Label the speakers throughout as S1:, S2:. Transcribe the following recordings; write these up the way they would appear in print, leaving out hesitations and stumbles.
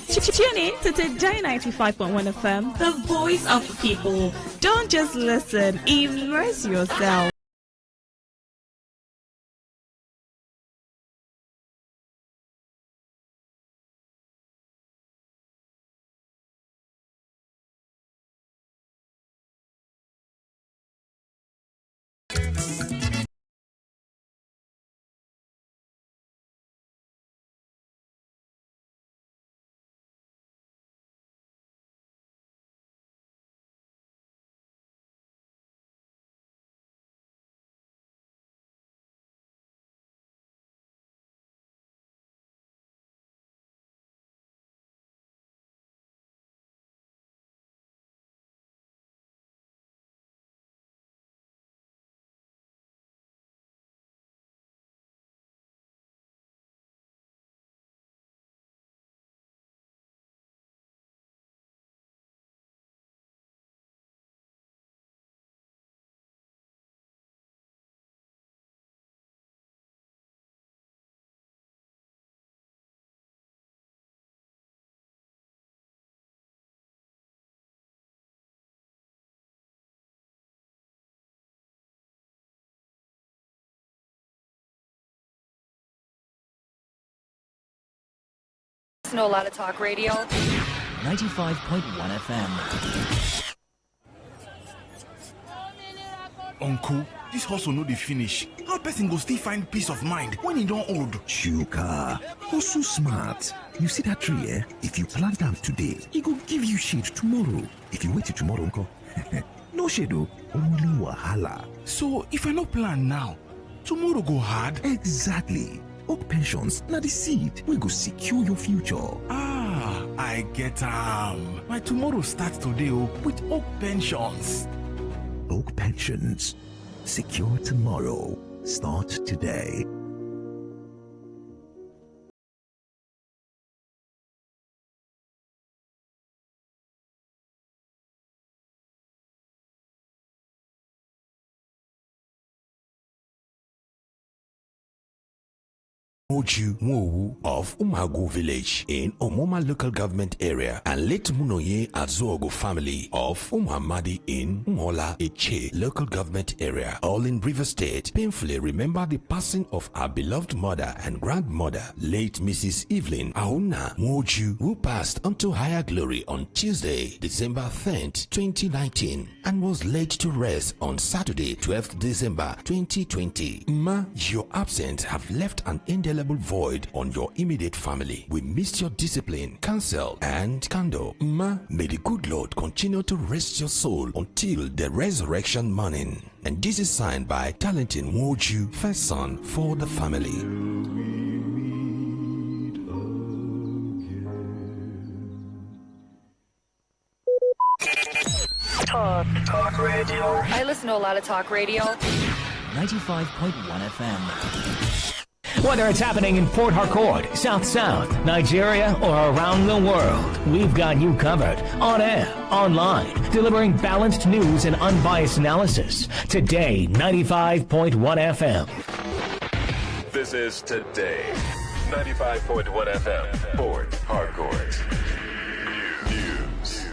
S1: Tune in to Today 95.1 FM, the voice of the people. Don't just listen, immerse yourself.
S2: Know a lot of talk radio.
S3: 95.1 FM.
S4: Uncle, this hustle no dey finish. How person go still find peace of mind when he don't old?
S5: Chuka, also smart. You see that tree, eh? If you plant them today, it will give you shade tomorrow. If you wait till tomorrow, uncle, no shade, only wahala.
S4: So if I no plan now, tomorrow go hard?
S5: Exactly. Oak Pensions, now the seed we go secure your future.
S4: Ah, I get my tomorrow starts today with Oak Pensions.
S5: Oak Pensions, secure tomorrow. Start today.
S6: Oju Mwowu of Umagu village in Omoma local government area and late Munoye Azuogo family of Umhamadi in Mhola Eche local government area, all in River State, painfully remember the passing of our beloved mother and grandmother, late Mrs. Evelyn Auna Mwoju, who passed unto higher glory on Tuesday, December 10th, 2019, and was laid to rest on Saturday, 12th December 2020. Ma, your absence have left an indelible void on your immediate family. We missed your discipline, counsel, and candor. Ma, may the good Lord continue to rest your soul until the resurrection morning. And this is signed by Talentin Mwoju, first son for the family.
S2: Talk radio. I listen to a lot of talk radio.
S3: 95.1 FM.
S7: Whether it's happening in Port Harcourt, South, Nigeria, or around the world, we've got you covered. On air, online, delivering balanced news and unbiased analysis. Today, 95.1 FM.
S8: This is Today, 95.1 FM, Port Harcourt. News.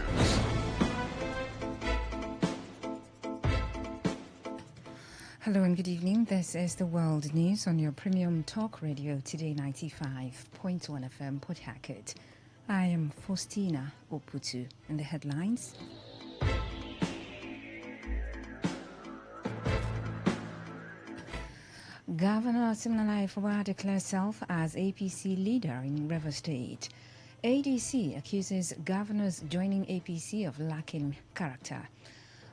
S9: Hello and good evening. This is the World News on your premium talk radio, Today 95.1 FM, Port Harcourt. I am Faustina Oputu. And the headlines. Governor Siminalayi Fubara declares self as APC leader in River State. ADC accuses governors joining APC of lacking character.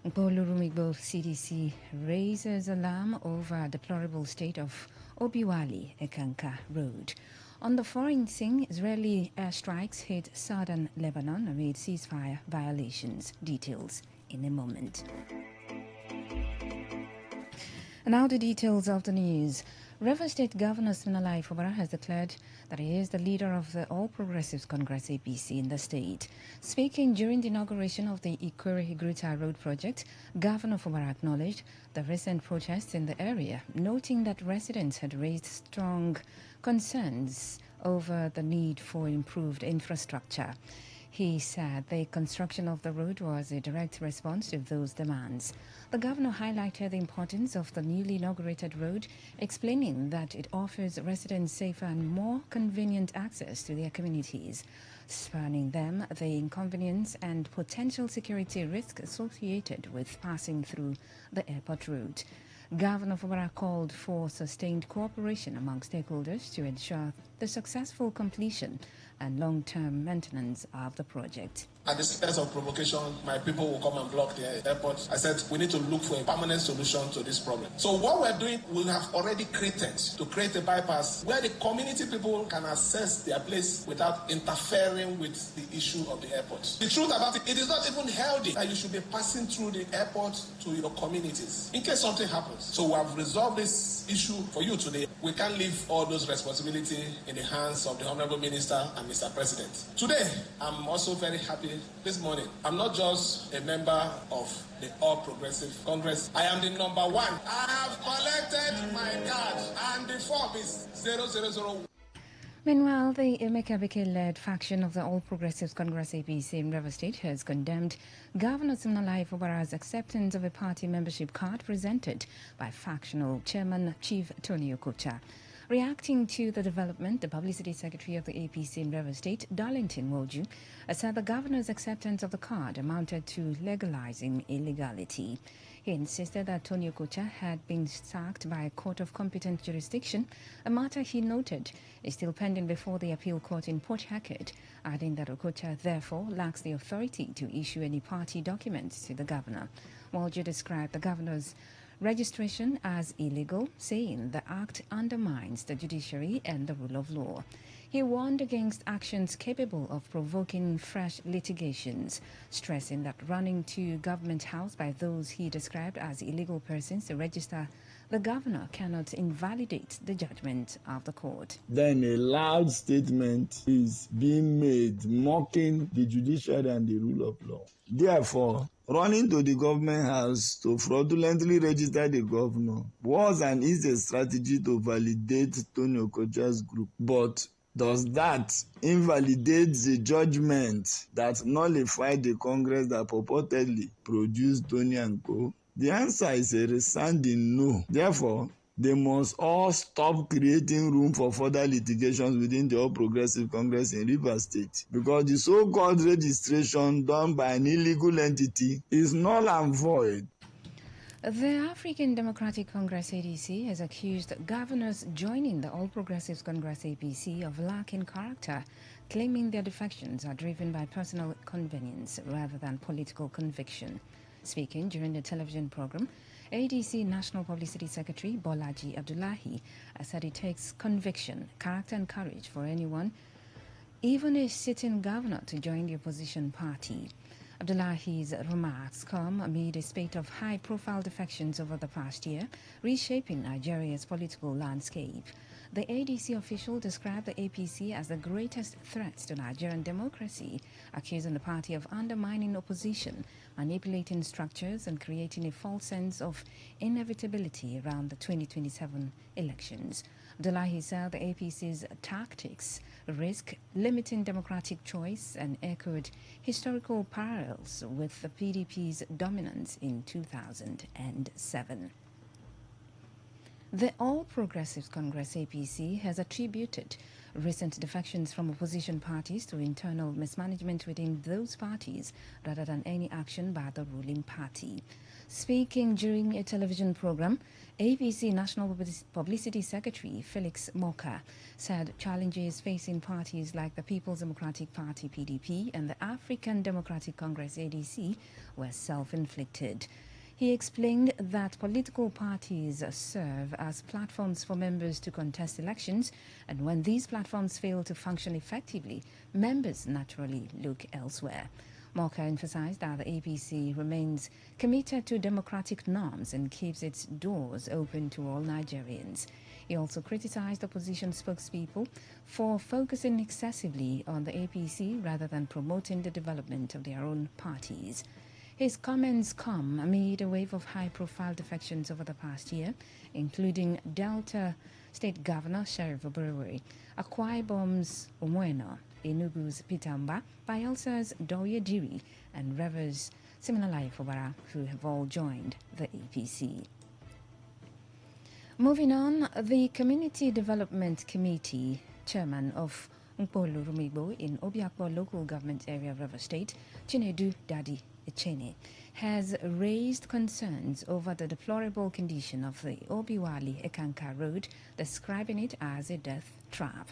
S9: Bolurumigbo CDC raises alarm over deplorable state of Obiwali Ekanka Road. On the foreign scene, Israeli airstrikes hit southern Lebanon amid ceasefire violations. Details in a moment. And now the details of the news. River State Governor Siminalayi Fubara has declared that he is the leader of the All Progressives Congress APC in the state. Speaking during the inauguration of the Ikure-Higruta Road project, Governor Fubara acknowledged the recent protests in the area, noting that residents had raised strong concerns over the need for improved infrastructure. He said the construction of the road was a direct response to those demands. The governor highlighted the importance of the newly inaugurated road, explaining that it offers residents safer and more convenient access to their communities, sparing them the inconvenience and potential security risk associated with passing through the airport route. Governor Fubara called for sustained cooperation among stakeholders to ensure the successful completion and long-term maintenance of the project.
S10: At the sense of provocation, my people will come and block the airport. I said we need to look for a permanent solution to this problem. So what we're doing, we have already to create a bypass where the community people can access their place without interfering with the issue of the airport. The truth about it, it is not even healthy that you should be passing through the airport to your communities in case something happens. So we have resolved this issue for you today. We can't leave all those responsibility in the hands of the Honorable Minister and Mr. President. Today, I'm also very happy this morning. I'm not just a member of the All Progressive Congress. I am the number one. I have collected my card and the form is 0001.
S9: Meanwhile, the Emeka Beke-led faction of the All Progressives Congress APC in Rivers State has condemned Governor Siminalayi Fubara's acceptance of a party membership card presented by factional chairman Chief Tony Okocha. Reacting to the development, the publicity secretary of the APC in Rivers State, Darlington Woju, said the governor's acceptance of the card amounted to legalizing illegality. He insisted that Tony Okocha had been sacked by a court of competent jurisdiction, a matter he noted is still pending before the appeal court in Port Harcourt, adding that Okocha therefore lacks the authority to issue any party documents to the governor. Woju described the governor's registration as illegal, saying the act undermines the judiciary and the rule of law. He warned against actions capable of provoking fresh litigations, stressing that running to Government House by those he described as illegal persons to register the governor cannot invalidate the judgment of the court.
S11: Then a loud statement is being made mocking the judiciary and the rule of law. Therefore, running to the government house to fraudulently register the governor was and is a strategy to validate Tony Okocha's group. But does that invalidate the judgment that nullified the Congress that purportedly produced Tony and Co? The answer is a resounding no. Therefore, they must all stop creating room for further litigations within the All Progressive Congress in Rivers State, because the so-called registration done by an illegal entity is null and void.
S9: The African Democratic Congress ADC has accused governors joining the All Progressives Congress APC of lacking character, claiming their defections are driven by personal convenience rather than political conviction. Speaking during the television program, ADC National Publicity Secretary Bolaji Abdullahi said it takes conviction, character and courage for anyone, even a sitting governor, to join the opposition party. Abdullahi's remarks come amid a spate of high-profile defections over the past year, reshaping Nigeria's political landscape. The ADC official described the APC as the greatest threat to Nigerian democracy, accusing the party of undermining opposition, manipulating structures, and creating a false sense of inevitability around the 2027 elections. Abdullahi said the APC's tactics risk limiting democratic choice and echoed historical parallels with the PDP's dominance in 2007. The All Progressives Congress APC has attributed recent defections from opposition parties to internal mismanagement within those parties rather than any action by the ruling party. Speaking during a television program, APC National Publicity Secretary Felix Moka said challenges facing parties like the People's Democratic Party PDP and the African Democratic Congress ADC were self-inflicted. He explained that political parties serve as platforms for members to contest elections, and when these platforms fail to function effectively, members naturally look elsewhere. Moka emphasized that the APC remains committed to democratic norms and keeps its doors open to all Nigerians. He also criticized opposition spokespeople for focusing excessively on the APC rather than promoting the development of their own parties. His comments come amid a wave of high-profile defections over the past year, including Delta State Governor Sheriff Oberoi, Akwa Ibom's Omweno, Enugu's Pitamba, Bayelsa's Doye Diri, and Rivers Siminalai Fobara, who have all joined the APC. Moving on, the Community Development Committee chairman of Nkpolu Rumigbo in Obiakpo Local Government Area of River State, Chinedu Dadi Echene, has raised concerns over the deplorable condition of the Obiwali Ekanka Road, describing it as a death trap.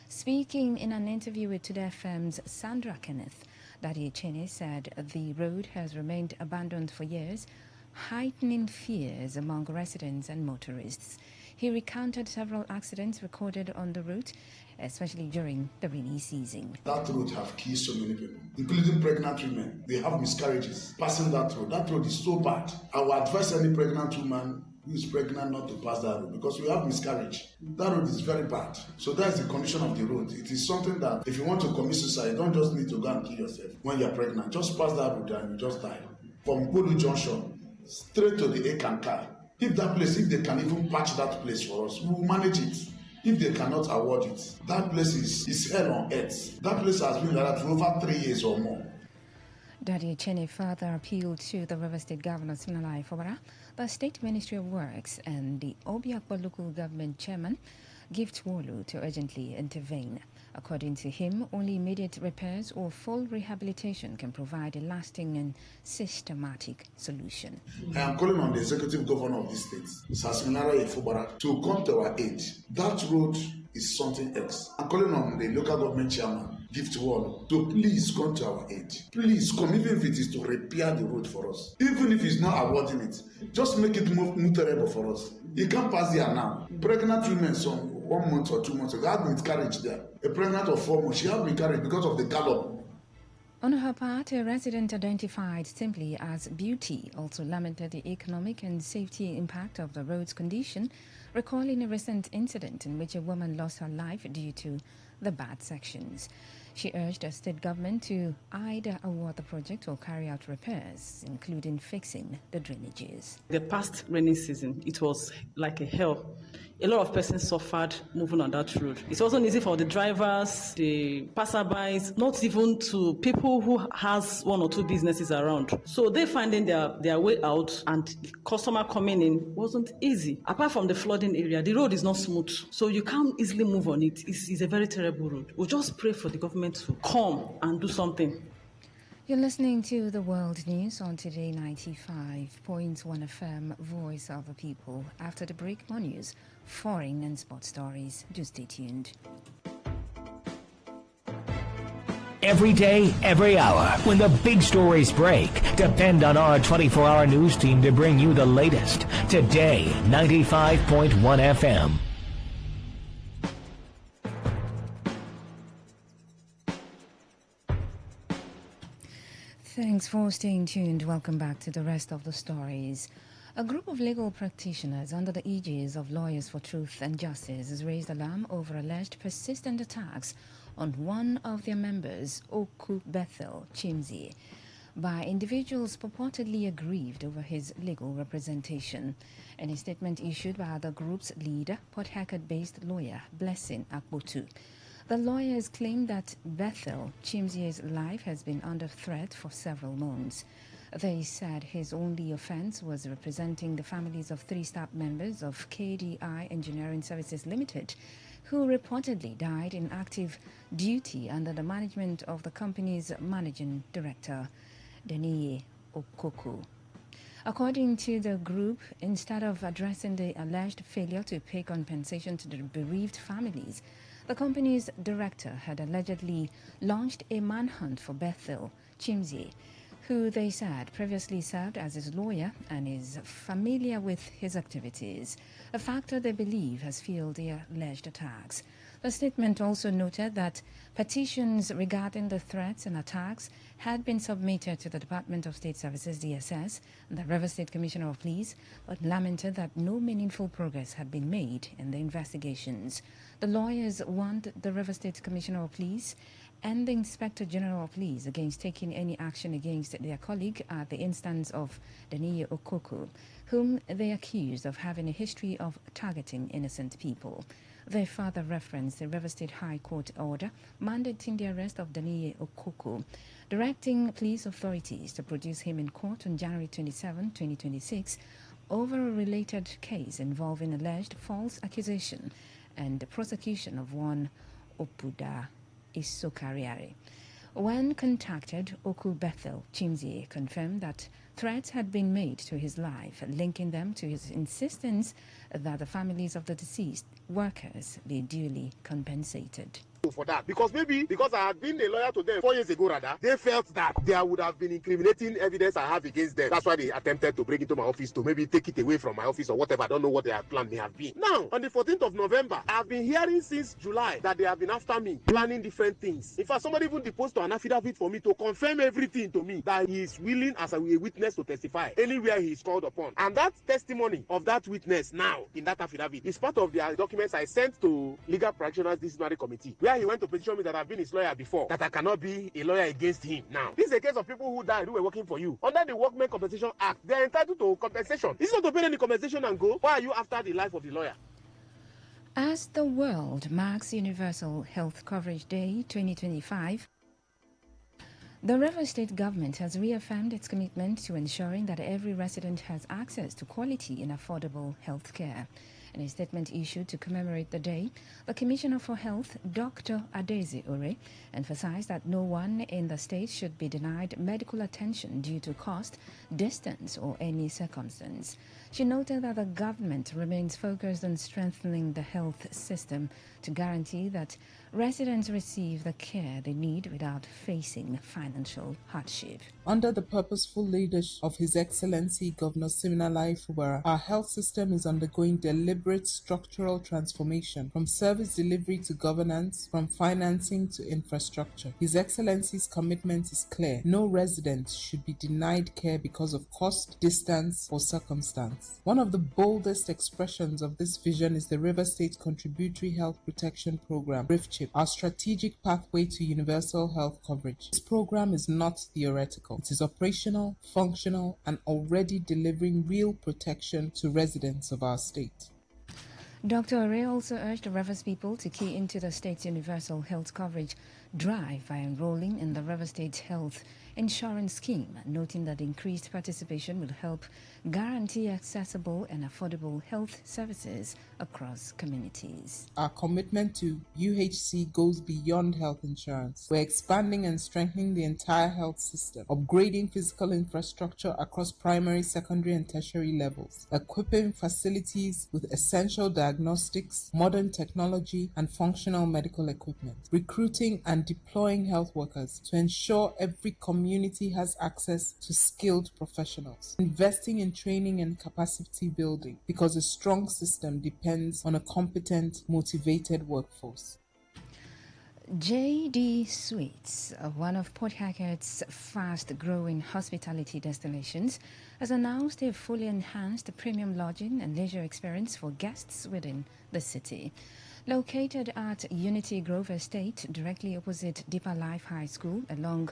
S9: Speaking in an interview with Today FM's Sandra Kenneth, Dadi Echene said the road has remained abandoned for years, heightening fears among residents and motorists. He recounted several accidents recorded on the route, especially during the rainy season.
S12: That road have killed so many people, including pregnant women. They have miscarriages passing that road. That road is so bad. I would advise any pregnant woman who is pregnant not to pass that road because we have miscarriage. That road is very bad. So that's the condition of the road. It is something that if you want to commit suicide, you don't just need to go and kill yourself when you're pregnant. Just pass that road and you just die. From Polu Junction straight to the Ekanka. If they can even patch that place for us, we will manage it. If they cannot award it, that place is hell on earth. That place has been like that for over 3 years or more.
S9: Dadi Echene further appealed to the River State Governor Siminalai Fobara, the State Ministry of Works, and the Obiakpo Local Government Chairman, Gift Wolu, to urgently intervene. According to him, only immediate repairs or full rehabilitation can provide a lasting and systematic solution.
S12: I am calling on the executive governor of this state, Siminalai Fobara, to come to our aid. That road is something else. I'm calling on the local government chairman, Gift Wolu, to please come to our aid. Please come, even if it is to repair the road for us. Even if he's not awarding it, just make it more terrible for us. You can't pass there now. Pregnant women, some 1 month or 2 months ago, had miscarriage there. A pregnant of 4 months, she had miscarriage because of the gallop.
S9: On her part, a resident identified simply as Beauty also lamented the economic and safety impact of the road's condition, recalling a recent incident in which a woman lost her life due to the bad sections. She urged the state government to either award the project or carry out repairs, including fixing the drainages.
S13: The past rainy season, it was like a hell. A lot of persons suffered moving on that road. It wasn't easy for the drivers, the passerbys, not even to people who has 1 or 2 businesses around. So they finding their way out, and customer coming in wasn't easy. Apart from the flooding area, the road is not smooth, so you can't easily move on it. It's a very terrible road. We'll just pray for the government to come and do something.
S9: You're listening to the World News on Today 95.1 FM, Voice of the People. After the break, more news, foreign and sports stories. Do stay tuned.
S7: Every day, every hour, when the big stories break, depend on our 24-hour news team to bring you the latest. Today 95.1 FM.
S9: Thanks for staying tuned. Welcome back to the rest of the stories. A group of legal practitioners under the aegis of Lawyers for Truth and Justice has raised alarm over alleged persistent attacks on one of their members, Oku Bethel Chimzie, by individuals purportedly aggrieved over his legal representation. In a statement issued by the group's leader, Port Harcourt-based lawyer Blessing Akbotu, the lawyers claim that Bethel Chimzie's life has been under threat for several months. They said his only offense was representing the families of 3 staff members of KDI Engineering Services Limited, who reportedly died in active duty under the management of the company's managing director, Deniye Okoko. According to the group, instead of addressing the alleged failure to pay compensation to the bereaved families, the company's director had allegedly launched a manhunt for Bethel Chimzie, who they said previously served as his lawyer and is familiar with his activities, a factor they believe has fueled the alleged attacks. The statement also noted that petitions regarding the threats and attacks had been submitted to the Department of State Services, DSS, and the River State Commissioner of Police, but lamented that no meaningful progress had been made in the investigations. The lawyers want the River State Commissioner of Police and the Inspector General of Police against taking any action against their colleague at the instance of Daniye Okoko, whom they accused of having a history of targeting innocent people. They further referenced the River State High Court order mandating the arrest of Daniye Okoko, directing police authorities to produce him in court on January 27, 2026, over a related case involving alleged false accusation and the prosecution of one Opuda Isokariare. When contacted, Oku Bethel Chimzie confirmed that threats had been made to his life, linking them to his insistence that the families of the deceased workers be duly compensated.
S14: For that, because I had been a lawyer to them 4 years ago, rather, they felt that there would have been incriminating evidence I have against them. That's why they attempted to bring it to my office to maybe take it away from my office or whatever. I don't know what their plan may have been. Now, on the 14th of November, I have been hearing since July that they have been after me, planning different things. In fact, somebody even deposed to an affidavit for me to confirm everything to me, that he is willing as a witness to testify anywhere he is called upon. And that testimony of that witness now in that affidavit is part of the documents I sent to Legal Practitioners Disciplinary Committee, where he went to petition me that I've been his lawyer before, that I cannot be a lawyer against him now. This is a case of people who died who were working for you. Under the Workmen Compensation Act, they are entitled to compensation. It's not to pay any compensation and go. Why are you after the life of the lawyer?
S9: As the world marks Universal Health Coverage Day 2025, the River State government has reaffirmed its commitment to ensuring that every resident has access to quality and affordable health care. In a statement issued to commemorate the day, the Commissioner for Health, Dr. Adeze Ore, emphasized that no one in the state should be denied medical attention due to cost, distance, or any circumstance. She noted that the government remains focused on strengthening the health system to guarantee that residents receive the care they need without facing financial hardship.
S15: Under the purposeful leadership of His Excellency Governor Siminalayi Fubara, our health system is undergoing deliberate structural transformation, from service delivery to governance, from financing to infrastructure. His Excellency's commitment is clear. No resident should be denied care because of cost, distance, or circumstance. One of the boldest expressions of this vision is the River State Contributory Health Protection Program, RIFCHIP, our strategic pathway to universal health coverage. This program is not theoretical. It is operational, functional, and already delivering real protection to residents of our state.
S9: Dr. Ore also urged the Rivers people to key into the state's universal health coverage drive by enrolling in the River State Health Insurance Scheme, noting that increased participation will help guarantee accessible and affordable health services across communities.
S15: Our commitment to UHC goes beyond health insurance. We're expanding and strengthening the entire health system, upgrading physical infrastructure across primary, secondary, and tertiary levels, equipping facilities with essential diagnostics, modern technology, and functional medical equipment, recruiting and deploying health workers to ensure every community has access to skilled professionals, investing in training and capacity building, because a strong system depends on a competent, motivated workforce.
S9: JD Suites, one of Port Harcourt's fast-growing hospitality destinations, has announced a fully enhanced premium lodging and leisure experience for guests within the city. Located at Unity Grove Estate, directly opposite Deeper Life High School along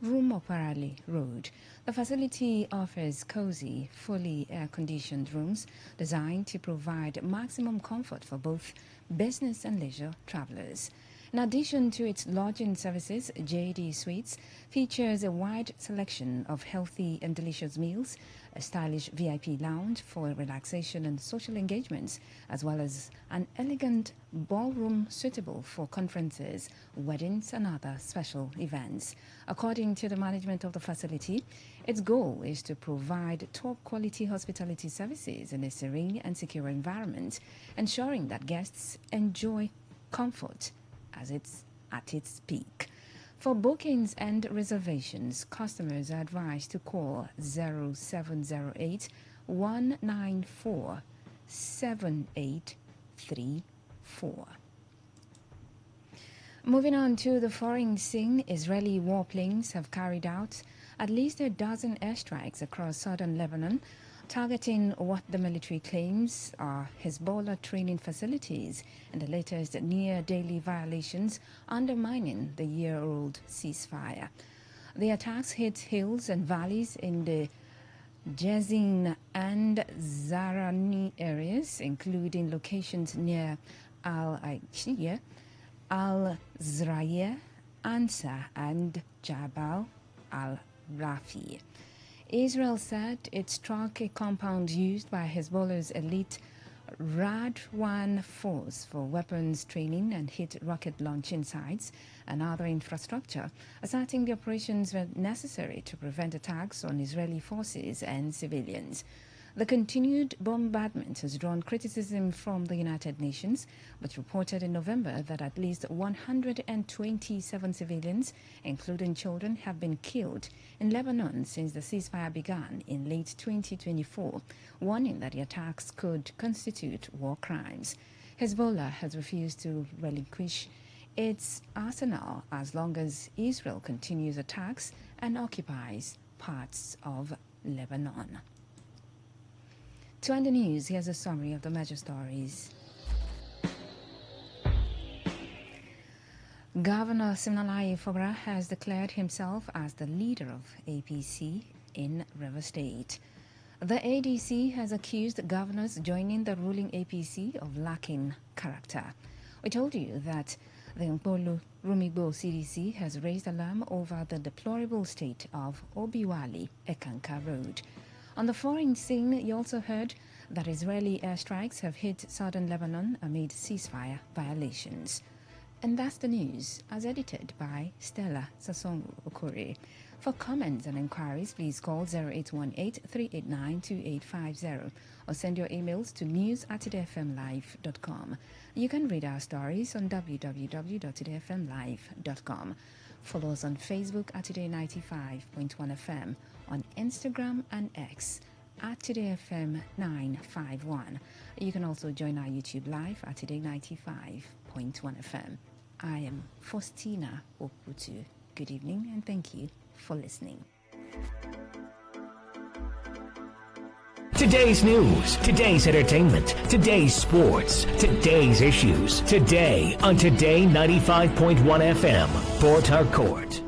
S9: Rumoparali Road, the facility offers cozy, fully air-conditioned rooms designed to provide maximum comfort for both business and leisure travelers. In addition to its lodging services, JD Suites features a wide selection of healthy and delicious meals, a stylish VIP lounge for relaxation and social engagements, as well as an elegant ballroom suitable for conferences, weddings, and other special events. According to the management of the facility, its goal is to provide top-quality hospitality services in a serene and secure environment, ensuring that guests enjoy comfort as it's at its peak. For bookings and reservations, customers are advised to call 0708 194 7834. Moving on to the foreign scene, Israeli warplanes have carried out at least a dozen airstrikes across southern Lebanon targeting what the military claims are Hezbollah training facilities and the latest near-daily violations undermining the year-old ceasefire. The attacks hit hills and valleys in the Jezin and Zarani areas, including locations near Al-Aishiyah, Al-Zraya, Ansa and Jabal al-Rafi. Israel said it struck a compound used by Hezbollah's elite Radwan force for weapons training and hit rocket launching sites and other infrastructure, asserting the operations were necessary to prevent attacks on Israeli forces and civilians. The continued bombardment has drawn criticism from the United Nations, which reported in November that at least 127 civilians, including children, have been killed in Lebanon since the ceasefire began in late 2024, warning that the attacks could constitute war crimes. Hezbollah has refused to relinquish its arsenal as long as Israel continues attacks and occupies parts of Lebanon. To end the news, here's a summary of the major stories. Governor Siminalayi Fubara has declared himself as the leader of APC in Rivers State. The ADC has accused governors joining the ruling APC of lacking character. We told you that the Mpolu Rumigbo CDC has raised alarm over the deplorable state of Obiwali Ekanka Road. On the foreign scene, you also heard that Israeli airstrikes have hit southern Lebanon amid ceasefire violations. And that's the news, as edited by Stella Sasongo Okore. For comments and inquiries, please call 0818-389-2850 or send your emails to news@todayfmlive.com. You can read our stories on www.todayfmlive.com. Follow us on Facebook at Today95.1fm, on Instagram and X at TodayFM951. You can also join our YouTube live at Today95.1fm. I am Faustina Oputu. Good evening and thank you for listening.
S7: Today's news, today's entertainment, today's sports, today's issues. Today on Today 95.1 FM, Port Harcourt.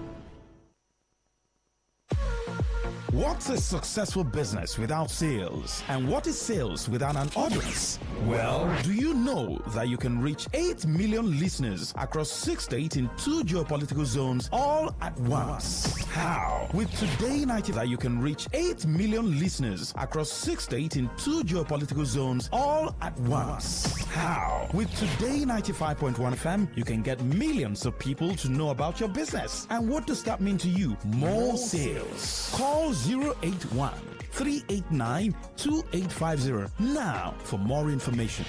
S4: What's a successful business without sales? And what is sales without an audience? Well, do you know that you can reach 8 million listeners across 6 states in 2 geopolitical zones all at once? How? With Today 90 that you can reach 8 million listeners across 6 states in 2 geopolitical zones all at once. How? With Today 95.1 FM, you can get millions of people to know about your business. And what does that mean to you? More sales. Call 081-389-2850 now for more information.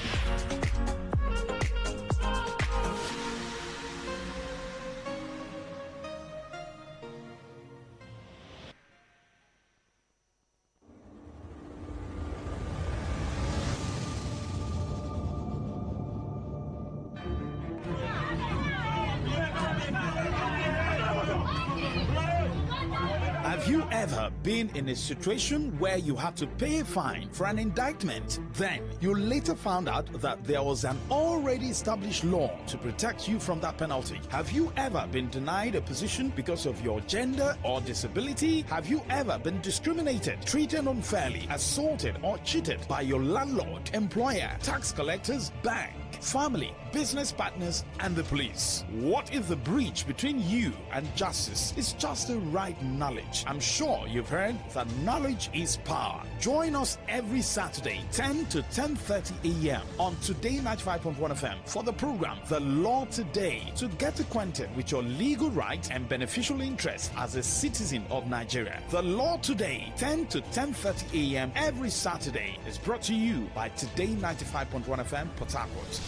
S4: Have you ever been in a situation where you had to pay a fine for an indictment? Then you later found out that there was an already established law to protect you from that penalty. Have you ever been denied a position because of your gender or disability? Have you ever been discriminated, treated unfairly, assaulted or cheated by your landlord, employer, tax collectors, bank, family, business partners, and the police? What if the breach between you and justice is just the right knowledge? I'm sure you've heard that knowledge is power. Join us every Saturday, 10 to 10:30 a.m. on Today 95.1 FM for the program The Law Today, to get acquainted with your legal rights and beneficial interests as a citizen of Nigeria. The Law Today, 10 to 10:30 a.m. every Saturday, is brought to you by Today 95.1 FM, Port Harcourt.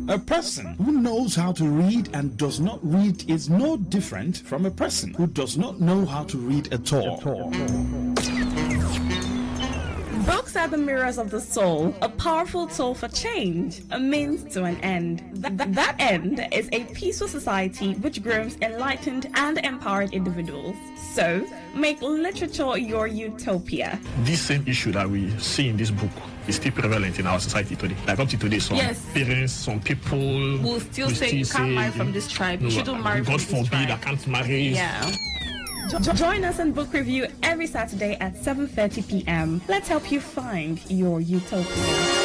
S4: A person who knows how to read and does not read is no different from a person who does not know how to read at all.
S1: Books are the mirrors of the soul, a powerful tool for change, a means to an end. That end is a peaceful society which grooms enlightened and empowered individuals. So, make literature your utopia.
S16: This same issue that we see in this book is still prevalent in our society today. Like up to today, some parents, some people
S1: will still say you can't marry from this tribe. You shouldn't marry from this tribe.
S16: God forbid, I can't marry.
S1: Yeah. Join us in book review every Saturday at 7:30 p.m. Let's help you find your utopia.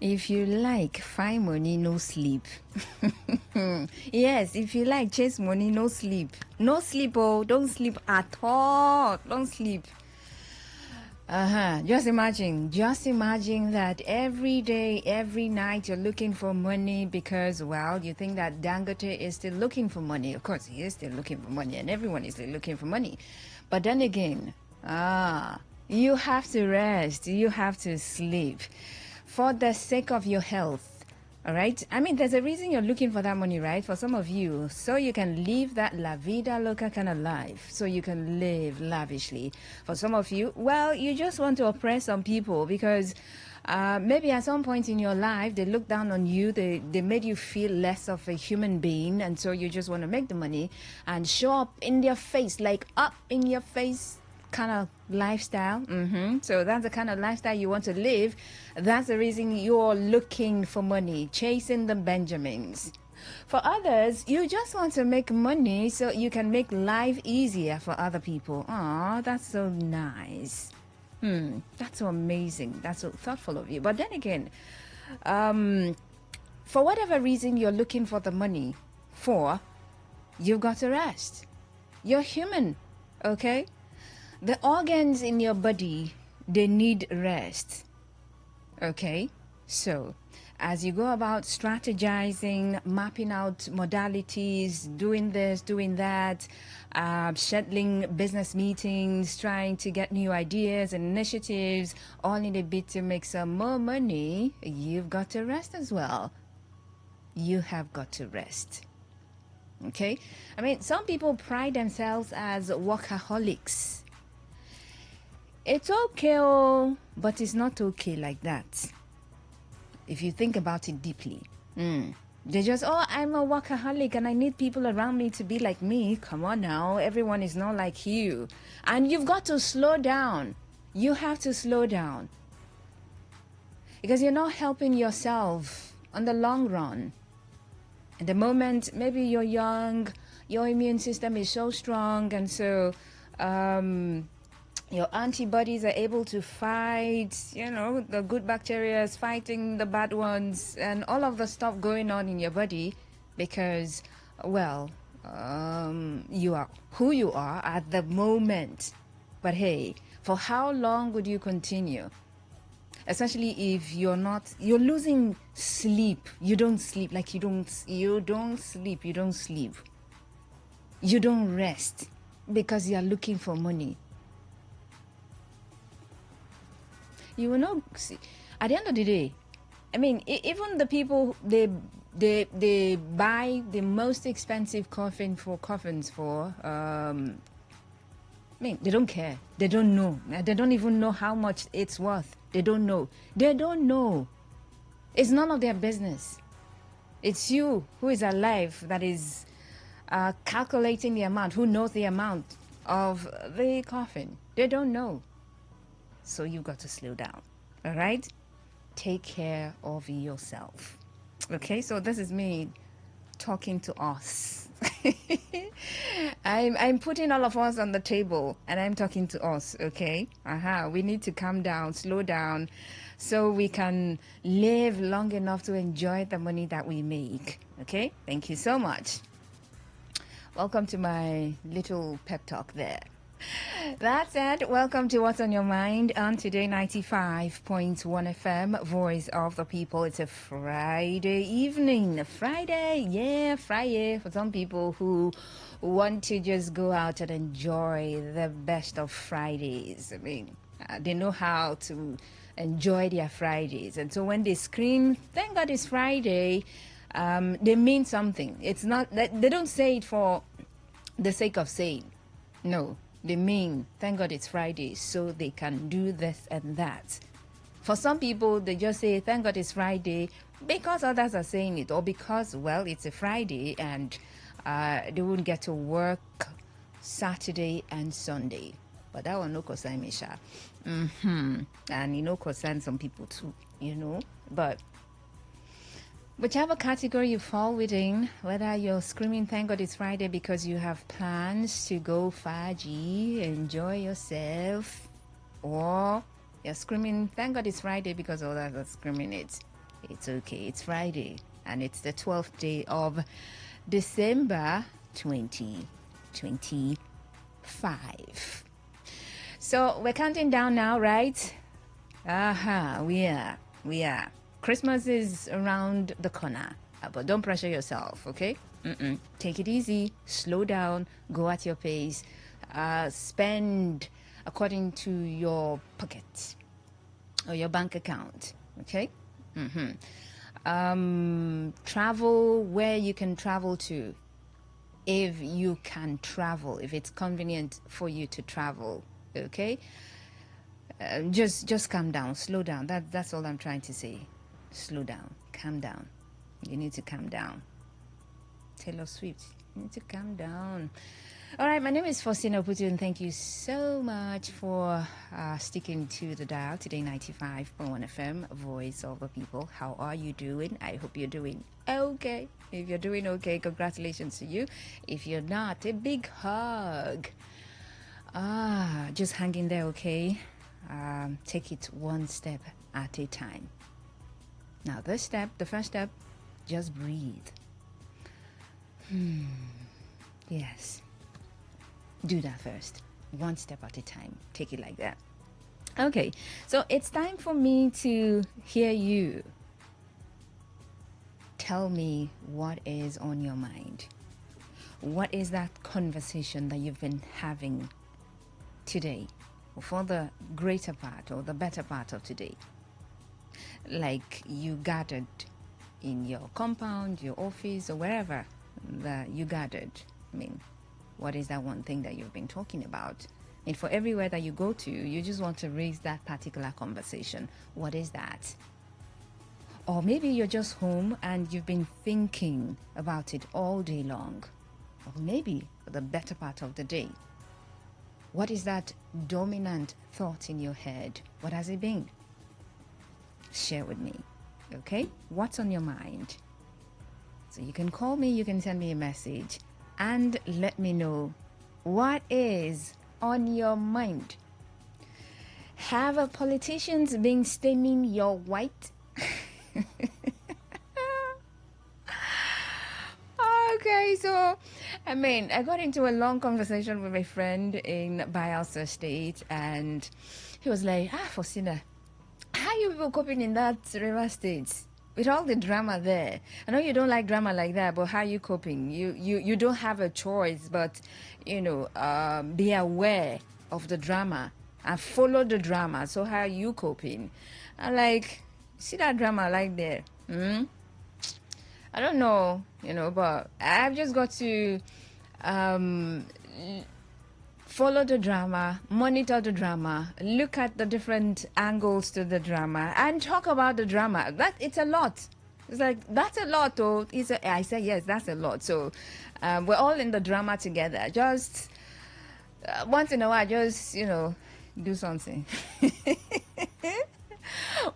S9: If you like, find money, no sleep. Yes, if you like, chase money, no sleep. No sleep, oh, don't sleep at all. Don't sleep. Just imagine that every day, every night you're looking for money because, well, you think that Dangote is still looking for money. Of course, he is still looking for money and everyone is still looking for money. But then again, you have to rest. You have to sleep for the sake of your health. All right. I mean, there's a reason you're looking for that money, right? For some of you, so you can live that la vida loca kind of life, so you can live lavishly. For some of you, well, you just want to oppress some people because maybe at some point in your life, they look down on you. They made you feel less of a human being. And so you just want to make the money and show up in their face, like up in your face kind of lifestyle. So that's the kind of lifestyle you want to live. That's the reason you're looking for money, chasing the Benjamins. For others, you just want to make money so you can make life easier for other people. Oh, that's so nice. That's so amazing. That's so thoughtful of you. But then again, for whatever reason you're looking for the money for, you've got to rest. You're human, okay? The organs in your body, they need rest. Okay? So, as you go about strategizing, mapping out modalities, doing this, doing that, scheduling business meetings, trying to get new ideas and initiatives, all in a bit to make some more money, you've got to rest as well. You have got to rest. Okay? I mean, some people pride themselves as workaholics. It's okay, but it's not okay like that. If you think about it deeply. They just, I'm a workaholic and I need people around me to be like me. Come on now, everyone is not like you. And you've got to slow down. You have to slow down. Because you're not helping yourself on the long run. At the moment, maybe you're young, your immune system is so strong, and so your antibodies are able to fight, the good bacteria is fighting the bad ones and all of the stuff going on in your body because, well, you are who you are at the moment. But hey, for how long would you continue? Especially if you're losing sleep. You don't sleep, like you don't sleep. You don't rest because you're looking for money. You will not see. At the end of the day, I mean, even the people they buy the most expensive coffins for. I mean, they don't care. They don't know. They don't even know how much it's worth. They don't know. It's none of their business. It's you who is alive that is calculating the amount. Who knows the amount of the coffin? They don't know. So you've got to slow down, all right? Take care of yourself. Okay, so this is me talking to us. I'm putting all of us on the table and I'm talking to us, okay? We need to calm down, slow down, so we can live long enough to enjoy the money that we make, okay? Thank you so much. Welcome to my little pep talk there. That said, welcome to What's on Your Mind on Today 95.1 FM, Voice of the People. It's a Friday evening. Friday for some people who want to just go out and enjoy the best of Fridays. I mean, they know how to enjoy their Fridays. And so when they scream, thank God it's Friday, they mean something. It's not that they don't say it for the sake of saying. No. They mean, thank God it's Friday, so they can do this and that. For some people, they just say, thank God it's Friday, because others are saying it, or because, well, it's a Friday and they won't get to work Saturday and Sunday. But that one no concern me, sha. And concern some people too, But whichever category you fall within, whether you're screaming thank God it's Friday because you have plans to go faji, enjoy yourself, or you're screaming thank God it's Friday because others are screaming it. It's okay. It's Friday, and it's the 12th day of December 2025. So we're counting down now, right? We are. Christmas is around the corner, but don't pressure yourself, okay? Take it easy, slow down, go at your pace, spend according to your pocket or your bank account, okay? Travel where you can travel to, if you can travel, if it's convenient for you to travel, okay? Just calm down, slow down. That's all I'm trying to say. Slow down, calm down. You need to calm down. Taylor Swift, you need to calm down. All right, my name is Faustina Putu, and thank you so much for sticking to the dial. Today 95.1 FM, Voice of the People. How are you doing? I hope you're doing okay. If you're doing okay, congratulations to you. If you're not, a big hug. Just hang in there, okay? Take it one step at a time. Now, the first step, just breathe. Yes. Do that first. One step at a time. Take it like that. Okay, so it's time for me to hear you. Tell me what is on your mind. What is that conversation that you've been having today, for the greater part or the better part of today? Like you gathered in your compound, your office, or wherever that you gathered. I mean, what is that one thing that you've been talking about? And for everywhere that you go to, you just want to raise that particular conversation. What is that? Or maybe you're just home and you've been thinking about it all day long. Or maybe for the better part of the day. What is that dominant thought in your head? What has it been? Share with me, okay? What's on your mind? So you can call me, you can send me a message, and let me know what is on your mind. Have politicians been staining your white? Okay, so I got into a long conversation with a friend in Bayelsa State, and he was like, Faustina, how are you people coping in that River State with all the drama there? I know you don't like drama like that, but how are you coping? You don't have a choice, but be aware of the drama and follow the drama. So how are you coping? I'm like, see that drama like there? I don't know, but I've just got to follow the drama, monitor the drama, look at the different angles to the drama, and talk about the drama. It's a lot. It's like, that's a lot, though. I say, yes, that's a lot. So we're all in the drama together. Just once in a while, just, do something.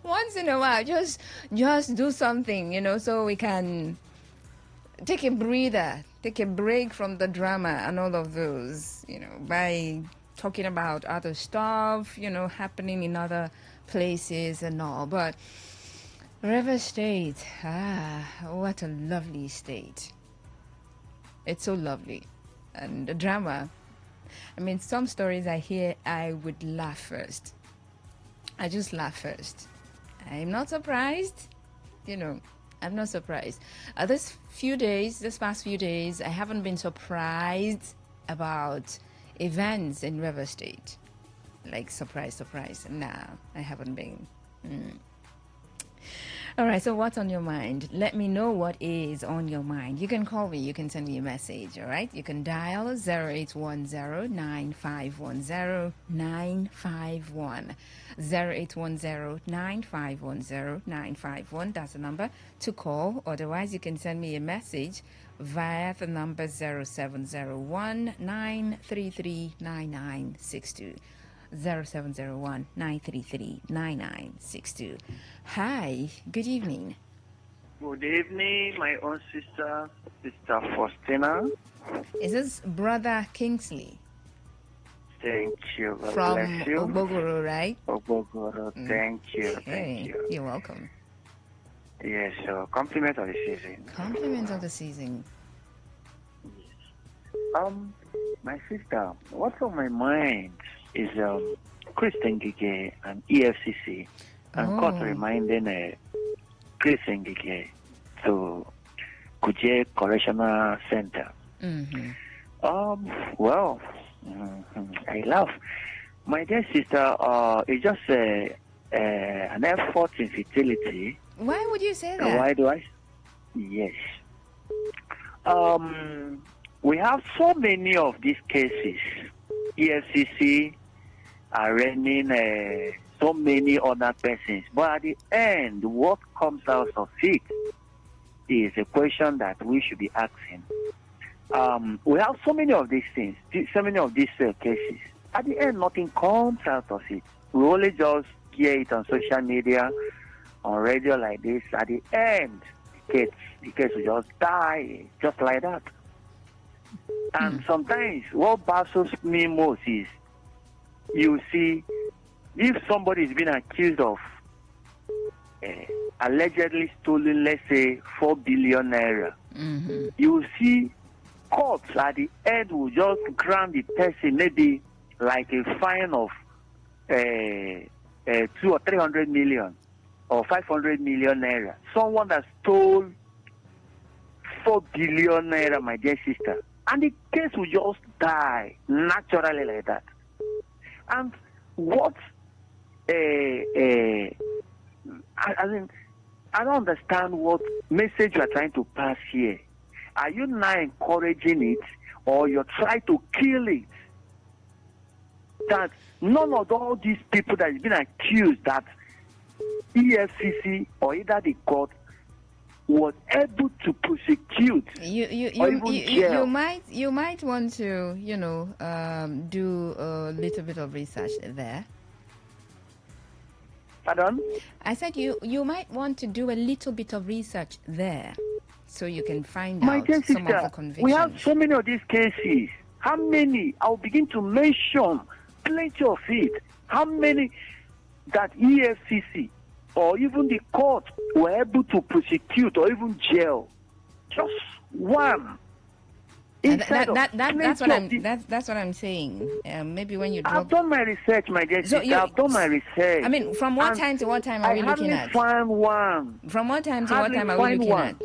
S9: Once in a while, just do something, so we can take a breather, take a break from the drama and all of those, by talking about other stuff, happening in other places and all. But River State, what a lovely state. It's so lovely. And the drama, some stories I hear, I would laugh first. I just laugh first. I'm not surprised. I'm not surprised. This past few days, I haven't been surprised about events in River State. Like, surprise. Nah, I haven't been. All right, so what's on your mind? Let me know what is on your mind. You can call me, you can send me a message, all right? You can dial 0810-9510-951. 0810-9510-951. That's the number to call. Otherwise, you can send me a message via the number 0701-933-9962. 0701-933-9962. Hi, good evening.
S17: Good evening, my own sister Faustina.
S9: Is this Brother Kingsley?
S17: Thank you. God
S9: From
S17: bless you.
S9: Ogbogoro, right?
S17: Ogbogoro, thank you.
S9: Hey, you're welcome.
S17: Yes, so compliment of the season.
S9: Compliment of the season.
S17: My sister, what's on my mind is Christian Gige and EFCC and court reminding Christian Gige to Kuje Correctional Center. Well, I laugh. My dear sister, it's just an effort in futility.
S9: Why would you say that?
S17: Why do I? Yes. We have so many of these cases. EFCC are running so many other persons. But at the end, what comes out of it is a question that we should be asking. We have so many of these things, so many of these cases. At the end, nothing comes out of it. We only just hear it on social media, on radio like this. At the end, the case will just die, just like that. And sometimes what baffles me most is, you see, if somebody is being accused of allegedly stolen, let's say, 4 billion naira, you see courts at the end will just grant the person maybe like a fine of 200 or 300 million or 500 million naira. Someone that stole 4 billion naira, my dear sister. And the case will just die naturally like that. And what I don't understand what message you are trying to pass here. Are you now encouraging it, or you're trying to kill it? That none of all these people that has been accused that EFCC or either the court was able to prosecute
S9: you might want to do a little bit of research there.
S17: Pardon?
S9: I said you might want to do a little bit of research there so you can find
S17: My
S9: out
S17: dear
S9: some
S17: sister,
S9: of the convictions.
S17: we have so many of these cases. How many? I'll begin to mention plenty of it. How many that EFCC or even the court were able to prosecute or even jail? Just one.
S9: That's what I'm saying. Maybe when you drop...
S17: I've done my research, my dear sister. I've done my research.
S9: I mean, from what time to what time are we looking at?
S17: I hardly find one.
S9: From what time to what time are we looking at?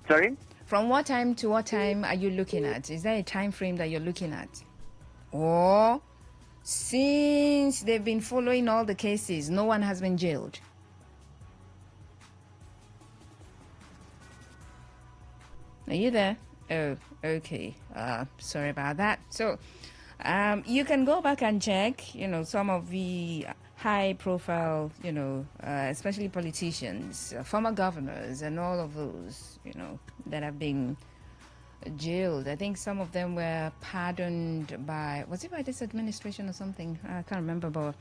S17: Sorry?
S9: From what time to what time are you looking at? Is there a time frame that you're looking at? Or since they've been following all the cases, no one has been jailed? Are you there? Oh, okay. Sorry about that. So, you can go back and check, some of the high-profile, especially politicians, former governors, and all of those, that have been jailed. I think some of them were pardoned was it by this administration or something? I can't remember, but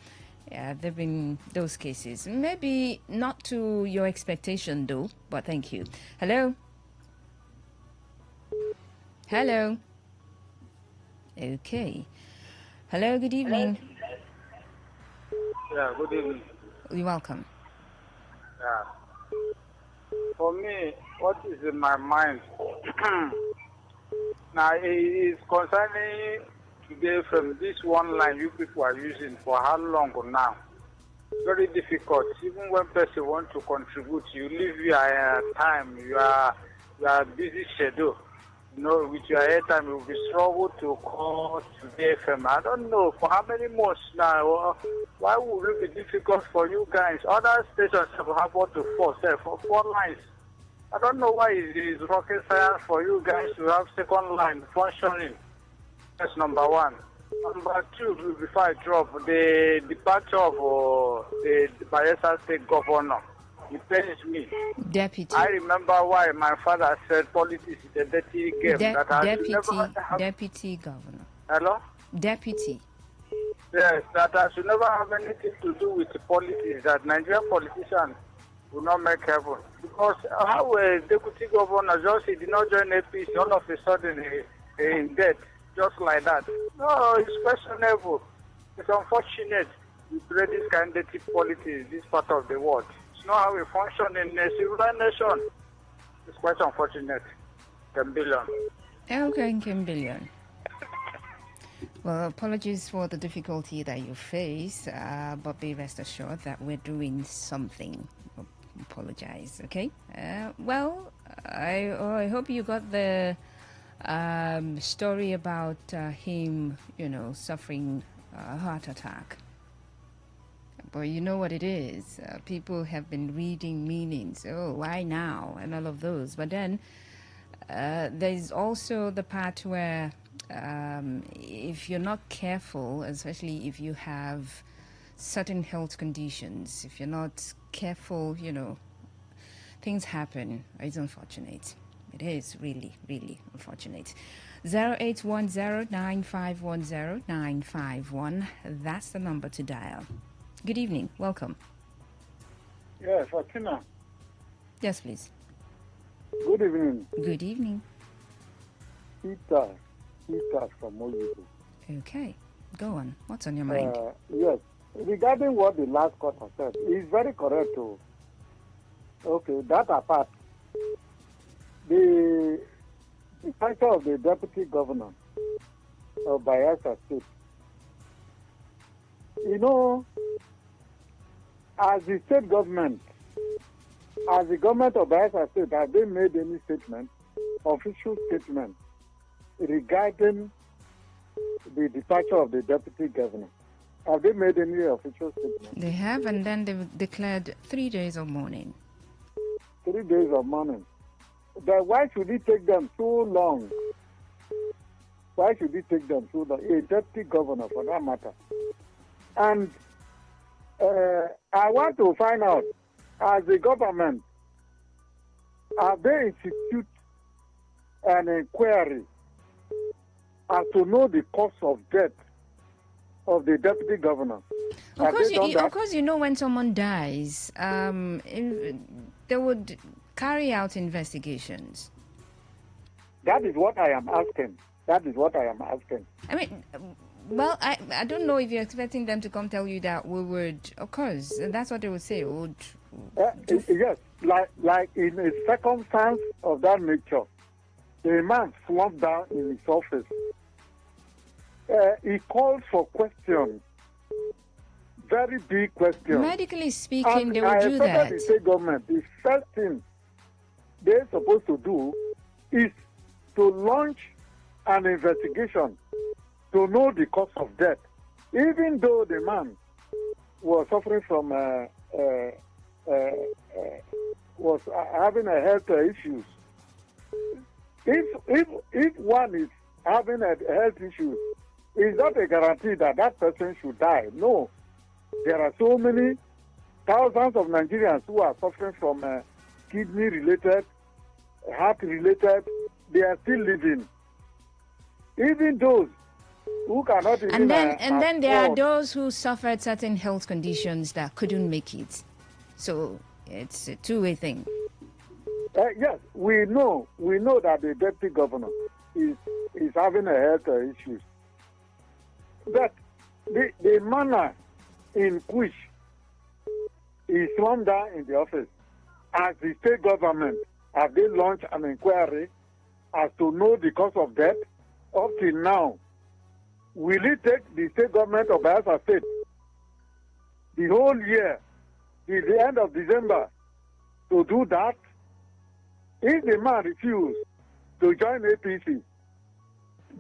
S9: yeah, there have been those cases. Maybe not to your expectation, though, but thank you. Hello? Hello. Okay. Hello, good evening.
S18: Yeah, good evening.
S9: You're welcome.
S18: Yeah. For me, what is in my mind now is concerning today from this one line you people are using for how long now? Very difficult. Even when person want to contribute, you leave your time, your busy schedule. With your airtime, you will be struggle to call Today FM. I don't know for how many months now. Why would it be difficult for you guys? Other stations have up to four lines. I don't know why it is rocket science for you guys to have second line functioning. That's number one. Number two, before I drop, the departure of the Bayelsa State Governor. It pains me.
S9: Deputy.
S18: I remember why my father said politics is a dirty game.
S9: Deputy governor.
S18: Hello?
S9: Deputy.
S18: Yes, that I should never have anything to do with politics, that Nigerian politicians will not make heaven. Because how a deputy governor just he did not join APC, all of a sudden he in debt, just like that. No, it's questionable. It's unfortunate we play this kind of dirty politics in this part of the world. not how we function in a civilized nation. It's quite unfortunate. Kimbillion.
S9: Okay, Kimbillion. Well, apologies for the difficulty that you face, but be rest assured that we're doing something. Apologize, okay? Well, I hope you got the story about him, suffering a heart attack. But you know what it is. People have been reading meanings. Oh, why now? And all of those. But then there's also the part where if you're not careful, especially if you have certain health conditions, if you're not careful, things happen. It's unfortunate. It is really, really unfortunate. 0810-9510-951. That's the number to dial. Good evening. Welcome.
S18: Yes, Fatima.
S9: Yes, please.
S18: Good evening.
S9: Good evening.
S18: Peter from Oyibo.
S9: Okay. Go on. What's on your mind?
S18: Yes. Regarding what the last quarter said, it's very correct too. Okay, that apart. The title of the deputy governor of Bayelsa State, as the state government, as the government of Bayelsa State, have they made any statement, official statement, regarding the departure of the deputy governor? Have they made any official statement?
S9: They have, and then they've declared 3 days of mourning.
S18: 3 days of mourning. But why should it take them so long? Why should it take them so long? A deputy governor, for that matter. And I want to find out, as the government, have they instituted an inquiry as to know the cause of death of the deputy governor?
S9: Of course, when someone dies, they would carry out investigations.
S18: That is what I am asking.
S9: I mean, well, I don't know if you're expecting them to come tell you that we would, of course, that's what they would say.
S18: Yes, like in a circumstance of that nature, a man slumped down in his office. He called for questions, very big questions.
S9: Medically speaking, they will do that.
S18: The state government, the first thing they're supposed to do is to launch an investigation to know the cause of death. Even though the man was suffering from was having a health issues. If one is having a health issue, it's not a guarantee that that person should die. No, there are so many thousands of Nigerians who are suffering from kidney-related, heart-related. They are still living. Even those who cannot even
S9: and then there are those who suffered certain health conditions that couldn't make it. So it's a two-way thing.
S18: Yes, we know that the deputy governor is having a health issues. But the manner in which he slumped down in the office, as the state government, have they launched an inquiry as to know the cause of death? Up till now, will it take the state government of Bayelsa State the whole year, till the end of December, to do that? If the man refused to join APC,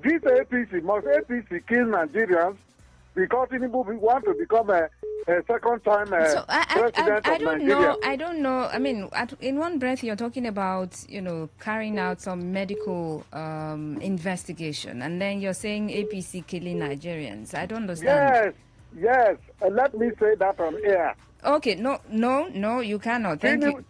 S18: this APC kill Nigerians because Tinubu want to become a second time president of Nigeria.
S9: I don't know. I mean, in one breath, you're talking about, carrying out some medical investigation, and then you're saying APC killing Nigerians. I don't understand.
S18: Yes. Let me say that on air.
S9: Okay, no, you cannot. Thank you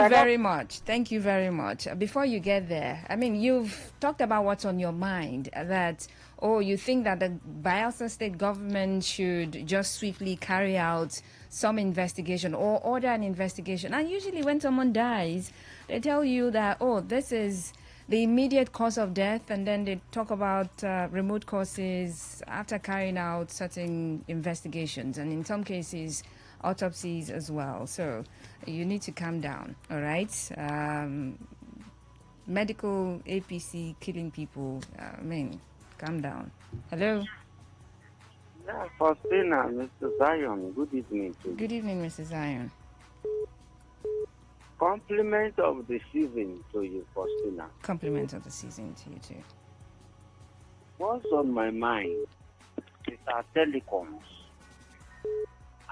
S9: very much. Thank you very much. Before you get there, I mean, you've talked about what's on your mind, that, you think that the Bayelsa State government should just swiftly carry out some investigation or order an investigation. And usually when someone dies, they tell you that, this is the immediate cause of death, and then they talk about remote causes after carrying out certain investigations. And in some cases, autopsies as well. So you need to calm down, all right? Medical APC killing people, calm down. Hello?
S19: Yeah, Faustina, Mr. Zion, good evening to you.
S9: Good evening, Mr. Zion.
S19: Compliment of the season to you, Faustina.
S9: Compliment of the season to you too.
S19: What's on my mind is our telecoms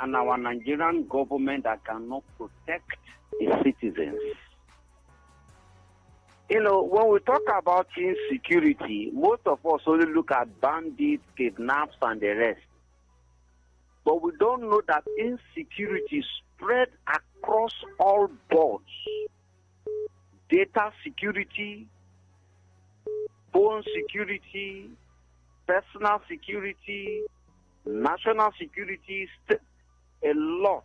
S19: and our Nigerian government that cannot protect its citizens. You know, when we talk about insecurity, most of us only look at bandits, kidnaps, and the rest. But we don't know that insecurity spread across all boards. Data security, phone security, personal security, national security, a lot.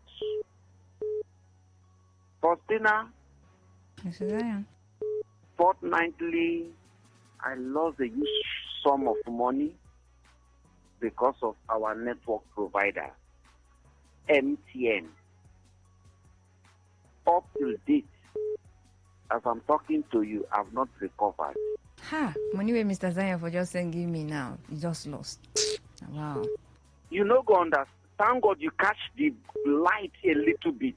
S19: Faustina, fortnightly, I lost a huge sum of money because of our network provider, MTN. Up till date, as I'm talking to you, I've not recovered.
S9: Money where Mr. Zion for just saying give me now. You just lost. Wow.
S19: You know, go understand. Thank God you catch the light a little bit.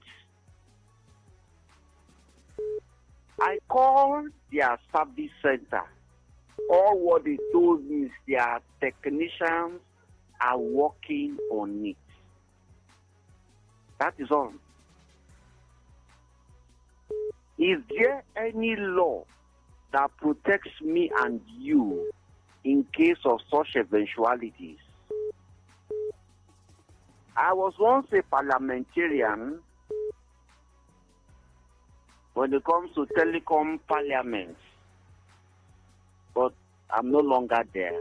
S19: I called their service center. All what they told me is their technicians are working on it. That is all. Is there any law that protects me and you in case of such eventualities? I was once a parliamentarian when it comes to telecom parliaments, but I'm no longer there.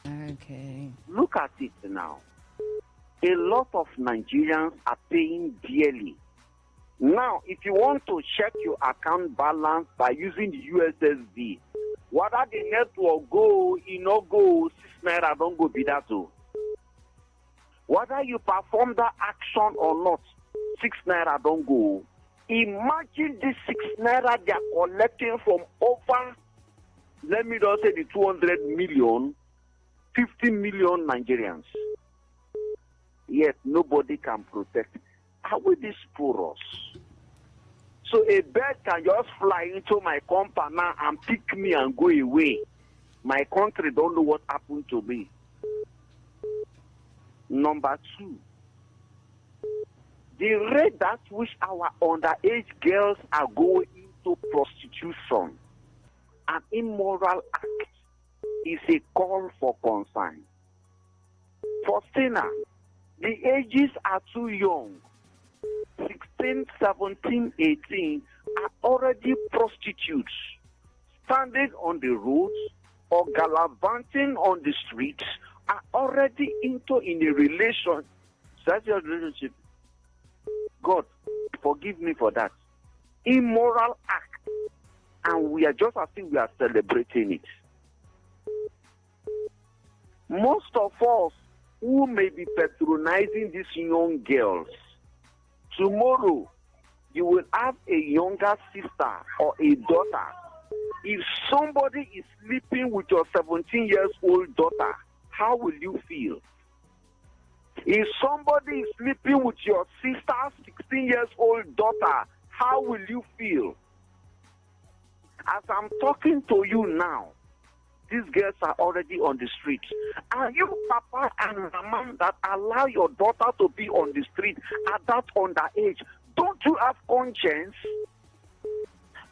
S9: Okay.
S19: Look at it now. A lot of Nigerians are paying dearly. Now, if you want to check your account balance by using the USSD, whether the network go, go, 6 naira don't go be that too. Whether you perform that action or not, 6 naira don't go. Imagine this 6 naira they are collecting from over, let me just say the 200 million, 50 million Nigerians. Yet nobody can protect. Are we this porous? So a bird can just fly into my compound now and pick me and go away. My country don't know what happened to me. Number 2, the rate at which our underage girls are going into prostitution, an immoral act, is a call for concern. Faustina, the ages are too young. 16, 17, 18 are already prostitutes, standing on the roads or gallivanting on the streets, are already in a relationship. Sexual relationship. God, forgive me for that. Immoral act. And we are just as if we are celebrating it. Most of us who may be patronizing these young girls, tomorrow you will have a younger sister or a daughter. If somebody is sleeping with your 17-year-old daughter, how will you feel? If somebody is sleeping with your sister's 16-year-old daughter, how will you feel? As I'm talking to you now, these girls are already on the street. Are you papa and mama that allow your daughter to be on the street at that underage? Don't you have conscience?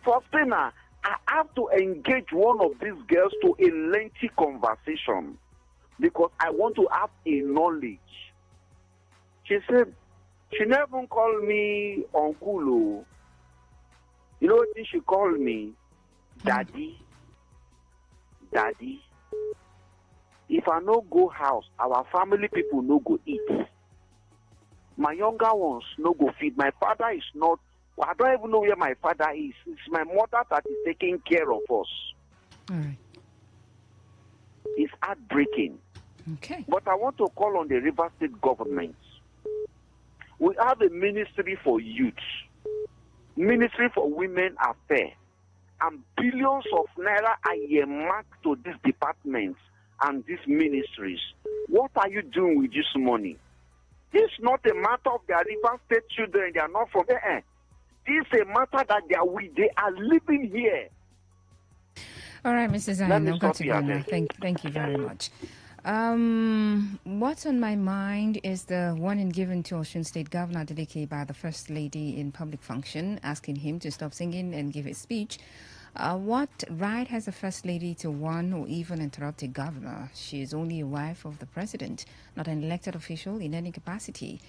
S19: Faustina, I have to engage one of these girls to a lengthy conversation because I want to have a knowledge. She said, she never called me uncle. You know what she called me? Daddy. Daddy. If I no go house, our family people no go eat. My younger ones no go feed. My father is not, I don't even know where my father is. It's my mother that is taking care of us.
S9: All right.
S19: It's heartbreaking.
S9: Okay.
S19: But I want to call on the River State government. We have a ministry for youth, ministry for women affairs, and billions of naira are earmarked to these departments and these ministries. What are you doing with this money? This is not a matter of their River State children. They are not from there. This is a matter that they are living here.
S9: All right, Mrs. Zain, I've got to go now. Thank you very much. What's on my mind is the warning given to Osun State Governor Adeleke by the First Lady in public function, asking him to stop singing and give his speech. What right has the First Lady to warn or even interrupt a governor? She is only a wife of the president, not an elected official in any capacity.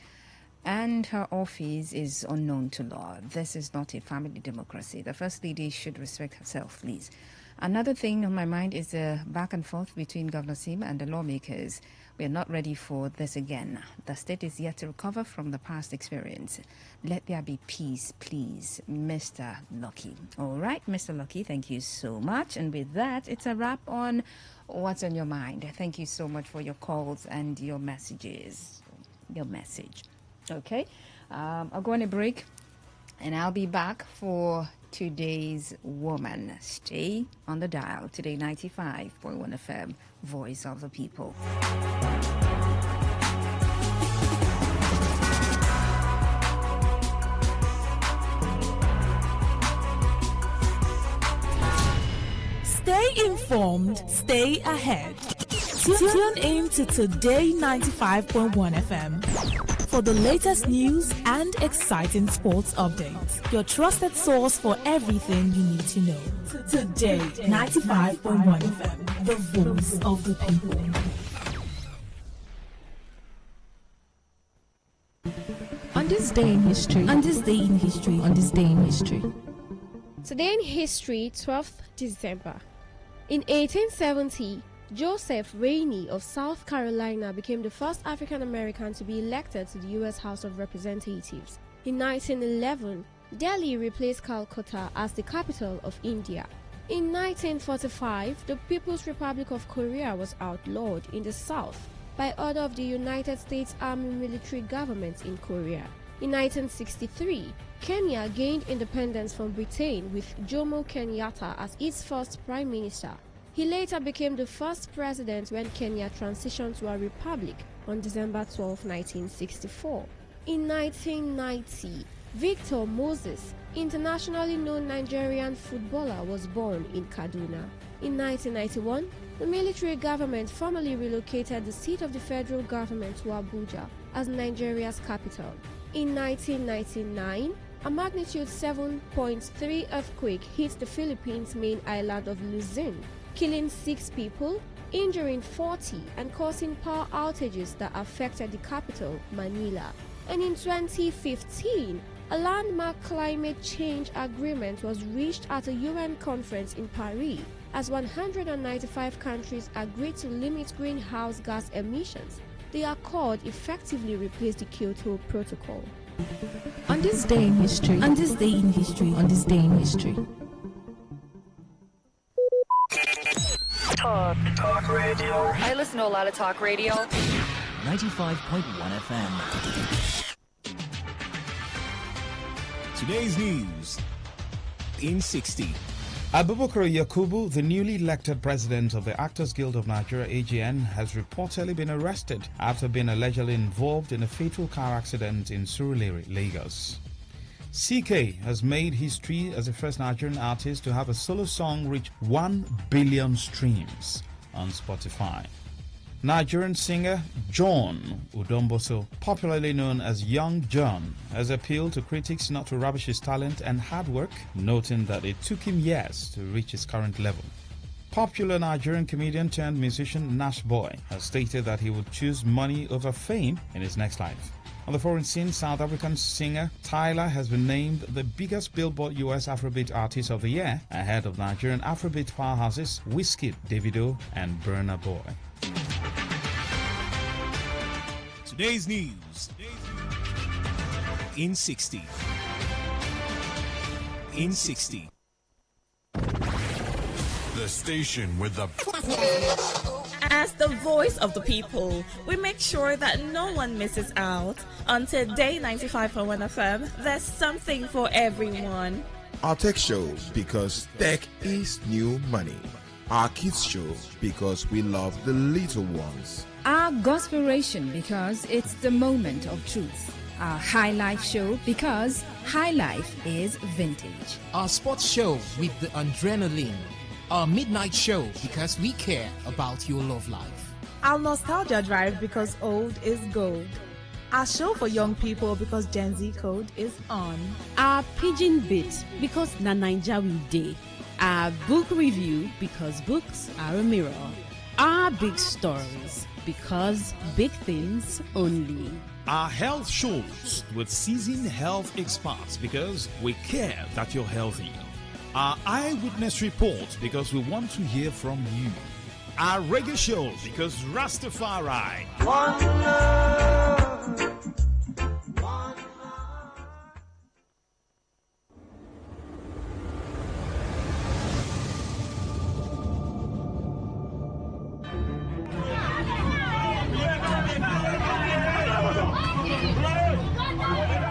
S9: And her office is unknown to law. This is not a family democracy. The First Lady should respect herself, please. Another thing on my mind is the back and forth between Governor Sim and the lawmakers. We are not ready for this again. The state is yet to recover from the past experience. Let there be peace, please, Mr. Lucky. All right, Mr. Lucky, thank you so much. And with that, it's a wrap on What's on Your Mind. Thank you so much for your calls and your messages. Your message. Okay, I'll go on a break and I'll be back for today's woman. Stay on the dial. Today 95.1 FM, Voice of the People.
S20: Stay informed, stay ahead. Tune in to Today 95.1 FM for the latest news and exciting sports updates. Your trusted source for everything you need to know. Today 95.1 FM, the voice of the people.
S21: On this day in history. On this day in history. On this day in history.
S22: Today in history, 12th December. In 1870, Joseph Rainey of South Carolina became the first African American to be elected to the U.S. House of Representatives. In 1911, Delhi replaced Calcutta as the capital of India. In 1945, the People's Republic of Korea was outlawed in the South by order of the United States Army military government in Korea. In 1963, Kenya gained independence from Britain with Jomo Kenyatta as its first prime minister. He later became the first president when Kenya transitioned to a republic on December 12, 1964. In 1990, Victor Moses, internationally known Nigerian footballer, was born in Kaduna. In 1991, the military government formally relocated the seat of the federal government to Abuja as Nigeria's capital. In 1999, a magnitude 7.3 earthquake hit the Philippines' main island of Luzon, killing 6 people, injuring 40, and causing power outages that affected the capital, Manila. And in 2015, a landmark climate change agreement was reached at a UN conference in Paris, as 195 countries agreed to limit greenhouse gas emissions. The accord effectively replaced the Kyoto Protocol.
S21: On this day in history. On this day in history. On this day in history.
S2: Talk radio. I listen to a lot of talk radio.
S3: 95.1 FM.
S4: Today's news in 60. Abubakar Yakubu, the newly elected president of the Actors Guild of Nigeria, AGN, has reportedly been arrested after being allegedly involved in a fatal car accident in Surulere, Lagos. CK has made history as the first Nigerian artist to have a solo song reach 1 billion streams on Spotify. Nigerian singer John Udomboso, popularly known as Young John, has appealed to critics not to rubbish his talent and hard work, noting that it took him years to reach his current level. Popular Nigerian comedian turned musician Nash Boy has stated that he would choose money over fame in his next life. On the foreign scene, South African singer Tyler has been named the biggest Billboard US Afrobeat Artist of the Year, ahead of Nigerian Afrobeat powerhouses Wizkid, Davido, and Burna Boy. Today's news in 60. In 60.
S8: The station with the
S1: As the voice of the people, we make sure that no one misses out. On Today 95.1 FM, there's something for everyone.
S5: Our tech show, because tech is new money. Our kids show, because we love the little ones.
S9: Our Gospelration, because it's the moment of truth. Our High Life show, because high life is vintage.
S6: Our sports show with the adrenaline. Our midnight show, because we care about your love life.
S20: Our Nostalgia Drive, because old is gold. Our show for young people, because Gen Z code is on.
S23: Our Pidgin Bit, because na Naija we dey. Our book review, because books are a mirror. Our big stories, because big things only.
S4: Our health shows with seasoned health experts, because we care that you're healthy. Our eyewitness report, because we want to hear from you. Our reggae show, because Rastafari. One love.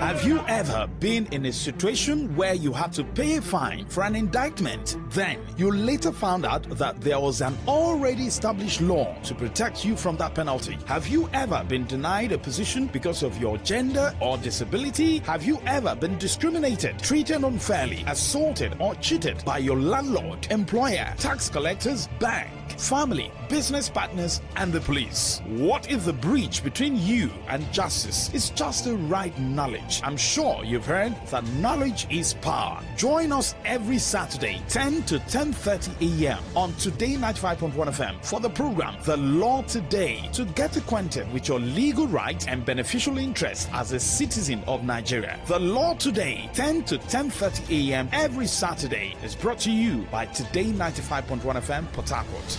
S4: Have you ever been in a situation where you had to pay a fine for an indictment? Then you later found out that there was an already established law to protect you from that penalty. Have you ever been denied a position because of your gender or disability? Have you ever been discriminated, treated unfairly, assaulted or cheated by your landlord, employer, tax collectors, bank, family, business partners, and the police? What if the breach between you and justice is just the right knowledge? I'm sure you've heard that knowledge is power. Join us every Saturday, 10 to 10:30 a.m. on Today 95.1 FM for the program The Law Today, to get acquainted with your legal rights and beneficial interests as a citizen of Nigeria. The Law Today, 10 to 10:30 a.m. every Saturday, is brought to you by Today 95.1 FM, Port Harcourt.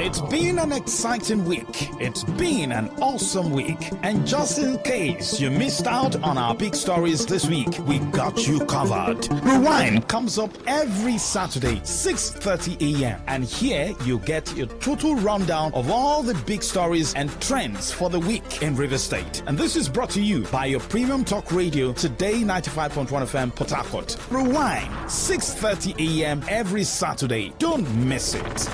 S4: It's been an exciting week. It's been an awesome week. And just in case you missed out on our big stories this week, we got you covered. Rewind comes up every Saturday, 6:30 a.m. And here you get your total rundown of all the big stories and trends for the week in River State. And this is brought to you by your premium talk radio, Today 95.1 FM, Port Harcourt. Rewind, 6:30 a.m. every Saturday. Don't miss it.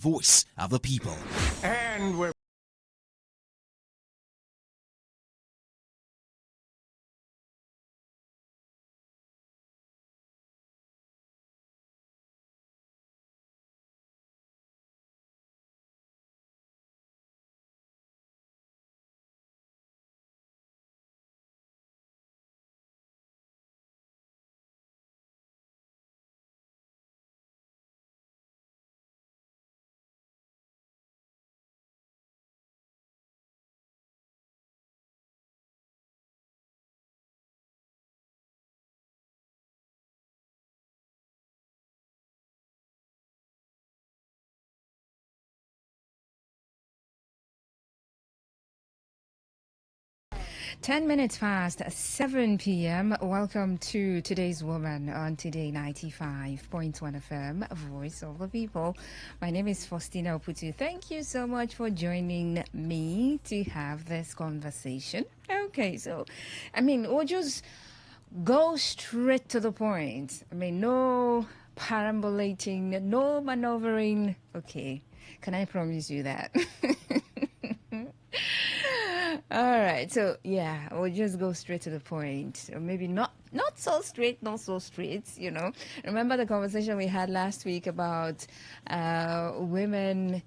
S3: voice of the people.
S10: And we're
S9: Ten minutes past 7 p.m. Welcome to Today's Woman on Today 95.1 FM, Voice of the People. My name is Faustina Oputu. Thank you so much for joining me to have this conversation. Okay, so, we'll just go straight to the point. No perambulating, no maneuvering. Okay, can I promise you that? All right, so yeah, we'll just go straight to the point. Or maybe not so straight, not so straight, Remember the conversation we had last week about women,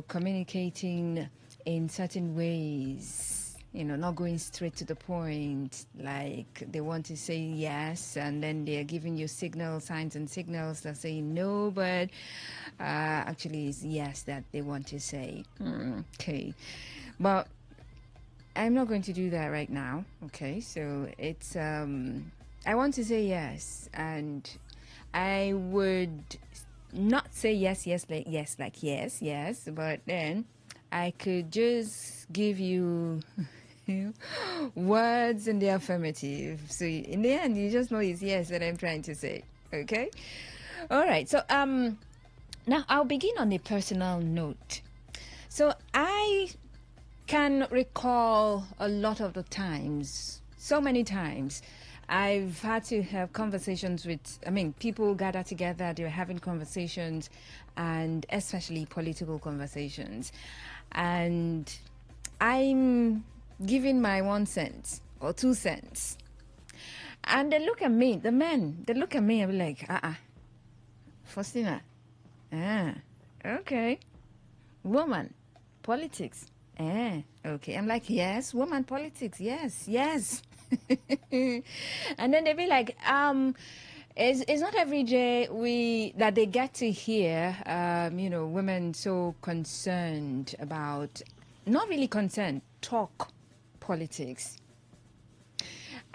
S9: communicating in certain ways, not going straight to the point, like they want to say yes, and then they're giving you signs and signals that say no, but actually it's yes that they want to say. Okay, but I'm not going to do that right now. Okay, so it's I want to say yes, and I would not say yes, but then I could just give you words in the affirmative. So in the end, you just know it's yes that I'm trying to say. Okay, all right. So now I'll begin on a personal note. So I can recall a lot of the times, so many times, I've had to have conversations with, people gather together, they're having conversations, and especially political conversations. And I'm giving my 1 cent or 2 cents. And they look at me, the men, they look at me and be like, Faustina, okay, woman, politics. Okay. I'm like, yes, woman politics, yes. And then they be like, it's not every day that they get to hear, women so concerned about, not really concerned, talk politics.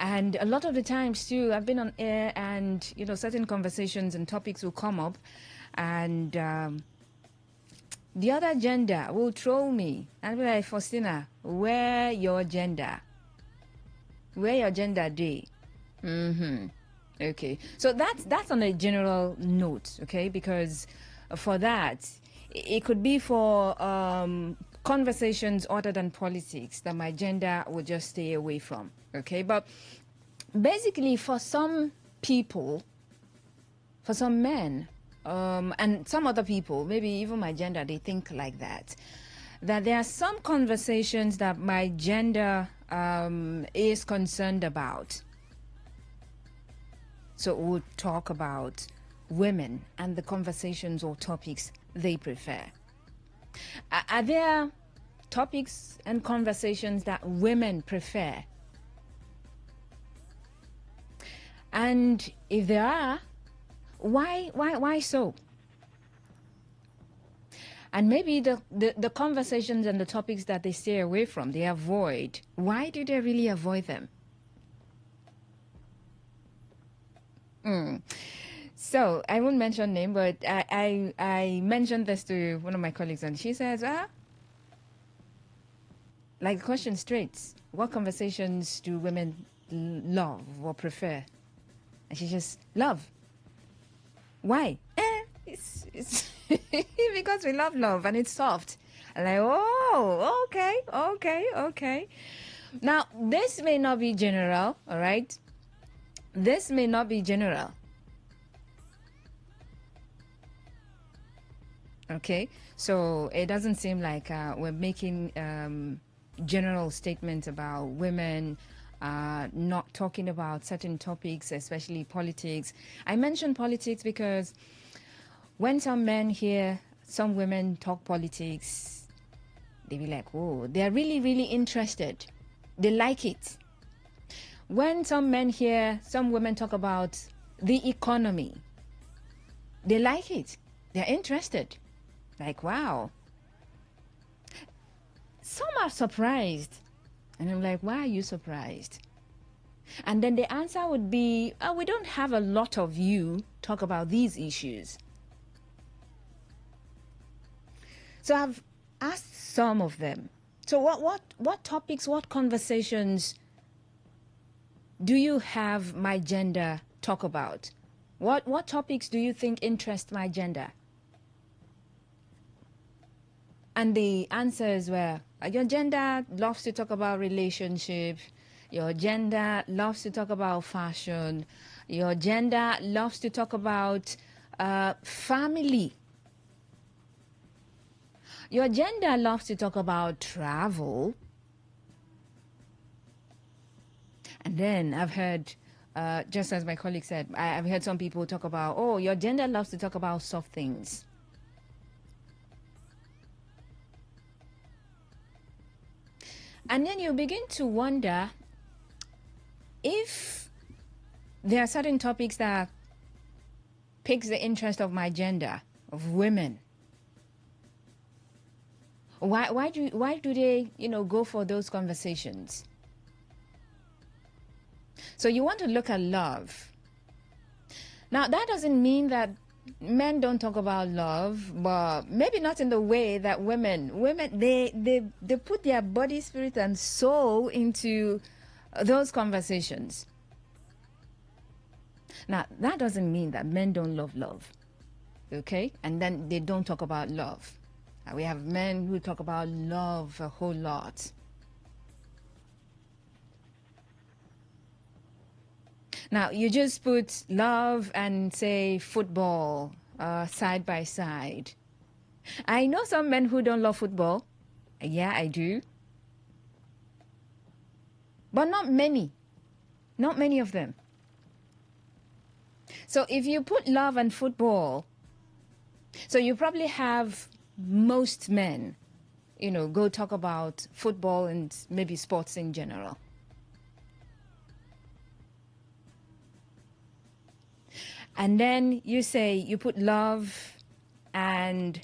S9: And a lot of the times too, I've been on air and, certain conversations and topics will come up, and the other gender will troll me and be like, Faustina, where your gender day? Okay, so that's on a general note, okay, because for that it could be for conversations other than politics that my gender will just stay away from. Okay, but basically for some people, for some men, and some other people, maybe even my gender, they think like that there are some conversations that my gender is concerned about. So we'll talk about women and the conversations or topics they prefer. Are there topics and conversations that women prefer? And if there are, why so? And maybe the conversations and the topics that they stay away from, they avoid, why do they really avoid them? So I won't mention name, but I mentioned this to one of my colleagues, and she says, like the question straight, what conversations do women love or prefer? And she just, love. Why? It's because we love and it's soft. And like, oh, okay. Now, this may not be general, all right? This may not be general. Okay, so it doesn't seem like we're making general statements about women not talking about certain topics, especially politics. I mention politics because when some men hear some women talk politics, they be like, oh, they're really, really interested. They like it. When some men hear some women talk about the economy, they like it. They're interested. Like, wow. Some are surprised. And I'm like, why are you surprised? And then the answer would be, oh, we don't have a lot of you talk about these issues. So I've asked some of them. So what topics, what conversations do you have my gender talk about? What topics do you think interest my gender? And the answers were, your gender loves to talk about relationship. Your gender loves to talk about fashion. Your gender loves to talk about family. Your gender loves to talk about travel. And then I've heard, just as my colleague said, I've heard some people talk about, oh, your gender loves to talk about soft things. And then you begin to wonder if there are certain topics that piques the interest of my gender, of women. Why do they, go for those conversations? So you want to look at love. Now, that doesn't mean that men don't talk about love, but maybe not in the way that women they put their body, spirit, and soul into those conversations. Now, that doesn't mean that men don't love love, okay? And then they don't talk about love. We have men who talk about love a whole lot. Now, you just put love and, say, football side by side. I know some men who don't love football. Yeah, I do. But not many. Not many of them. So if you put love and football, so you probably have most men, go talk about football and maybe sports in general. And then you say you put love and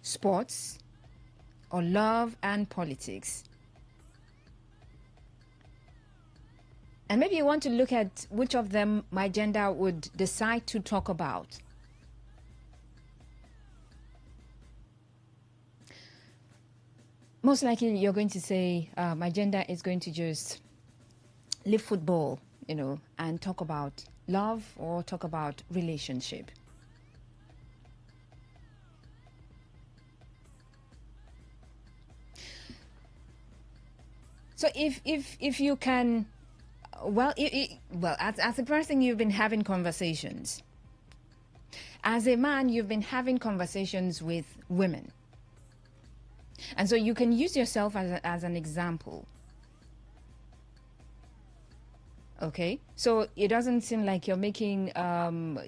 S9: sports or love and politics. And maybe you want to look at which of them my gender would decide to talk about. Most likely you're going to say my gender is going to just leave football, and talk about love or talk about relationship. So if you can, as a person, you've been having conversations. As a man, you've been having conversations with women. And so you can use yourself as an example. Okay, so it doesn't seem like you're making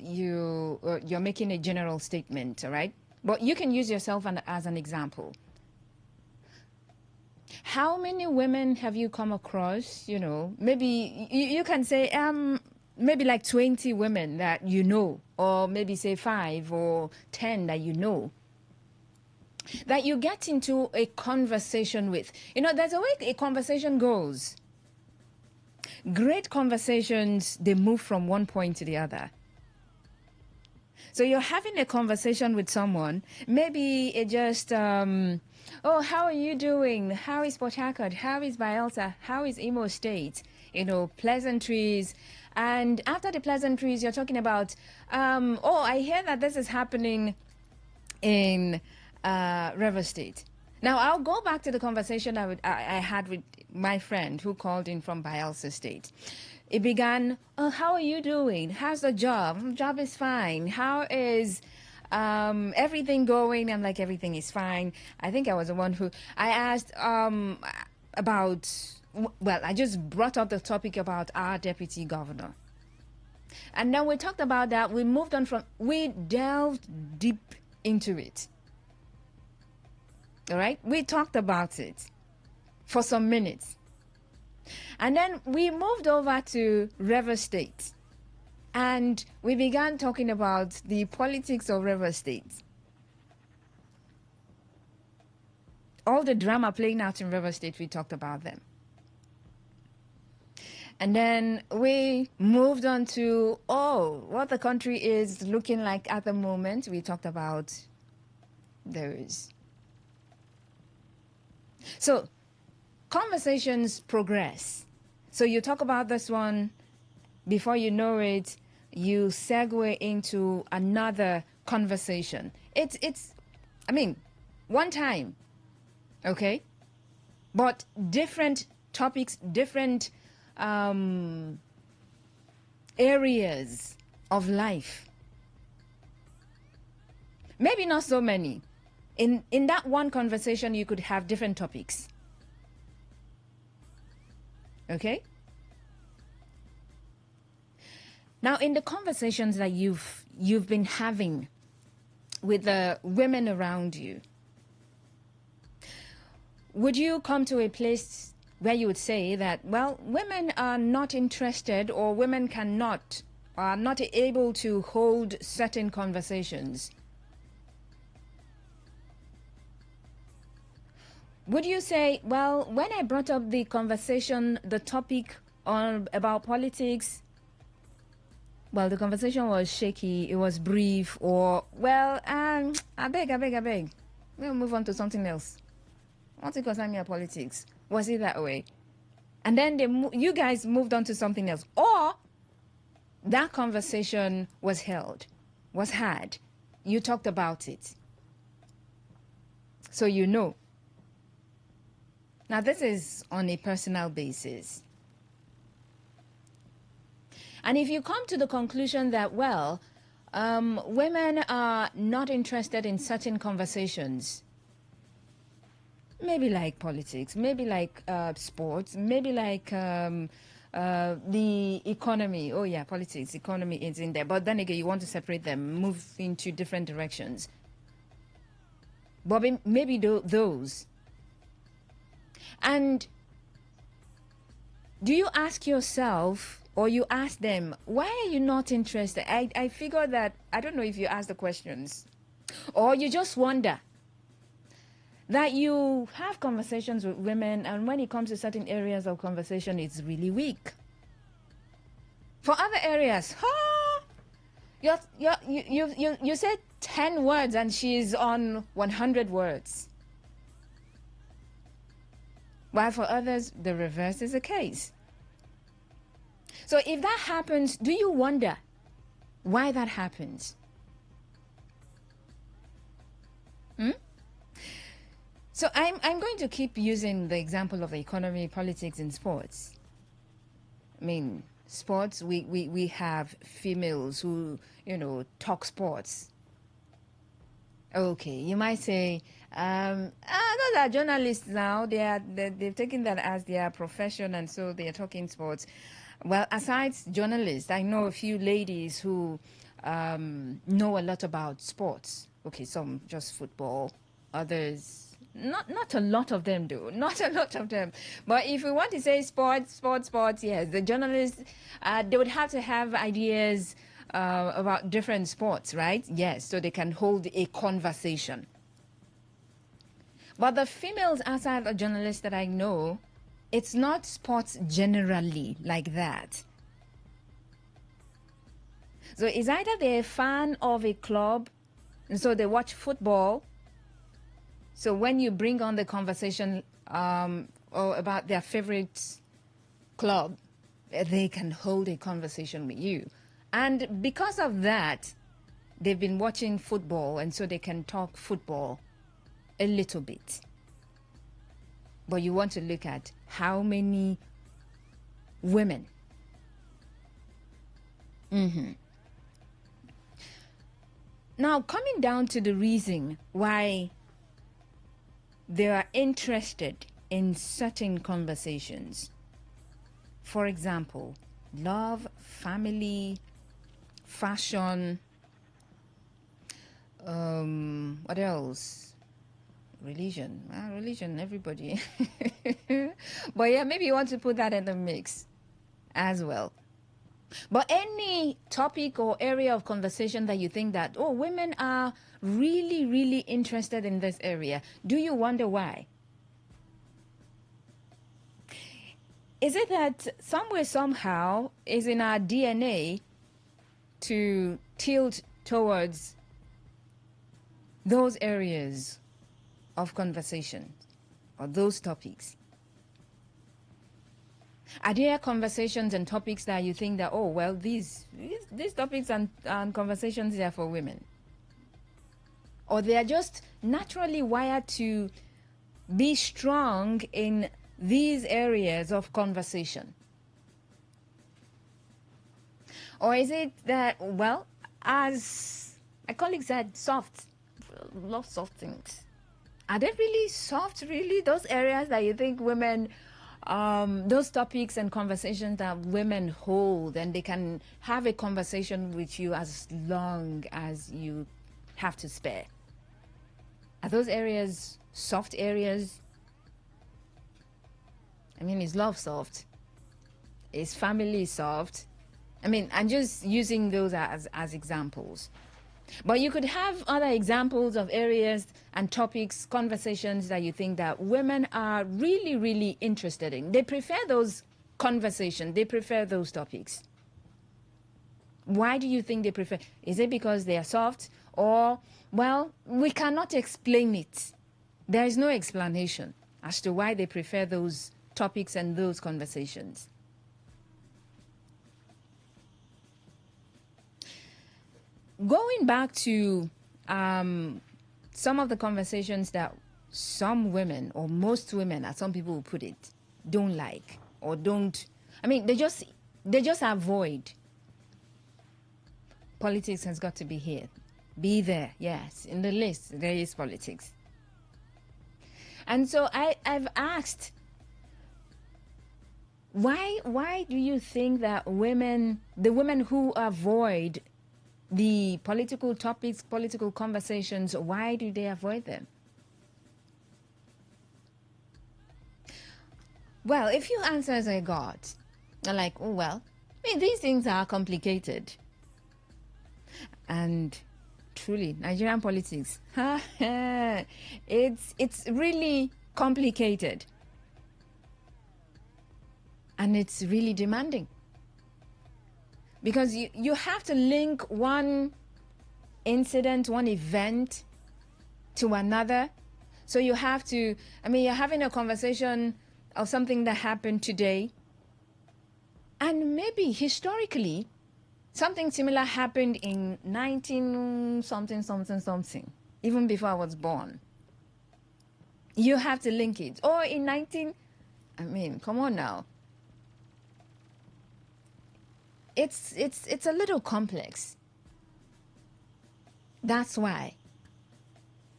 S9: you're making a general statement, all right? But you can use yourself as an example. How many women have you come across? Maybe you can say maybe like 20 women that or maybe say 5 or 10 that you get into a conversation with. There's a way a conversation goes. Great conversations, they move from one point to the other. So you're having a conversation with someone, maybe it just, oh, how are you doing? How is Port Harcourt? How is Bielsa? How is Imo State? Pleasantries. And after the pleasantries, you're talking about, oh, I hear that this is happening in River State. Now, I'll go back to the conversation I had with my friend who called in from Bielsa State. It began, oh, how are you doing? How's the job? Job is fine. How is everything going. I'm like, everything is fine. I think I was the one who I asked about. Well, I just brought up the topic about our deputy governor. And then we talked about that. We moved on we delved deep into it. All right? We talked about it for some minutes. And then we moved over to Rivers State. And we began talking about the politics of Rivers State. All the drama playing out in Rivers State, we talked about them. And then we moved on to, what the country is looking like at the moment. We talked about those. So, conversations progress. So you talk about this one, before you know it, you segue into another conversation. It's one time, okay? But different topics, different areas of life. Maybe not so many. In that one conversation, you could have different topics. Okay? Now, in the conversations that you've been having with the women around you, would you come to a place where you would say that, well, women are not interested, or women are not able to hold certain conversations? Would you say, well, when I brought up the conversation, the topic about politics, well, the conversation was shaky, it was brief, or, well, I beg. We'll move on to something else. What's it concern me about politics? Was it that way? And then you guys moved on to something else. Or that conversation was had. You talked about it. So you know. Now, this is on a personal basis. And if you come to the conclusion that, well, women are not interested in certain conversations, maybe like politics, maybe like sports, maybe like the economy. Oh, yeah, politics, economy is in there. But then again, you want to separate them, move into different directions. But maybe those. And do you ask yourself, or you ask them, why are you not interested? I figure that, I don't know if you ask the questions, or you just wonder that you have conversations with women, and when it comes to certain areas of conversation, it's really weak. For other areas, you said 10 words and she's on 100 words. While for others, the reverse is the case. So if that happens, do you wonder why that happens? So I'm going to keep using the example of the economy, politics, and sports. I mean, sports, we have females who, talk sports. Okay, you might say, those are journalists now. They've taken that as their profession, and so they are talking sports. Well, aside journalists, I know a few ladies who know a lot about sports. Okay, some just football, others not a lot of them do. Not a lot of them. But if we want to say sports, yes, the journalists, they would have to have ideas about different sports, right? Yes, so they can hold a conversation. But the females outside the journalists that I know, it's not sports generally like that. So it's either they're a fan of a club, and so they watch football. So when you bring on the conversation or about their favorite club, they can hold a conversation with you. And because of that, they've been watching football, and so they can talk football a little bit. But you want to look at how many women. Now, coming down to the reason why they are interested in certain conversations. For example, love, family, fashion, what else? Religion. Religion, everybody. But yeah, maybe you want to put that in the mix as well. But any topic or area of conversation that you think that, oh, women are really, really interested in this area, do you wonder why? Is it that somewhere, somehow, is in our DNA to tilt towards those areas of conversation or those topics? Are there conversations and topics that you think that, oh, well, these topics and conversations are for women? Or they are just naturally wired to be strong in these areas of conversation? Or is it that, well, as my colleague said, soft, love soft things? Are they really soft, really? Those areas that you think women, those topics and conversations that women hold, and they can have a conversation with you as long as you have to spare. Are those areas soft areas? I mean, is love soft? Is family soft? I mean, I'm just using those as examples. But you could have other examples of areas and topics, conversations that you think that women are really, really interested in. They prefer those conversations. They prefer those topics. Why do you think they prefer? Is it because they are soft? Or, well, we cannot explain it. There is no explanation as to why they prefer those topics and those conversations. Going back to some of the conversations that some women, or most women, as some people will put it, don't like or don't. I mean, they just avoid. Politics has got to be here, be there. Yes, in the list there is politics, and so I've asked, why do you think that the women who avoid the political topics, political conversations, why do they avoid them? Well, a few answers I got are like, oh, well, I mean, these things are complicated. And truly, Nigerian politics, it's really complicated. And it's really demanding. Because you have to link one incident, one event to another. So you have to, I mean, you're having a conversation of something that happened today. And maybe historically, something similar happened in 19-something, even before I was born. You have to link it. Or in I mean, come on now. It's a little complex. That's why.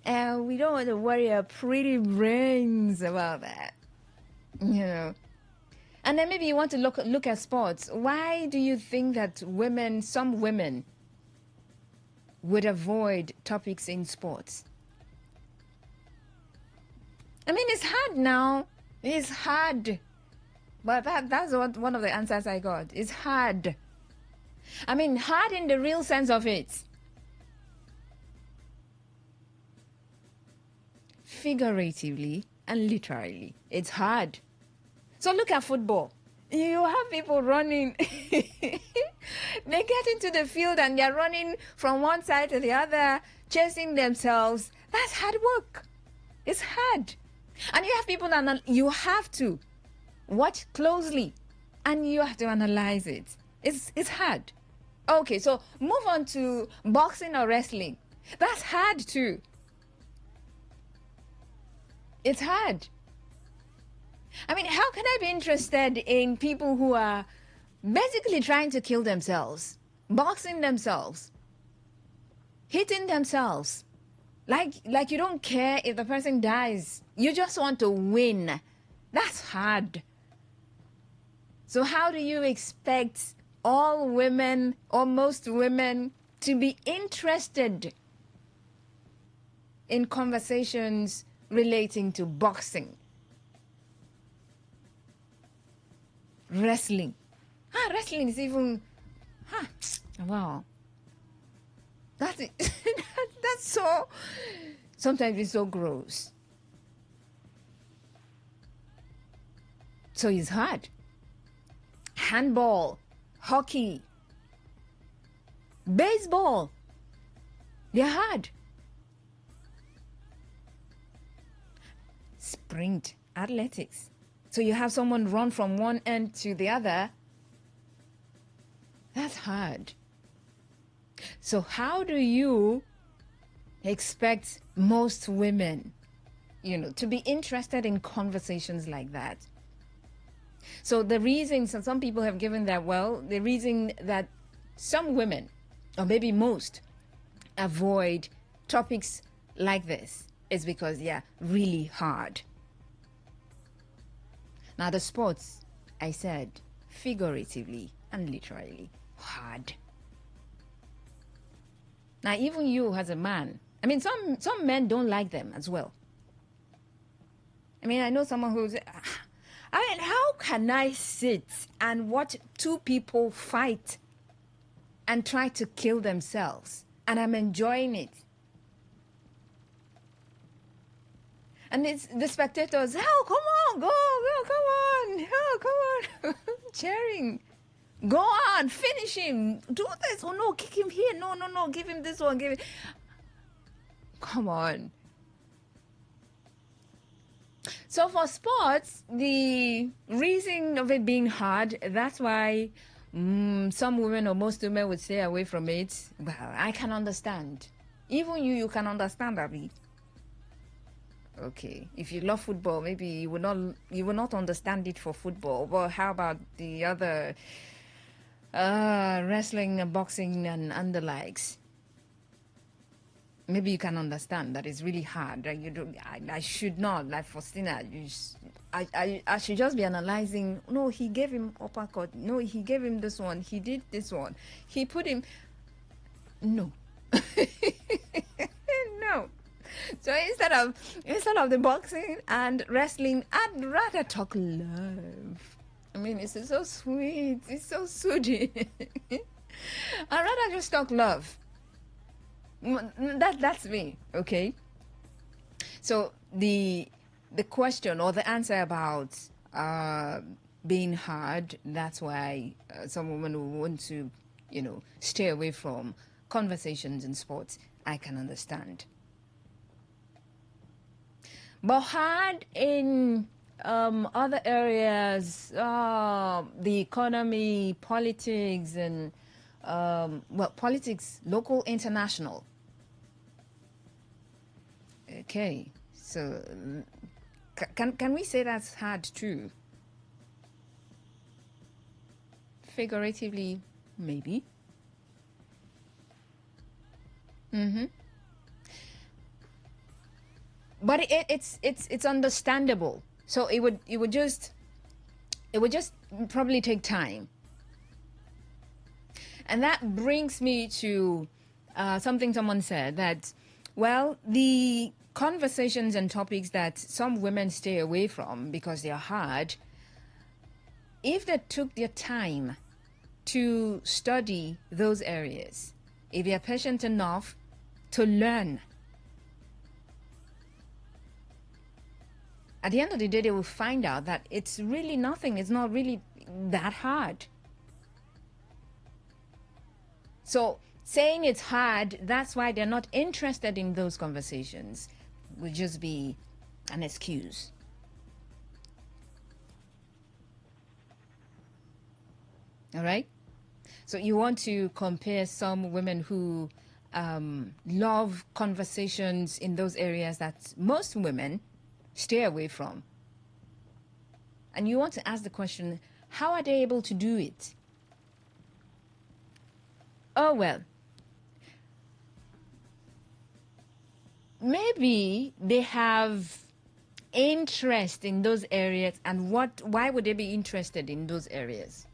S9: And we don't want to worry our pretty brains about that. You know. And then maybe you want to look at sports. Why do you think that some women would avoid topics in sports? I mean, it's hard now. It's hard. But that's one of the answers I got. It's hard. I mean, hard in the real sense of it. Figuratively and literally, it's hard. So look at football. You have people running. They get into the field and they're running from one side to the other, chasing themselves. That's hard work. It's hard. And you have people that you have to watch closely and you have to analyze it. It's hard. Okay, so move on to boxing or wrestling. That's hard too. It's hard. I mean, how can I be interested in people who are basically trying to kill themselves, boxing themselves? hitting themselves. Like you don't care if the person dies. You just want to win. That's hard. So how do you expect all women or most women to be interested in conversations relating to boxing, wrestling? Wrestling is even, wow. That's it. That's so, sometimes it's so gross. So it's hard. Handball, hockey, baseball, they're hard. Sprint, athletics. So you have someone run from one end to the other. That's hard. So how do you expect most women, to be interested in conversations like that? So the reason some people have given that, the reason that some women, or maybe most, avoid topics like this is because they're really hard. Now the sports, I said, figuratively and literally hard. Now even you as a man, some men don't like them as well. I know someone who's, how can I sit and watch two people fight and try to kill themselves and I'm enjoying it? And it's the spectators, come on, go, come on, come on, cheering. Go on, finish him, do this, oh no, kick him here, no, give him this one, give it. Come on. So for sports, the reason of it being hard, that's why some women or most women would stay away from it. Well, I can understand. Even you can understand, Abby. Okay, if you love football, maybe you will not understand it for football. But how about the other wrestling, boxing, and the likes? Maybe you can understand that it's really hard. I should not, like Faustina. I should just be analyzing. No, he gave him uppercut. No, he gave him this one. He did this one. He put him. No, no. So instead of the boxing and wrestling, I'd rather talk love. It's so sweet. It's so soothing. I'd rather just talk love. That's me, okay? So the question or the answer about being hard, that's why some women will want to, stay away from conversations in sports. I can understand. But hard in other areas, the economy, politics, and politics, local, international. Okay, so can we say that's hard too? Figuratively, maybe. But it's understandable. So it would just probably take time. And that brings me to something someone said, that, the conversations and topics that some women stay away from because they're hard, if they took their time to study those areas, if they're patient enough to learn, at the end of the day, they will find out that it's really nothing. It's not really that hard. So saying it's hard, that's why they're not interested in those conversations, would just be an excuse. All right? So you want to compare some women who love conversations in those areas that most women stay away from. And you want to ask the question, how are they able to do it? Oh, well, maybe they have interest in those areas, and why would they be interested in those areas?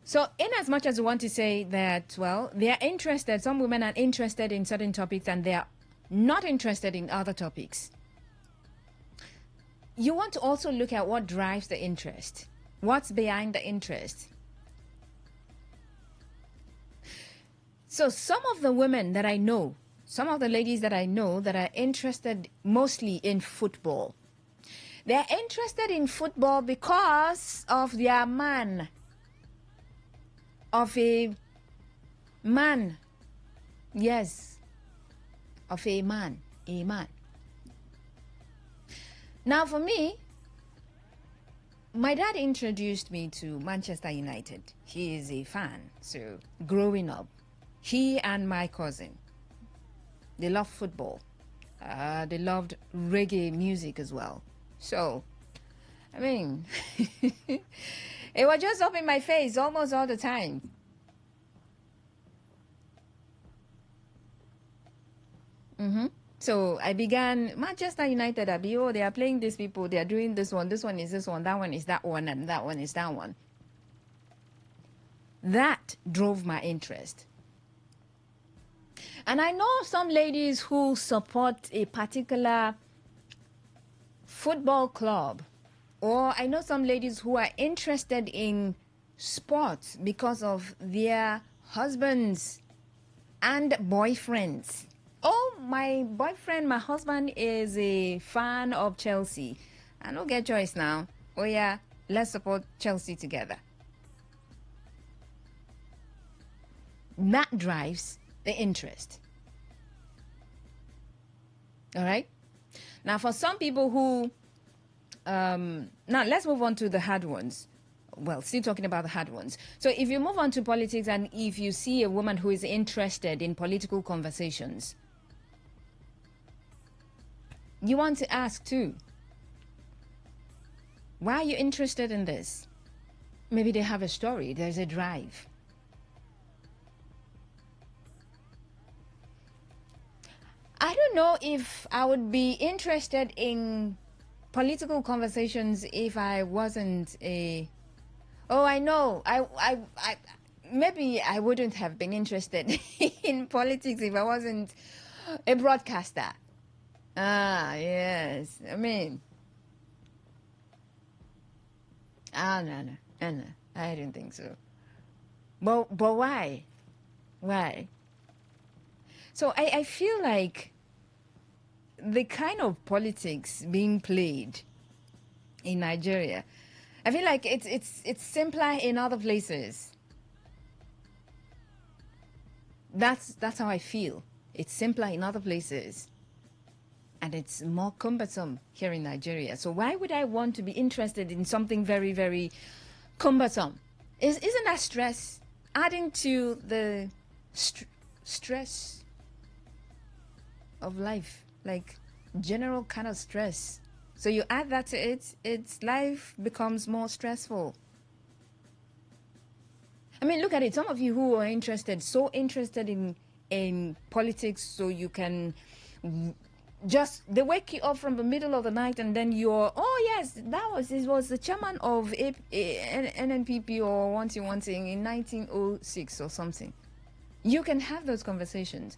S9: So in as much as we want to say that, well, they are interested, some women are interested in certain topics and they are not interested in other topics, you want to also look at what drives the interest. What's behind the interest? So some of the women that I know, some of the ladies that I know that are interested mostly in football, they're interested in football because of their man, of a man, yes, of a man. Now for me, my dad introduced me to Manchester United. He is a fan. So growing up, he and my cousin, they loved football. They loved reggae music as well. So, I mean, it was just up in my face almost all the time. So I began, Manchester United, they are playing these people, they are doing this one is this one, that one is that one, and that one is that one. That drove my interest. And I know some ladies who support a particular football club, or I know some ladies who are interested in sports because of their husbands and boyfriends. Oh, my boyfriend, my husband is a fan of Chelsea. I don't get choice now. Oh yeah, let's support Chelsea together. That drives the interest. All right? Now, for some people who... now, let's move on to the hard ones. Well, still talking about the hard ones. So if you move on to politics and if you see a woman who is interested in political conversations, you want to ask too, why are you interested in this? Maybe they have a story. There's a drive. I don't know if I would be interested in political conversations if I wasn't a... Oh, I know. I maybe I wouldn't have been interested in politics if I wasn't a broadcaster. Ah, yes. I mean... no. I don't think so. But why? Why? So I feel like the kind of politics being played in Nigeria, I feel like it's simpler in other places. That's how I feel. It's simpler in other places. And it's more cumbersome here in Nigeria. So why would I want to be interested in something very, very cumbersome? Isn't that stress adding to the stress of life, like general kind of stress? So you add that to it, its life becomes more stressful. I mean, look at it. Some of you who are so interested in politics, so you can they wake you up from the middle of the night and then you're, oh yes, it was the chairman of NNPP or one thing in 1906 or something. You can have those conversations.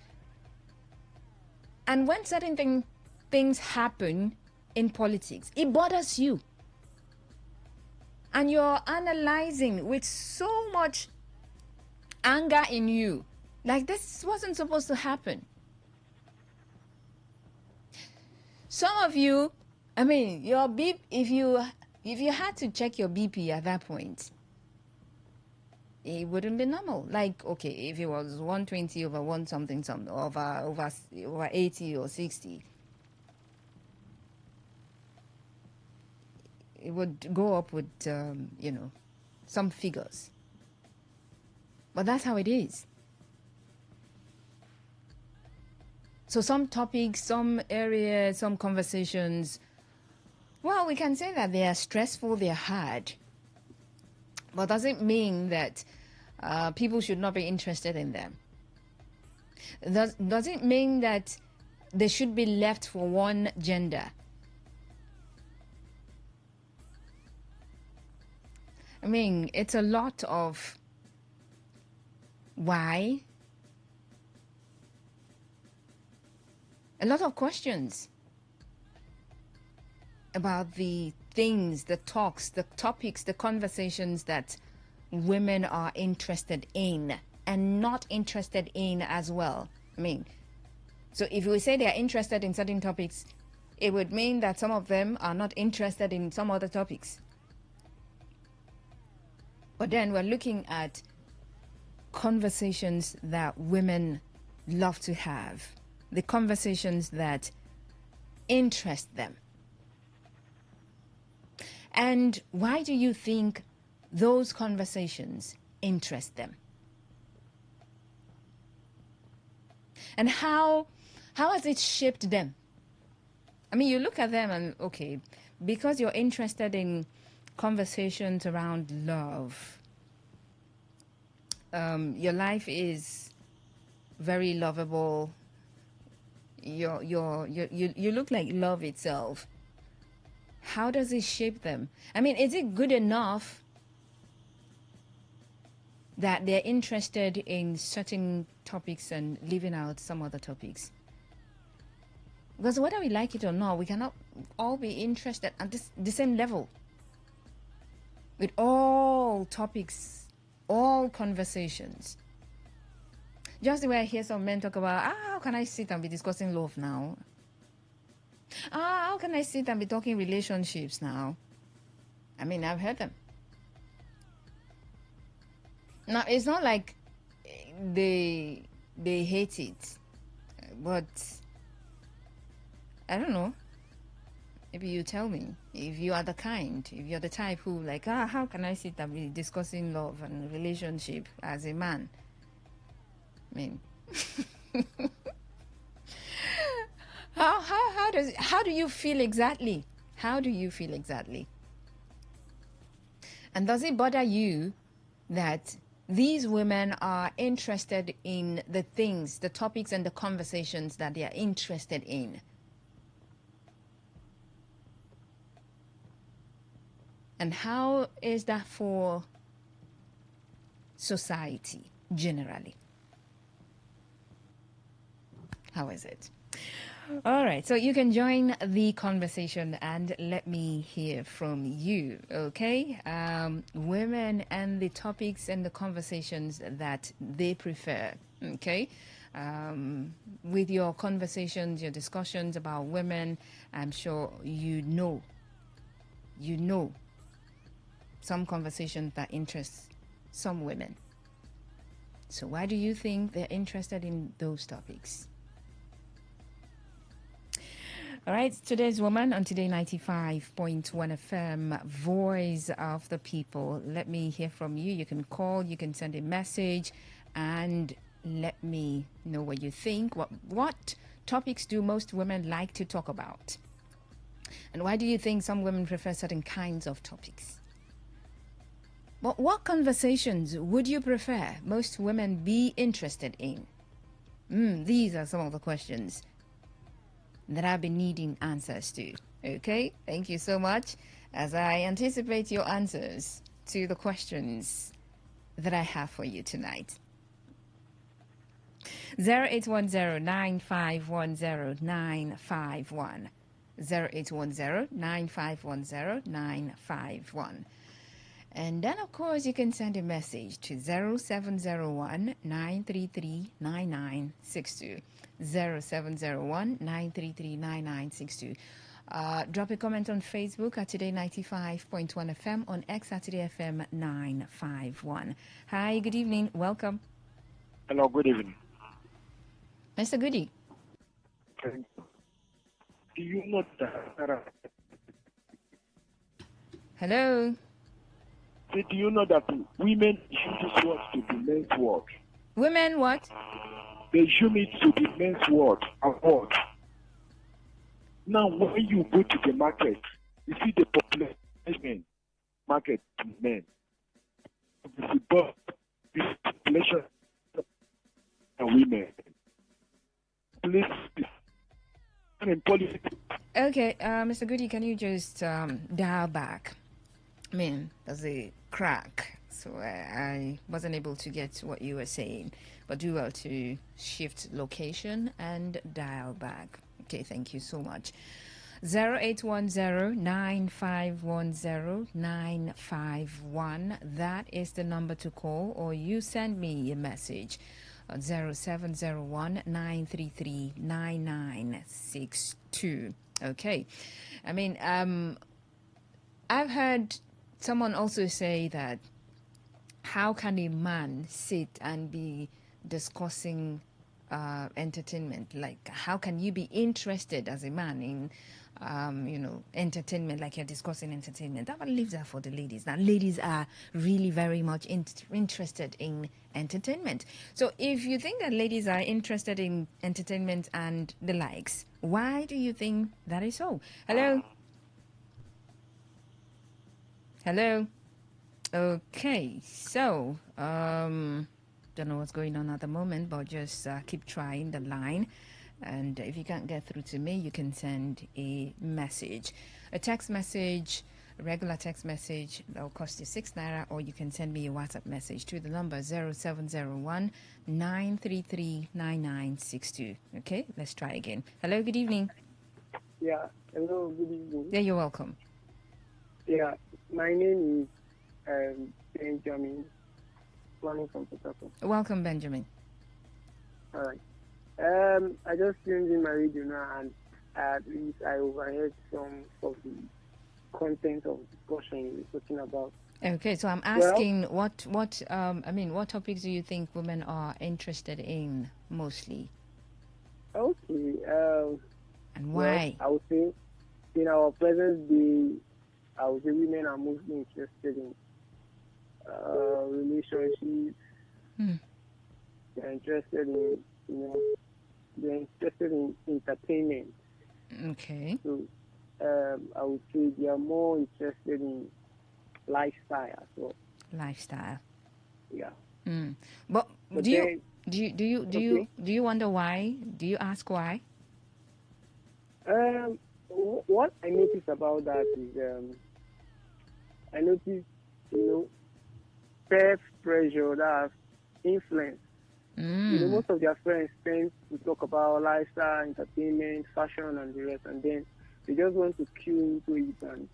S9: And when certain things happen in politics, it bothers you. And you're analyzing with so much anger in you. Like, this wasn't supposed to happen. Some of you, I mean, your if you had to check your BP at that point, it wouldn't be normal. Like, okay, if it was 120 over one something over 80 or 60, it would go up with some figures. But that's how it is. So some topics, some areas, some conversations, well, we can say that they are stressful, they are hard. But does it mean that people should not be interested in them. Does it mean that they should be left for one gender? I mean, it's a lot of why. A lot of questions about the things, the talks, the topics, the conversations that women are interested in and not interested in as well. I mean, so if we say they are interested in certain topics, it would mean that some of them are not interested in some other topics. But then we're looking at conversations that women love to have, the conversations that interest them. And why do you think those conversations interest them? And how has it shaped them? I mean, you look at them and, okay, because you're interested in conversations around love, your life is very lovable. You look like love itself. How does it shape them? I mean, is it good enough that they're interested in certain topics and leaving out some other topics? Because whether we like it or not, we cannot all be interested at the same level with all topics, all conversations. Just the way I hear some men talk about, how can I sit and be discussing love now? How can I sit and be talking relationships now? I mean, I've heard them. Now, it's not like they hate it, but I don't know. Maybe you tell me if you are the kind, if you're the type who like, how can I sit and be discussing love and relationship as a man? I mean, how do you feel exactly? How do you feel exactly? And does it bother you that these women are interested in the things, the topics and the conversations that they are interested in? And how is that for society generally? How is it? All right, so you can join the conversation and let me hear from you, okay? Women and the topics and the conversations that they prefer, okay? With your conversations, your discussions about women, I'm sure you know some conversations that interest some women. So why do you think they're interested in those topics? All right, today's woman on Today95.1 FM, Voice of the People. Let me hear from you. You can call, you can send a message, and let me know what you think. What topics do most women like to talk about? And why do you think some women prefer certain kinds of topics? But what conversations would you prefer most women be interested in? These are some of the questions that I've been needing answers to. Okay, thank you so much as I anticipate your answers to the questions that I have for you tonight. 0810-9510-951. 0810-9510-951. And then, of course, you can send a message to 0701-933-9962. 0701-933-9962. Drop a comment on Facebook at Today95.1 FM, on X at Today FM 951. Hi, good evening. Welcome.
S10: Hello, good evening.
S9: Mr. Goody.
S10: Do you know that?
S9: Hello.
S10: Do you know that women use this word to be men's word?
S9: Women what?
S10: They use it to be men's word. Award. Now, when you go to the market, you see the population market to men. If you buy discrimination of women. Please,
S9: Okay, Mr. Goody, can you just dial back? I mean, there's a crack, so I wasn't able to get what you were saying, but do well to shift location and dial back. Okay, thank you so much. 0810-9510-951. That is the number to call, or you send me a message on 0701-933-9962. Okay. I mean, I've heard someone also say that how can a man sit and be discussing entertainment? Like, how can you be interested as a man in entertainment, like you're discussing entertainment? That one leaves that for the ladies. Now, ladies are really very much interested in entertainment. So if you think that ladies are interested in entertainment and the likes, why do you think that is so? Hello? Hello? Okay, so, don't know what's going on at the moment, but just keep trying the line. And if you can't get through to me, you can send a message. A text message, a regular text message, that will cost you 6 naira, or you can send me a WhatsApp message to the number 0701-933-9962. Okay, let's try again. Hello, good evening.
S11: Yeah, hello, good evening.
S9: Yeah, you're welcome.
S11: Yeah, my name is Benjamin, planning from Port.
S9: Welcome, Benjamin.
S11: All right. I just tuned in my radio now, and at least I overheard some of the content of discussion you were talking about.
S9: Okay, so I'm asking what topics do you think women are interested in mostly?
S11: Okay.
S9: And why?
S11: Well, I would say in our present day, I would say women are mostly interested in relationships. They're interested in, they're interested in entertainment.
S9: Okay.
S11: So I would say they are more interested in lifestyle as well.
S9: Lifestyle.
S11: Yeah.
S9: But do you wonder why? Do you ask why?
S11: What I notice about that is I notice peer pressure that has influence. Most of their friends tend to talk about lifestyle, entertainment, fashion, and the rest, and then they just want to cue into it, and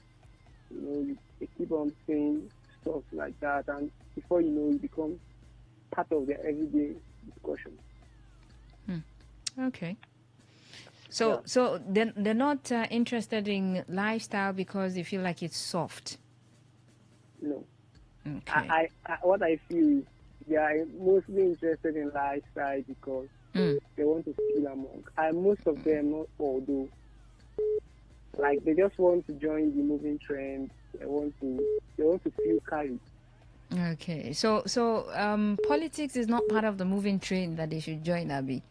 S11: they keep on saying stuff like that, and before you know, it becomes part of their everyday discussion.
S9: Okay. So they're not interested in lifestyle because they feel like it's soft.
S11: No.
S9: Okay.
S11: What I feel is they are mostly interested in lifestyle because they want to feel among. And most of them, not all, though, like they just want to join the moving trend. They want to feel carried.
S9: Okay. So politics is not part of the moving trend that they should join, Abby.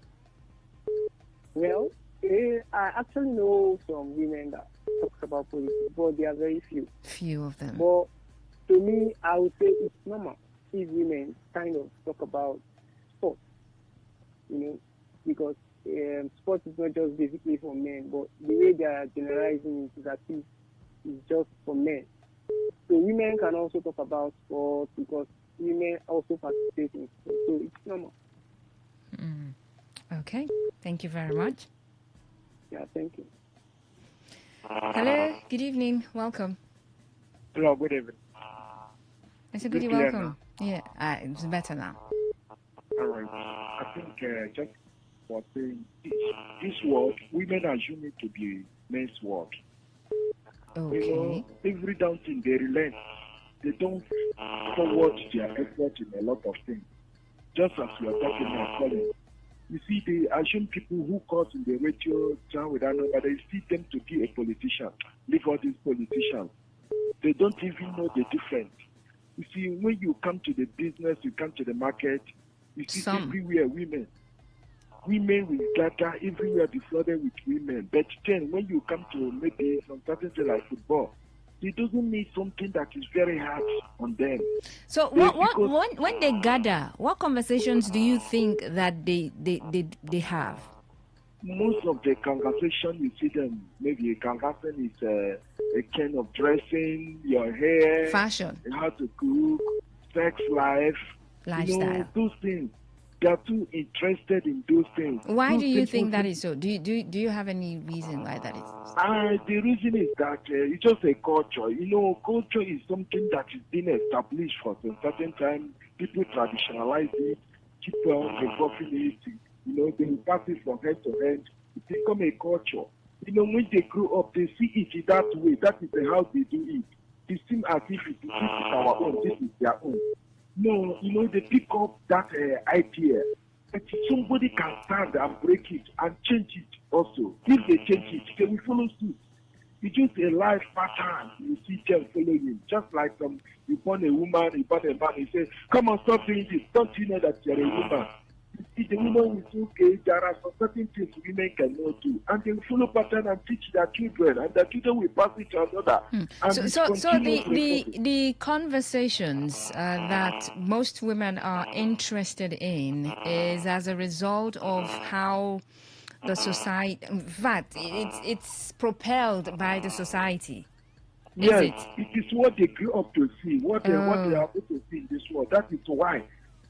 S11: Well, I actually know some women that talks about politics, but they are very few.
S9: Few of them.
S11: But to me, I would say it's normal if women kind of talk about sports, because sports is not just basically for men, but the way they are generalizing it is that it's just for men. So women can also talk about sports because women also participate in sports. So it's normal.
S9: Okay. Thank you very much.
S11: Yeah, thank you.
S9: Hello. Good evening. Welcome.
S10: Hello, good evening.
S9: I said, good welcome. Yeah, it's better now.
S10: All right. I think just for saying this work, women assume it to be men's work.
S9: Okay.
S10: Every down thing they relent. They don't forward their effort in a lot of things. Just as we are talking now, Colin. You see, they assume people who call in the radio down with that number, they see them to be a politician. Leave all these politicians. They don't even know the difference. You see, when you come to the business, you come to the market, you see everywhere women. Women will gather everywhere, be flooded with women. But then when you come to maybe some certain thing like football, They doesn't need something that is very hard on them.
S9: So when they gather, what conversations do you think that they have?
S10: Most of the conversation you see them, maybe a conversation is a kind of dressing, your hair,
S9: fashion,
S10: how to cook, sex life,
S9: lifestyle,
S10: those things. They are too interested in those things.
S9: Why do you think that is so? Do you have any reason why that is?
S10: The reason is that it's just a culture. Culture is something that is being established for a certain time. People traditionalize it, keep on evolving it. They will pass it from hand to hand. It become a culture. When they grow up, they see it that way. That is how they do it. It seems as if this is our own, this is their own. No, they pick up that idea. But somebody can stand and break it and change it also. If they change it, they will follow suit. It's just a life pattern. You see them following. Just like you born a woman, you born a man, you say, come on, stop doing this. Don't you know that you're a woman? You see, the woman is okay. There are some certain things women cannot do. And they will follow pattern and teach their children. And their children will pass it to another.
S9: So the conversations that most women are interested in is as a result of how the society, in fact, it's propelled by the society.
S10: Yes, it is what they grew up to see, what they are able to see in this world. That is why.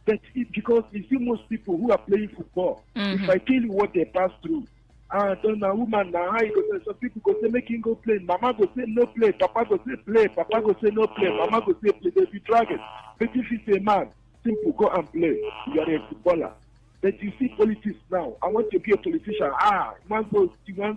S10: But because you see most people who are playing football, if I tell you what they pass through, then a woman now, how you go say, some people go say, make him go play. Mama go say, no play. Papa go say, play. Papa go say, no play. Mama go say, play. They be dragging. But if it's a man, simple, go and play. You are a footballer. But you see politics now. I want to be a politician. You want to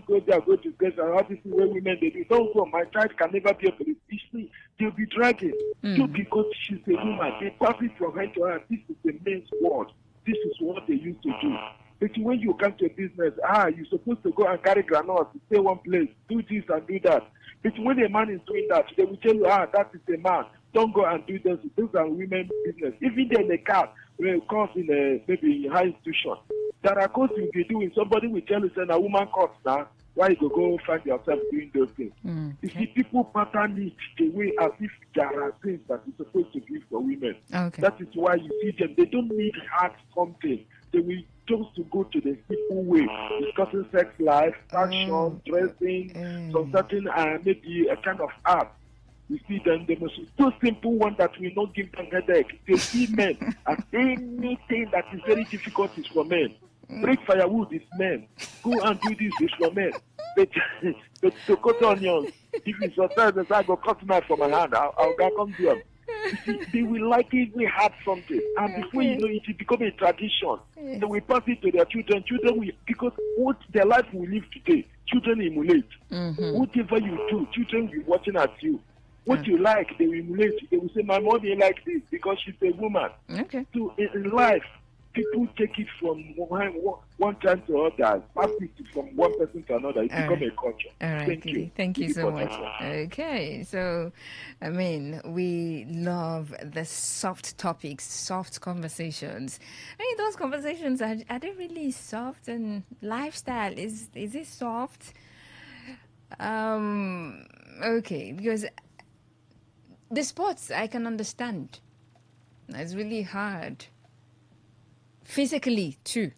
S10: go there, go to get and how this is where women they do. Don't go. My child can never be a politician. They'll be dragging. Just because she's a woman, they pass it from hand to hand. This is the men's world. This is what they used to do. But when you come to a business, you're supposed to go and carry granola to stay one place, do this and do that. But when a man is doing that, they will tell you, that is a man. Don't go and do this. Those are women's business. Even in a car, when it comes in maybe in high institution, there are courses you'll be doing. Somebody will tell you, say, a woman course now, why you go find yourself doing those things? You see, people pattern it the way as if there are things that is supposed to be for women. That is why you see them. They don't need hard something. They will just to go to the simple way, discussing sex life, fashion, dressing, some certain maybe a kind of art. You see them, the most so simple one that will not give them headache. They see men as anything that is very difficult is for men. Break firewood is men. Go and do this is for men. But to cut onions, if it's your time, I go cut knife from my hand. I'll come to them. You see, they will likely have something, and before you know it, it become a tradition. They will pass it to their children. Children will, because what their life will live today, children emulate. Whatever you do, children will be watching at you. What you like, they will emulate. They will say, my mommy like this because she's a woman. So in life, people take it from one time to another, pass it from one person to another. It becomes a culture.
S9: All right, thank you so much. Okay, so, I mean, we love the soft topics, soft conversations. I mean, those conversations, are they really soft? And lifestyle, is it soft? Okay, because the sports, I can understand. It's really hard. Physically, too.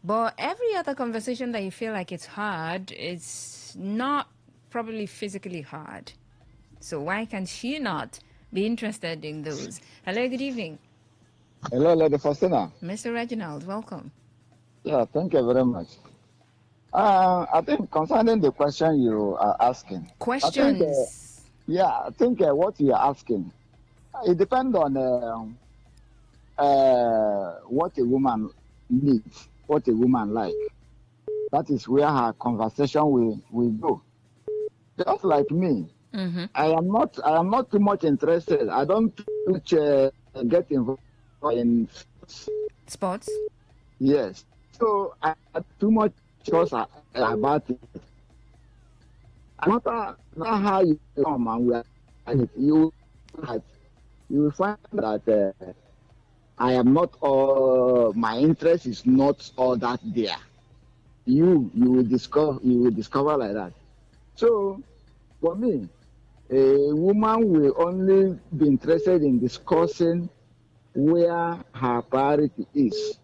S9: But every other conversation that you feel like it's hard, it's not probably physically hard. So why can she not be interested in those? Hello, good evening.
S12: Hello, Lady Faustina.
S9: Mr. Reginald, welcome.
S12: Yeah, thank you very much. I think concerning the question you are asking.
S9: Questions.
S12: I think what you are asking, it depends on what a woman needs, what a woman like. That is where her conversation will go. Just like me, I am not too much interested. I don't get involved in
S9: sports.
S12: Yes, so I have too much choice about it. Not how you come and you will find that I am not all, my interest is not all that there. You will discover like that. So For me, a woman will only be interested in discussing where her priority is.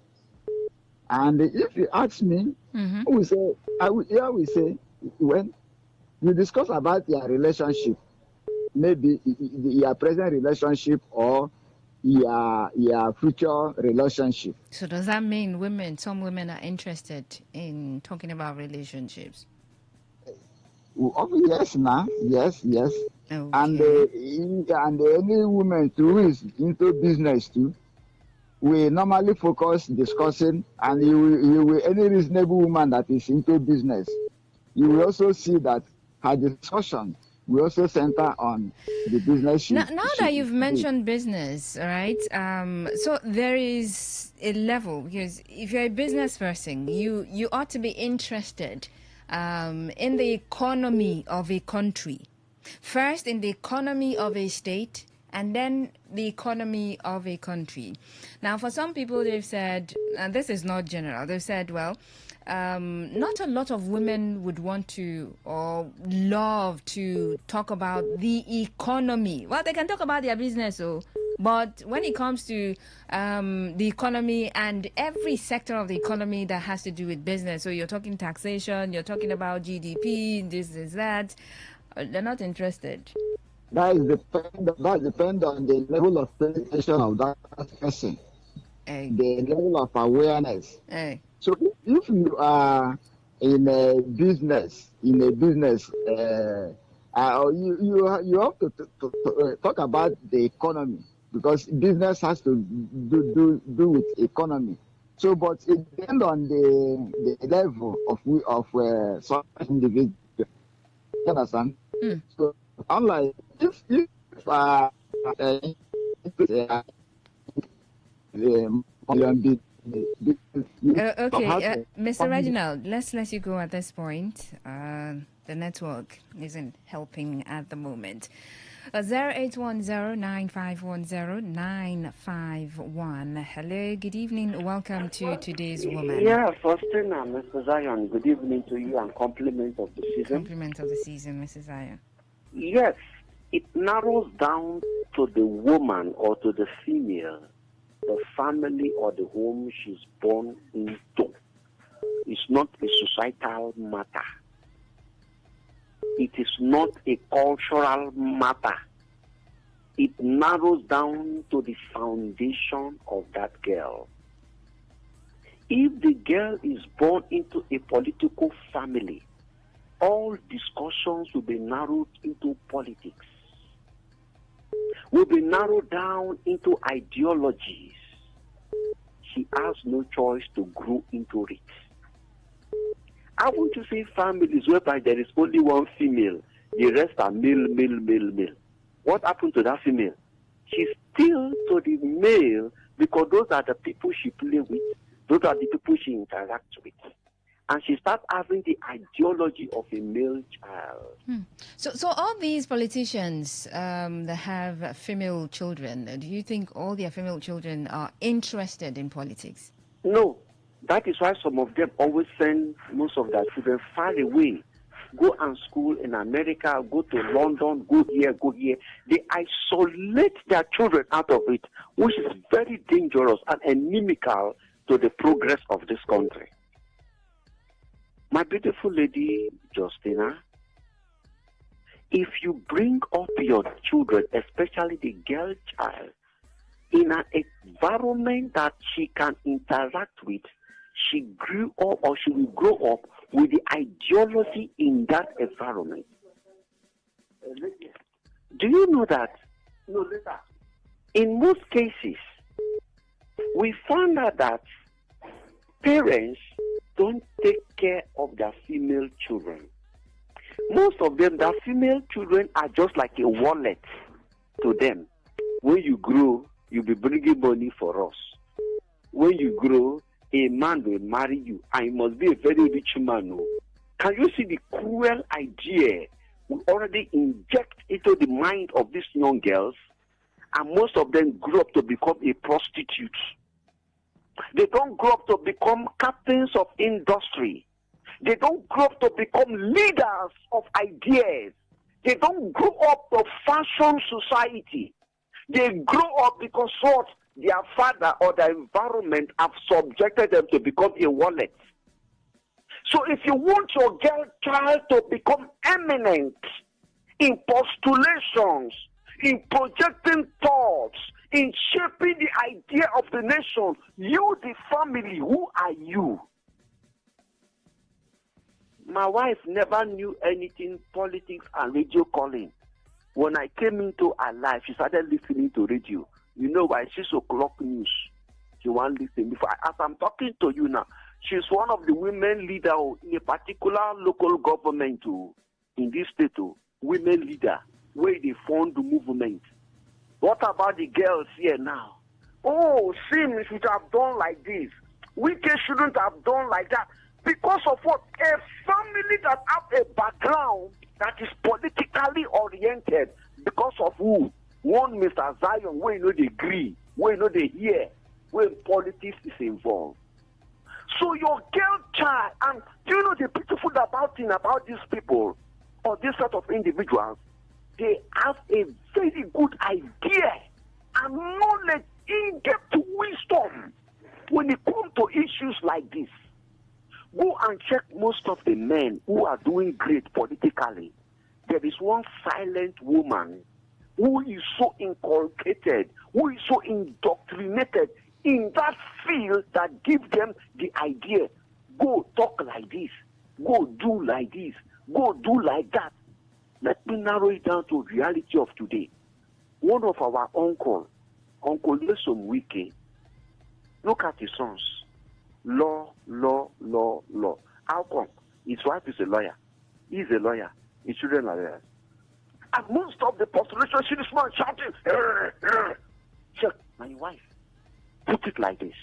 S12: And if you ask me, we say, we say, when you discuss about your relationship, maybe your present relationship or your future relationship.
S9: So does that mean some women are interested in talking about relationships?
S12: Oh, yes, yes.
S9: Okay.
S12: And any woman too who is into business too, we normally focus discussing, and you will any reasonable woman that is into business, you will also see that her discussion will also center on the business.
S9: Now that you've mentioned business, all right, so there is a level, because if you're a business person, you ought to be interested in the economy of a country. First, in the economy of a state, and then the economy of a country. Now, for some people, they've said, and this is not general, they've said, well, not a lot of women would want to or love to talk about the economy. Well, they can talk about their business, but when it comes to the economy and every sector of the economy that has to do with business, so you're talking taxation, you're talking about GDP, this is that, they're not interested.
S12: That depends on the level of penetration of that person, the level of awareness. So if you are in a business, you have to talk about the economy, because business has to do with economy. So, but it depends on the level of such individual. You understand? So, unlike if
S9: Mr. Reginald, let's let you go at this point. The network isn't helping at the moment. 0810-951-0951. Hello, good evening. Welcome to today's woman.
S19: Yeah, Faustina, Mr. Zion, good evening to you and compliment of the season.
S9: Compliment of the season, Mrs. Zion.
S19: Yes, it narrows down to the woman or to the female, the family or the home she's born into. It's not a societal matter. It is not a cultural matter. It narrows down to the foundation of that girl. If the girl is born into a political family, all discussions will be narrowed into politics, will be narrowed down into ideologies. She has no choice to grow into it. I want to see families whereby there is only one female, the rest are male. What happened to that female? She's still to the male because those are the people she plays with, those are the people she interacts with. And she starts having the ideology of a male child.
S9: So all these politicians that have female children, do you think all their female children are interested in politics?
S19: No. That is why some of them always send most of their children far away. Go and school in America, go to London, go here. They isolate their children out of it, which is very dangerous and inimical to the progress of this country. My beautiful lady, Justina, if you bring up your children, especially the girl child, in an environment that she can interact with, she grew up or she will grow up with the ideology in that environment. Do you know that? No, later. In most cases, we found out that parents don't take care of their female children. Most of them, their female children are just like a wallet to them. When you grow, you'll be bringing money for us. When you grow, a man will marry you, and he must be a very rich man. Can you see the cruel idea we already inject into the mind of these young girls? And most of them grow up to become a prostitute. They don't grow up to become captains of industry. They don't grow up to become leaders of ideas. They don't grow up to fashion society. They grow up because what their father or the environment have subjected them to become a wallet. So if you want your girl child to become eminent in postulations, in projecting thoughts, in shaping the idea of the nation, you, the family, who are you? My wife never knew anything, politics and radio calling. When I came into her life, she started listening to radio. You know, by 6 o'clock news, she won't listen. Before, as I'm talking to you now, she's one of the women leaders in a particular local government in this state, women leader, where they fund the movement. What about the girls here now? Oh, Sim should have done like this. Wike shouldn't have done like that. Because of what? A family that have a background that is politically oriented. Because of who? One Mr. Zion, where you know they agree, where you know they hear, where politics is involved. So your girl child, and do you know the beautiful thing about these people, or this sort of individuals? They have a very good idea and knowledge, in-depth wisdom when it comes to issues like this. Go and check most of the men who are doing great politically. There is one silent woman who is so inculcated, who is so indoctrinated in that field that gives them the idea. Go talk like this. Go do like this. Go do like that. Let me narrow it down to reality of today. One of our Uncle Lesom Wike, look at his sons. Law. How come? His wife is a lawyer. He's a lawyer. His children are lawyers. And most of the postulation, see this man shouting, check, my wife, put it like this.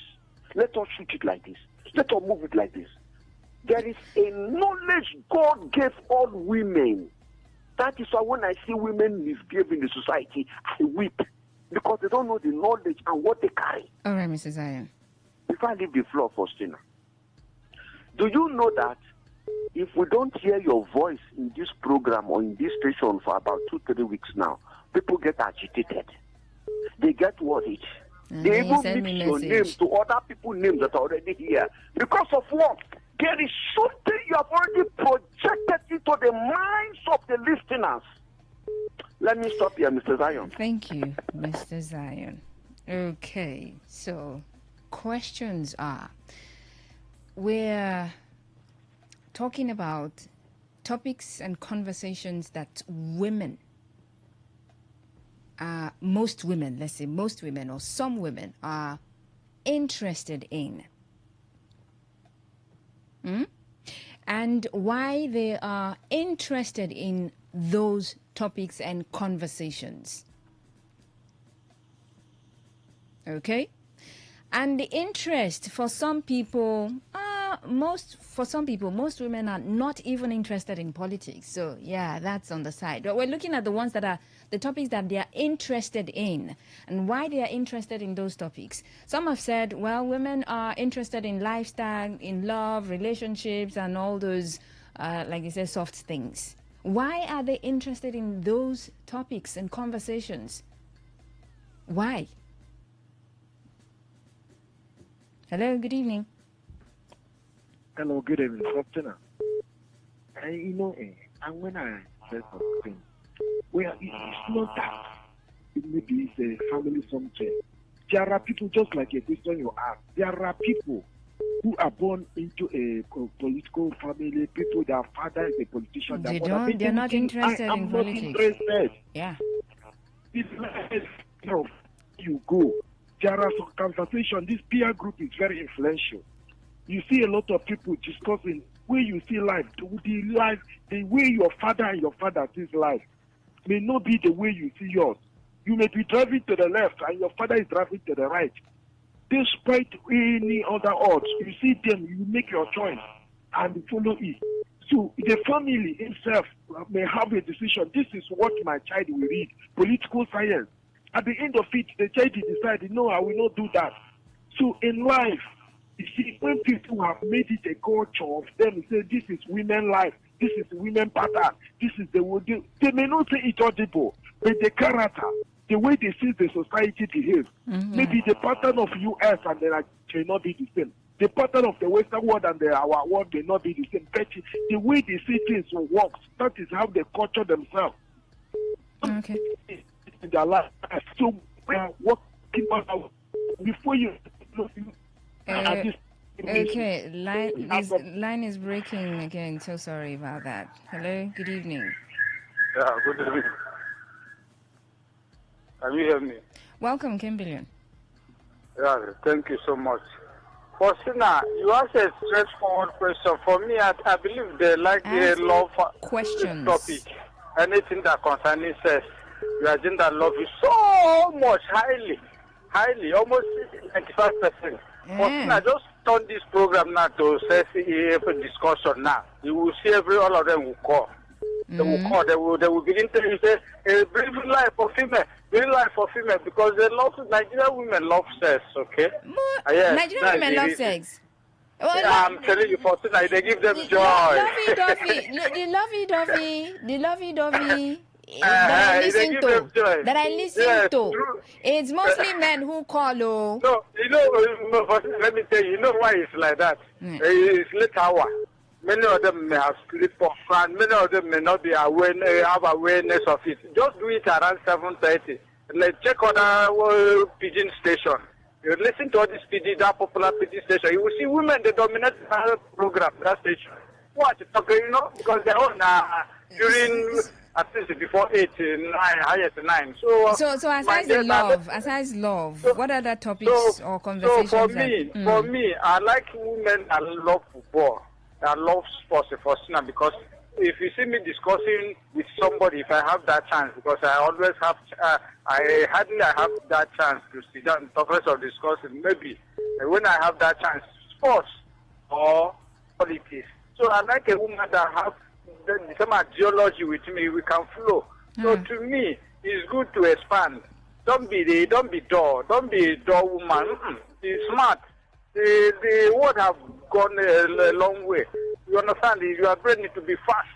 S19: Let us shoot it like this. Let us move it like this. There is a knowledge God gave all women. That is why when I see women misbehave in the society, I weep. Because they don't know the knowledge and what they carry.
S9: All right, Mrs. Zion.
S19: Before I leave the floor for Stina, do you know that if we don't hear your voice in this program or in this station for about 2-3 weeks now, people get agitated. They get worried. They even mix your name to other people's names that are already here. Because of what? There is something you have already projected into the minds of the listeners. Let me stop here, Mr. Zion.
S9: Thank you, Mr. Zion. Okay, so questions are, we're talking about topics and conversations that women, most women, let's say most women or some women are interested in. And why they are interested in those topics and conversations. Okay? And the interest for some people, most women are not even interested in politics. So yeah, that's on the side. But we're looking at the ones that are the topics that they are interested in and why they are interested in those topics. Some have said, well, women are interested in lifestyle, in love, relationships, and all those, like they say, soft things. Why are they interested in those topics and conversations? Why? Hello, good evening.
S10: Hello, good evening, Captain. And when I said something, well, it's not that. It maybe it's a family something. There are people, just like a question you asked, there are people who are born into a political family, people, their father is a politician.
S9: They're not interested in politics.
S10: Interested.
S9: Yeah.
S10: It's like, you go. There are some conversations. This peer group is very influential. You see a lot of people discussing where you see life, the way your father and your father sees life may not be the way you see yours. You may be driving to the left and your father is driving to the right. Despite any other odds, you see them, you make your choice and follow it. So the family itself may have a decision. This is what my child will read, political science. At the end of it, the child decided, no, I will not do that. So in life, you see, when people have made it a culture of them, say this is women's life, this is women pattern, this is the way they may not say it audible, but the character, the way they see the society behave, maybe the pattern of US and the may not be the same. The pattern of the Western world and our world may not be the same. But the way they see things works, that is how they culture themselves.
S9: Okay.
S10: In their life. So we are working on before you.
S9: Okay, line is breaking again. So sorry about that. Hello, good evening.
S18: Yeah, good evening. Can you hear me?
S9: Welcome, Kimberly.
S18: Yeah, thank you so much. Faustina, you asked a straightforward question. For me, I believe they like the love
S9: questions
S18: topic. Anything that concerning sex, your agenda love you so much, highly, almost 95%. Faustina, just turn this program now to sex discussion now. You will see all of them will call. They will call. They will begin to say, "Bring life for female, because they love Nigerian women love sex." Okay.
S9: Yes, Nigerian women love sex.
S18: Well, yeah, I'm telling you, Faustina, they give them joy.
S9: The lovey-dovey. That I listen to. True. It's mostly men who call.
S18: No, let me tell you, why it's like that? It's late hour. Many of them may have sleep off, and many of them may not be have awareness of it. Just do it around 7:30. Check other pigeon station. You listen to all this that popular pigeon station. You will see women, they dominate the program, that station. What? Because they're on during at least before 8, 9, highest 9. So
S9: aside love, what other topics or conversations?
S18: So for me, I like women that love football. I love sports, Faustina, because if you see me discussing with somebody, if I have that chance, because I always have, I hardly have that chance to sit down and talk of discussing. Maybe when I have that chance, sports or politics. So I like a woman that have the same ideology with me. We can flow. So to me, it's good to expand. Don't be dull. Don't be a dull woman. Be smart. The world have gone a long way. You understand? Your brain needs to be fast.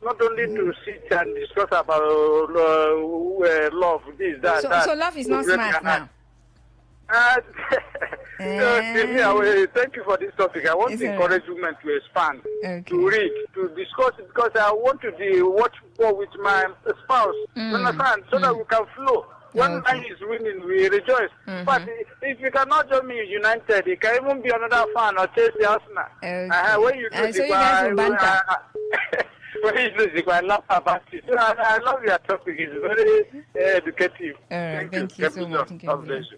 S18: Not only to sit and discuss about love, this, that.
S9: So love is not smart now.
S18: Thank you for this topic. I want to encourage women to expand, to read, to discuss it, because I want to watch football with my spouse. You understand? So that we can flow. When man is winning, we rejoice. But if you cannot join me United, it can even be another fan or Chelsea Arsenal. When you do
S9: so you guys will banter.
S18: When you lose, you can laugh about it. So I love your topic. It's very educative.
S9: Thank you so much.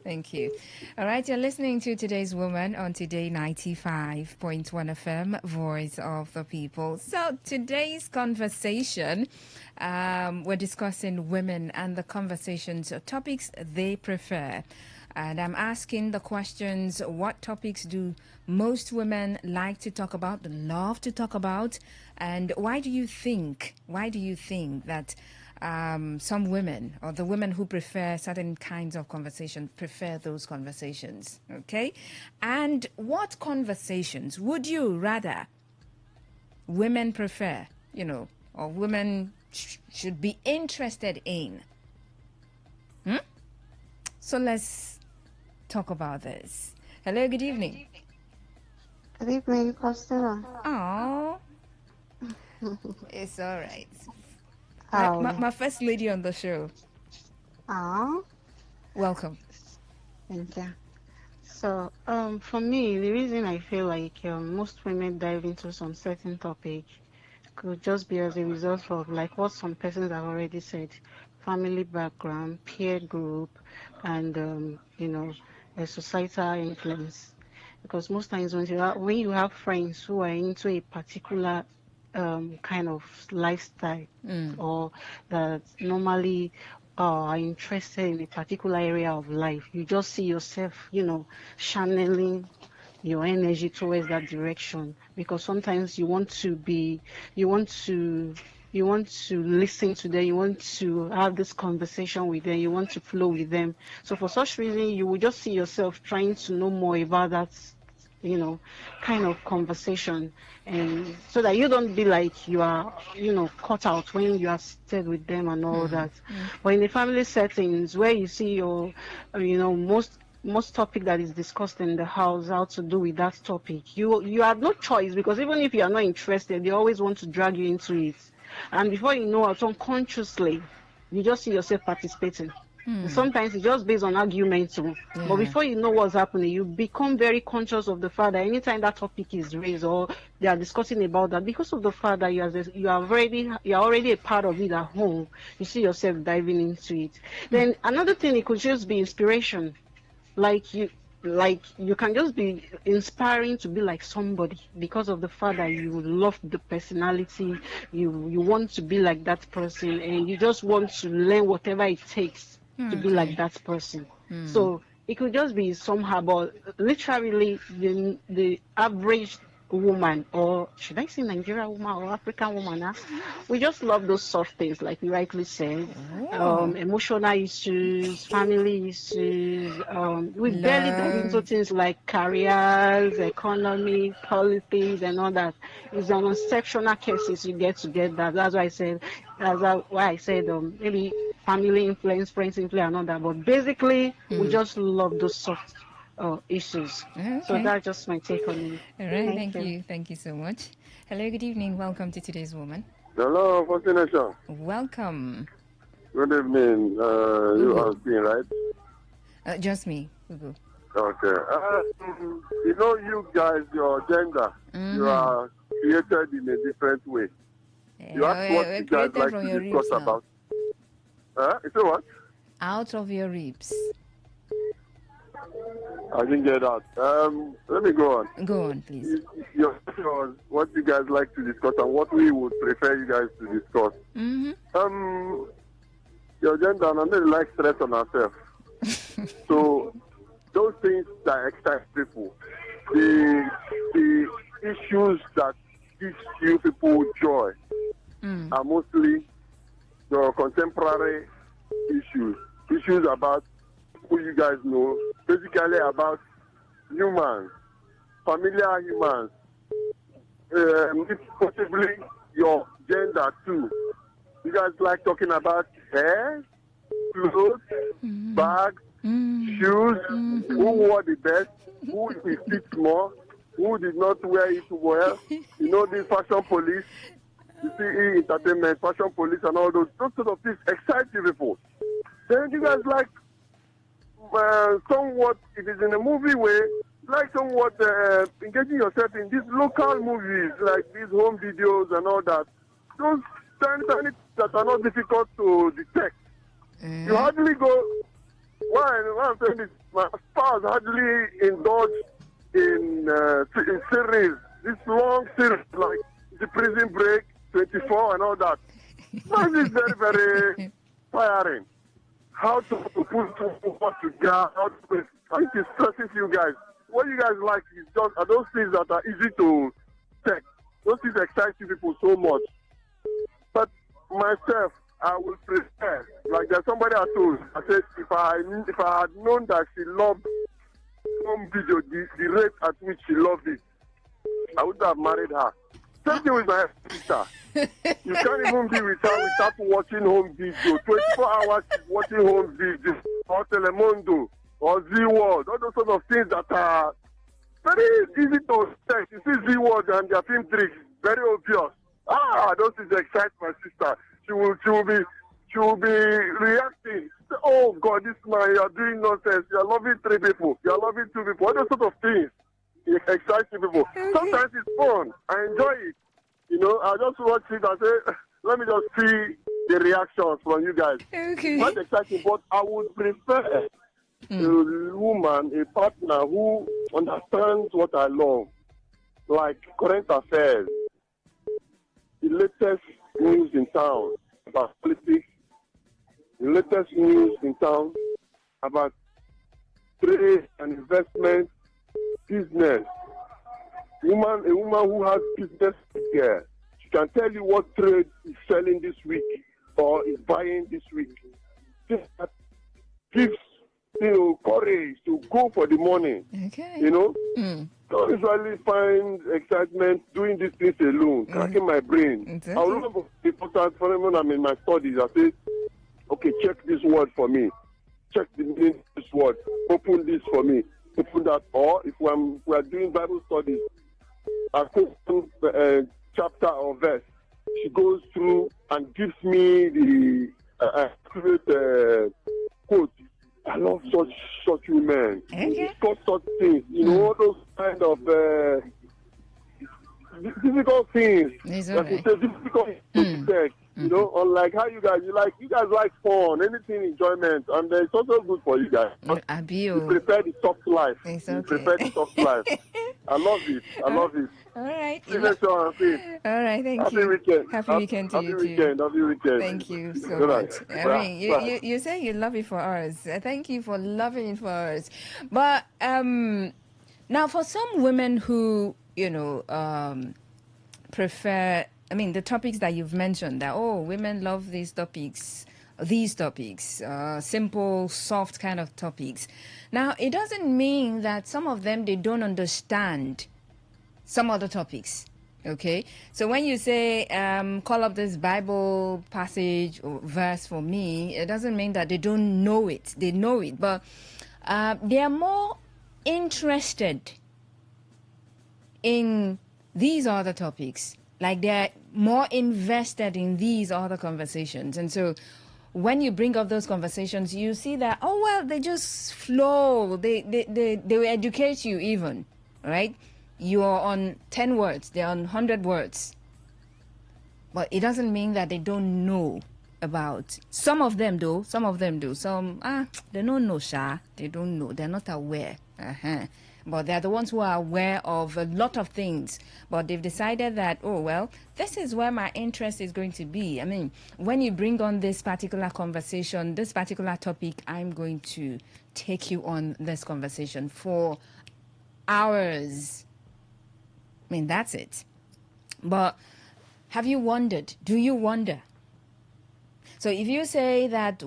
S9: Thank you. All right, you're listening to Today's Woman on Today 95.1 FM, Voice of the People. So today's conversation, we're discussing women and the conversations or topics they prefer. And I'm asking the questions, what topics do most women like to talk about, love to talk about, and why do you think that some women, or the women who prefer certain kinds of conversation, prefer those conversations, okay? And what conversations would you rather women prefer, or women should be interested in? So let's talk about this. Hello, good evening.
S13: Good evening, Costello.
S9: Oh, it's all right. My first lady on the show.
S13: Oh,
S9: welcome.
S13: Thank you. So, for me, the reason I feel like most women dive into some certain topic could just be as a result of like what some persons have already said: family background, peer group, and a societal influence. Because most times when you have friends who are into a particular kind of lifestyle, or that normally are interested in a particular area of life, you just see yourself, channeling your energy towards that direction, because sometimes you want to listen to them, you want to have this conversation with them, you want to flow with them. So for such reason, you will just see yourself trying to know more about that kind of conversation, and so that you don't be like you are, caught out when you are seated with them and all that. But in the family settings where you see your, most topic that is discussed in the house, how to do with that topic, you have no choice, because even if you are not interested, they always want to drag you into it, and before you know it, unconsciously, you just see yourself participating. And sometimes it's just based on arguments. But before you know what's happening, you become very conscious of the fact that anytime that topic is raised or they are discussing about that, because of the fact that you are already a part of it at home, you see yourself diving into it. Then another thing, it could just be inspiration. Like you can just be inspiring to be like somebody because of the fact that you love the personality, you want to be like that person, and you just want to learn whatever it takes to be like that person. So it could just be somehow, but literally the average woman, or should I say Nigerian woman or African woman, we just love those soft things, like you rightly said. Emotional issues, family issues. We barely dive into things like careers, economy, politics, and all that. It's on exceptional cases you get to get that. That's why I said maybe family influence, friends influence, and all that. But basically, we just love those soft issues. So that's just my take on it.
S9: All right, thank you. Thank you so much. Hello, good evening. Welcome to Today's Woman.
S7: Hello, Fascination.
S9: Welcome.
S7: Good evening. You are seeing, right?
S9: Just me, Ugu.
S7: Okay. You guys, your gender, you are created in a different way. You ask what you guys like to discuss about. You say what?
S9: Out of your ribs.
S7: I didn't get that. Let me go on.
S9: Go on, please.
S7: Your question was what you guys like to discuss and what we would prefer you guys to discuss. Your gender, and I really like stress on ourselves. So those things that excite people, the issues that give you people joy are mostly your contemporary issues about who you guys know, basically about humans, familiar humans, possibly your gender too. You guys like talking about hair, clothes, bags, shoes, who wore the best, who it fits more, who did not wear it well. You know, this fashion police, you see entertainment, fashion police and all those sort of things excite you people. Then you guys like somewhat, if it's in a movie way, like somewhat engaging yourself in these local movies, like these home videos and all that. Those tiny that are not difficult to detect. You hardly go, why I'm saying this, my spouse hardly indulge in series, this long series, like the Prison Break, 24 and all that. That is very, very tiring. How to put what together, I think it stresses you guys. What you guys like is just are those things that are easy to check. Those things excite you people so much. But myself, I would prefer, like there's somebody I told, I said if I had known that she loved home video, the rate at which she loved it, I would have married her. Same thing with my sister. You can't even be with her without watching home video. 24 hours watching home video, or Telemundo, or Z-World, all those sort of things that are very easy to check. You see Z-World and their film tricks, very obvious. Those things excite my sister. She will be reacting. Oh God, this man, you are doing nonsense. You are loving 3 people. You are loving 2 people. All those sort of things. It excites people. Sometimes it's fun. I enjoy it. You know, I just watch it and say, let me just see the reactions from you guys. Quite exciting, but I would prefer a woman, a partner who understands what I love, like current affairs, the latest news in town about politics, the latest news in town about trade and investment, business. A woman who has business here, she can tell you what trade is selling this week or is buying this week. That gives courage to go for the morning.
S9: Okay.
S7: You know, don't usually find excitement doing these things alone, cracking my brain.
S9: Okay.
S7: I remember important for when I'm in my studies, I say, okay, check this word for me. Check the meaning of this word. Open this for me. Open that. Or if we are doing Bible studies, I open chapter or verse. She goes through and gives me the accurate quote. I love such women.
S9: Okay.
S7: Discuss such things. You know, all those kind of difficult things.
S9: It's
S7: Like you
S9: alright.
S7: say, difficult things. You know, unlike how you guys like fun, anything enjoyment, and it's also good for you guys. You prepare the soft life.
S9: It's
S7: You
S9: okay.
S7: prepare the soft life. I love it. I love it.
S9: All right.
S7: See you next time.
S9: All right, thank
S7: Happy
S9: you.
S7: weekend.
S9: Happy weekend to you too.
S7: Happy weekend.
S9: Thank you so
S7: Good night.
S9: much. I
S7: Bye.
S9: mean,
S7: Bye.
S9: you say you love it for us. Thank you for loving it for us. But now for some women who prefer, I mean, the topics that you've mentioned, that women love these topics, simple, soft kind of topics. Now, it doesn't mean that some of them, they don't understand some other topics. Okay, so when you say call up this Bible passage or verse for me, it doesn't mean that they don't know it. They know it, but they are more interested in these other topics. Like they're more invested in these other conversations. And so when you bring up those conversations, you see that, they just flow. They will educate you even, right? You're on 10 words, they're on 100 words. But it doesn't mean that they don't know about. Some of them do. Some, they don't know, Sha. They don't know. They're not aware. But they're the ones who are aware of a lot of things. But they've decided that, this is where my interest is going to be. I mean, when you bring on this particular conversation, this particular topic, I'm going to take you on this conversation for hours. I mean, that's it. But have you wondered? Do you wonder? So if you say that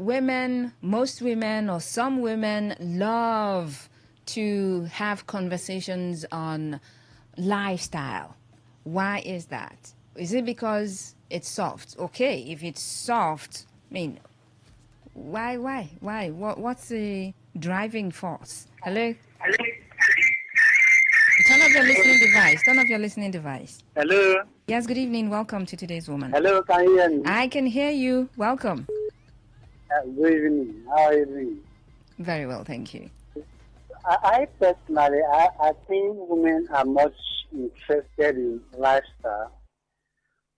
S9: most women or some women love to have conversations on lifestyle, why is that? Is it because it's soft? Okay, if it's soft, I mean, why? What's the driving force? Hello? Turn off your listening device.
S14: Hello.
S9: Yes, good evening. Welcome to Today's Woman.
S14: Hello, can you hear me?
S9: I can hear you. Welcome.
S14: Good evening. How are you doing?
S9: Very well, thank you.
S14: I personally, I think women are much interested in lifestyle.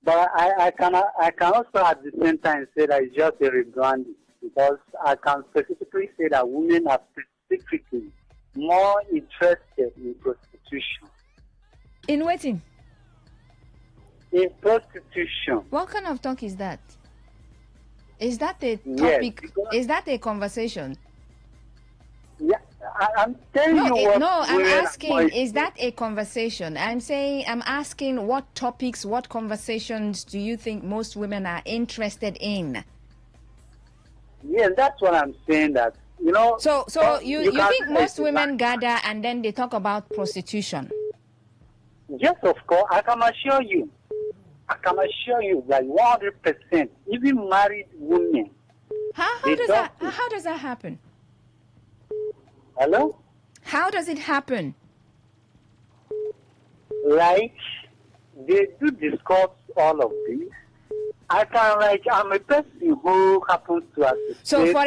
S14: But I can also at the same time say that it's just a rebranding, because I can specifically say that women are specifically more interested in prostitution.
S9: In waiting?
S14: In prostitution.
S9: What kind of talk is that? Is that a topic?
S14: Yes,
S9: is that a conversation?
S14: Yeah, I'm telling you what.
S9: No, I'm asking, is that a conversation? I'm asking what topics, what conversations do you think most women are interested in?
S14: Yes, that's what I'm saying, that, you know.
S9: So you think most women gather and then they talk about prostitution?
S14: Yes, of course. I can assure you that 100%, even married women.
S9: How does that happen?
S14: Hello?
S9: How does it happen?
S14: Like, they do discuss all of this. I'm a person who happens to associate.
S9: So, for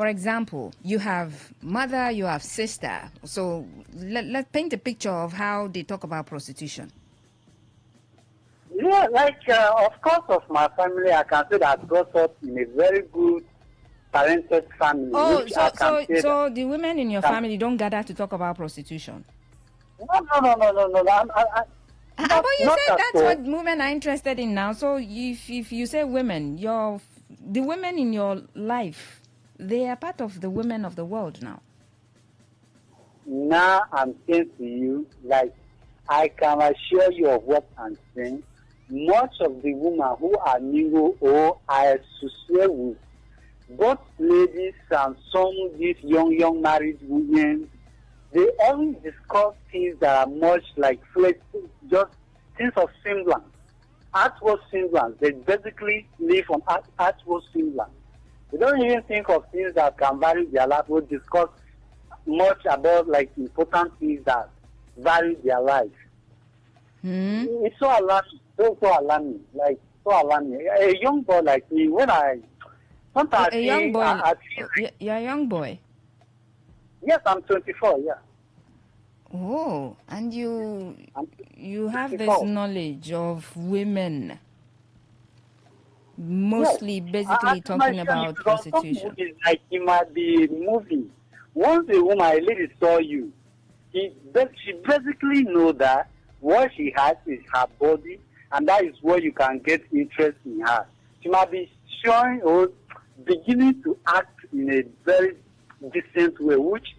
S9: example, you have mother, you have sister. So, let's paint a picture of how they talk about prostitution.
S14: Yeah, of course, of my family, I can say that I brought up in a very good parented family.
S9: Oh, so the women in your family don't gather to talk about prostitution?
S14: No.
S9: But you said that's what women are interested in now. So if you say women, the women in your life, they are part of the women of the world now.
S14: Now I'm saying to you, I can assure you of what I'm saying. Much of the women who are new or I associate with, both ladies and some these young married women, they only discuss things that are much like just things of semblance. Outward semblance. They basically live on outward semblance. They don't even think of things that can vary their life or discuss much about like important things that vary their life. It's so alarming, so alarming, like so alarming. A young boy like me, when I sometimes
S9: a young boy, you're a young boy.
S14: Yes, I'm 24. Yeah.
S9: Oh, and you have
S14: 24.
S9: this knowledge of women, mostly basically talking about prostitution.
S14: Like it might be a movie. Once a woman, a lady saw you, she basically know that what she has is her body, and that is where you can get interest in her. She might be showing or beginning to act in a very decent way, which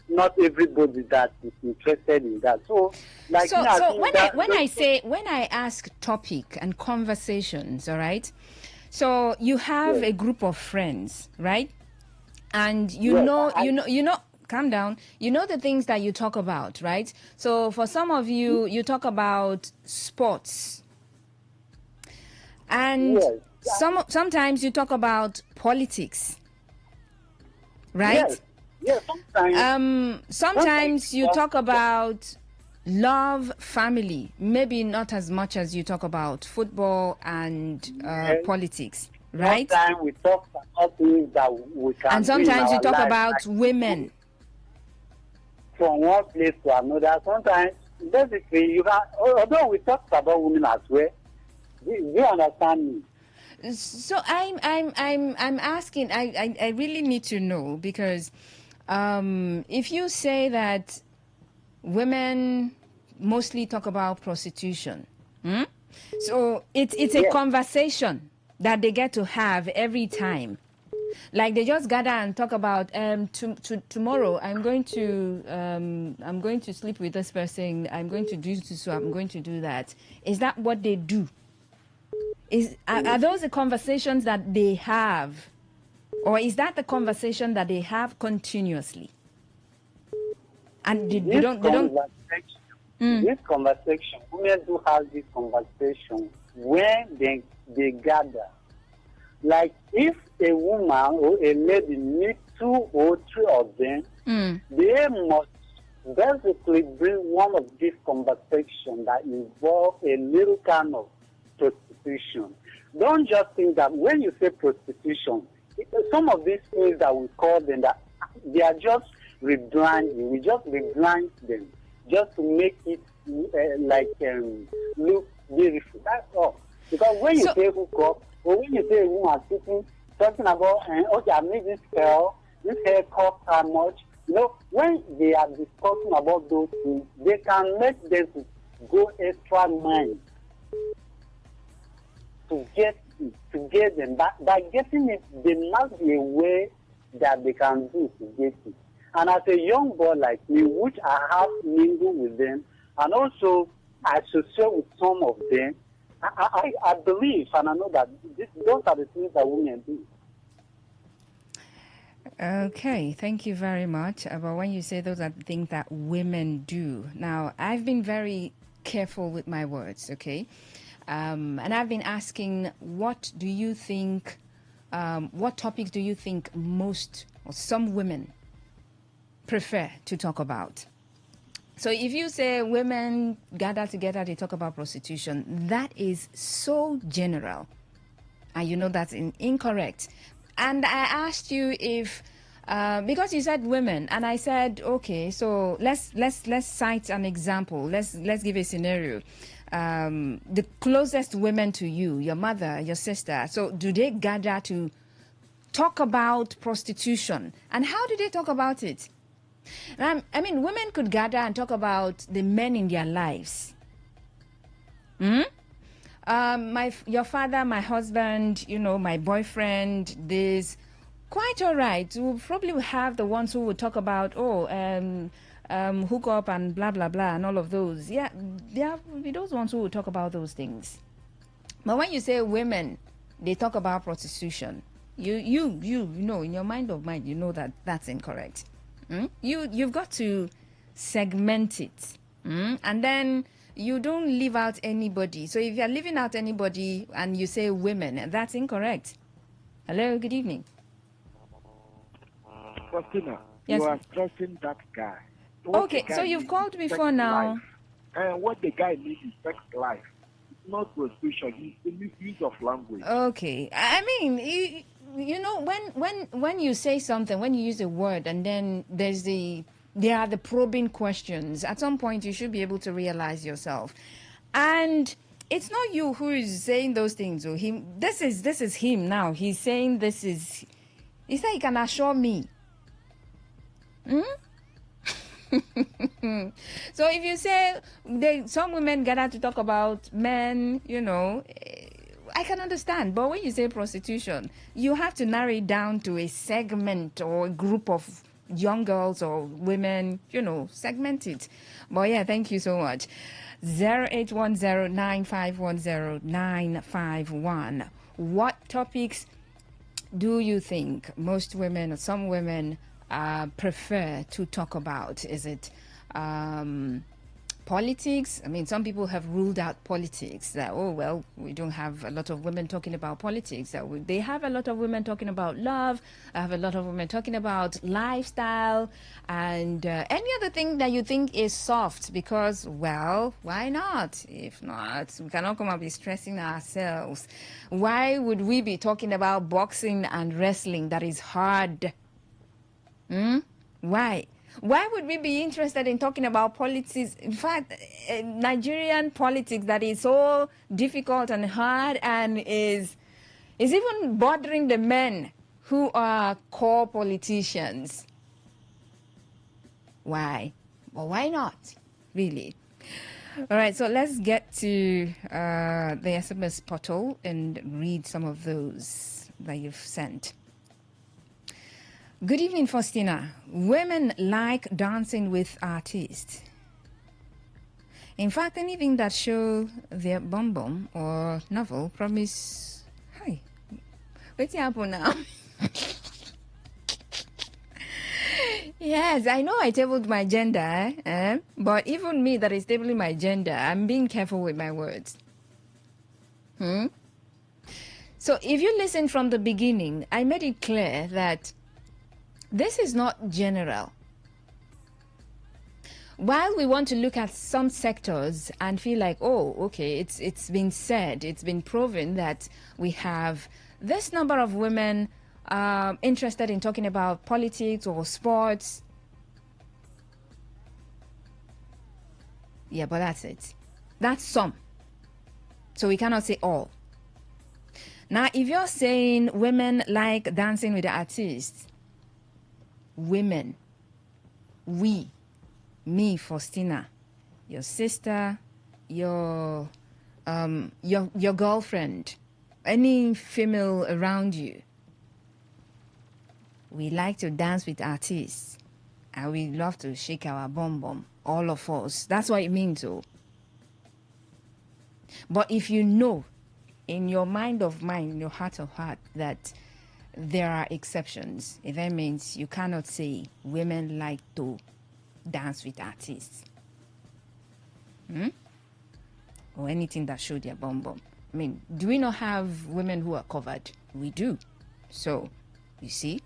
S14: not everybody that is interested in that. So, like,
S9: when I ask topic and conversations, all right. So you have a group of friends, right? And you know, calm down. You know the things that you talk about, right? So for some of you, you talk about sports, and sometimes you talk about politics, right?
S14: Yes,
S9: sometimes you talk about love, family. Maybe not as much as you talk about football and politics, right?
S14: Sometimes we talk about things that we can.
S9: And sometimes you talk about women.
S14: From one place to another. Sometimes, basically, you can. Although we talk about women as well, you understand me.
S9: So I'm asking. I really need to know, because if you say that women mostly talk about prostitution, so it's a conversation that they get to have every time. Like they just gather and talk about tomorrow I'm going to sleep with this person, I'm going to do this, so I'm going to do that. Is that what they do? Are those the conversations that they have? Or is that the conversation that they have continuously? And they don't.
S14: This conversation, women do have this conversation when they gather. Like if a woman or a lady meets 2 or 3 of them, they must basically bring one of these conversations that involve a little kind of prostitution. Don't just think that when you say prostitution, some of these things that we call them, that they are just rebranding. We just rebrand them just to make it look beautiful. That's all. Because when you say hook up, or when you say a woman sitting, talking about, okay, I made this hair cost how much, when they are discussing about those things, they can make them go extra mile to get them. But by getting it, there must be a way that they can do to get it. And as a young boy like me, which I have mingled with them, and also associate with some of them, I believe and I know that those are the things that women do.
S9: Okay, thank you very much. But when you say those are the things that women do, now I've been very careful with my words, okay? And I've been asking, what do you think, what topics do you think most or some women prefer to talk about? So if you say women gather together, they talk about prostitution, that is so general. And you know that's incorrect. And I asked you if, because you said women, and I said, okay, so let's cite an example. Let's give a scenario. The closest women to you, your mother, your sister, so do they gather to talk about prostitution? And how do they talk about it? I mean, women could gather and talk about the men in their lives. Your father, my husband, my boyfriend, this. Quite all right. We'll probably have the ones who would talk about, hook up and blah, blah, blah, and all of those. Yeah, there will be those ones who will talk about those things. But when you say women, they talk about prostitution, you know, in your mind of mind, you know that that's incorrect. You've got to segment it. And then you don't leave out anybody. So if you're leaving out anybody and you say women, that's incorrect. Hello, good evening.
S10: Faustina,
S9: Yes.
S10: you are stressing that guy.
S9: Okay, so you've called before now.
S10: And what the guy needs is sex life. It's not prostitution. It's the misuse of language.
S9: Okay, I mean, you know, when you say something, when you use a word, and then there are the probing questions. At some point, you should be able to realize yourself, and it's not you who is saying those things. Or him. This is him now. He's saying this is. He said he can assure me. So if you say some women gather to talk about men, you know, I can understand. But when you say prostitution, you have to narrow it down to a segment or a group of young girls or women, you know, segment it. But yeah, thank you so much. 0810-9510-951. What topics do you think most women or some women prefer to talk about? Is it politics? I mean, some people have ruled out politics. That, oh, well, we don't have a lot of women talking about politics. They have a lot of women talking about love. I have a lot of women talking about lifestyle and any other thing that you think is soft because, well, why not? If not, we cannot come and be stressing ourselves. Why would we be talking about boxing and wrestling that is hard? Why? Why would we be interested in talking about politics? In fact, Nigerian politics that is so difficult and hard and is even bothering the men who are core politicians. Why? Well, why not? Really? All right, so let's get to the SMS portal and read some of those that you've sent. Good evening, Faustina. Women like dancing with artists. In fact, anything that show their bum bum or novel promise. Hi, what's happening now? Yes, I know I tabled my gender, but even me that is tabling my gender, I'm being careful with my words. So if you listen from the beginning, I made it clear that this is not general. While we want to look at some sectors and feel like, oh, okay, it's been said, it's been proven that we have this number of women interested in talking about politics or sports. Yeah, but that's it. That's some. So we cannot say all. Now, if you're saying women like dancing with the artists, women, we, me, Faustina, your sister, your girlfriend, any female around you, we like to dance with artists and we love to shake our bum bum, all of us. That's what it means, though. But if you know in your mind of mind, in your heart of heart, that there are exceptions, that means you cannot say women like to dance with artists. Or anything that showed their bum bum. I mean, do we not have women who are covered? We do. So, you see.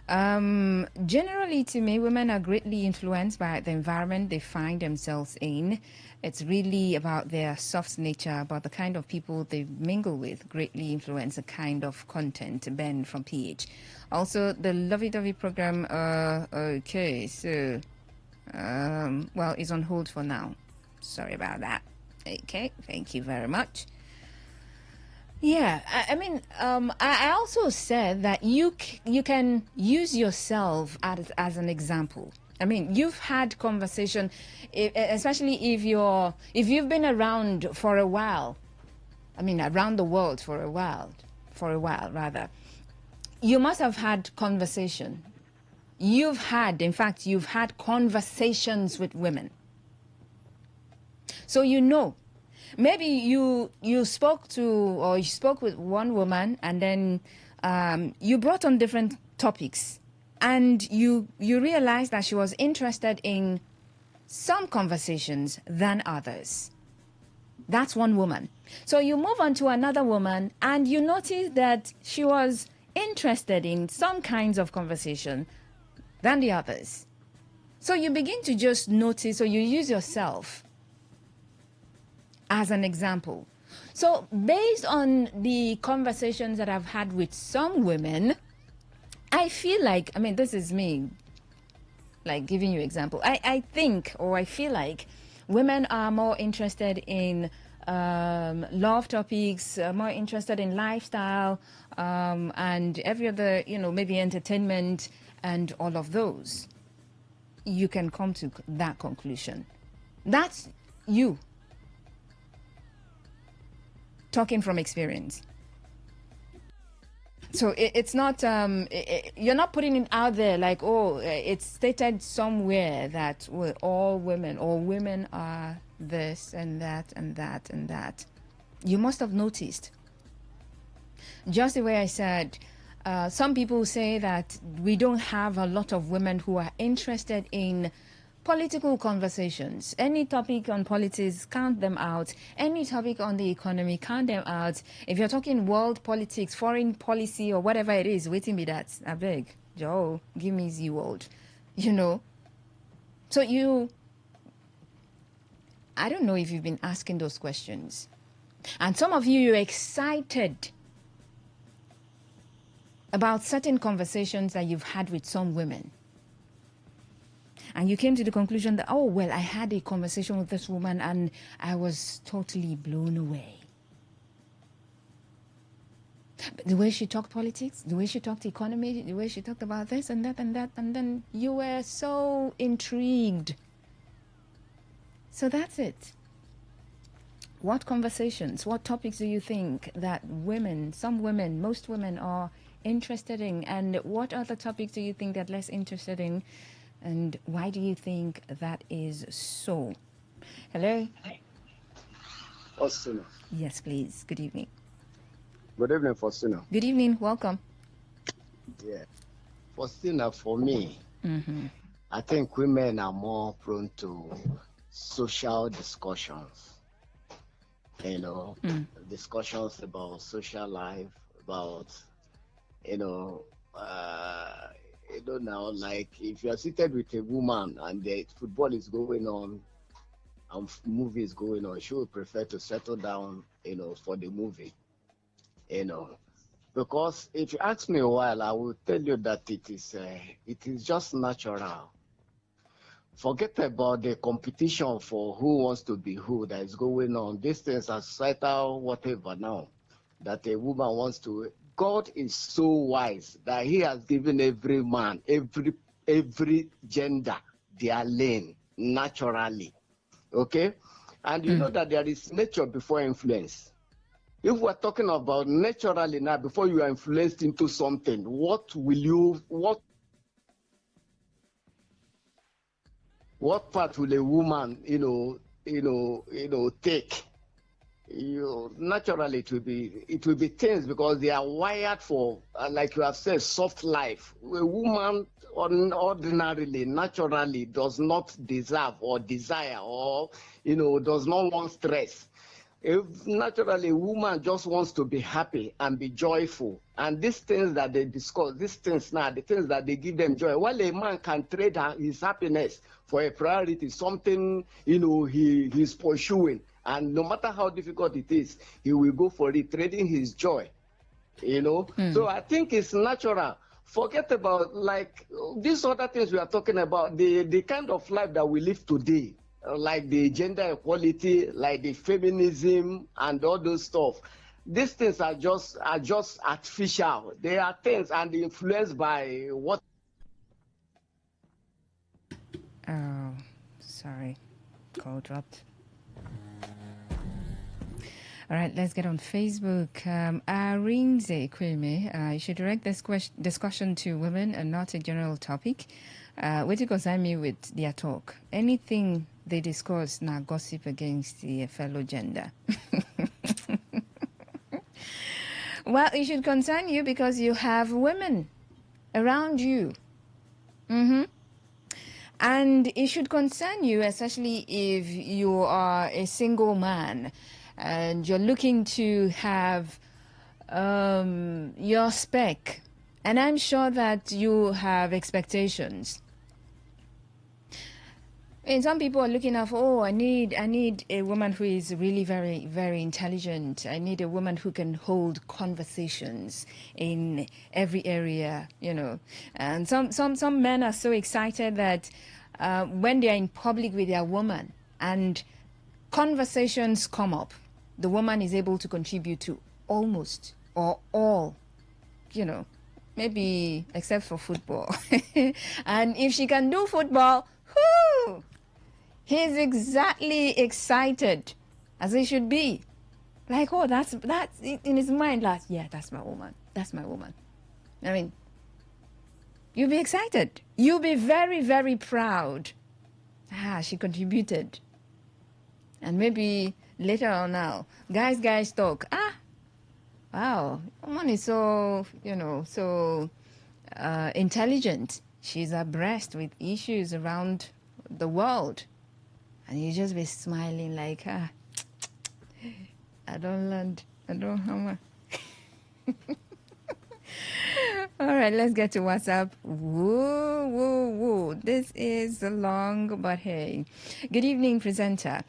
S9: Generally, to me, women are greatly influenced by the environment they find themselves in. It's really about their soft nature, about the kind of people they mingle with, greatly influence the kind of content. Ben from PH. Also, the lovey-dovey program, okay, so, well, is on hold for now. Sorry about that. Okay, thank you very much. Yeah, I mean, I also said that you can use yourself as an example. I mean, you've had conversation, especially if you've been around for a while. I mean, around the world for a while rather. You must have had conversation. You've had conversations with women. So you know. Maybe you spoke with one woman and then you brought on different topics and you realize that she was interested in some conversations than others. That's one woman. So you move on to another woman and you notice that she was interested in some kinds of conversation than the others. So you begin to just notice, or you use yourself as an example. So based on the conversations that I've had with some women, I feel like, I mean, this is me, like giving you example. I think, or I feel like women are more interested in love topics, more interested in lifestyle, and every other, maybe entertainment and all of those. You can come to that conclusion. That's you talking from experience. So it's not, you're not putting it out there like, oh, it's stated somewhere that all women or women are this and that and that and that. You must have noticed. Just the way I said, some people say that we don't have a lot of women who are interested in political conversations. Any topic on politics, count them out. Any topic on the economy, count them out. If you're talking world politics, foreign policy, or whatever it is, waiting me that. I beg, Joe, give me the world. So I don't know if you've been asking those questions. And some of you're excited about certain conversations that you've had with some women. And you came to the conclusion that, oh, well, I had a conversation with this woman and I was totally blown away. The way she talked politics, the way she talked economy, the way she talked about this and that and that, and then you were so intrigued. So that's it. What conversations, what topics do you think that women, some women, most women are interested in? And what other topics do you think they're less interested in? And why do you think that is so? Hello?
S15: Faustina.
S9: Yes, please. Good evening.
S15: Good evening, Faustina.
S9: Good evening. Welcome.
S15: Yeah. Faustina, for me, I think women are more prone to social discussions. Discussions about social life, about, now, like if you are seated with a woman and the football is going on and movie is going on, she would prefer to settle down, for the movie, because if you ask me a while, I will tell you that it is just natural. Forget about the competition for who wants to be who that is going on. These things are societal, whatever now, that a woman wants to. God is so wise that he has given every man, every gender, their lane, naturally. Okay? And you know that there is nature before influence. If we're talking about naturally now, before you are influenced into something, what part will a woman, take? Naturally it will be things, because they are wired for, like you have said, soft life. A woman ordinarily, naturally does not deserve or desire or, does not want stress. If naturally a woman just wants to be happy and be joyful, and these things that they discuss, these things now, the things that they give them joy, while a man can trade his happiness for a priority, something he's pursuing, and no matter how difficult it is, he will go for it, trading his joy. So I think it's natural. Forget about like these other things we are talking about, the kind of life that we live today, like the gender equality, like the feminism and all those stuff. These things are just artificial. They are things and influenced by what.
S9: Oh, sorry. Call dropped. All right, let's get on Facebook. Arinze Kweme, you should direct this discussion to women and not a general topic. Where to concern me with their talk? Anything they discuss now gossip against the fellow gender. Well, it should concern you because you have women around you Mm-hmm. And it should concern you, especially if you are a single man and you're looking to have your spec. And I'm sure that you have expectations. And some people are looking at, I need a woman who is really very, very intelligent. I need a woman who can hold conversations in every area, And some men are so excited that when they are in public with their woman and conversations come up, the woman is able to contribute to almost or all, maybe except for football. And if she can do football, whoo! He's exactly excited as he should be. Like, that's in his mind. Like, yeah, that's my woman. That's my woman. I mean, you'll be excited. You'll be very, very proud. She contributed. And maybe later on now, guys talk. Wow, woman is so, so intelligent. She's abreast with issues around the world. And you just be smiling like, I don't land, I don't hammer. All right, let's get to WhatsApp. Woo. This is long, but hey. Good evening, presenter.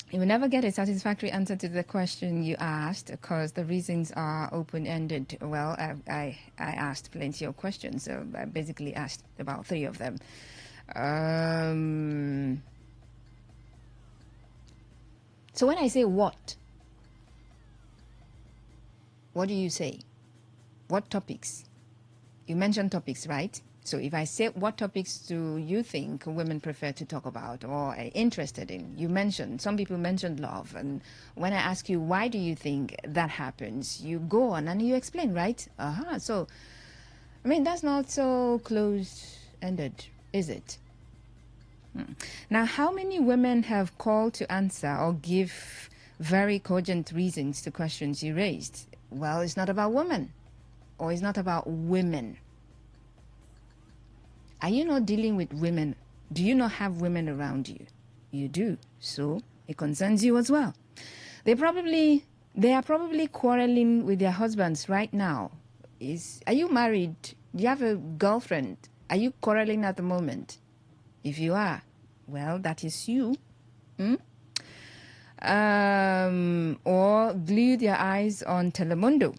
S9: You will never get a satisfactory answer to the question you asked because the reasons are open-ended. Well, I asked plenty of questions, so I basically asked about 3 of them. So when I say what do you say? What topics? You mentioned topics, right? So if I say what topics do you think women prefer to talk about or are interested in? Some people mentioned love. And when I ask you, why do you think that happens? You go on and you explain, right? So, I mean, that's not so closed-ended, is it? Now, how many women have called to answer or give very cogent reasons to questions you raised? Well, it's not about women, or it's not about women. Are you not dealing with women? Do you not have women around you? You do. So it concerns you as well. They are probably quarreling with their husbands right now. Are you married? Do you have a girlfriend? Are you quarreling at the moment? If you are, well, that is you. Or glue their eyes on Telemundo,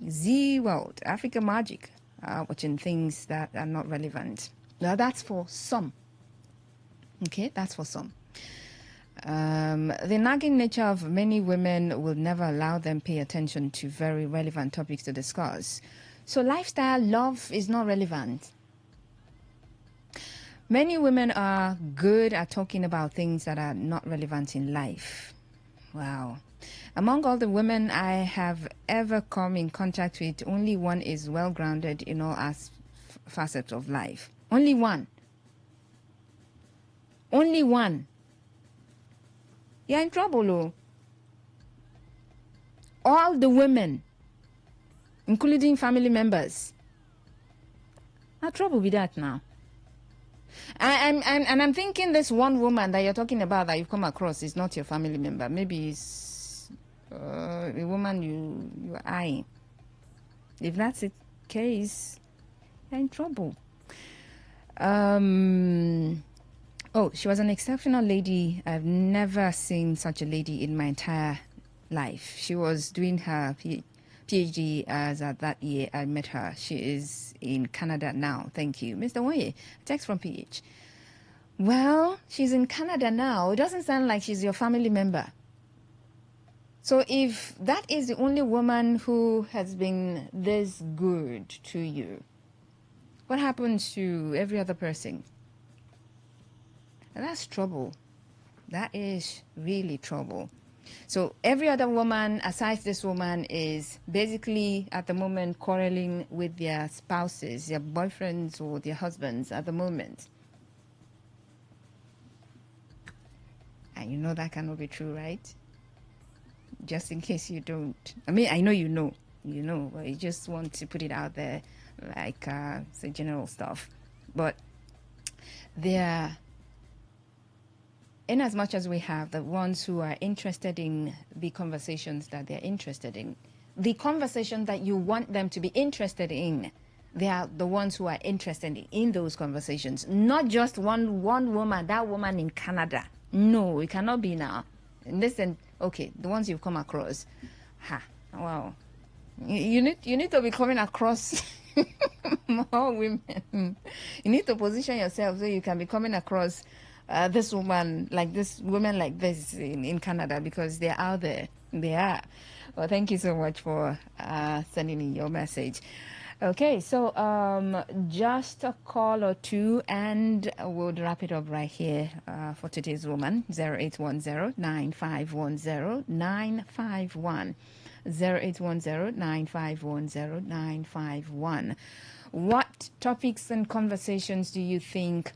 S9: Z World, Africa Magic, watching things that are not relevant. Now, that's for some. Okay, that's for some. The nagging nature of many women will never allow them pay attention to very relevant topics to discuss. So lifestyle, love is not relevant. Many women are good at talking about things that are not relevant in life. Wow. Among all the women I have ever come in contact with, only one is well-grounded in all facets of life. Only one. Only one. You're in trouble, oh. All the women, including family members, are trouble with that now. I'm thinking this one woman that you're talking about that you've come across is not your family member. Maybe it's a woman you're eyeing. If that's the case, you're in trouble. She was an exceptional lady. I've never seen such a lady in my entire life. She was doing her PhD as at that year I met her. She is in Canada now. Thank you. Mr. Woye, text from PH. Well, she's in Canada now. It doesn't sound like she's your family member. So if that is the only woman who has been this good to you, what happens to every other person? And that's trouble. That is really trouble. So every other woman, aside this woman, is basically at the moment quarreling with their spouses, their boyfriends or their husbands at the moment. And you know that cannot be true, right? Just in case you don't. I mean, I know you know, but you just want to put it out there like general stuff. But There, in as much as we have the ones who are interested in the conversations that they're interested in, the conversation that you want them to be interested in, they are the ones who are interested in those conversations. Not just one woman, that woman in Canada. No, it cannot be now. Listen, okay, the ones you've come across. Wow. You need to be coming across more women. You need to position yourself so you can be coming across this woman like this in Canada, because they're out there. They are. Well, thank you so much for sending in your message. Okay, so just a call or two and we'll wrap it up right here for today's woman. 0810-9510-951. 0810-9510-951. What topics and conversations do you think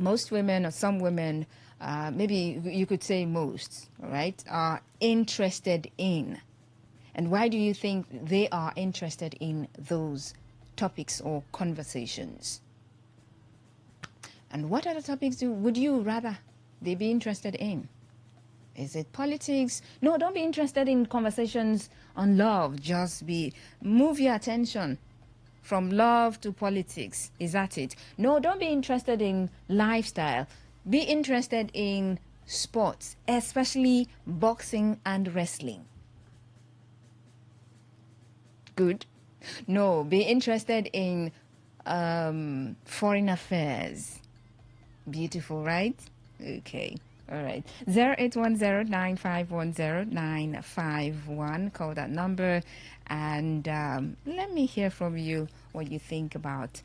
S9: most women, or some women, maybe you could say most, right, are interested in? And why do you think they are interested in those topics or conversations? And what other topics would you rather they be interested in? Is it politics? No, don't be interested in conversations on love. Just move your attention from love to politics. Is that it? No, don't be interested in lifestyle. Be interested in sports, especially boxing and wrestling. Good. No, be interested in foreign affairs. Beautiful, right? Okay. All right. 0810-9510-951. Call that number and let me hear from you what you think about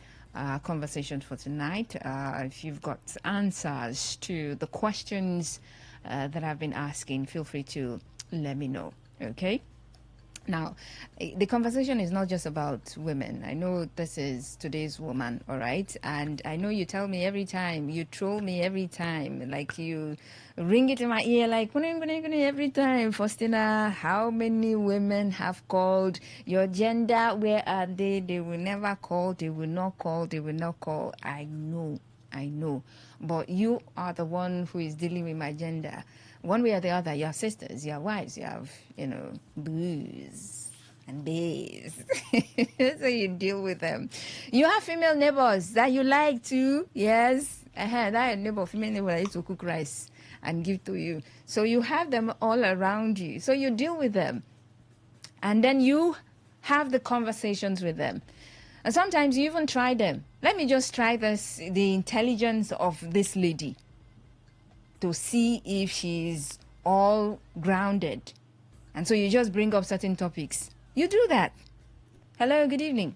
S9: conversation for tonight. If you've got answers to the questions that I've been asking, feel free to let me know. Okay? Now, the conversation is not just about women. I know this is today's woman, all right? And I know you tell me every time, you troll me every time, like you ring it in my ear, like, every time. Faustina, how many women have called? Your gender, where are they? They will never call, they will not call, they will not call. I know. But you are the one who is dealing with my gender. One way or the other, you have sisters, you have wives, you have, boos and bays. So you deal with them. You have female neighbors that you like too. Yes. I had a neighbor, female neighbor, that used to cook rice and give to you. So you have them all around you. So you deal with them. And then you have the conversations with them. And sometimes you even try them. Let me just try the intelligence of this lady, to see if she's all grounded. And so you just bring up certain topics. You do that. Hello, good evening.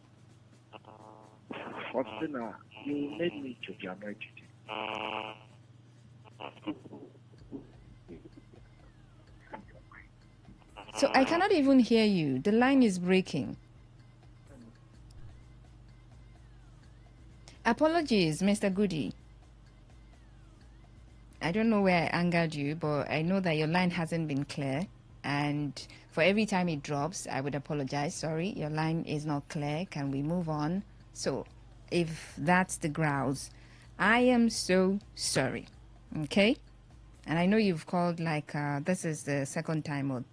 S10: Faustina, you made me to be annoyed today.
S9: So I cannot even hear you. The line is breaking. Apologies, Mr. Goody. I don't know where I angered you, but I know that your line hasn't been clear. And for every time it drops, I would apologize. Sorry, your line is not clear. Can we move on? So if that's the grouse, I am so sorry. Okay? And I know you've called this is the second time, or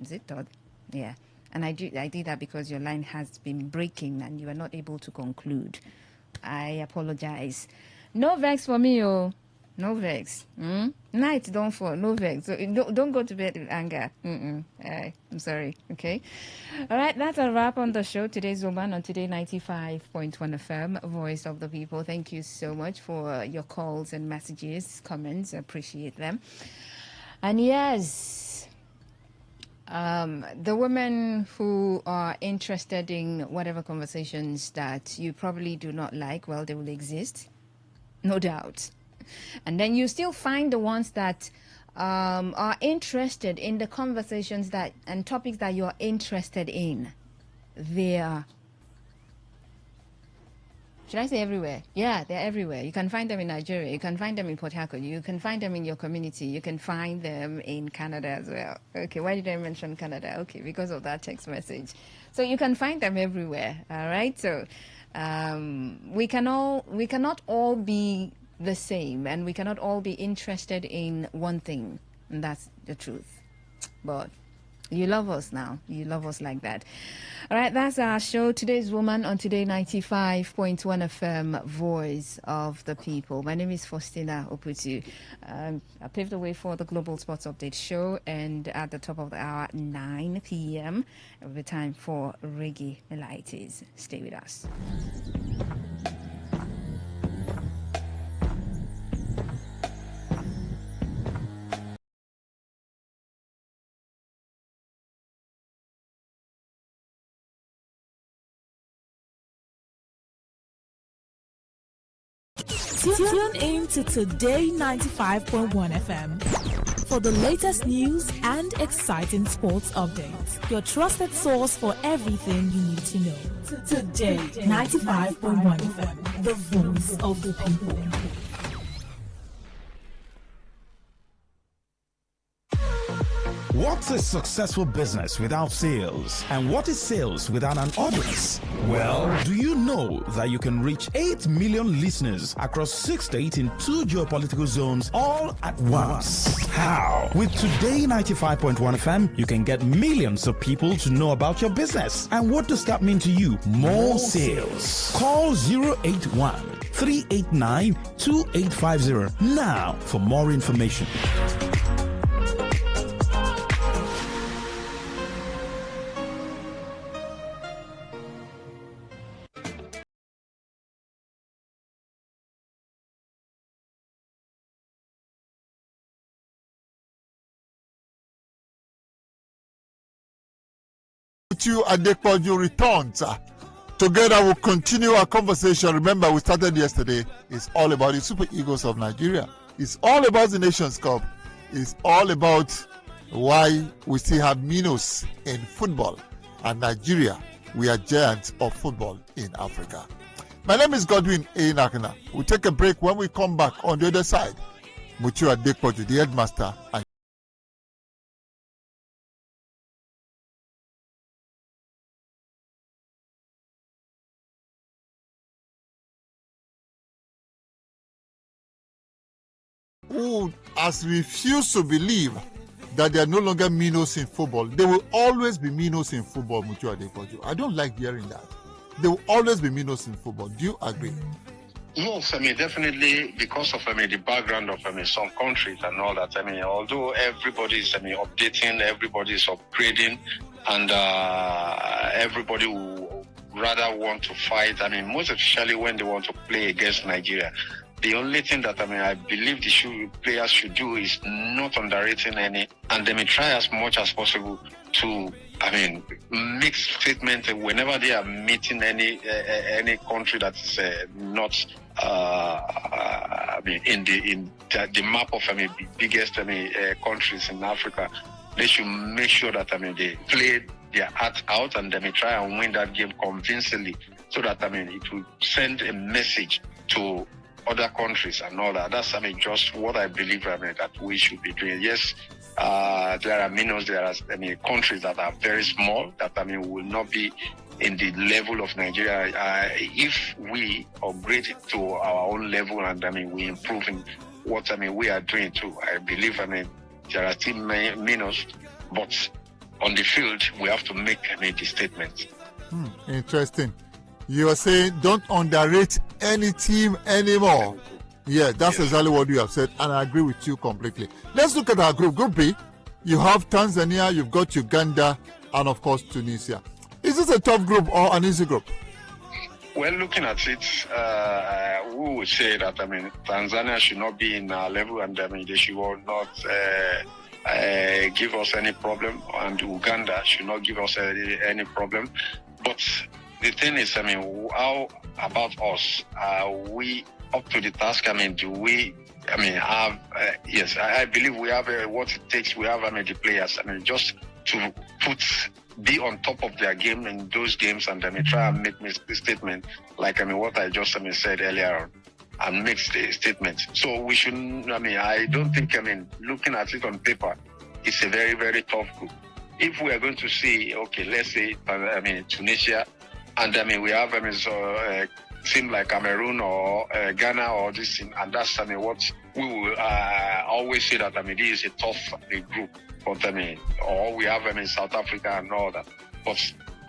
S9: is it third? Yeah. And I did that because your line has been breaking and you are not able to conclude. I apologize. No vex for me, oh. No vex. Night don't fall. No vex. So don't go to bed with anger. I'm sorry. Okay. All right. That's a wrap on the show. Today's woman on Today95.1 FM, Voice of the People. Thank you so much for your calls and messages, comments. I appreciate them. And yes, the women who are interested in whatever conversations that you probably do not like, well, they will exist. No doubt. And then you still find the ones that are interested in the conversations and topics that you're interested in. They are, should I say everywhere? Yeah, they're everywhere. You can find them in Nigeria. You can find them in Port Harcourt. You can find them in your community. You can find them in Canada as well. Okay, why did I mention Canada? Okay, because of that text message. So you can find them everywhere. All right. So we cannot all be the same, and we cannot all be interested in one thing, and that's the truth. But you love us now. You love us like that. All right, that's our show. Today's Woman on Today 95.1 FM, Voice of the People. My name is Faustina Oputu. I paved the way for the Global Sports Update show, and at the top of the hour, 9 p.m., it will be time for Reggae Melaites. Stay with us.
S20: Tune in to Today 95.1 FM for the latest news and exciting sports updates. Your trusted source for everything you need to know. Today 95.1 FM, the voice of the people.
S4: What's a successful business without sales? And what is sales without an audience? Well, do you know that you can reach 8 million listeners across 6 states in 2 geopolitical zones all at once? How? With Today 95.1 FM, you can get millions of people to know about your business. And what does that mean to you? More sales. Call 081 389 2850 now for more information.
S16: You Adepoju returns. Together we'll continue our conversation. Remember, we started yesterday. It's all about the Super Eagles of Nigeria. It's all about the Nations Cup. It's all about why we still have minnows in football. And Nigeria, we are giants of football in Africa. My name is Godwin A. Nakana. We'll take a break. When we come back on the other side, Mutiu Adepoju, the headmaster, and who has refused to believe that there are no longer minnows in football. There will always be minnows in football, Mutiu Adepoju. I don't like hearing that. There will always be minnows in football. Do you agree?
S17: Yes, definitely because of the background of some countries and all that. Although everybody is updating, everybody is upgrading, and everybody will rather want to fight. Most especially when they want to play against Nigeria. The only thing that I believe the players should do is not underrating any, and they may try as much as possible to make statements whenever they are meeting any country that is not in the map of the biggest countries in Africa. They should make sure that they play their heart out, and they may try and win that game convincingly, so that it will send a message to other countries and all that. That's just what I believe that we should be doing. Yes, there are minnows, there are countries that are very small that will not be in the level of Nigeria. If we upgrade it to our own level and we improve in what we are doing too, I believe there are still minnows, but on the field we have to make the statement.
S16: Interesting. You are saying don't underrate any team anymore. Yeah, that's exactly what you have said, and I agree with you completely. Let's look at our group. Group B, you have Tanzania, you've got Uganda, and of course Tunisia. Is this a tough group or an easy group?
S17: Well, looking at it, we would say that Tanzania should not be in our level, and they should not give us any problem, and Uganda should not give us any problem. But the thing is, how about us? Are we up to the task? Do we, have, yes, I believe we have what it takes. We have, the players, just to be on top of their game in those games and try and make a statement like, what I just, said earlier on, and make statements. So we shouldn't, I don't think, looking at it on paper, it's a very, very tough group. If we are going to see, okay, let's say, Tunisia, and we have team like Cameroon or Ghana or this team, and that's what we will always say that this is a tough group. But or we have South Africa and all that. But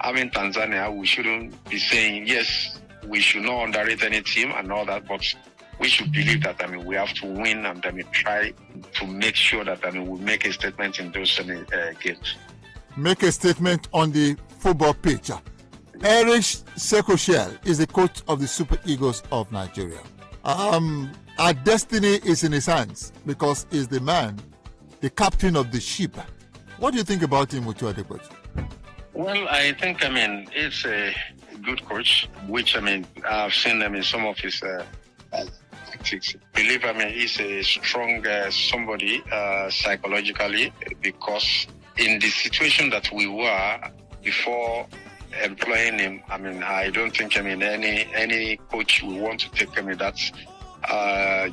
S17: Tanzania, we shouldn't be saying yes. We should not underrate any team and all that, but we should believe that we have to win and try to make sure that we make a statement in those games. Make a statement on the football pitch. Eric Sekoshel is the coach of the Super Eagles of Nigeria. Our destiny is in his hands because he's the man, the captain of the ship. What do you think about him, Mutua Adepoju? Well, I think it's a good coach, which I've seen some of his tactics. I believe he's a strong somebody psychologically, because in the situation that we were before employing him, I don't think any coach will want to take that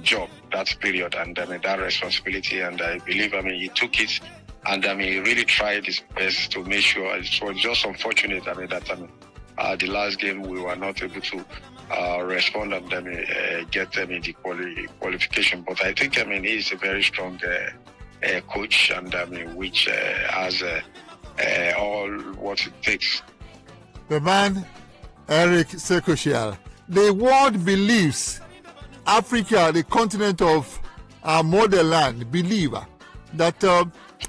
S17: job, that period, and that responsibility. And I believe he took it, and he really tried his best to make sure. It was just unfortunate that the last game we were not able to respond and get the qualification. But I think he's a very strong coach, and which has all what it takes. The man, Eric Sekoshel. The world believes, Africa, the continent of our motherland, believe that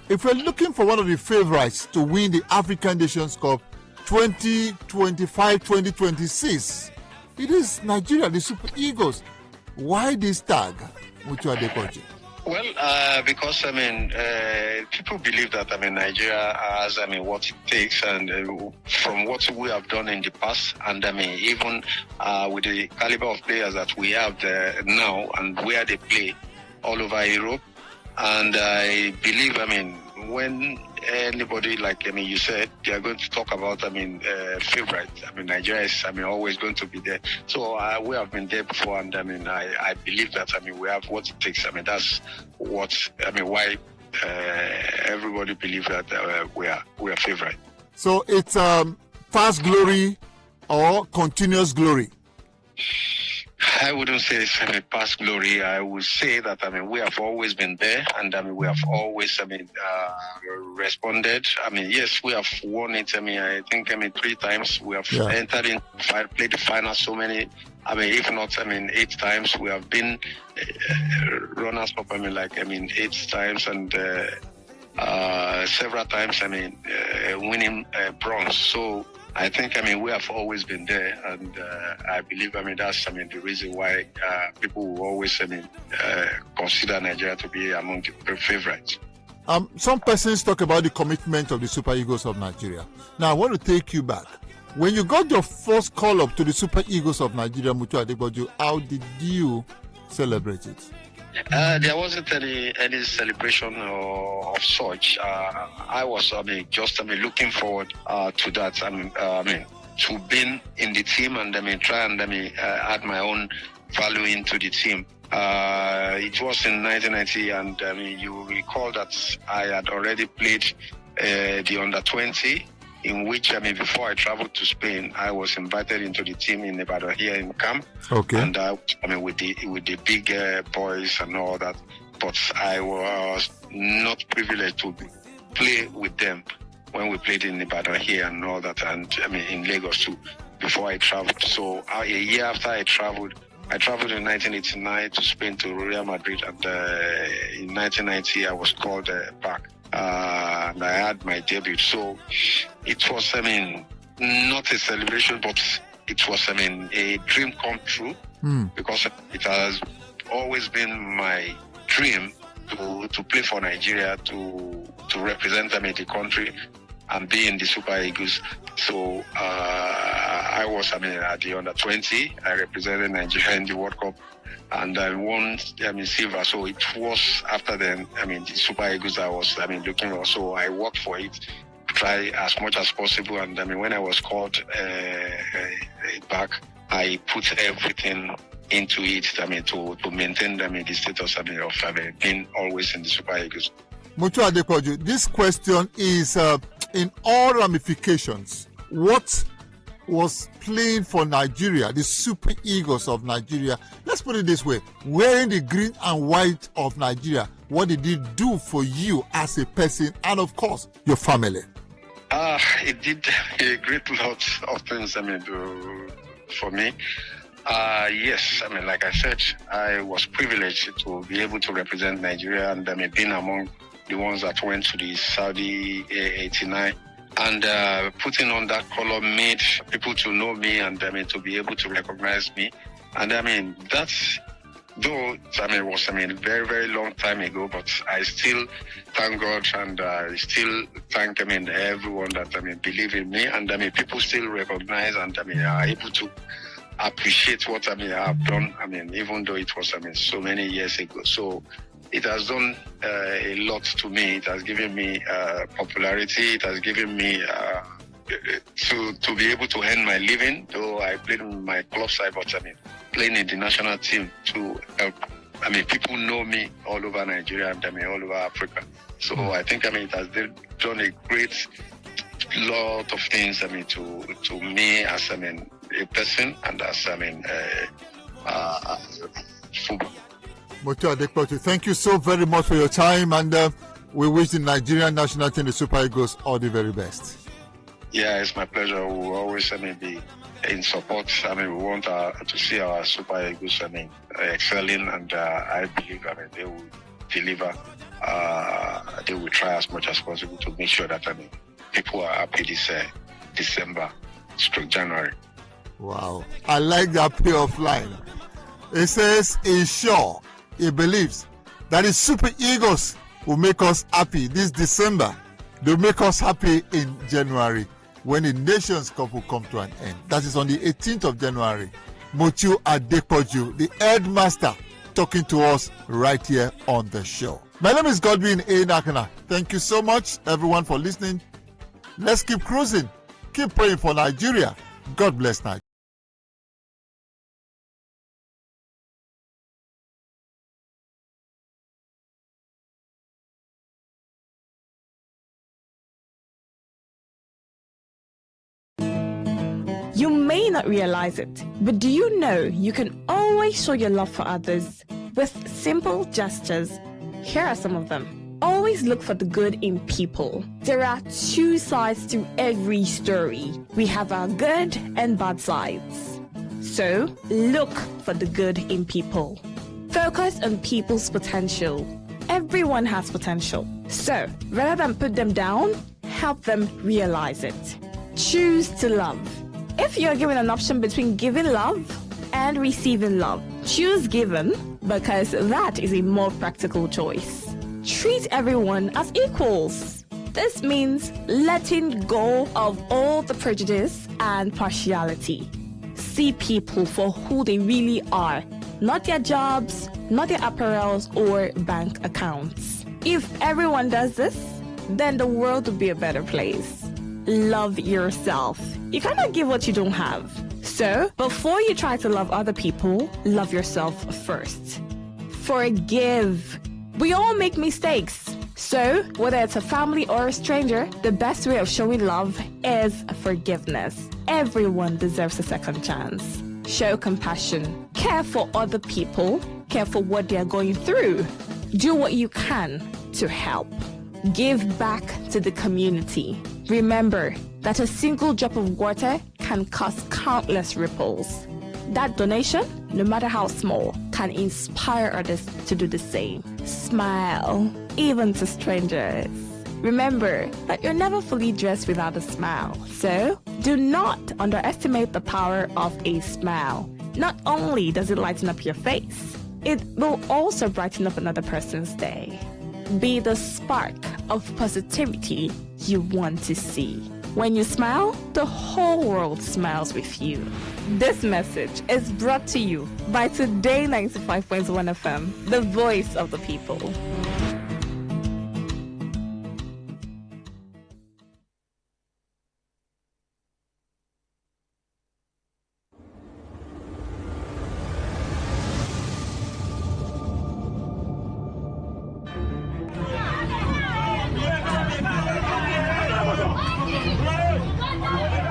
S17: if we're looking for one of the favorites to win the African Nations Cup 2025-2026, it is Nigeria, the Super Eagles. Why this tag, Mutua Adepoju? Well, because people believe that Nigeria has what it takes, and from what we have done in the past, and even with the caliber of players that we have now and where they play all over Europe, and I believe when anybody like you said, they are going to talk about favorite. Nigeria is always going to be there. So we have been there before, and I believe that we have what it takes. That's what why everybody believes that we are favorite. So it's past glory or continuous glory? I wouldn't say it's past glory. I would say that we have always been there, and we have always responded. Yes, we have won it. I think 3 times. We have entered in, played the final so many. If not 8 times. We have been runners up. 8 times, and several times. Winning bronze. So I think we have always been there, and I believe that's the reason why people will always consider Nigeria to be among the favorites. Some persons talk about the commitment of the Super Eagles of Nigeria. Now I want to take you back. When you got your first call up to the Super Eagles of Nigeria, Mutua Adepoju, how did you celebrate it? There wasn't any celebration of such. I was just looking forward to that. To being in the team and try and add my own value into the team. It was in 1990, and you will recall that I had already played the under-20, in which before I traveled to Spain, I was invited into the team in Ibadan here in camp. Okay. And with the big boys and all that, but I was not privileged to play with them when we played in Ibadan here and all that, and in Lagos too. Before I traveled, so a year after I traveled in 1989 to Spain, to Real Madrid, and in 1990 I was called back. And I had my debut. So it was, not a celebration, but it was, a dream come true, because it has always been my dream to play for Nigeria, to represent the country and be in the Super Eagles. So I was, at the under-20, I represented Nigeria in the World Cup, and I won silver. So it was after then, the Super Eagles I was looking for. So I worked for it, try as much as possible. And when I was called back, I put everything into it to maintain the status of being always in the Super Eagles. Mutua Adepoju, this question is in all ramifications. What
S16: was playing for Nigeria, the Super Eagles of Nigeria. Let's put it this way, wearing the green and white of Nigeria, what did it do for you as a person and, of course, your family?
S17: It did a great lot of things, for me. Yes, like I said, I was privileged to be able to represent Nigeria and being among the ones that went to the Saudi 89. And putting on that color made people to know me and to be able to recognize me. And that's, though it was a very, very long time ago, but I still thank God and I still thank everyone that believe in me, and people still recognize and are able to appreciate what I have done. Even though it was so many years ago. So it has done a lot to me. It has given me popularity. It has given me to be able to earn my living. Though I played in my club side, but playing in the national team to help. People know me all over Nigeria and all over Africa. So I think it has done a great lot of things. To me as a person and as football.
S16: Motu Adekpoju, thank you so very much for your time, and we wish the Nigerian national team, the Super Eagles, all the very best.
S17: Yeah, it's my pleasure. We will always be in support. We want to see our Super Eagles excelling, and I believe they will deliver. They will try as much as possible to make sure that people are happy this December/January.
S16: Wow, I like that payoff line. It says, ensure. He believes that the Super Eagles will make us happy this December. They'll make us happy in January when the Nations Cup will come to an end. That is on the 18th of January. Motu Adekpoju, the headmaster, talking to us right here on the show. My name is Godwin A. Nakana. Thank you so much, everyone, for listening. Let's keep cruising. Keep praying for Nigeria. God bless Nigeria.
S1: You may not realize it, but do you know you can always show your love for others with simple gestures? Here are some of them. Always look for the good in people. There are two sides to every story. We have our good and bad sides. So, look for the good in people. Focus on people's potential. Everyone has potential. So, rather than put them down, help them realize it. Choose to love. If you're given an option between giving love and receiving love, choose giving because that is a more practical choice. Treat everyone as equals. This means letting go of all the prejudice and partiality. See people for who they really are, not their jobs, not their apparels or bank accounts. If everyone does this, then the world would be a better place. Love yourself. You cannot give what you don't have. So, before you try to love other people, love yourself first. Forgive. We all make mistakes. So, whether it's a family or a stranger, the best way of showing love is forgiveness. Everyone deserves a second chance. Show compassion. Care for other people. Care for what they are going through. Do what you can to help. Give back to the community. Remember that a single drop of water can cause countless ripples. That donation, no matter how small, can inspire others to do the same. Smile, even to strangers. Remember that you're never fully dressed without a smile. So, do not underestimate the power of a smile. Not only does it lighten up your face, it will also brighten up another person's day. Be the spark of positivity you want to see. When you smile, the whole world smiles with you. This message is brought to you by Today95.1 FM, the voice of the people.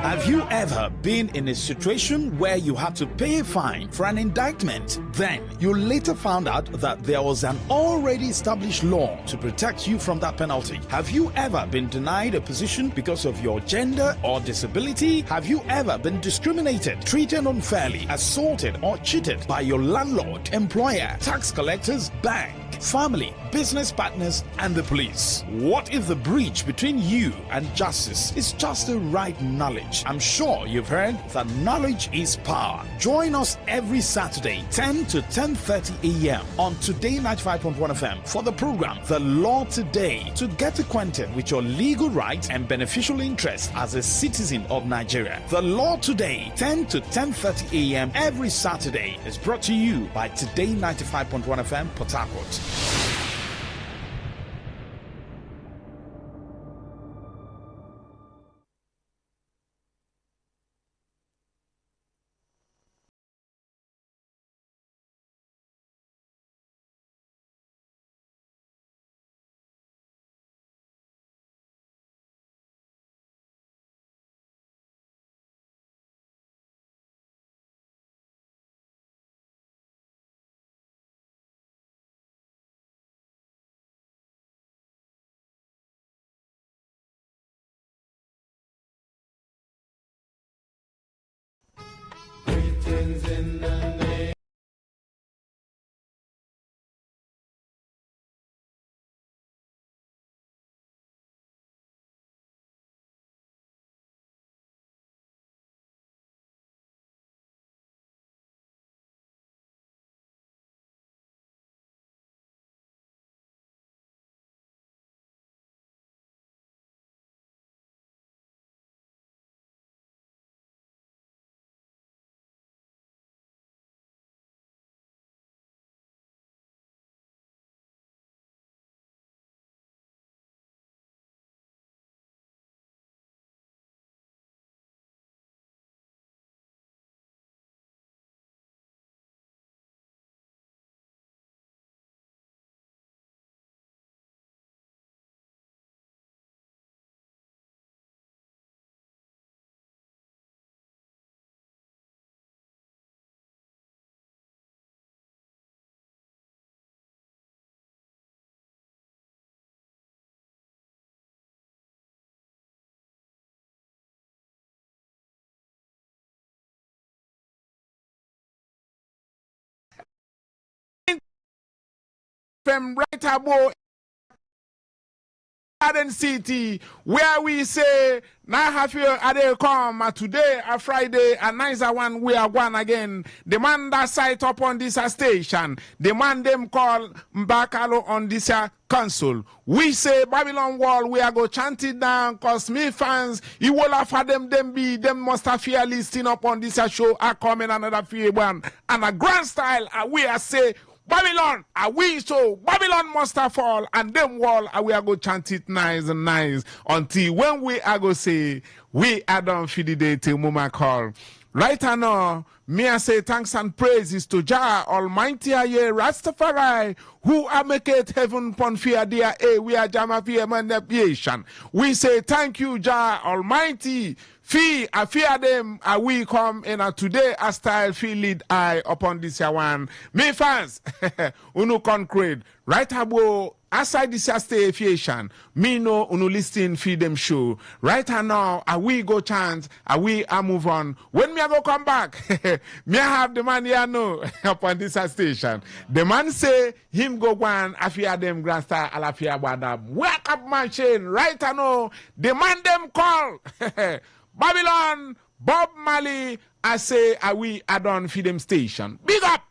S4: Have you ever been in a situation where you had to pay a fine for an indictment? Then you later found out that there was an already established law to protect you from that penalty. Have you ever been denied a position because of your gender or disability? Have you ever been discriminated, treated unfairly, assaulted or cheated by your landlord, employer, tax collectors, bank, family, business partners, and the police? What if the breach between you and justice is just the right knowledge? I'm sure you've heard that knowledge is power. Join us every Saturday, 10 to 10:30 a.m. on Today 95.1 FM for the program The Law Today, to get acquainted with your legal rights and beneficial interests as a citizen of Nigeria. The Law Today, 10 to 10:30 a.m. every Saturday, is brought to you by Today 95.1 FM, Port Harcourt.
S2: From right about Garden City, where we say, now have you they come today, a Friday, a nice one, we are one again. The man that site up on this station, the man them call Mbakalo on this console. We say Babylon Wall, we are go chant it down, cause me fans, you will have had them must have fear listing up on this show, are coming another fear one. And a grand style, we are say, Babylon, we so Babylon must have fall, and them wall we are go chant it nice and nice until when we are go say we are done for the day till Mama call. Right now, me I say thanks and praises to Jah Almighty Aye Rastafari, who are make it heaven pon fear dear we are Jama fear manipulation. We say thank you, Jah Almighty. Fee, I fear them, we come in a today a style feel lead eye upon this one. Me fans, unu concrete, right about aside this station, me know unu listen feed them show. Right now, we go chance, we move on. When me I go come back, me I have the man here know upon this station. The man say him go one, I fear them grandsta alafia badam. Wake up machine, right now, the man them call. Babylon, Bob Marley, I say, we add on for them station. Big up!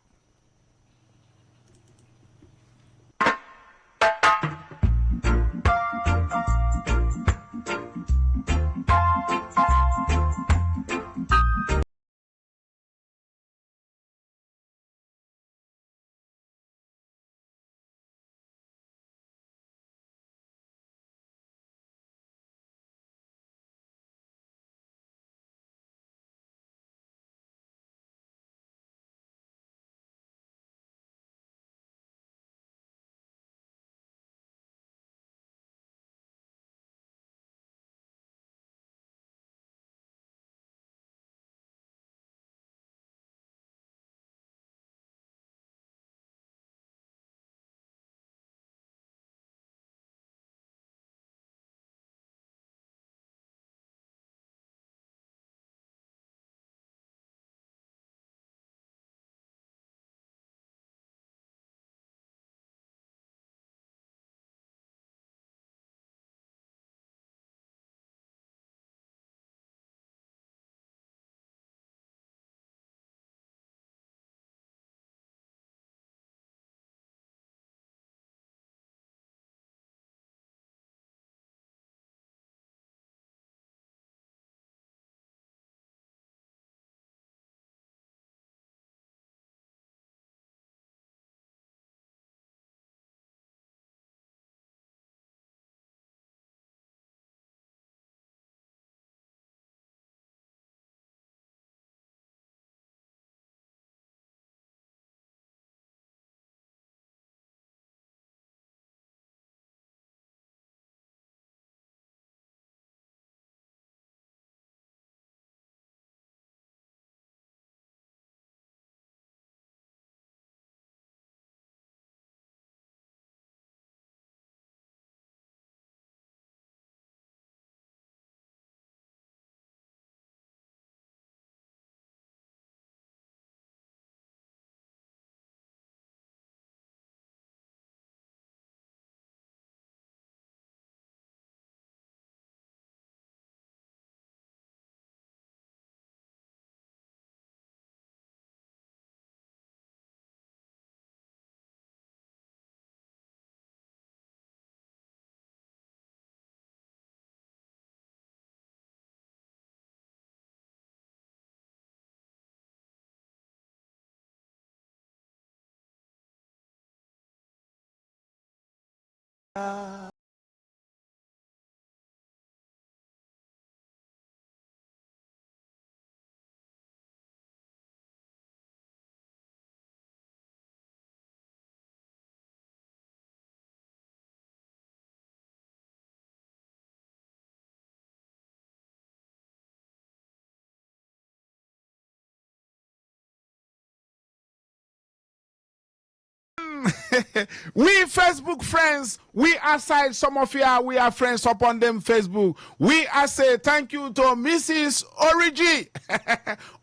S2: We Facebook friends, we aside some of you, we are friends upon them Facebook. We are say thank you to Mrs. Origi,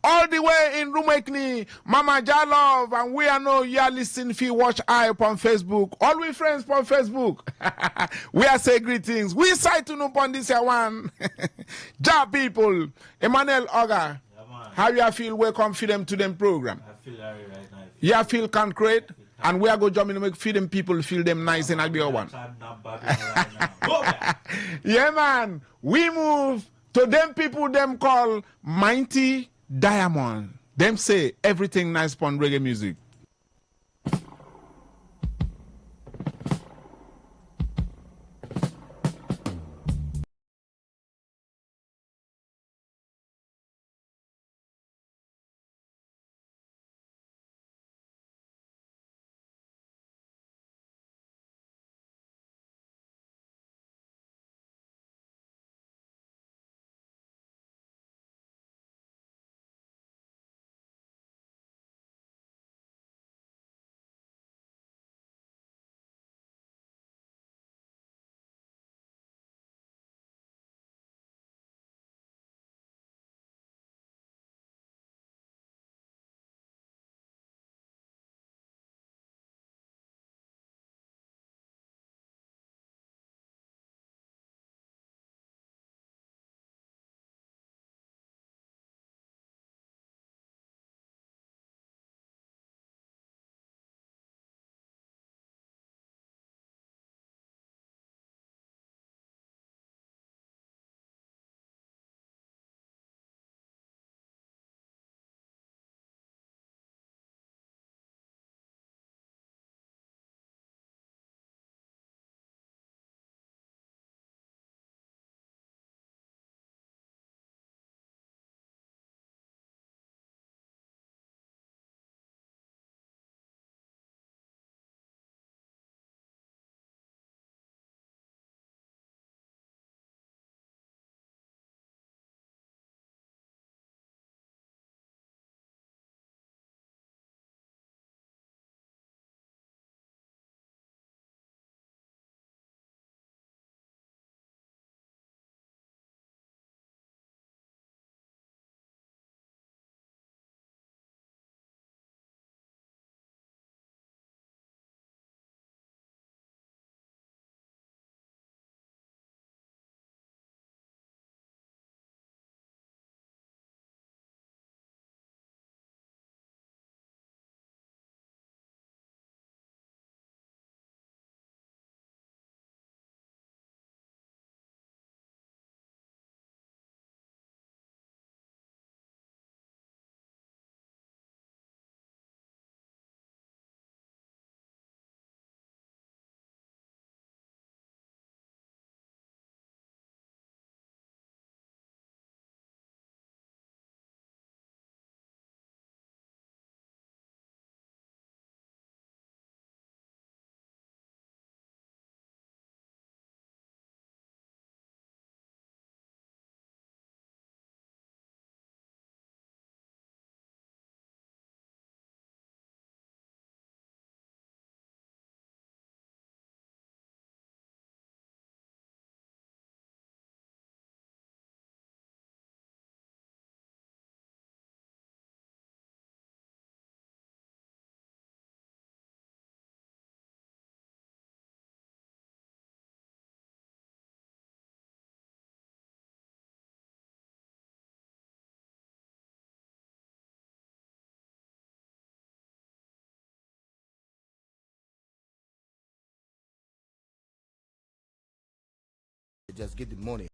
S2: all the way in Rumekni, Mama Jalov, and we are know you are listening if you watch I upon Facebook. All we friends upon Facebook. We are say greetings. We say to know upon this one. Ja people, Emmanuel Oga, how you feel welcome for them to them program?
S8: I feel right now.
S2: You feel concrete? And we are going to jump in to make feed them people feel them nice and I'll be one. Yeah, man. We move to them people them call Mighty Diamond. Them say everything nice upon reggae music.
S21: Just get the money.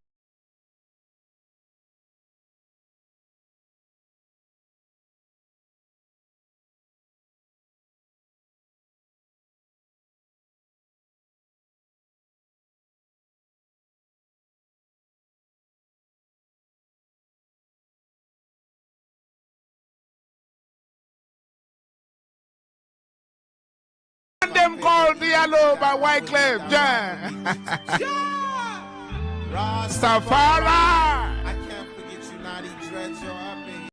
S2: them called Yellow by Wyclef Jean. Rastafari.
S5: I can't forget you, naughty dreads, yo, I've been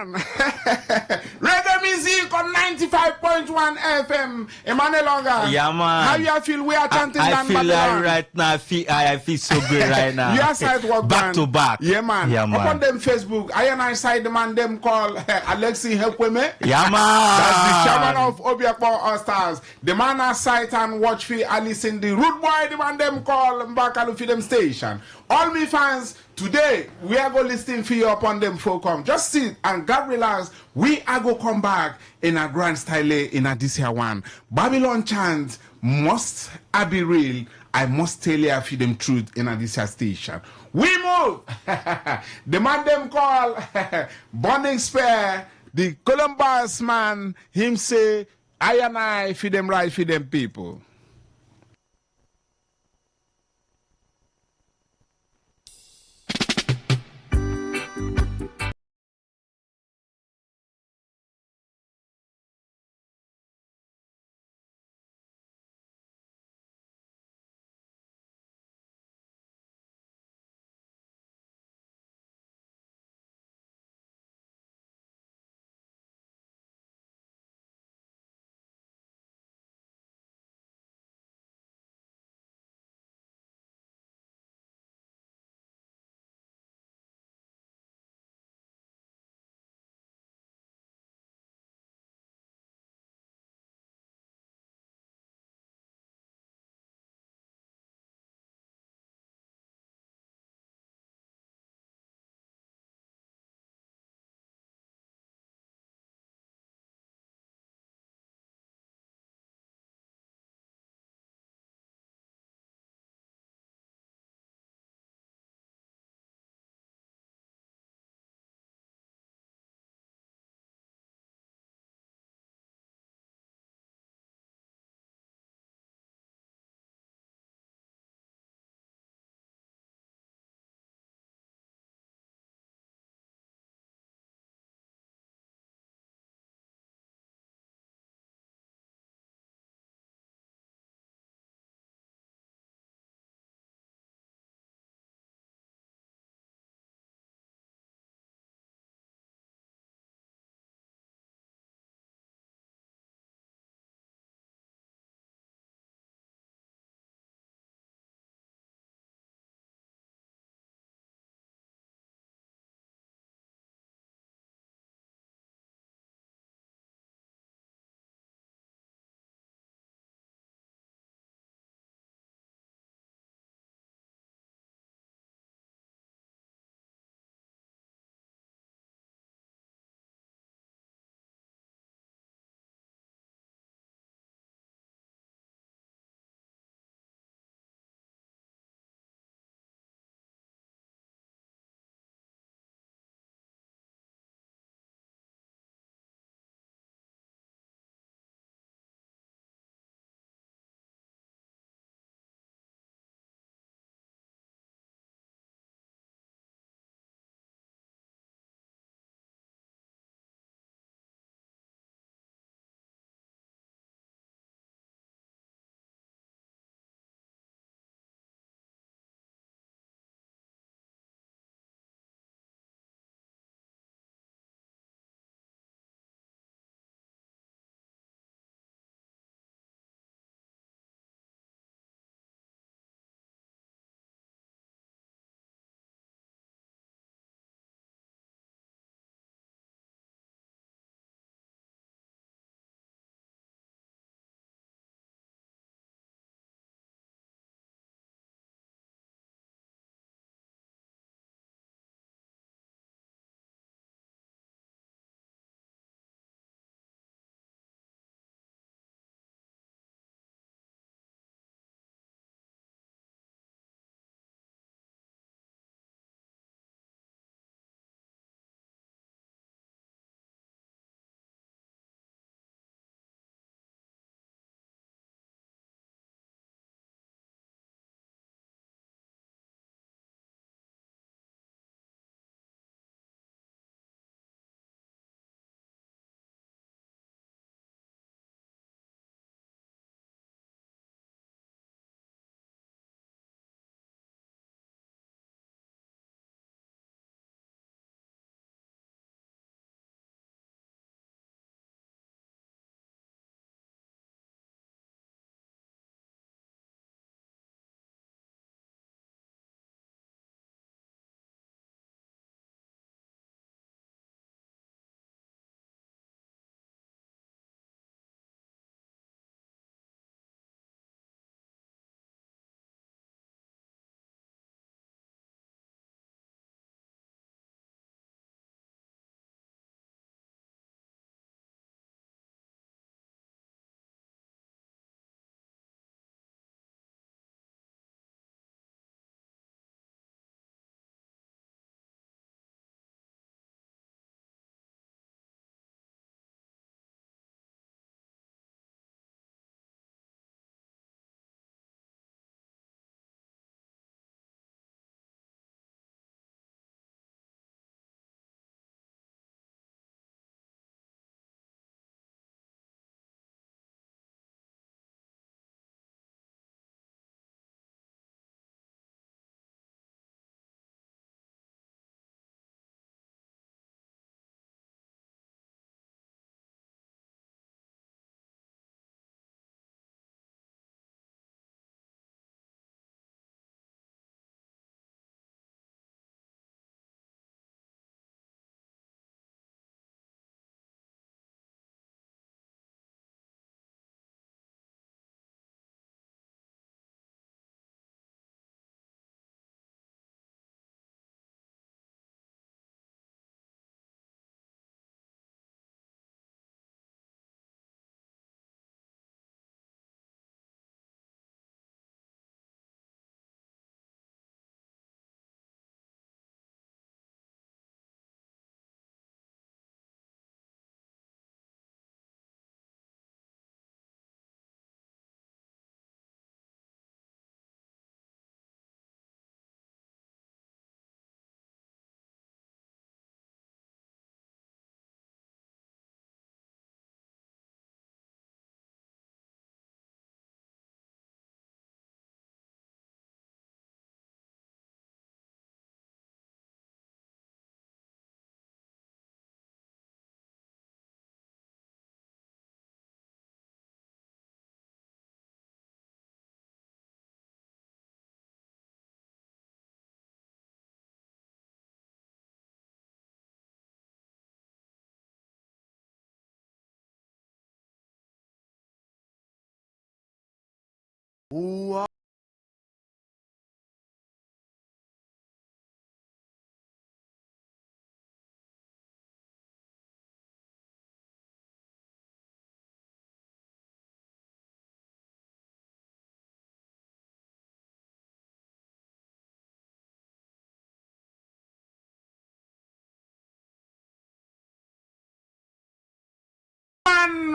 S2: Reggae music on 95.1 FM. Emmanuel Longa.
S8: Yeah, man.
S2: How you feel? We are chanting
S8: I
S2: Dan
S8: feel
S2: Babylon.
S8: right now. I feel so good right now.
S2: You are side work
S8: back to back.
S2: Yeah, man.
S8: Yeah, man.
S2: Upon them Facebook, I and I side the man them call Alexi Helpweme.
S8: Yeah, man.
S2: That's the chairman of Obiakpo All Stars. The man I site and watch for Alice in the Root Boy. The man them call Mbakalu for them station. All me fans, today we are going to listen for you upon them folkom. Just sit and God relax. We are going to come back in a grand style in a this year one. Babylon chant must I be real. I must tell you for them truth in a this year station. We move. The man them call Burning Spare. The Columbus man, him say, I and I feed them right, feed them people.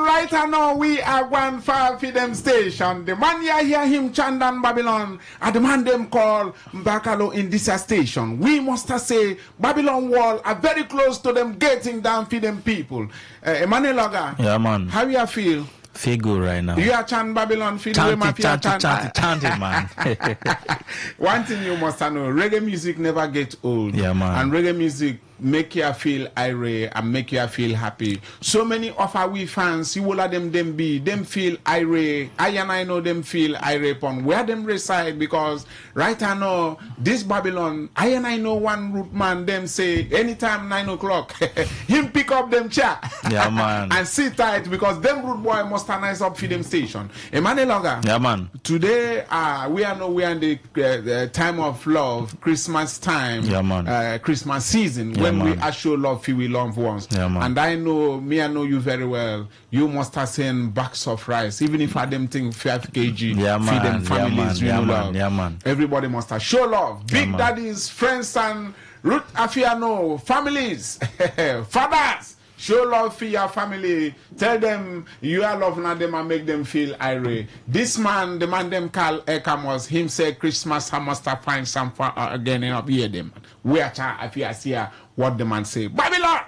S2: right now we are going far for them station. The man you hear him Chandan Babylon, and the man them call Mbakalo in this station. We must say Babylon wall are very close to them getting down for them people. Emmanuel Laga,
S8: yeah, man.
S2: how you feel?
S8: Feel good right now.
S2: You are Chan Babylon, feel the way mafia chant
S8: it, man.
S2: One thing you must know, reggae music never gets old.
S8: Yeah, man.
S2: And reggae music make you feel irate and make you feel happy. So many of our we fans, you will let them feel irate. I know them feel irate upon where them reside, because right now, this Babylon, I know one root man, them say anytime 9 o'clock, him pick up them chair.
S8: Yeah, man.
S2: And sit tight, because them root boy must nice up for them station. Emmanuel Loga.
S8: Yeah, man.
S2: Today, we are in the time of love, Christmas time.
S8: Yeah, man.
S2: Christmas season.
S8: Yeah,
S2: when
S8: man.
S2: we show love for we loved ones.
S8: Yeah, man.
S2: And I know you very well. You must have seen bags of rice, even if I them think 5 kg.
S8: Yeah, man.
S2: Feed them families.
S8: Yeah, man.
S2: Love.
S8: Yeah, man.
S2: Everybody must have show love.
S8: Yeah,
S2: Big
S8: man.
S2: daddies, friends, and root afiano families, fathers. Show love for your family. Tell them you are loving them and make them feel irate. This man, the man them call Ekamos, him say Christmas I must have find some for again and up here them. We are if you see what the man say. Babylon!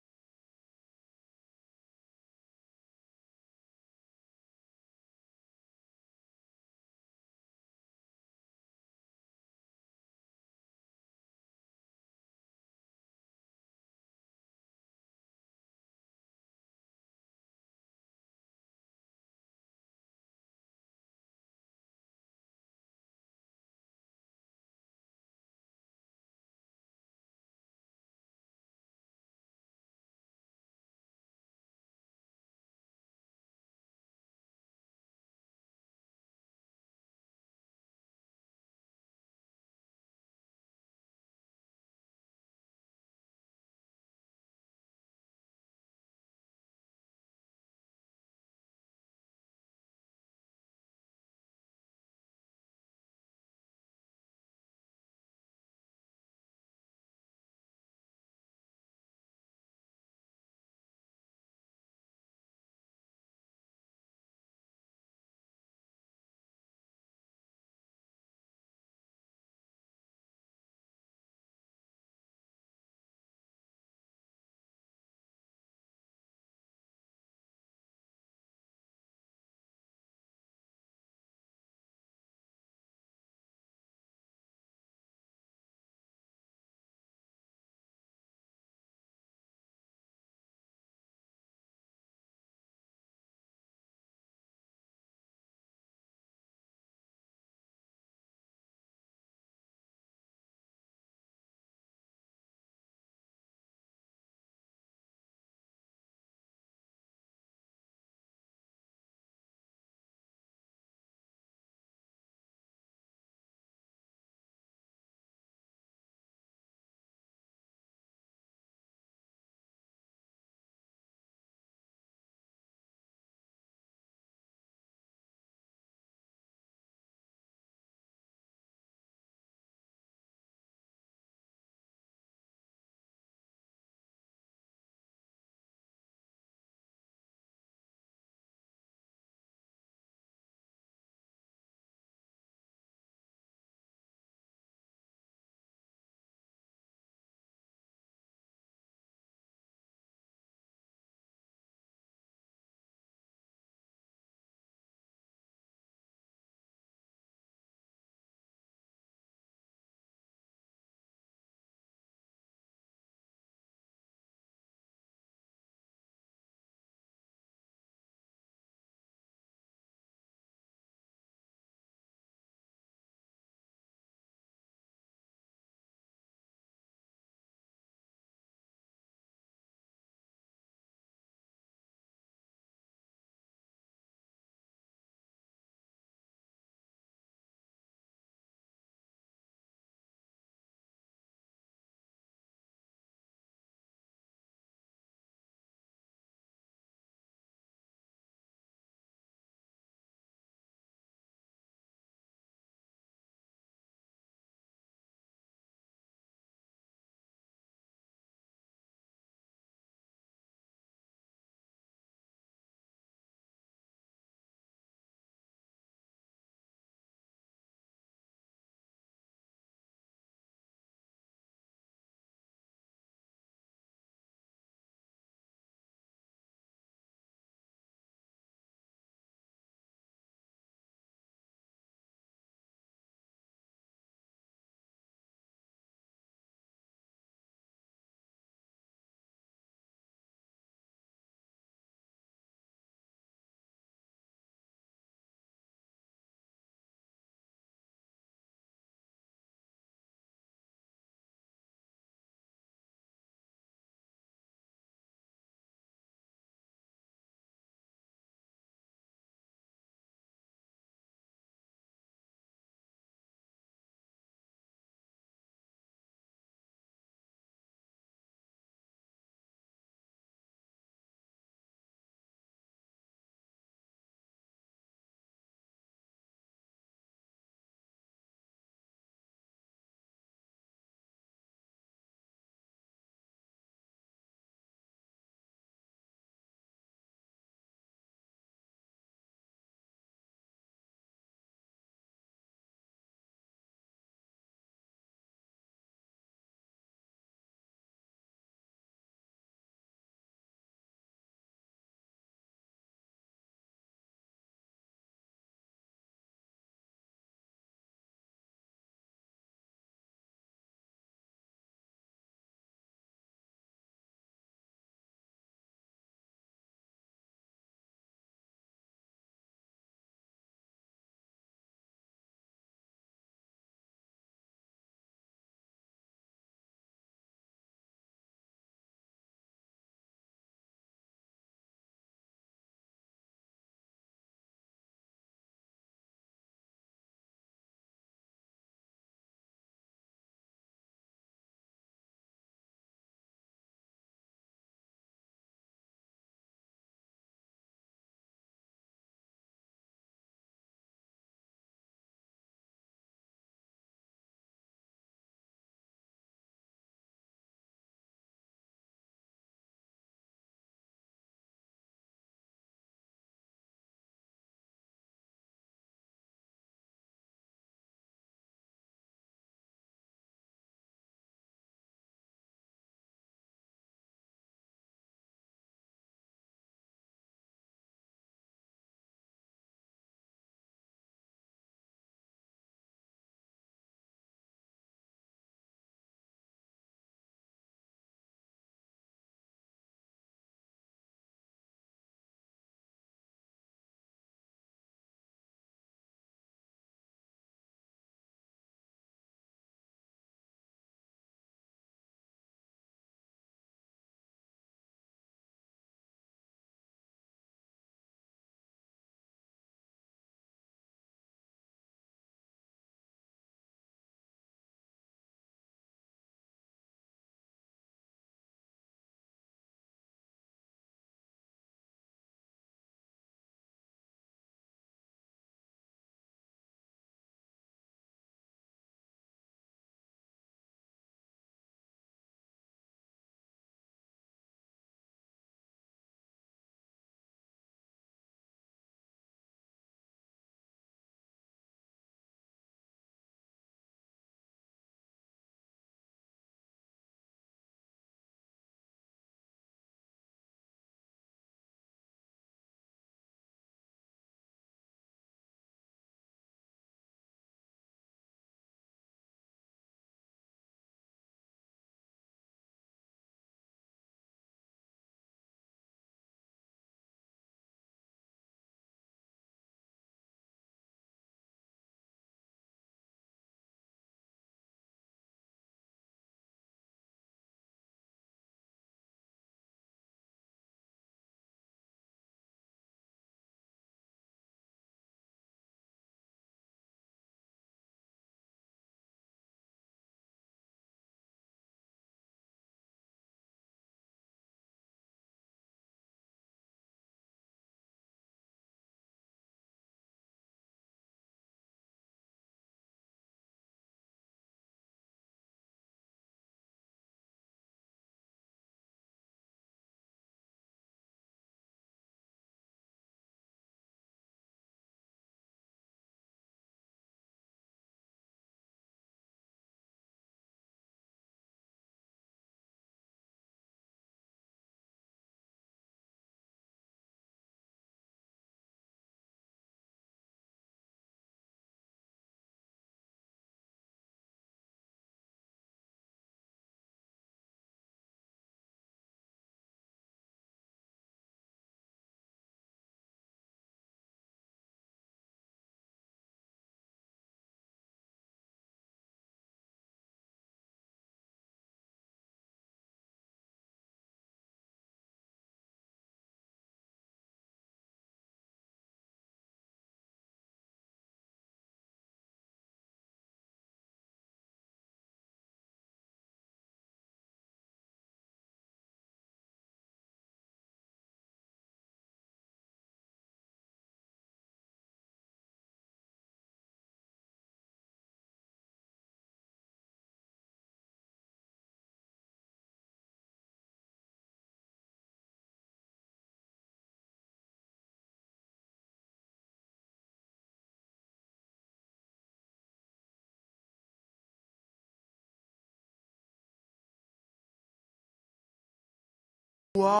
S6: Greetings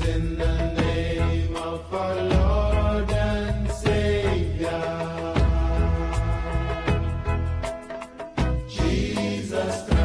S6: in the name of our Lord and Savior, Jesus Christ.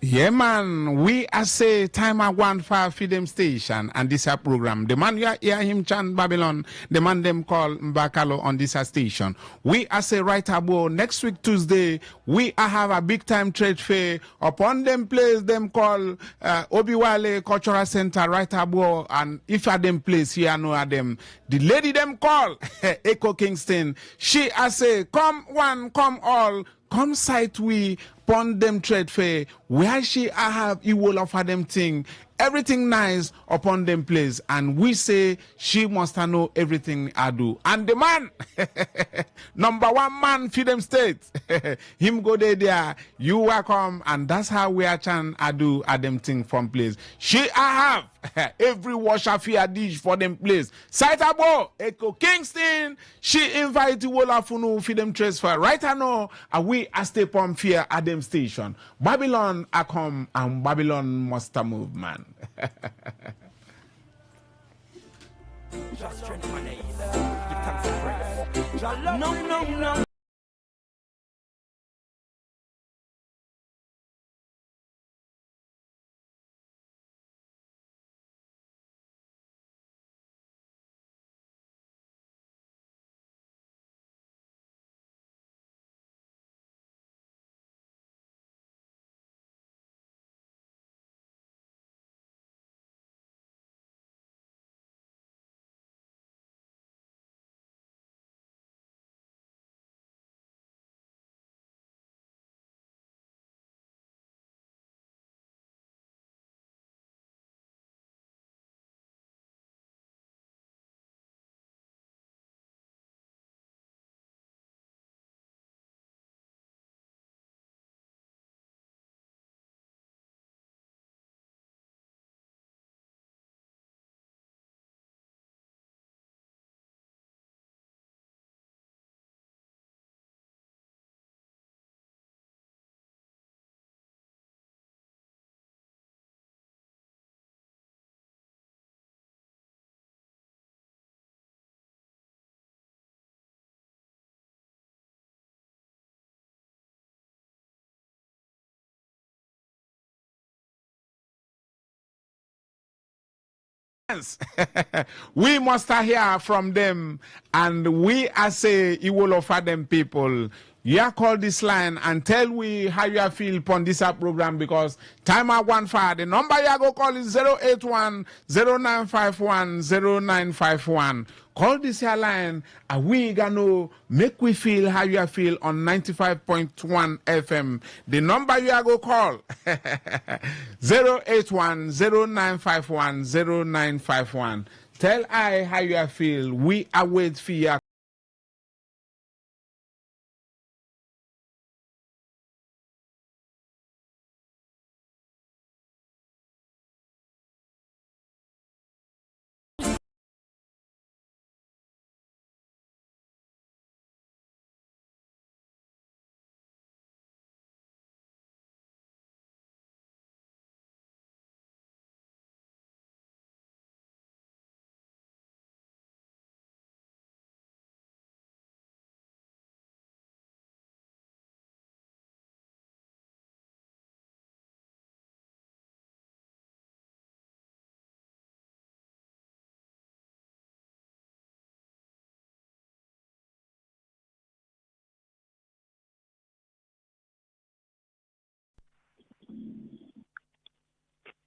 S2: Yeah, man, we are say time at 1 feed them station and this program. The man you hear him chant Babylon, the man them call Mbakalo on this station. We are say right about next week Tuesday, we are have a big time trade fair upon them place them call Obiwale Cultural Center right about, and if at them place here know at them, the lady them call Echo Kingston. She I say come one, come all. Come sight we upon them trade fair where she I have you will offer them thing everything nice upon them place, and we say she must know everything I do. And the man number one man for them states him go there you welcome, and that's how we are chan I do at them thing from place. She I have every washer fear dish for them place. Sight abo Echo Kingston, she invite you all for them transfer right now, and we a step on fear at them station. Babylon I come and Babylon must move, man.
S6: Just strength my name. Give thanks and praise. No.
S2: We must hear from them, and we I say you will offer them people. You call this line and tell we how you feel upon this program, because time at 1 the number you go call is 081-0951-0951. Call this here line and we gonna make we feel how you feel on 95.1 FM. The number you go call 081-0951-0951. Tell I how you feel. We await for you.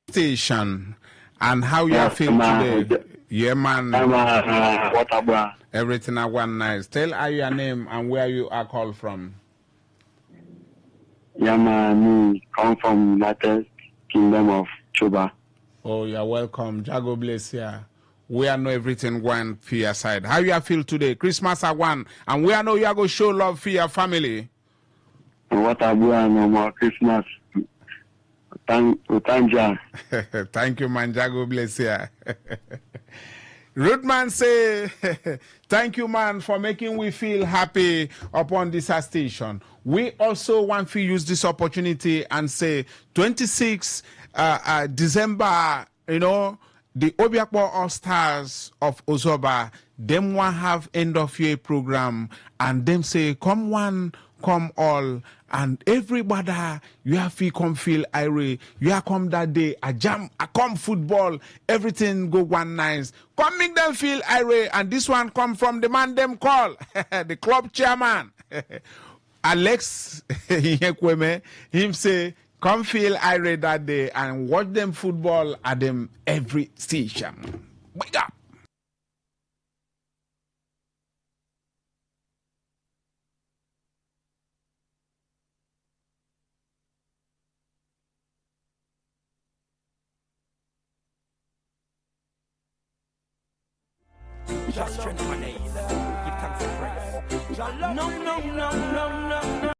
S2: Station and how you feel today. Yeah, man. Everything I want nice. Tell her your name and where you are called from.
S21: Me come from United Kingdom of Chuba.
S2: Oh, you're welcome. Jago bless you. We are know everything going for your side. How you feel today? Christmas at one, and we are know you are going to show love for your family.
S21: What I do no more Christmas. Thank you.
S2: Thank you, man. Jago bless you. Rootman say, thank you, man, for making we feel happy upon this station. We also want to use this opportunity and say 26 December, you know, the Obiakpo All-Stars of Ozoba, them want have end of year program and them say, come one, come all, and everybody, you have to come feel irate. You have come that day, a jam, a come football, everything go one nice. Come make them feel irate, and this one come from the man them call, the club chairman, Alex Yekweme, him say, come feel irate that day and watch them football at them every station. Wake up.
S6: Just strength my knees. Give thanks and praise. No.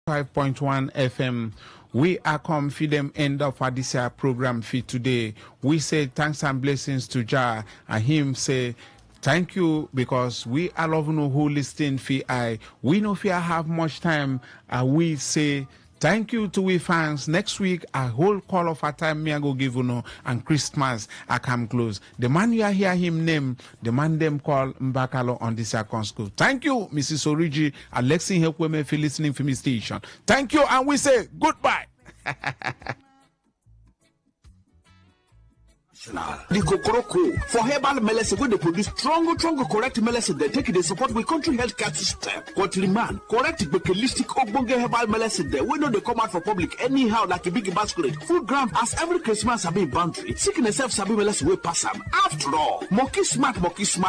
S2: .1 FM. We are confident end of our this program for today. We say thanks and blessings to Jah, and him say thank you because we are loving who listen for I. We know if you have much time, we say thank you to we fans. Next week, a whole call of a time me I go give you no, and Christmas I come close. The man you hear him name, the man them call Mbakalo on this account school. Thank you, Mrs. Origi, Alexi Hekweme for listening for me station. Thank you, and we say goodbye.
S22: The Kokoroko for herbal medicine when they produce strong, correct medicine. They take it, they support with country healthcare system. Country man, correct holistic ogbonge herbal medicine. There we know they come out for public anyhow like a big basket. Food gram as every Christmas have been boundary. Sickness self sabi medicine will pass them. After all, monkey smart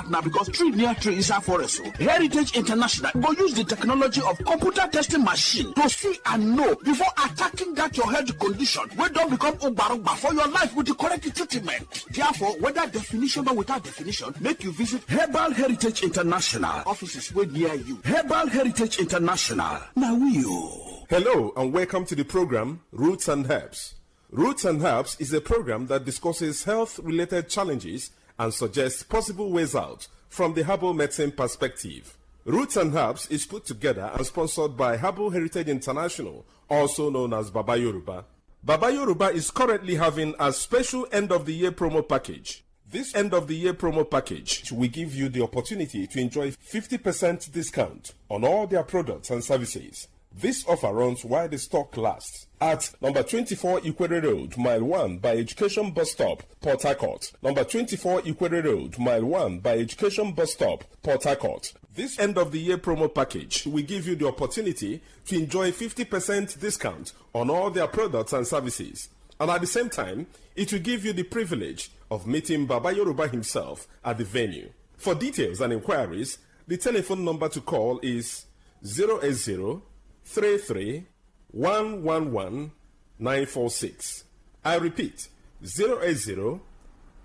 S22: now because tree near tree is our forest. Heritage International go use the technology of computer testing machine to see and know before attacking that your health condition. We don't become ubaruba for your life with the correct treatment. Therefore, whether definition or without definition, make you visit Herbal Heritage International offices way near you. Herbal Heritage International. Now you.
S5: Hello and welcome to the program Roots and Herbs. Roots and Herbs is a program that discusses health-related challenges and suggests possible ways out from the herbal medicine perspective. Roots and Herbs is put together and sponsored by Herbal Heritage International, also known as Baba Yoruba. Baba Yoruba is currently having a special end-of-the-year promo package. This end-of-the-year promo package will give you the opportunity to enjoy 50% discount on all their products and services. This offer runs while the stock lasts at number 24 Ikwere Road, Mile 1 by Education Bus Stop, Port Harcourt. Number 24 Ikwere Road, Mile 1 by Education Bus Stop, Port Harcourt. This end-of-the-year promo package will give you the opportunity to enjoy 50% discount on all their products and services. And at the same time, it will give you the privilege of meeting Baba Yoruba himself at the venue. For details and inquiries, the telephone number to call is 080 33 111 946. I repeat, 080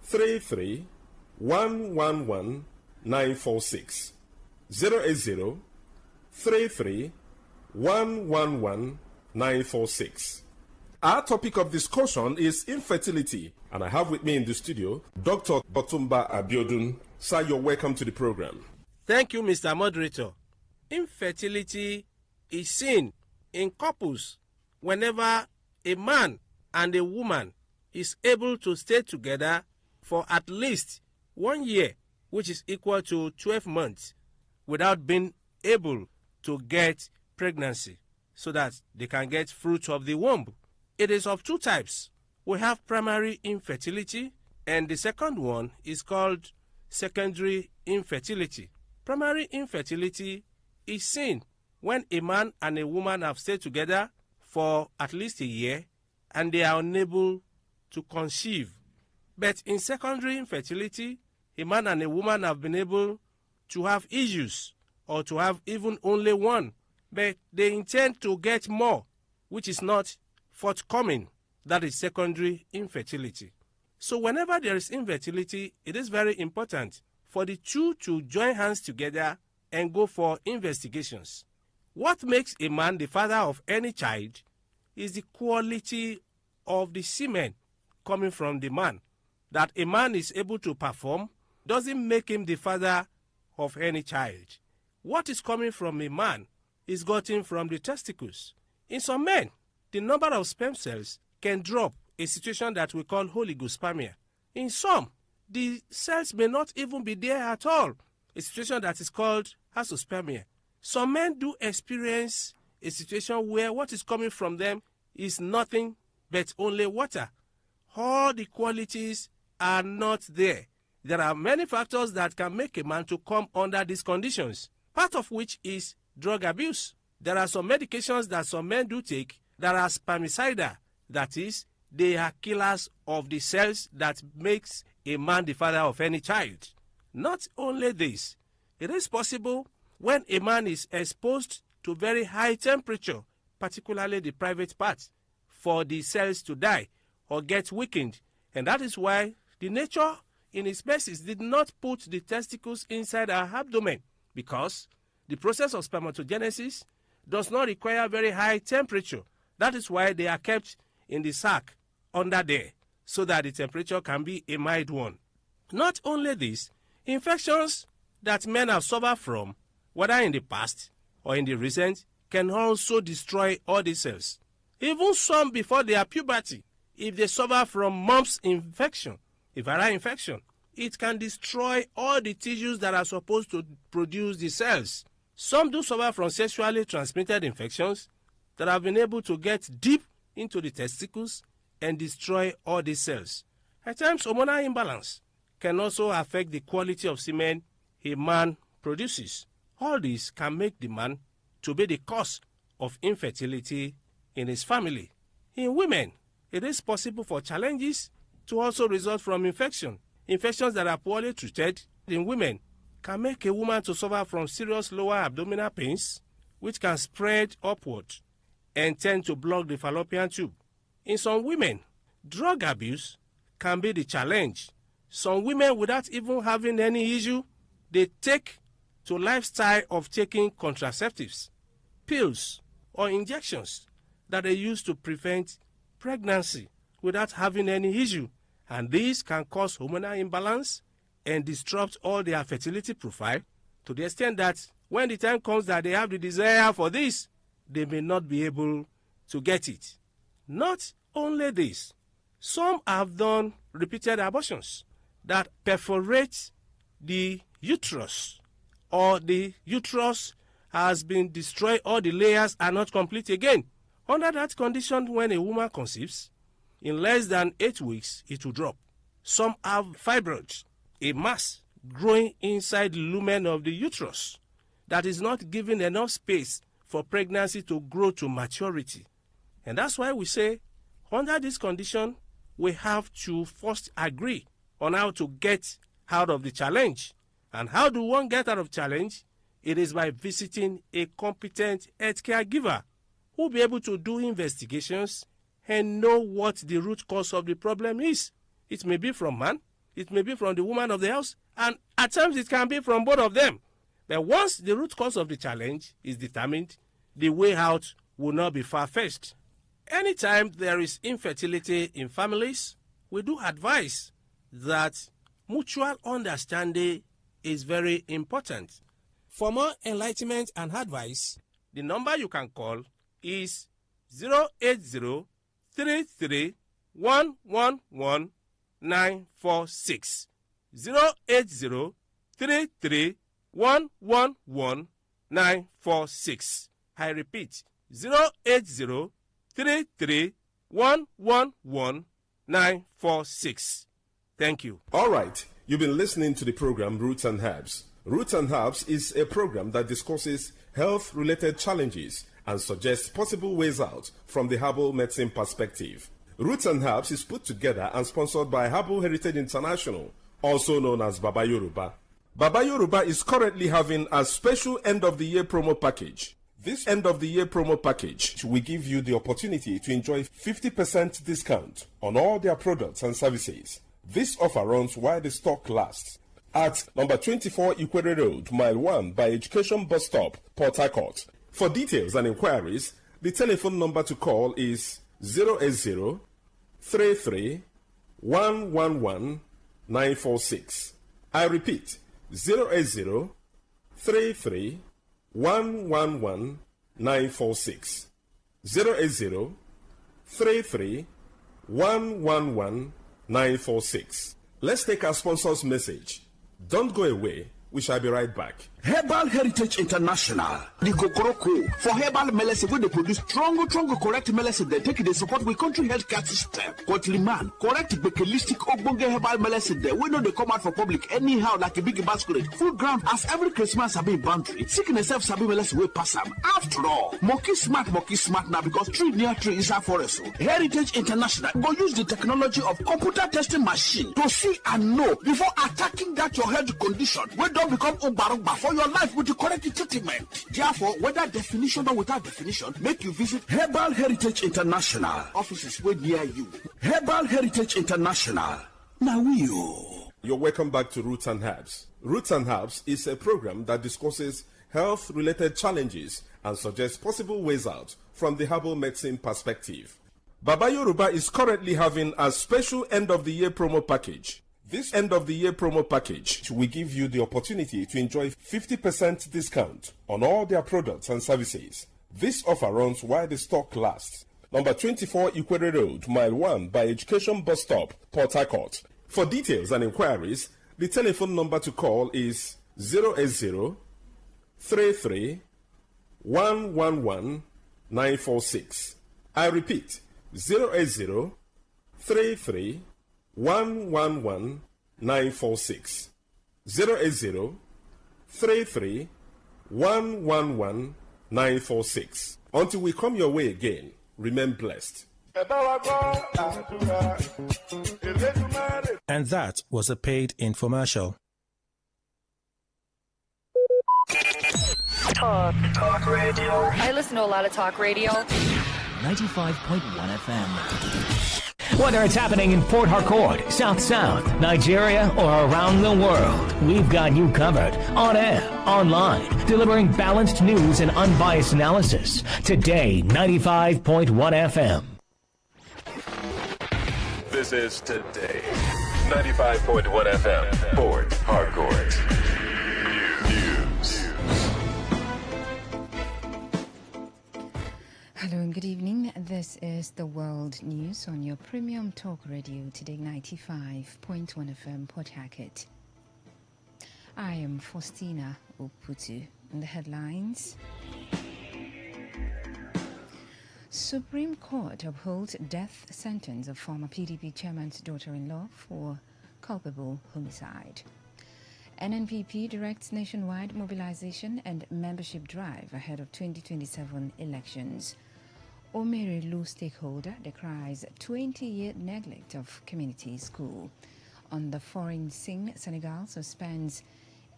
S5: 33 111 946. 080 33 111 946. Our topic of discussion is infertility, and I have with me in the studio Dr. Botumba Abiodun. Sir, you're welcome to the program.
S3: Thank you, Mr. Moderator. Infertility is seen in couples whenever a man and a woman is able to stay together for at least 1 year, which is equal to 12 months, without being able to get pregnancy so that they can get fruit of the womb. It is of two types. We have primary infertility, and the second one is called secondary infertility. Primary infertility is seen when a man and a woman have stayed together for at least a year and they are unable to conceive. But in secondary infertility, a man and a woman have been able to have issues or to have even only one, but they intend to get more, which is not forthcoming. That is secondary infertility. So whenever there is infertility, it is very important for the two to join hands together and go for investigations. What makes a man the father of any child is the quality of the semen coming from the man. That a man is able to perform doesn't make him the father of any child. What is coming from a man is gotten from the testicles. In some men, the number of sperm cells can drop, a situation that we call oligospermia. In some, the cells may not even be there at all, a situation that is called azoospermia. Some men do experience a situation where what is coming from them is nothing but only water. All the qualities are not there. There are many factors that can make a man to come under these conditions, part of which is drug abuse. There are some medications that some men do take that are spermicidal. That is, they are killers of the cells that makes a man the father of any child. Not only this, it is possible when a man is exposed to very high temperature, particularly the private parts, for the cells to die or get weakened. And that is why the nature in its basis did not put the testicles inside our abdomen, because the process of spermatogenesis does not require very high temperature. That is why they are kept in the sac under there, so that the temperature can be a mild one. Not only this, infections that men have suffered from, whether in the past or in the recent, can also destroy all the cells. Even some before their puberty, if they suffer from mumps infection, a viral infection, it can destroy all the tissues that are supposed to produce the cells. Some do suffer from sexually transmitted infections that have been able to get deep into the testicles and destroy all the cells. At times, hormonal imbalance can also affect the quality of semen a man produces. All this can make the man to be the cause of infertility in his family. In women, it is possible for challenges to also result from infection. Infections that are poorly treated in women can make a woman to suffer from serious lower abdominal pains, which can spread upward and tend to block the fallopian tube. In some women, drug abuse can be the challenge. Some women, without even having any issue, they take to lifestyle of taking contraceptives, pills, or injections that they use to prevent pregnancy without having any issue. And this can cause hormonal imbalance and disrupt all their fertility profile to the extent that when the time comes that they have the desire for this, they may not be able to get it. Not only this, some have done repeated abortions that perforate the uterus, or the uterus has been destroyed, all the layers are not complete again. Under that condition, when a woman conceives, in less than 8 weeks, it will drop. Some have fibroids, a mass growing inside the lumen of the uterus that is not giving enough space for pregnancy to grow to maturity. And that's why we say, under this condition, we have to first agree on how to get out of the challenge. And how do one get out of challenge? It is by visiting a competent healthcare giver who will be able to do investigations and know what the root cause of the problem is. It may be from man, it may be from the woman of the house, and at times it can be from both of them. But once the root cause of the challenge is determined, the way out will not be far-fetched. Anytime there is infertility in families, we do advise that mutual understanding is very important. For more enlightenment and advice, the number you can call is 080-33-111-946. 080-33-111-946. I repeat, 080-33-111-946. Thank you.
S5: All right. You've been listening to the program Roots and Herbs. Roots and Herbs is a program that discusses health-related challenges and suggests possible ways out from the herbal medicine perspective. Roots and Herbs is put together and sponsored by Herbal Heritage International, also known as Baba Yoruba. Baba Yoruba is currently having a special end-of-the-year promo package. This end-of-the-year promo package will give you the opportunity to enjoy 50% discount on all their products and services. This offer runs while the stock lasts. At number 24 Equator Road, Mile 1 by Education Bus Stop, Port Harcourt. For details and inquiries, the telephone number to call is 080-33-111-946. I repeat, 080-33-111-946. 080-33-111-946. Let's take our sponsor's message. Don't go away. We shall be right back.
S22: Herbal Heritage International, the Kokoroko, for herbal medicine, where they produce strong, correct medicine, they take it, they support with country healthcare system. Quatliman, correct bekelistic ogbonge herbal medicine, they know they come out for public anyhow, like a big basket, full ground, as every Christmas have been boundary. Sickness self sabi medicine will pass them. After all, monkey smart now, because tree near tree is a forest. Heritage International go use the technology of computer testing machine to see and know before attacking that your health condition. We don't become umbarumba for your life with the correct treatment. Therefore, whether definition or without definition, make you visit Herbal Heritage International. Offices way near you. Herbal Heritage International. Now
S5: You're welcome back to Roots and Herbs. Roots and Herbs is a program that discusses health-related challenges and suggests possible ways out from the herbal medicine perspective. Baba Yoruba is currently having a special end-of-the-year promo package. This end-of-the-year promo package will give you the opportunity to enjoy 50% discount on all their products and services. This offer runs while the stock lasts. Number 24 Equator Road, Mile 1 by Education Bus Stop, Port Harcourt. For details and inquiries, the telephone number to call is 080-33-111-946. I repeat, 080-33-111-946. 080-33-111-946. Until we come your way again, remain blessed.
S11: And that was a paid infomercial.
S12: Talk radio.
S23: I listen to a lot of talk radio.
S12: 95.1 FM.
S24: Whether it's happening in Port Harcourt, South South, Nigeria, or around the world, we've got you covered. On air, online, delivering balanced news and unbiased analysis. Today, 95.1 FM.
S25: This is Today. 95.1 FM. Port Harcourt. News.
S9: Hello and good evening. This is the World News on your premium talk radio, Today 95.1 FM, Port Harcourt. I am Faustina Oputu. And the headlines. Supreme Court upholds death sentence of former PDP chairman's daughter-in-law for culpable homicide. NNPP directs nationwide mobilization and membership drive ahead of 2027 elections. Omeru stakeholder decries 20-year neglect of community school. On the foreign scene, Senegal suspends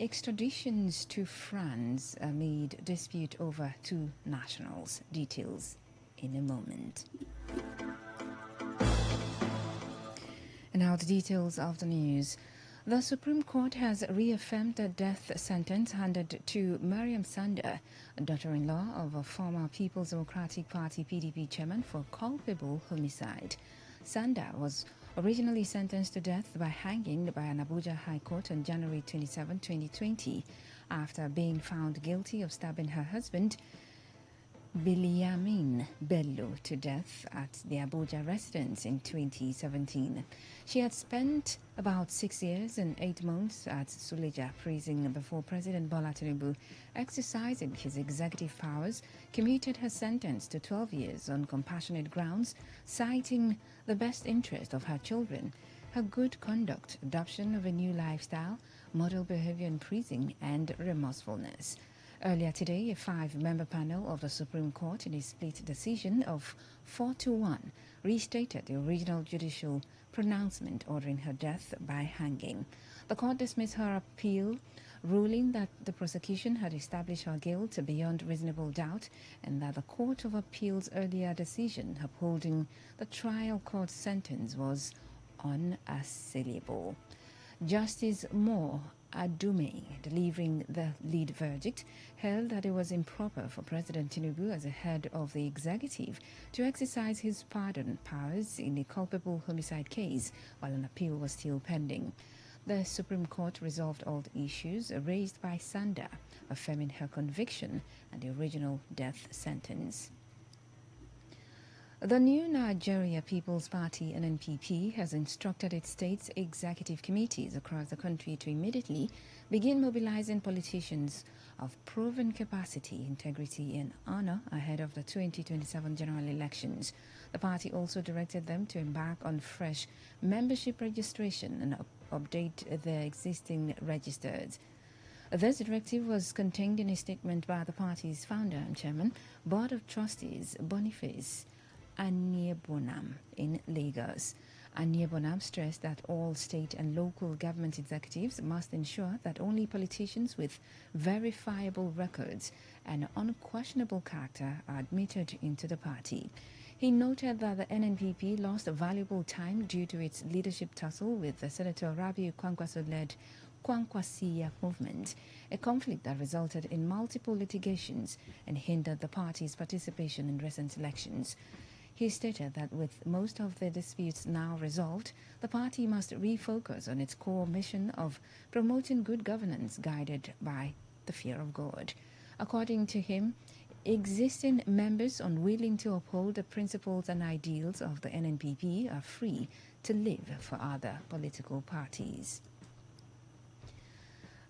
S9: extraditions to France amid dispute over two nationals. Details in a moment. And now the details of the news. The Supreme Court has reaffirmed the death sentence handed to Mariam Sanda, daughter-in-law of a former People's Democratic Party PDP chairman, for culpable homicide. Sanda was originally sentenced to death by hanging by an Abuja High Court on January 27, 2020, after being found guilty of stabbing her husband, Biliyamin Bello, to death at the Abuja residence in 2017. She had spent about 6 years and 8 months at Suleja prison before President Bola Tinubu, exercising his executive powers, commuted her sentence to 12 years on compassionate grounds, citing the best interest of her children, her good conduct, adoption of a new lifestyle, model behavior in prison, and remorsefulness. Earlier today, a 5-member panel of the Supreme Court, in a split decision of 4-1, restated the original judicial pronouncement ordering her death by hanging. The court dismissed her appeal, ruling that the prosecution had established her guilt beyond reasonable doubt and that the Court of Appeal's earlier decision upholding the trial court sentence was unassailable. Justice Moore Adume, delivering the lead verdict, held that it was improper for President Tinubu, as a head of the executive, to exercise his pardon powers in a culpable homicide case while an appeal was still pending. The Supreme Court resolved all the issues raised by Sanda, affirming her conviction and the original death sentence. The new Nigeria People's Party (NNPP) has instructed its state's executive committees across the country to immediately begin mobilizing politicians of proven capacity, integrity, and honor ahead of the 2027 general elections. The party also directed them to embark on fresh membership registration and update their existing registers. This directive was contained in a statement by the party's founder and chairman, Board of Trustees Boniface Anyebonam in Lagos. Anyebonam stressed that all state and local government executives must ensure that only politicians with verifiable records and unquestionable character are admitted into the party. He noted that the NNPP lost valuable time due to its leadership tussle with the Senator Rabiu Kwankwaso-led Kwankwasiya movement, a conflict that resulted in multiple litigations and hindered the party's participation in recent elections. He stated that with most of the disputes now resolved, the party must refocus on its core mission of promoting good governance guided by the fear of God. According to him, existing members unwilling to uphold the principles and ideals of the NNPP are free to live for other political parties.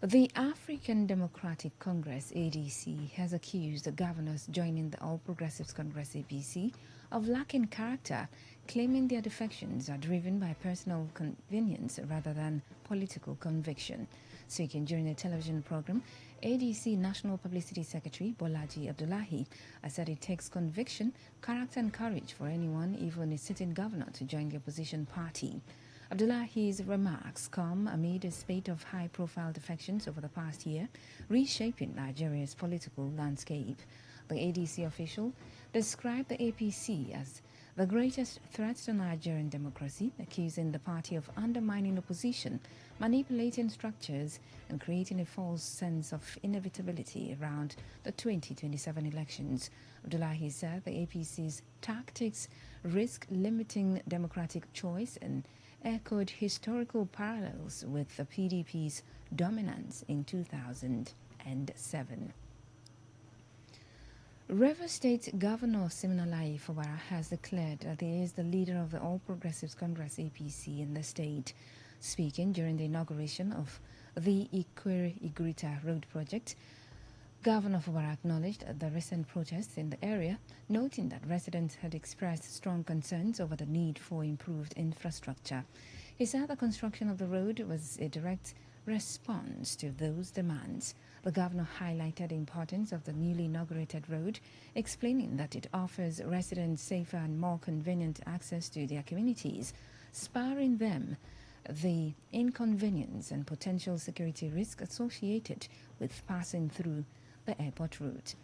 S9: The African Democratic Congress, ADC, has accused the governors joining the All Progressives Congress, APC, of lacking character, claiming their defections are driven by personal convenience rather than political conviction. Speaking during a television program, ADC National Publicity Secretary Bolaji Abdullahi said it takes conviction, character and courage for anyone, even a sitting governor, to join the opposition party. Abdullahi's remarks come amid a spate of high-profile defections over the past year, reshaping Nigeria's political landscape. The ADC official described the APC as the greatest threat to Nigerian democracy, accusing the party of undermining opposition, manipulating structures, and creating a false sense of inevitability around the 2027 elections. Abdullahi said the APC's tactics risk limiting democratic choice and echoed historical parallels with the PDP's dominance in 2007. Rivers State Governor Siminalayi Fubara has declared that he is the leader of the All Progressives Congress APC in the state. Speaking during the inauguration of the Ikwere-Igrita Road project, Governor Fubara acknowledged the recent protests in the area, noting that residents had expressed strong concerns over the need for improved infrastructure. He said the construction of the road was a direct response to those demands. The governor highlighted the importance of the newly inaugurated road, explaining that it offers residents safer and more convenient access to their communities, sparing them the inconvenience and potential security risk associated with passing through the airport route.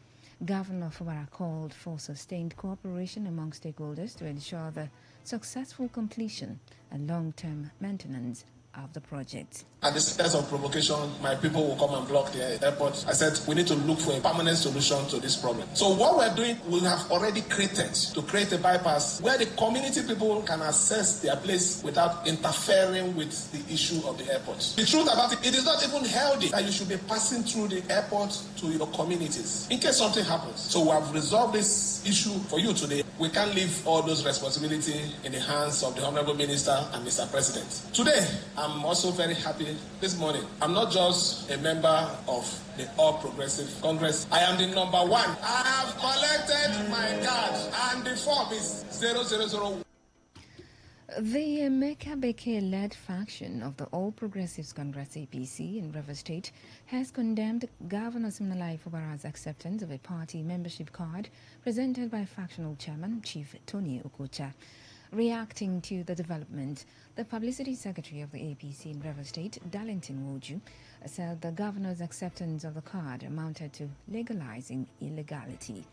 S9: Governor Fubara called for sustained cooperation among stakeholders to ensure the successful completion and long-term maintenance of the project.
S7: At the sense of provocation, my people will come and block the airport. I said we need to look for a permanent solution to this problem. So what we're doing, we have already created to create a bypass where the community people can access their place without interfering with the issue of the airport. The truth about it, it is not even healthy that you should be passing through the airport to your communities in case something happens. So we have resolved this issue for you today. We can't leave all those responsibility in the hands of the Honorable Minister and Mr. President. Today, I'm also very happy this morning. I'm not just a member of the All Progressive Congress. I am the number one. I have collected my card and the form is 0001.
S9: The Emeka Beke-led faction of the All Progressives Congress APC in Rivers State has condemned Governor Siminalayi Fubara's acceptance of a party membership card presented by factional chairman Chief Tony Okocha. Reacting to the development, the publicity secretary of the APC in Rivers State, Darlington Woju, said the governor's acceptance of the card amounted to legalizing illegality.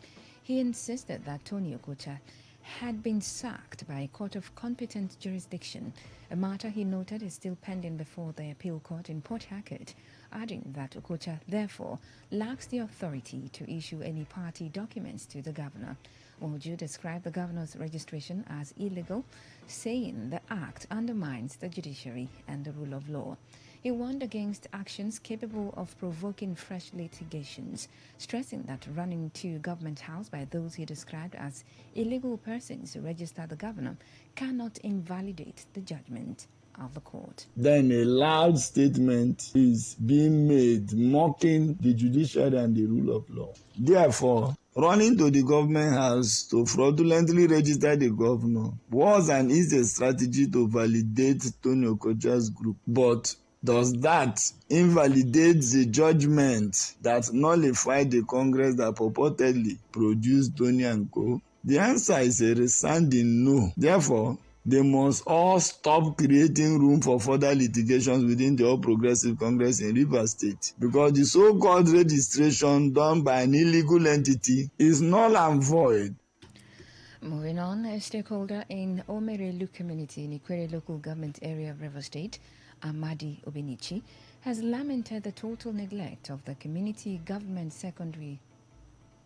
S9: He insisted that Tony Okocha had been sacked by a court of competent jurisdiction, a matter he noted is still pending before the appeal court in Port Harcourt, adding that Okocha therefore lacks the authority to issue any party documents to the governor. Oju described the governor's registration as illegal, saying the act undermines the judiciary and the rule of law. He warned against actions capable of provoking fresh litigations, stressing that running to Government House by those he described as illegal persons who register the governor cannot invalidate the judgment of the court.
S13: Then a loud statement is being made mocking the judiciary and the rule of law. Therefore, running to the government house to fraudulently register the governor was and is a strategy to validate Tony Okocha's group. But does that invalidate the judgment that nullified the Congress that purportedly produced Tony and Co? The answer is a resounding no. Therefore, they must all stop creating room for further litigations within the All Progressive Congress in Rivers State, because the so-called registration done by an illegal entity is null and void.
S9: Moving on, a stakeholder in Omerelu community in Ikwere local government area of Rivers State, Amadi Obenichi, has lamented the total neglect of the community government secondary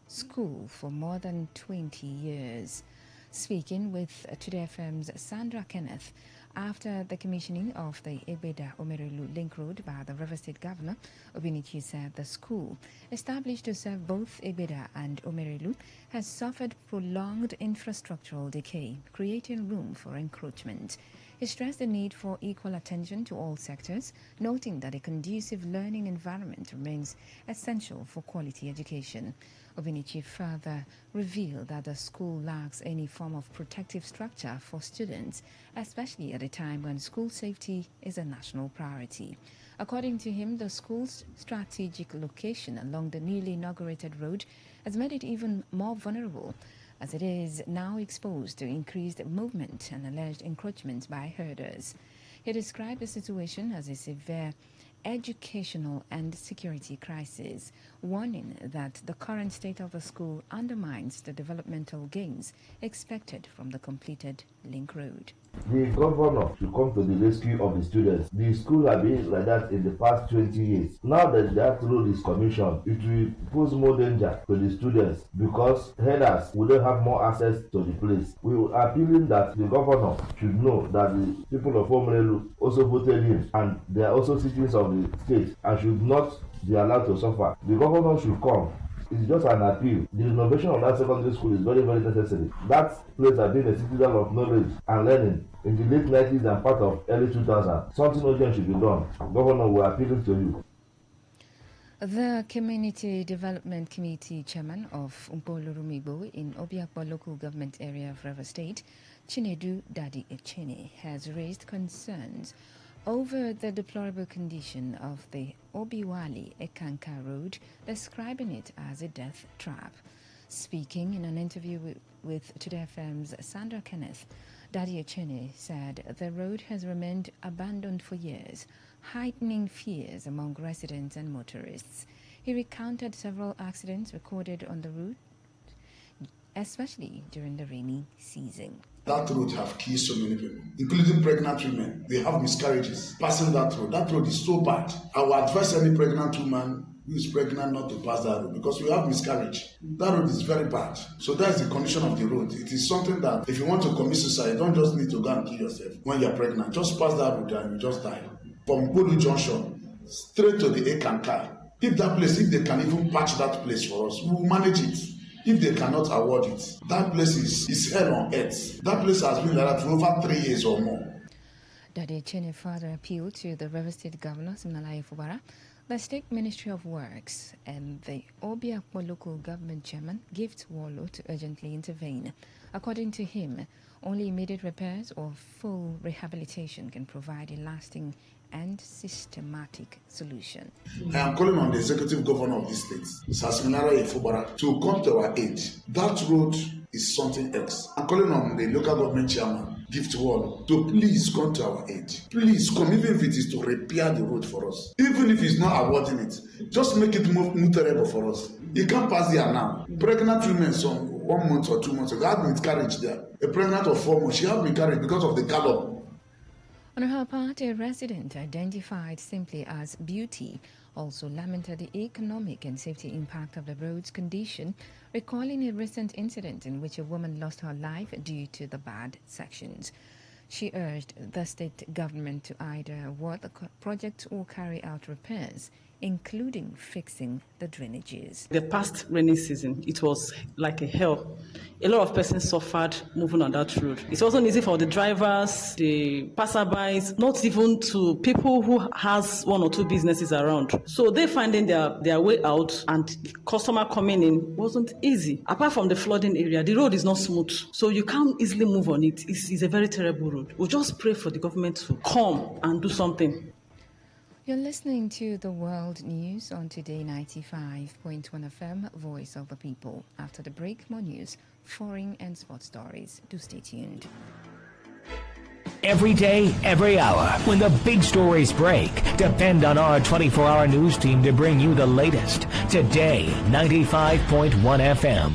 S9: school for more than 20 years. Speaking with Today FM's Sandra Kenneth after the commissioning of the Ebeda Omerelu Link Road by the River State Governor, Obinichi said the school, established to serve both Ebeda and Omerelu, has suffered prolonged infrastructural decay, creating room for encroachment. He stressed the need for equal attention to all sectors, noting that a conducive learning environment remains essential for quality education. Obinichi further revealed that the school lacks any form of protective structure for students, especially at a time when school safety is a national priority. According to him, the school's strategic location along the newly inaugurated road has made it even more vulnerable, as it is now exposed to increased movement and alleged encroachment by herders. He described the situation as a severe educational and security crisis, warning that the current state of the school undermines the developmental gains expected from the completed link road.
S18: The governor should come to the rescue of the students. The school has been like that in the past 20 years. Now that that road is commissioned, it will pose more danger to the students because headers will not have more access to the place. We are appealing that the governor should know that the people of Omerelu also voted him and they are also citizens of the state and should not be allowed to suffer. The governor should come. It's just an appeal. The renovation of that secondary school is very, very necessary. That place has been a citadel of knowledge and learning in the late 90s and part of early 2000s. Something urgent should be done. Governor, we are appealing to you.
S9: The Community Development Committee Chairman of Umpolorumigbo in Obiakpo local government area of Rivers State, Chinedu Dadi Echene, has raised concerns over the deplorable condition of the Obiwali Ekanka Road, describing it as a death trap. Speaking in an interview with Today FM's Sandra Kenneth, Daddy Echene said the road has remained abandoned for years, heightening fears among residents and motorists. He recounted several accidents recorded on the route, especially during the rainy season.
S10: That road have killed so many people, including pregnant women. They have miscarriages passing that road. That road is so bad. I would advise any pregnant woman who is pregnant not to pass that road because we have miscarriage. That road is very bad. So that's the condition of the road. It is something that if you want to commit suicide, you don't just need to go and kill yourself when you're pregnant. Just pass that road and you just die. From Bolu Junction straight to the Ekankai. If that place, if they can even patch that place for us, we will manage it. If they cannot award it, that place is hell on earth. That place has been like that for over 3 years or more.
S9: Dade Chene further appealed to the River State Governor, Siminalayi Fubara, the State Ministry of Works, and the Obiakpo Local Government Chairman, Gift Wallo, to urgently intervene. According to him, only immediate repairs or full rehabilitation can provide a lasting and systematic solution.
S10: I am calling on the executive governor of this state, Siminalayi Fubara, to come to our aid. That road is something else. I'm calling on the local government chairman, Gift Wall, to please come to our aid. Please come, even if it is to repair the road for us. Even if he's not awarding it, just make it more terrible for us. You can't pass there now. Pregnant women, some 1 month or 2 months ago, had miscarriage there. A pregnant of 4 months, she had miscarriage because of the gallop.
S9: On her part, a resident identified simply as Beauty also lamented the economic and safety impact of the road's condition, recalling a recent incident in which a woman lost her life due to the bad sections. She urged the state government to either award the project or carry out repairs, including fixing the drainages.
S14: The past rainy season, it was like a hell. A lot of persons suffered moving on that road. It wasn't easy for the drivers, the passerbys, not even to people who has 1 or 2 businesses around. So they finding their way out, and the customer coming in wasn't easy. Apart from the flooding area, the road is not smooth, so you can't easily move on it. It's a very terrible road. We'll just pray for the government to come and do something.
S9: You're listening to the World News on Today 95.1 FM, Voice of the People. After the break, more news, foreign and sports stories. Do stay tuned.
S24: Every day, every hour, when the big stories break, depend on our 24-hour news team to bring you the latest. Today 95.1 FM.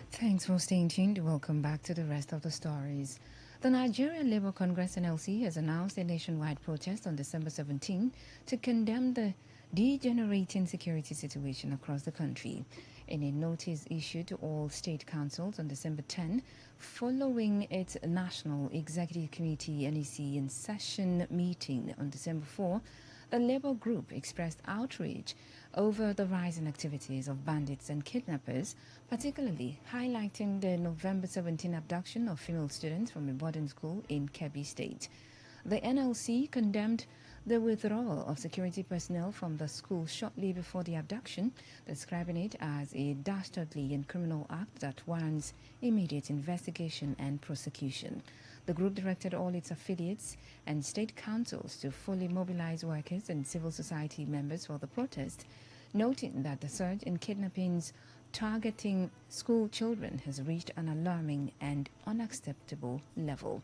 S9: Thanks for staying tuned. Welcome back to the rest of the stories. The Nigerian Labour Congress NLC has announced a nationwide protest on December 17 to condemn the degenerating security situation across the country. In a notice issued to all state councils on December 10, following its National Executive Committee NEC in session meeting on December 4, the Labour group expressed outrage over the rising activities of bandits and kidnappers, particularly highlighting the November 17 abduction of female students from a boarding school in Kebbi State. The NLC condemned the withdrawal of security personnel from the school shortly before the abduction, describing it as a dastardly and criminal act that warrants immediate investigation and prosecution. The group directed all its affiliates and state councils to fully mobilize workers and civil society members for the protest, noting that the surge in kidnappings targeting school children has reached an alarming and unacceptable level.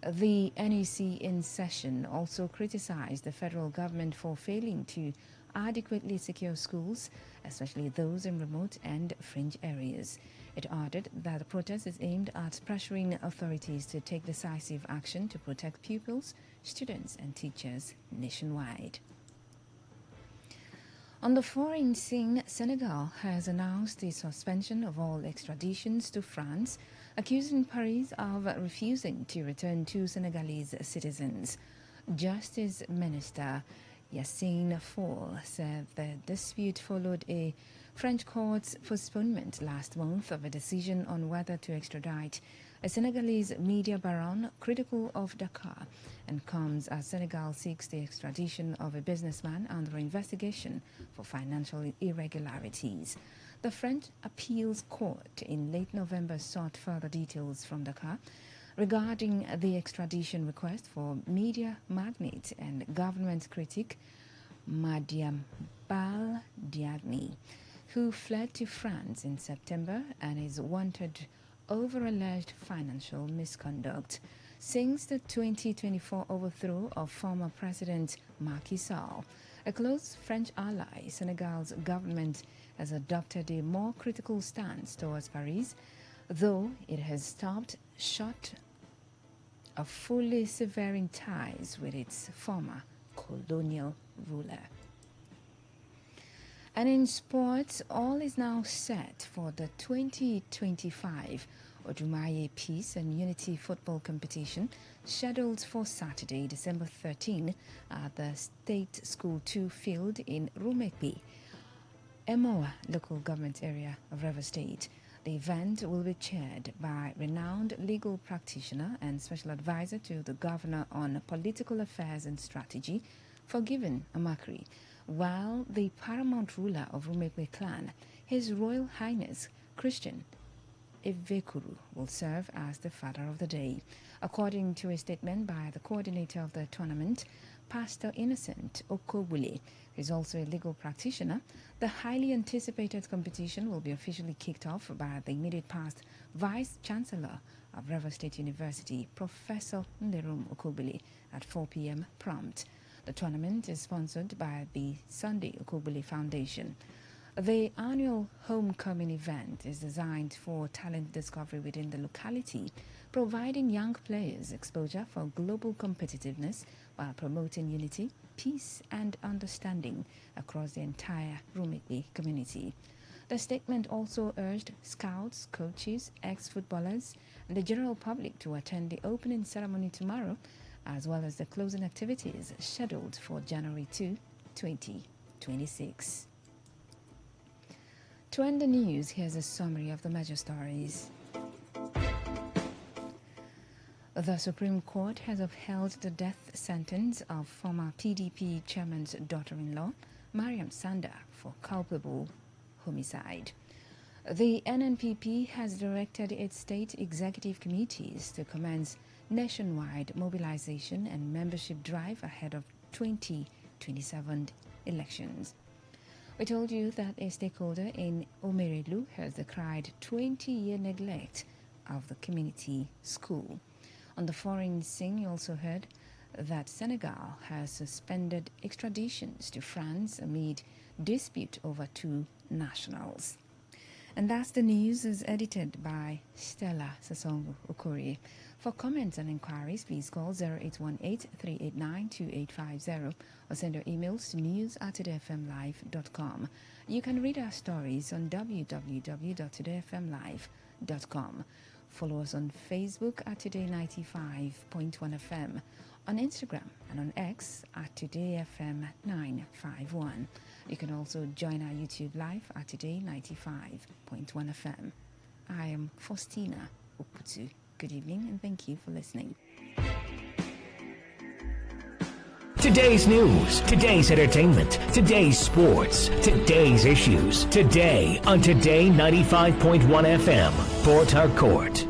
S9: The NEC in session also criticized the federal government for failing to adequately secure schools, especially those in remote and fringe areas. It added that the protest is aimed at pressuring authorities to take decisive action to protect pupils, students, and teachers nationwide. On the foreign scene, Senegal has announced the suspension of all extraditions to France, accusing Paris of refusing to return 2 Senegalese citizens. Justice Minister Yassine Fall said the dispute followed a French court's postponement last month of a decision on whether to extradite a Senegalese media baron critical of Dakar, and comes as Senegal seeks the extradition of a businessman under investigation for financial irregularities. The French Appeals Court in late November sought further details from Dakar regarding the extradition request for media magnate and government critic Madiambal Diagne, who fled to France in September and is wanted over alleged financial misconduct. Since the 2024 overthrow of former President Macky Sall, A close French ally, Senegal's government has adopted a more critical stance towards Paris, though it has stopped short of fully severing ties with its former colonial ruler. And in sports, all is now set for the 2025 Odumaye Peace and Unity Football Competition, scheduled for Saturday, December 13 at the State School 2 field in Rumekbe, Emoa local government area of Rivers State. The event will be chaired by renowned legal practitioner and special advisor to the governor on political affairs and strategy, Forgiven Amakri, while the paramount ruler of Rumekwe clan, His Royal Highness Christian Ivekuru, will serve as the father of the day. According to a statement by the coordinator of the tournament, Pastor Innocent Okobule, who is also a legal practitioner, the highly anticipated competition will be officially kicked off by the immediate past Vice Chancellor of Rivers State University, Professor Nderum Okobule, at 4 p.m. prompt. The tournament is sponsored by the Sunday Okobule Foundation. The annual homecoming event is designed for talent discovery within the locality, providing young players exposure for global competitiveness while promoting unity, peace, and understanding across the entire Rumekbe community. The statement also urged scouts, coaches, ex-footballers, and the general public to attend the opening ceremony tomorrow, as well as the closing activities scheduled for January 2, 2026. To end the news, here's a summary of the major stories. The Supreme Court has upheld the death sentence of former PDP chairman's daughter-in-law, Mariam Sanda, for culpable homicide. The NNPP has directed its state executive committees to commence nationwide mobilization and membership drive ahead of 2027 elections. We told you that a stakeholder in Omerelu has decried 20-year neglect of the community school. On the foreign scene, you also heard that Senegal has suspended extraditions to France amid dispute over two nationals. And that's the news, is edited by Stella Sasongo Okori. For comments and inquiries, please call 0818-389-2850 or send your emails to news@todayfmlive.com. You can read our stories on www.todayfmlive.com. Follow us on Facebook at Today95.1fm, on Instagram and on X at TodayFM951. You can also join our YouTube live at Today95.1fm. I am Faustina Oputu. Good evening and thank you for listening.
S24: Today's news, today's entertainment, today's sports, today's issues. Today on Today 95.1 FM, Port Harcourt.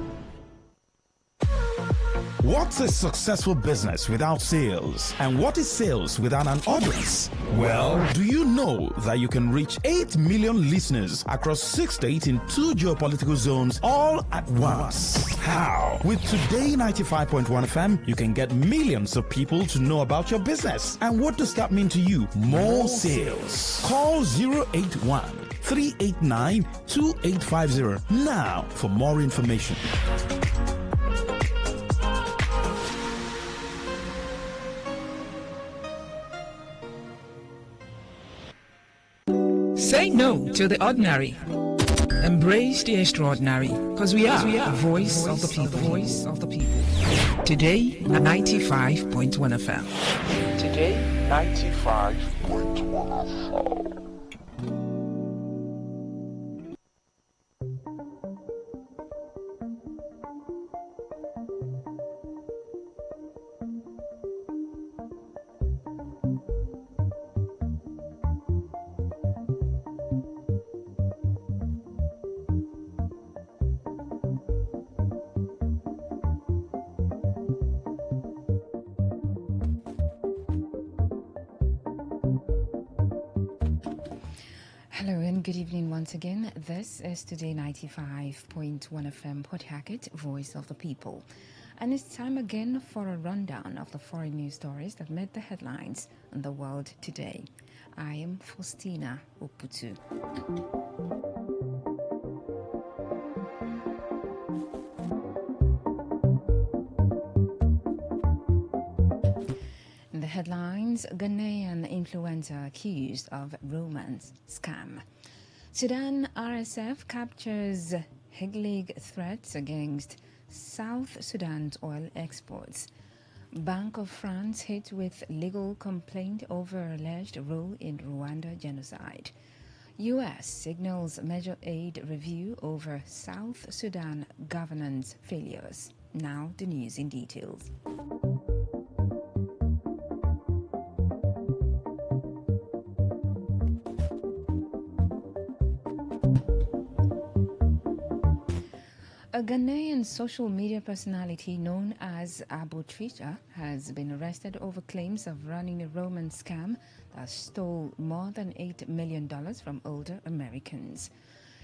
S4: What's a successful business without sales? And what is sales without an audience? Well, do you know that you can reach 8 million listeners across 6 states in 2 geopolitical zones all at once? How? With Today 95.1 FM, you can get millions of people to know about your business. And what does that mean to you? More sales. Call 081-389-2850 now for more information.
S15: Say no to the ordinary. Embrace the extraordinary, because we are the voice of the people. Voice of the people. Today, 95.1 FM.
S17: Today, 95.1 FM.
S9: Hello and good evening once again. This is Today 95.1 FM Port Harcourt, Voice of the People. And it's time again for a rundown of the foreign news stories that made the headlines in the world today. I am Faustina Oputu. In the headlines, Ghanaian influencer accused of romance scam. Sudan RSF captures Heglig threats against South Sudan's oil exports. Bank of France hit with legal complaint over alleged role in Rwanda genocide. U.S. signals major aid review over South Sudan governance failures. Now the news in details. A Ghanaian social media personality known as Abu Trisha has been arrested over claims of running a romance scam that stole more than $8 million from older Americans.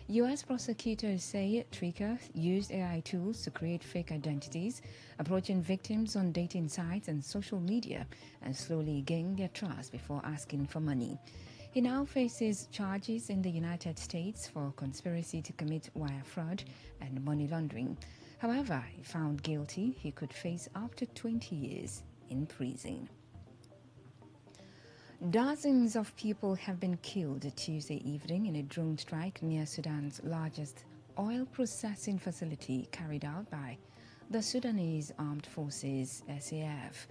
S9: U.S. prosecutors say Trika used AI tools to create fake identities, approaching victims on dating sites and social media, and slowly gain their trust before asking for money. He now faces charges in the United States for conspiracy to commit wire fraud and money laundering. However, if found guilty, he could face up to 20 years in prison. Dozens of people have been killed Tuesday evening in a drone strike near Sudan's largest oil processing facility carried out by the Sudanese Armed Forces SAF.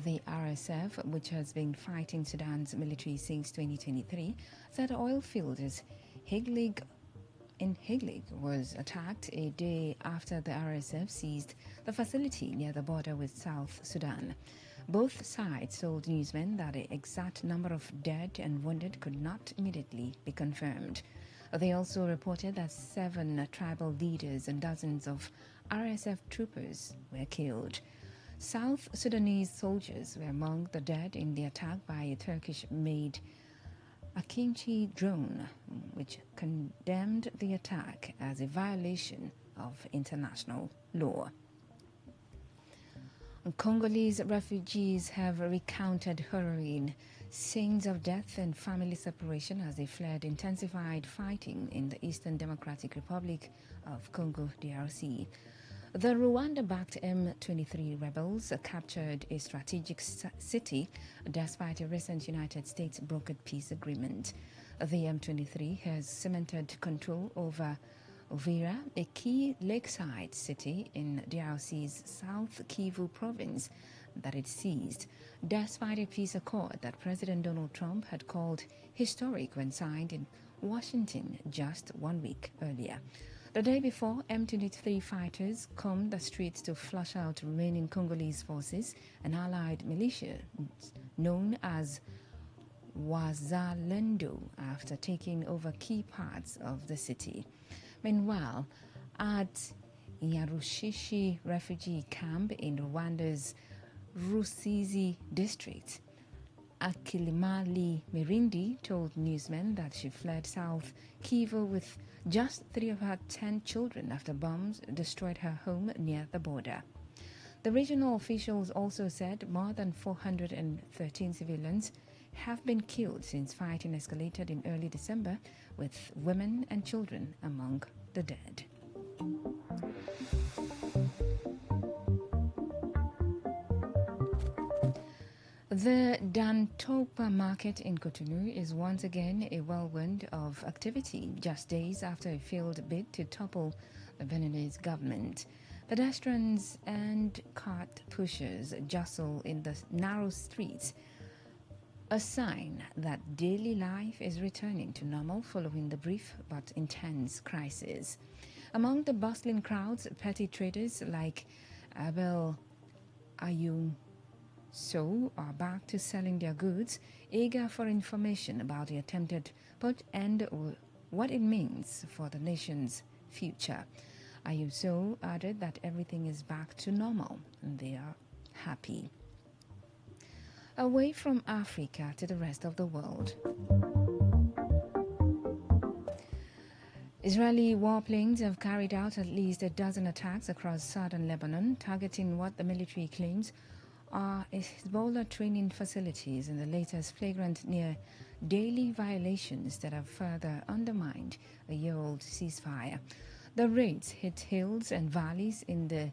S9: The RSF, which has been fighting Sudan's military since 2023, said the oil field in Heglig was attacked a day after the RSF seized the facility near the border with South Sudan. Both sides told newsmen that the exact number of dead and wounded could not immediately be confirmed. They also reported that 7 tribal leaders and dozens of RSF troopers were killed. South Sudanese soldiers were among the dead in the attack by a Turkish-made Akinci drone, which condemned the attack as a violation of international law. Congolese refugees have recounted harrowing scenes of death and family separation as they fled intensified fighting in the Eastern Democratic Republic of Congo, DRC. The Rwanda-backed M23 rebels captured a strategic city despite a recent United States brokered peace agreement. The M23 has cemented control over Uvira, a key lakeside city in DRC's South Kivu province that it seized, despite a peace accord that President Donald Trump had called historic when signed in Washington just 1 week earlier. The day before, M23 fighters combed the streets to flush out remaining Congolese forces and allied militia known as Wazalendo after taking over key parts of the city. Meanwhile, at Nyarushishi refugee camp in Rwanda's Rusizi district, Akilimali Mirindi told newsmen that she fled South Kivu with just 3 of her 10 children after bombs destroyed her home near the border. The regional officials also said more than 413 civilians have been killed since fighting escalated in early December, with women and children among the dead. The Dantopa market in Cotonou is once again a whirlwind of activity just days after a failed bid to topple the Beninese government. Pedestrians and cart pushers jostle in the narrow streets, a sign that daily life is returning to normal following the brief but intense crisis. Among the bustling crowds, petty traders like Abel Ayung are back to selling their goods, eager for information about the attempted put and what it means for the nation's future. Ayuso added that everything is back to normal and they are happy. Away from Africa to the rest of the world. Israeli warplanes have carried out at least a dozen attacks across southern Lebanon, targeting what the military claims are Hezbollah training facilities in the latest flagrant near daily violations that have further undermined a year-old ceasefire. The raids hit hills and valleys in the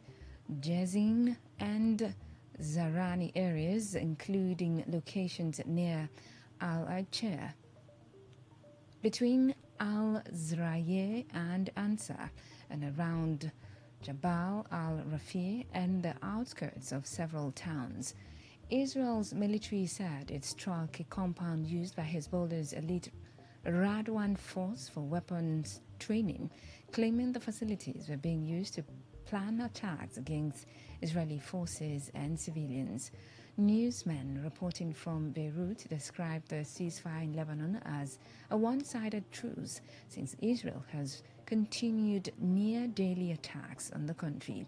S9: Jezin and Zarani areas, including locations near Al-Acher, between Al-Zraya and Ansar, and around Jabal al-Rafi and the outskirts of several towns. Israel's military said it struck a compound used by Hezbollah's elite Radwan force for weapons training, claiming the facilities were being used to plan attacks against Israeli forces and civilians. Newsmen reporting from Beirut described the ceasefire in Lebanon as a one-sided truce, since Israel has continued near-daily attacks on the country.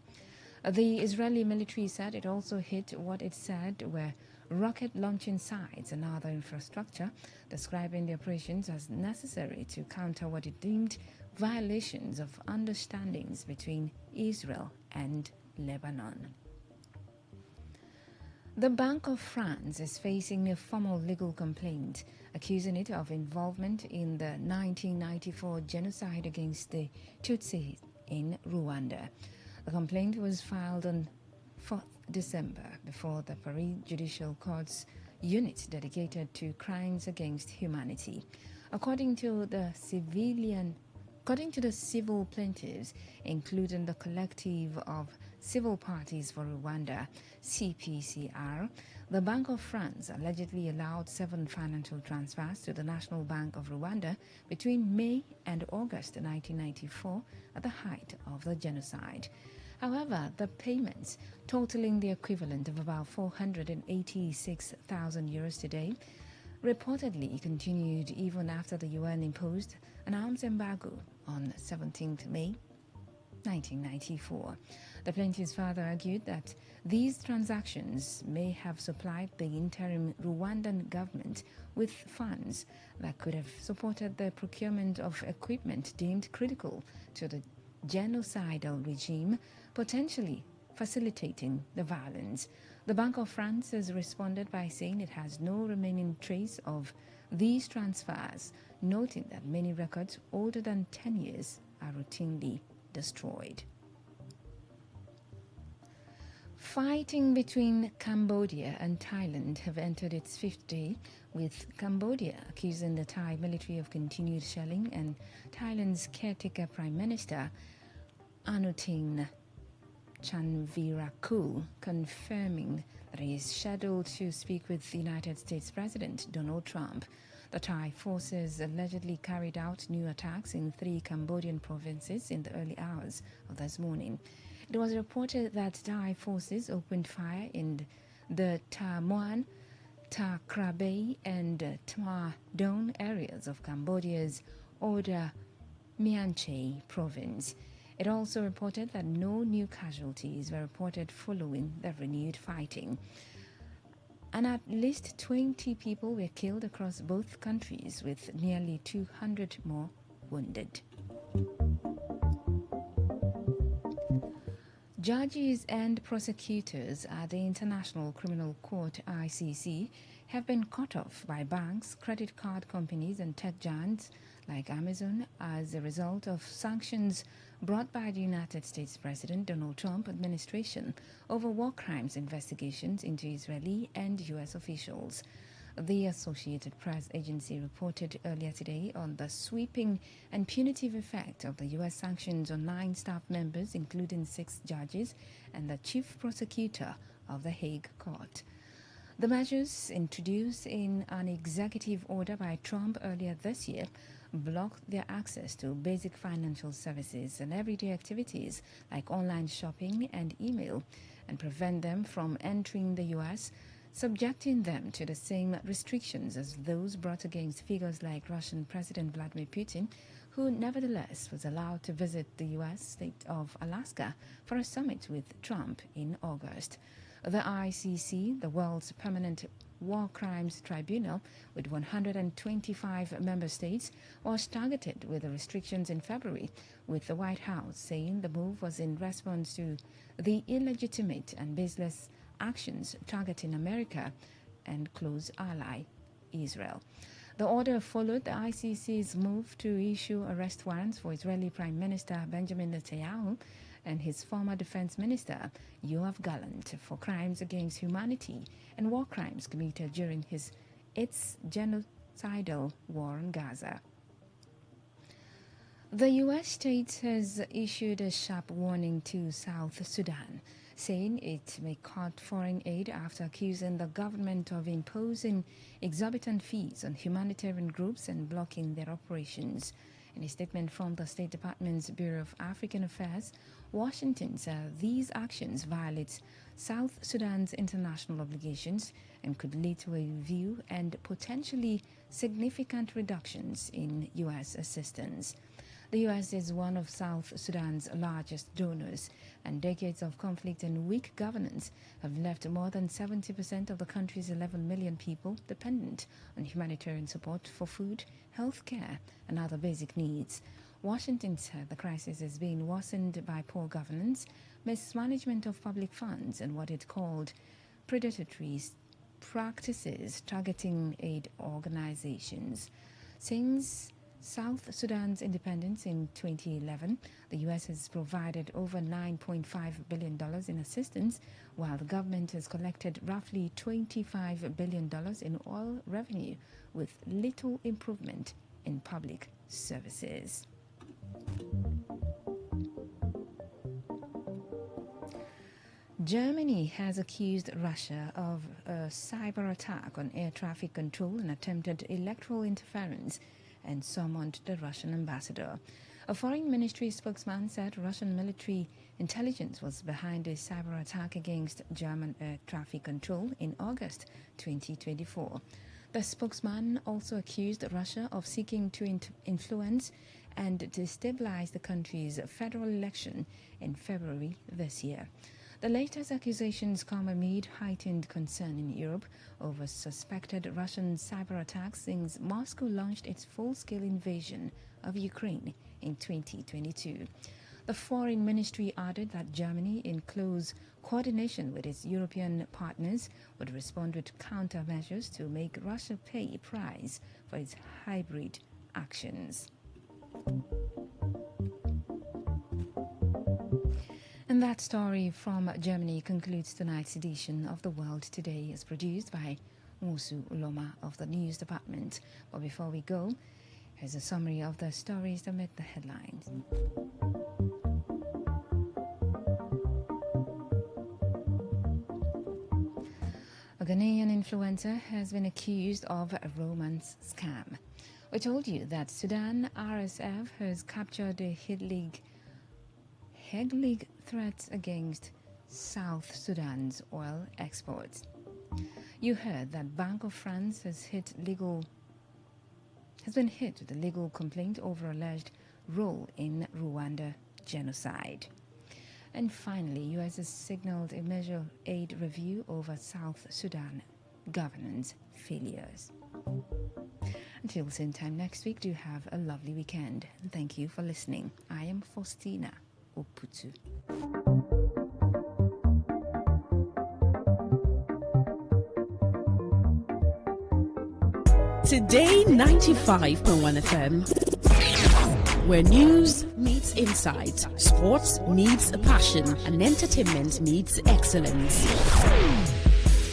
S9: The Israeli military said it also hit what it said were rocket launching sites and other infrastructure, describing the operations as necessary to counter what it deemed violations of understandings between Israel and Lebanon. The Bank of France is facing a formal legal complaint accusing it of involvement in the 1994 genocide against the Tutsis in Rwanda. The complaint was filed on 4th December before the Paris Judicial Court's unit dedicated to crimes against humanity. According to the civil plaintiffs, including the Collective of Civil Parties for Rwanda, CPCR, the Bank of France allegedly allowed 7 financial transfers to the National Bank of Rwanda between May and August 1994 at the height of the genocide. However, the payments, totaling the equivalent of about 486,000 euros today, reportedly continued even after the UN imposed an arms embargo on 17th May 1994. The plaintiffs further argued that these transactions may have supplied the interim Rwandan government with funds that could have supported the procurement of equipment deemed critical to the genocidal regime, potentially facilitating the violence. The Bank of France has responded by saying it has no remaining trace of these transfers, noting that many records older than 10 years are routinely destroyed. Fighting between Cambodia and Thailand have entered its 5th day, with Cambodia accusing the Thai military of continued shelling and Thailand's caretaker Prime Minister Anutin Chanvirakul confirming that he is scheduled to speak with the United States President Donald Trump. The Thai forces allegedly carried out new attacks in 3 Cambodian provinces in the early hours of this morning. It was reported that Thai forces opened fire in the Ta Muan, Ta Krabi and Tma Don areas of Cambodia's Oda Mianche province. It also reported that no new casualties were reported following the renewed fighting. And at least 20 people were killed across both countries, with nearly 200 more wounded. Judges and prosecutors at the International Criminal Court, ICC, have been cut off by banks, credit card companies and tech giants like Amazon as a result of sanctions brought by the United States President Donald Trump administration over war crimes investigations into Israeli and U.S. officials. The Associated Press agency reported earlier today on the sweeping and punitive effect of the U.S. sanctions on 9 staff members, including 6 judges and the chief prosecutor of the Hague Court. The measures, introduced in an executive order by Trump earlier this year, block their access to basic financial services and everyday activities like online shopping and email, and prevent them from entering the U.S., subjecting them to the same restrictions as those brought against figures like Russian President Vladimir Putin, who nevertheless was allowed to visit the U.S. state of Alaska for a summit with Trump in August. The ICC, the world's permanent war crimes tribunal with 125 member states, was targeted with the restrictions in February, with the White House saying the move was in response to the illegitimate and baseless actions targeting America and close ally Israel. The order followed the ICC's move to issue arrest warrants for Israeli Prime Minister Benjamin Netanyahu and his former defense minister Yoav Gallant for crimes against humanity and war crimes committed during its genocidal war on Gaza. The U.S. state has issued a sharp warning to South Sudan, saying it may cut foreign aid after accusing the government of imposing exorbitant fees on humanitarian groups and blocking their operations. In a statement from the State Department's Bureau of African Affairs, Washington said these actions violate South Sudan's international obligations and could lead to a review and potentially significant reductions in U.S. assistance. The U.S. is one of South Sudan's largest donors, and decades of conflict and weak governance have left more than 70% of the country's 11 million people dependent on humanitarian support for food, health care, and other basic needs. Washington said the crisis is being worsened by poor governance, mismanagement of public funds, and what it called predatory practices targeting aid organizations. Since South Sudan's independence in 2011, the U.S. has provided over $9.5 billion in assistance, while the government has collected roughly $25 billion in oil revenue, with little improvement in public services. Germany has accused Russia of a cyber attack on air traffic control and attempted electoral interference, and summoned the Russian ambassador. A foreign ministry spokesman said Russian military intelligence was behind a cyber attack against German air traffic control in August 2024. The spokesman also accused Russia of seeking to influence and destabilize the country's federal election in February this year. The latest accusations come amid heightened concern in Europe over suspected Russian cyber attacks since Moscow launched its full-scale invasion of Ukraine in 2022. The foreign ministry added that Germany, in close coordination with its European partners, would respond with countermeasures to make Russia pay a price for its hybrid actions. And that story from Germany concludes tonight's edition of The World Today, as produced by Musu Uloma of the News Department. But before we go, here's a summary of the stories that made the headlines. A Ghanaian influencer has been accused of a romance scam. We told you that Sudan RSF has captured a Hague League threats against South Sudan's oil exports. You heard that Bank of France has been hit with a legal complaint over alleged role in Rwanda genocide. And finally, U.S. has signaled a major aid review over South Sudan governance failures. Until the same time next week, do have a lovely weekend. And thank you for listening. I am Faustina Oputu.
S1: Today 95.1 FM, where news meets insight, sports meets passion, and entertainment meets excellence.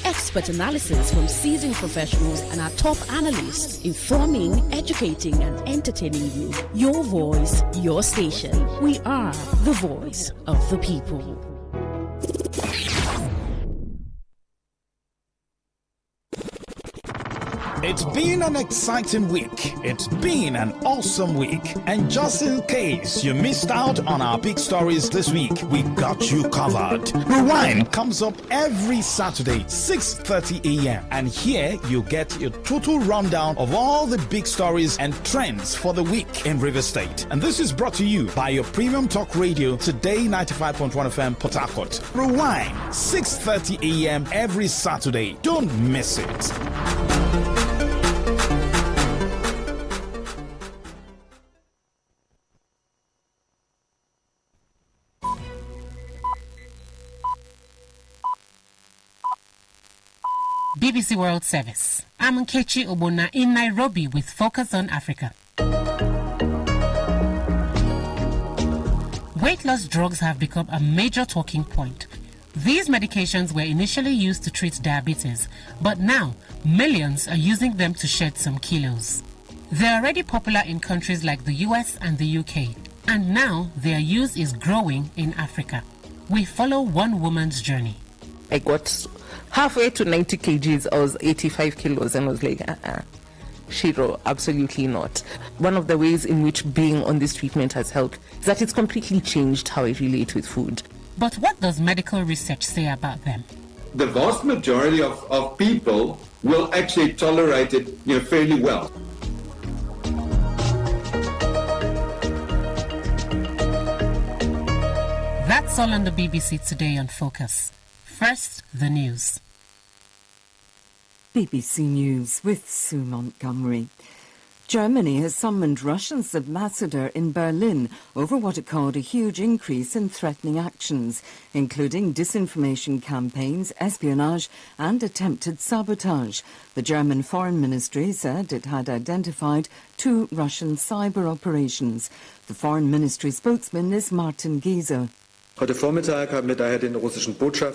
S1: Expert analysis from seasoned professionals and our top analysts, informing, educating, and entertaining you. Your voice, your station. We are the voice of the people.
S4: It's been an exciting week. It's been an awesome week. And just in case you missed out on our big stories this week, we got you covered. Rewind comes up every Saturday, 6:30 a.m. And here you get your total rundown of all the big stories and trends for the week in River State. And this is brought to you by your premium talk radio, Today 95.1 FM, Port Harcourt. Rewind, 6:30 a.m. every Saturday. Don't miss it.
S8: BBC World Service. I'm Nkechi Obona in Nairobi with Focus on Africa. Weight loss drugs have become a major talking point. These medications were initially used to treat diabetes, but now millions are using them to shed some kilos. They're already popular in countries like the US and the UK, and now their use is growing in Africa. We follow one woman's journey.
S16: I got halfway to 90 kgs, I was 85 kilos and I was like, Shiro, absolutely not. One of the ways in which being on this treatment has helped is that it's completely changed how I relate with food.
S8: But what does medical research say about them?
S19: The vast majority of people will actually tolerate it fairly well.
S8: That's all on the BBC Today on Focus. First, the news.
S20: BBC News with Sue Montgomery. Germany has summoned Russia's ambassador in Berlin over what it called a huge increase in threatening actions, including disinformation campaigns, espionage and attempted sabotage. The German Foreign Ministry said it had identified 2 Russian cyber operations. The Foreign Ministry spokesman is Martin Giese.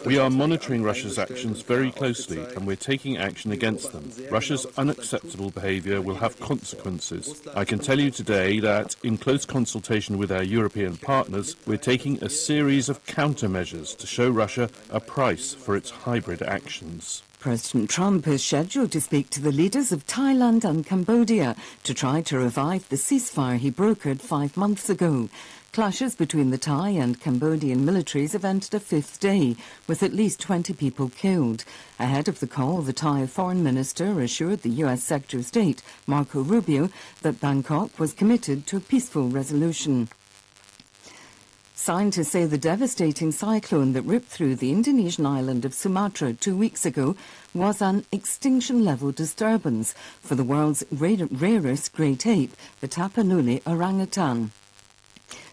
S23: We are monitoring Russia's actions very closely and we're taking action against them. Russia's unacceptable behaviour will have consequences. I can tell you today that, in close consultation with our European partners, we're taking a series of countermeasures to show Russia a price for its hybrid actions.
S20: President Trump is scheduled to speak to the leaders of Thailand and Cambodia to try to revive the ceasefire he brokered 5 months ago. Clashes between the Thai and Cambodian militaries have entered a 5th day, with at least 20 people killed. Ahead of the call, the Thai foreign minister assured the U.S. Secretary of State, Marco Rubio, that Bangkok was committed to a peaceful resolution. Scientists say the devastating cyclone that ripped through the Indonesian island of Sumatra 2 weeks ago was an extinction-level disturbance for the world's rarest great ape, the Tapanuli orangutan.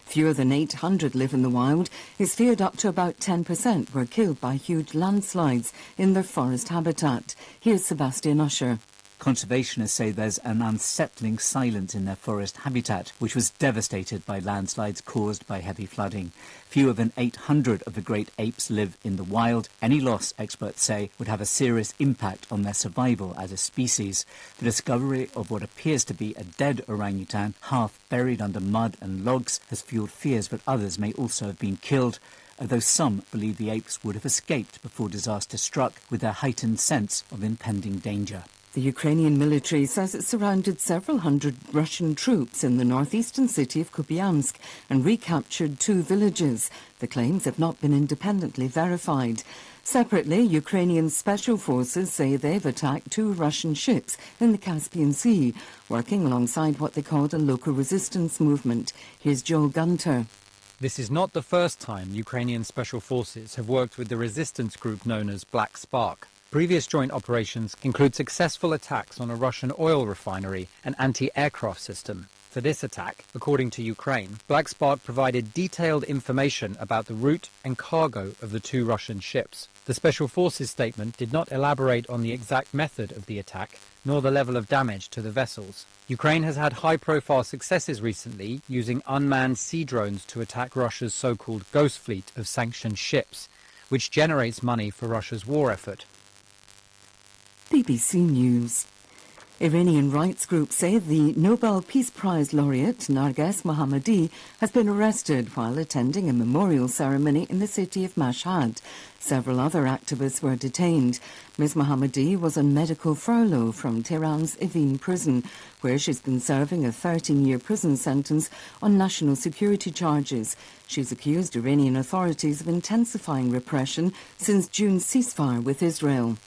S20: Fewer than 800 live in the wild. It's feared up to about 10% were killed by huge landslides in their forest habitat. Here's Sebastian Usher.
S26: Conservationists say there's an unsettling silence in their forest habitat, which was devastated by landslides caused by heavy flooding. Fewer than 800 of the great apes live in the wild. Any loss, experts say, would have a serious impact on their survival as a species. The discovery of what appears to be a dead orangutan, half buried under mud and logs, has fueled fears that others may also have been killed, although some believe the apes would have escaped before disaster struck with their heightened sense of impending danger.
S20: The Ukrainian military says it surrounded several hundred Russian troops in the northeastern city of Kupiansk and recaptured 2 villages. The claims have not been independently verified. Separately, Ukrainian special forces say they've attacked 2 Russian ships in the Caspian Sea, working alongside what they called a local resistance movement. Here's Joel Gunter.
S27: This is not the first time Ukrainian special forces have worked with the resistance group known as Black Spark. Previous joint operations include successful attacks on a Russian oil refinery and anti-aircraft system. For this attack, according to Ukraine, Black Spark provided detailed information about the route and cargo of the 2 Russian ships. The Special Forces statement did not elaborate on the exact method of the attack, nor the level of damage to the vessels. Ukraine has had high-profile successes recently using unmanned sea drones to attack Russia's so-called ghost fleet of sanctioned ships, which generates money for Russia's war effort.
S20: BBC News. Iranian rights groups say the Nobel Peace Prize laureate Narges Mohammadi has been arrested while attending a memorial ceremony in the city of Mashhad. Several other activists were detained. Ms. Mohammadi was on medical furlough from Tehran's Evin prison, where she's been serving a 13-year prison sentence on national security charges. She's accused Iranian authorities of intensifying repression since June's ceasefire with Israel.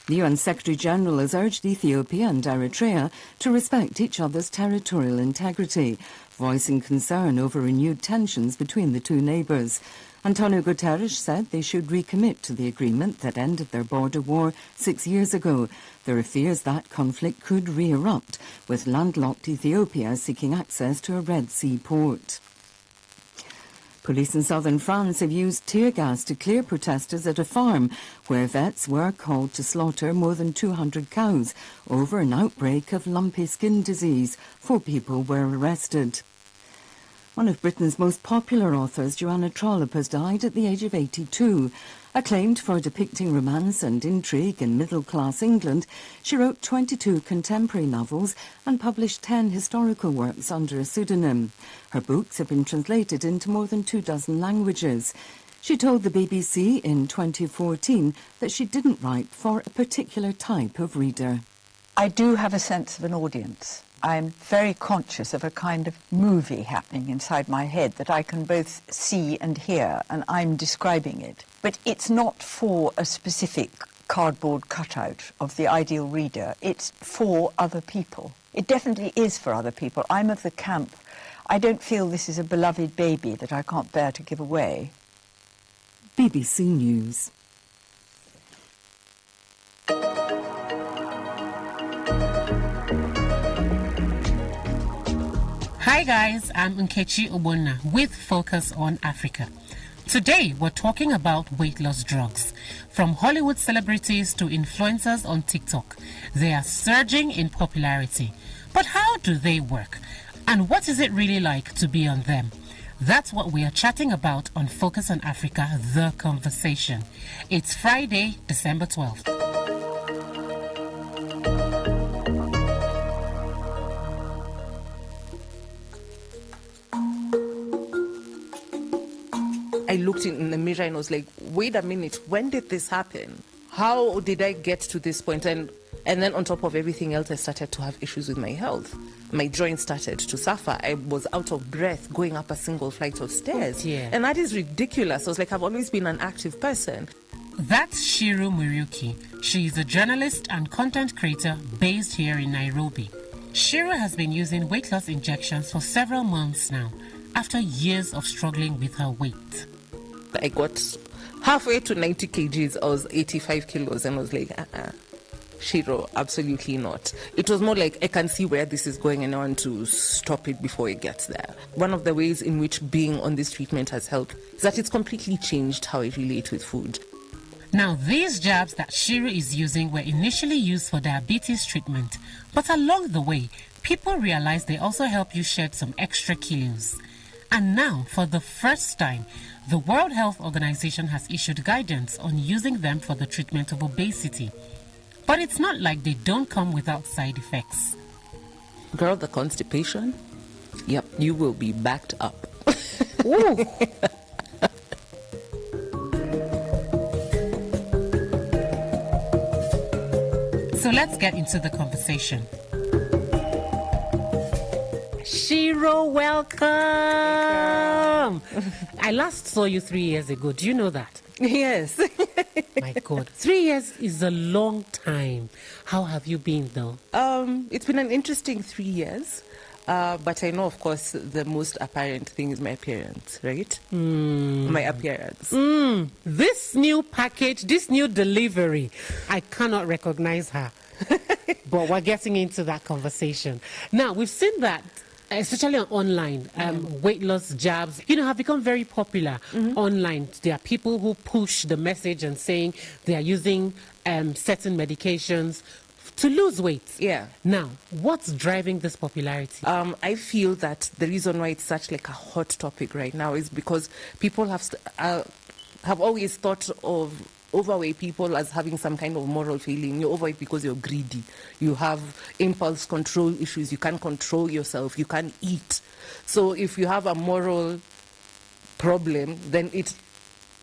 S20: The UN Secretary-General has urged Ethiopia and Eritrea to respect each other's territorial integrity, voicing concern over renewed tensions between the 2 neighbours. Antonio Guterres said they should recommit to the agreement that ended their border war 6 years ago. There are fears that conflict could re-erupt, with landlocked Ethiopia seeking access to a Red Sea port. Police in southern France have used tear gas to clear protesters at a farm where vets were called to slaughter more than 200 cows over an outbreak of lumpy skin disease. 4 people were arrested. One of Britain's most popular authors, Joanna Trollope, has died at the age of 82. Acclaimed for depicting romance and intrigue in middle-class England, she wrote 22 contemporary novels and published 10 historical works under a pseudonym. Her books have been translated into more than 24 languages. She told the BBC in 2014 that she didn't write for a particular type of reader.
S2: I do have a sense of an audience. I'm very conscious of a kind of movie happening inside my head that I can both see and hear, and I'm describing it. But it's not for a specific cardboard cutout of the ideal reader. It's for other people. It definitely is for other people. I'm of the camp, I don't feel this is a beloved baby that I can't bear to give away.
S20: BBC News.
S8: Hi guys, I'm Nkechi Obonna with Focus on Africa. Today we're talking about weight loss drugs. From Hollywood celebrities to influencers on TikTok, they are surging in popularity. But how do they work? And what is it really like to be on them? That's what we are chatting about on Focus on Africa, The Conversation. It's Friday, December 12th.
S16: I looked in the mirror and was like, wait a minute, when did this happen? How did I get to this point? And then on top of everything else, I started to have issues with my health. My joints started to suffer. I was out of breath going up a single flight of stairs.
S8: Yeah.
S16: And that is ridiculous. I was like, I've always been an active person.
S8: That's Shiru Muriuki. She is a journalist and content creator based here in Nairobi. Shiru has been using weight loss injections for several months now, after years of struggling with her weight.
S16: I got halfway to 90 kgs. I was 85 kilos and I was like, Shiro, absolutely not. It was more like, I can see where this is going and I want to stop it before it gets there. One of the ways in which being on this treatment has helped is that it's completely changed how I relate with food.
S8: Now, these jabs that Shiro is using were initially used for diabetes treatment, but along the way, people realized they also help you shed some extra kilos. And now, for the first time, the World Health Organization has issued guidance on using them for the treatment of obesity. But it's not like they don't come without side effects.
S16: Girl, the constipation? Yep, you will be backed up.
S8: Ooh. So let's get into the conversation. Shiro, welcome! I last saw you 3 years ago. Do you know that?
S16: Yes.
S8: My God. 3 years is a long time. How have you been, though?
S16: It's been an interesting 3 years. But I know, of course, the most apparent thing is my appearance, right? My appearance.
S8: This new package, this new delivery, I cannot recognize her. But we're getting into that conversation. Now, we've seen that, especially on online, weight loss jabs, have become very popular online. There are people who push the message and saying they are using certain medications to lose weight.
S16: Yeah.
S8: Now, what's driving this popularity?
S16: I feel that the reason why it's such like a hot topic right now is because people have always thought of overweight people as having some kind of moral failing. You're overweight because you're greedy. You have impulse control issues. You can't control yourself. You can't eat. So if you have a moral problem, then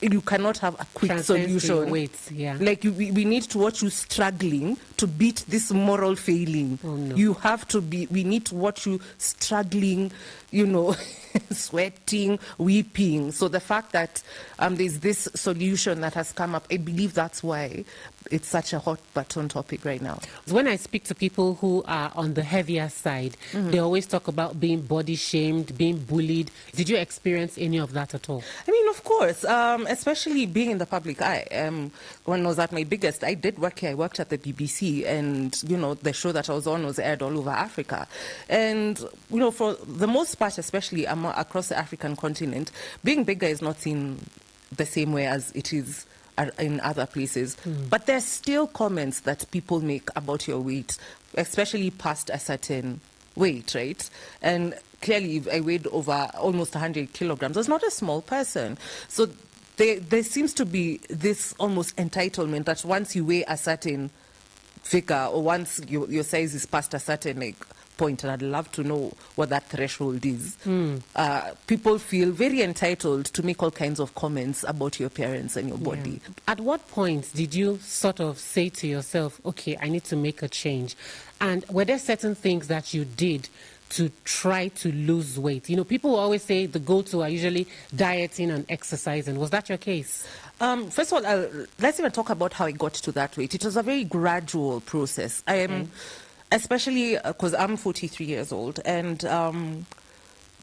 S16: you cannot have a quick solution.
S8: Weight, yeah.
S16: Like we need to watch you struggling to beat this moral failing.
S8: Oh, no.
S16: We need to watch you struggling, sweating, weeping. So the fact that there's this solution that has come up, I believe that's why it's such a hot button topic right now.
S8: When I speak to people who are on the heavier side, they always talk about being body shamed, being bullied. Did you experience any of that at all?
S16: I mean, of course, especially being in the public eye. When I was at my biggest, I did work here. I worked at the BBC, and, the show that I was on was aired all over Africa. And, for the most part, especially across the African continent, being bigger is not seen the same way as it is in other places. But there's still comments that people make about your weight, especially past a certain weight, right? And clearly, if I weighed over almost 100 kilograms, I was not a small person. So there seems to be this almost entitlement that once you weigh a certain figure, or once your size is past a certain point, and I'd love to know what that threshold is. People feel very entitled to make all kinds of comments about your appearance and your body.
S8: At what point did you sort of say to yourself, okay, I need to make a change? And were there certain things that you did to try to lose weight? People always say the go-to are usually dieting and exercising. Was that your case?
S16: First of all, let's even talk about how I got to that weight. It was a very gradual process. Especially because I'm 43 years old, and no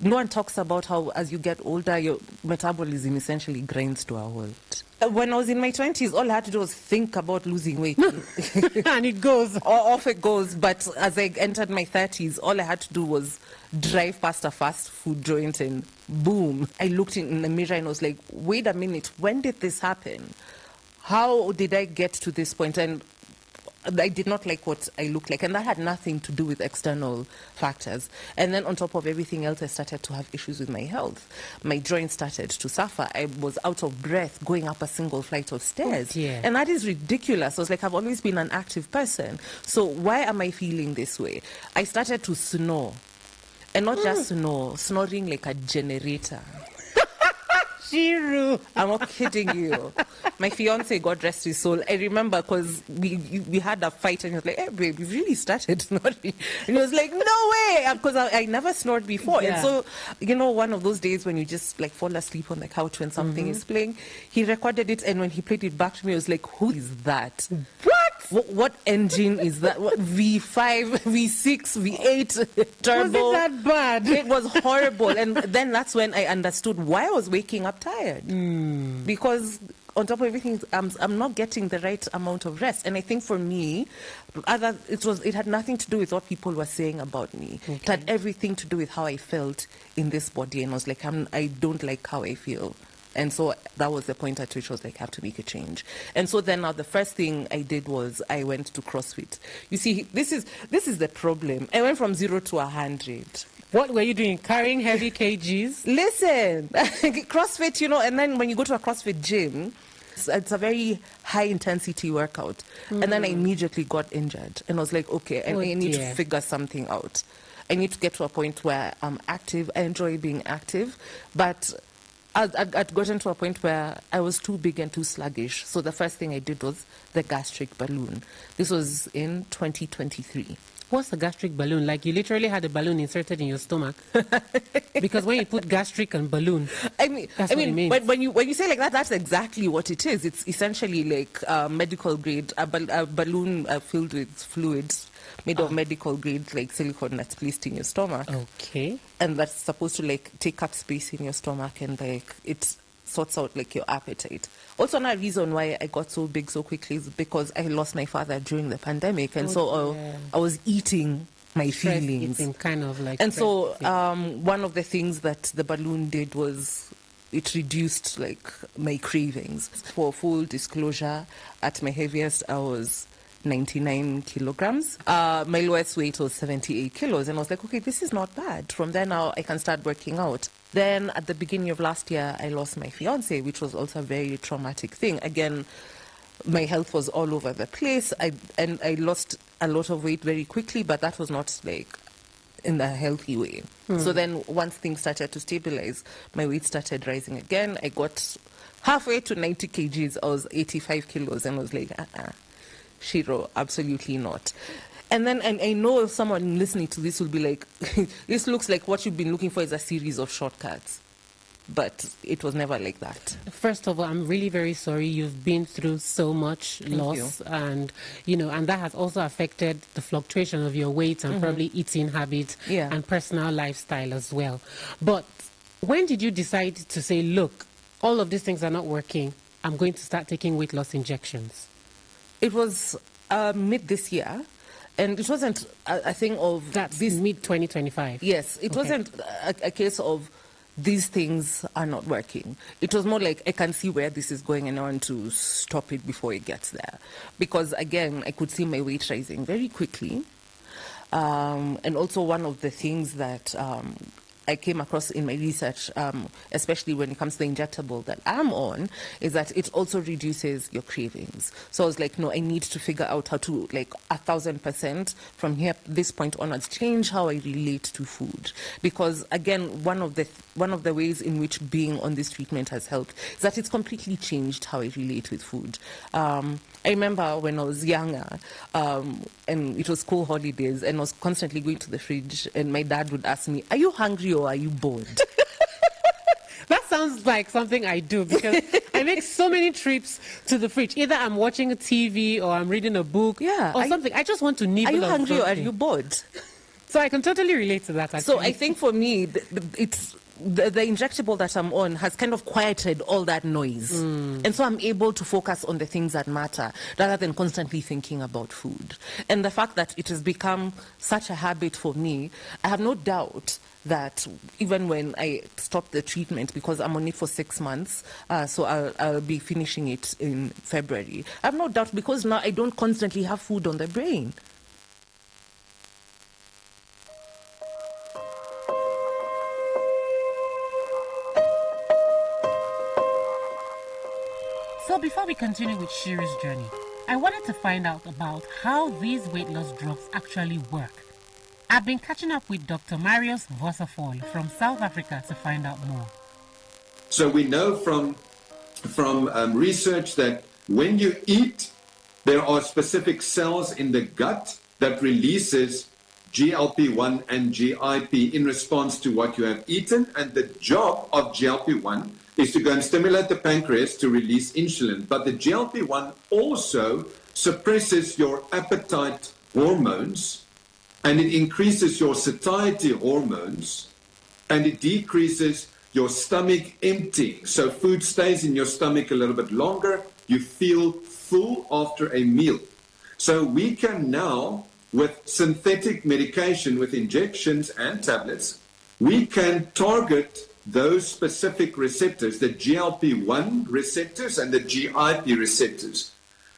S16: one talks about how as you get older, your metabolism essentially grinds to a halt. When I was in my 20s, all I had to do was think about losing weight.
S8: And it goes.
S16: Off it goes. But as I entered my 30s, all I had to do was drive past a fast food joint and boom. I looked in the mirror and was like, wait a minute, when did this happen? How did I get to this point? And I did not like what I looked like, and that had nothing to do with external factors. And then on top of everything else, I started to have issues with my health. My joints started to suffer. I was out of breath going up a single flight of stairs. And that is ridiculous. I was like, I've always been an active person. So why am I feeling this way? I started to snore. And not just snore, snoring like a generator.
S8: Shiru.
S16: I'm not kidding you. My fiance, God rest his soul, I remember because we had a fight and he was like, hey babe, you really started snoring. And he was like, no way, because I never snored before. And so, one of those days when you just fall asleep on the couch when something is playing, he recorded it, and when he played it back to me, I was like, who is that? What engine is that? What, V5, V6, V8 turbo?
S8: Was it that bad?
S16: It was horrible. And then that's when I understood why I was waking up tired. Because on top of everything, I'm not getting the right amount of rest. And I think for me, it had nothing to do with what people were saying about me. It had everything to do with how I felt in this body. And I was like, I don't like how I feel. And so that was the point at which I was like, I have to make a change. And so then now the first thing I did was I went to CrossFit. You see, this is the problem. I went from 0 to 100.
S8: What were you doing? Carrying heavy kgs?
S16: Listen, CrossFit, and then when you go to a CrossFit gym, it's a very high intensity workout. And then I immediately got injured. And I was like, okay, I need to figure something out. I need to get to a point where I'm active. I enjoy being active, but I'd gotten to a point where I was too big and too sluggish. So the first thing I did was the gastric balloon. This was in 2023.
S8: What's a gastric balloon? Like you literally had a balloon inserted in your stomach? Because when you put gastric and balloon, that's what it means.
S16: When you say like that, that's exactly what it is. It's essentially like medical grade, a balloon filled with fluids made of medical grade like silicone that's placed in your stomach.
S8: Okay.
S16: And that's supposed to take up space in your stomach, and it sorts out your appetite. Also, another reason why I got so big so quickly is because I lost my father during the pandemic, and I was eating my feelings.
S8: Eating, kind of like.
S16: And so one of the things that the balloon did was it reduced my cravings. For full disclosure, at my heaviest I was 99 kilograms. My lowest weight was 78 kilos. And I was like, okay, this is not bad. From there now, I can start working out. Then at the beginning of last year, I lost my fiance, which was also a very traumatic thing. Again, my health was all over the place. I lost a lot of weight very quickly, but that was not in a healthy way. So then once things started to stabilize, my weight started rising again. I got halfway to 90 kgs. I was 85 kilos and I was like, Shiro, absolutely not. And then I know someone listening to this will be like, this looks like what you've been looking for is a series of shortcuts. But it was never like that.
S8: First of all, I'm really very sorry. You've been through so much loss, and and that has also affected the fluctuation of your weight and probably eating habits and personal lifestyle as well. But when did you decide to say, look, all of these things are not working, I'm going to start taking weight loss injections?
S16: It was mid this year, and it wasn't a thing of...
S8: That's mid 2025?
S16: Yes, it wasn't a case of these things are not working. It was more like, I can see where this is going and I want to stop it before it gets there. Because again, I could see my weight rising very quickly. And also one of the things that I came across in my research, especially when it comes to the injectable that I'm on, is that it also reduces your cravings. So I was like, no, I need to figure out how to, like, 1,000% from here, this point onwards, change how I relate to food. Because again, one of the ways in which being on this treatment has helped is that it's completely changed how I relate with food. I remember when I was younger, and it was school holidays, and I was constantly going to the fridge, and my dad would ask me, are you hungry or are you bored?
S8: That sounds like something I do, because I make so many trips to the fridge. Either I'm watching a TV or I'm reading a book or something. I just want to nibble.
S16: Are you
S8: on
S16: hungry
S8: something.
S16: or are you bored?
S8: So I can totally relate to that, actually.
S16: So I think for me, it's... The injectable that I'm on has kind of quieted all that noise. And so I'm able to focus on the things that matter rather than constantly thinking about food. And the fact that it has become such a habit for me, I have no doubt that even when I stop the treatment, because I'm on it for 6 months, so I'll be finishing it in February. I have no doubt, because now I don't constantly have food on the brain.
S8: So before we continue with Shiri's journey, I wanted to find out about how these weight loss drugs actually work. I've been catching up with Dr. Marius Vosserfall from South Africa to find out more.
S19: So we know from research that when you eat, there are specific cells in the gut that releases GLP-1 and GIP in response to what you have eaten, and the job of GLP-1 is to go and stimulate the pancreas to release insulin. But the GLP-1 also suppresses your appetite hormones, and it increases your satiety hormones, and it decreases your stomach emptying. So food stays in your stomach a little bit longer. You feel full after a meal. So we can now, with synthetic medication, with injections and tablets, we can target those specific receptors, the GLP-1 receptors and the GIP receptors.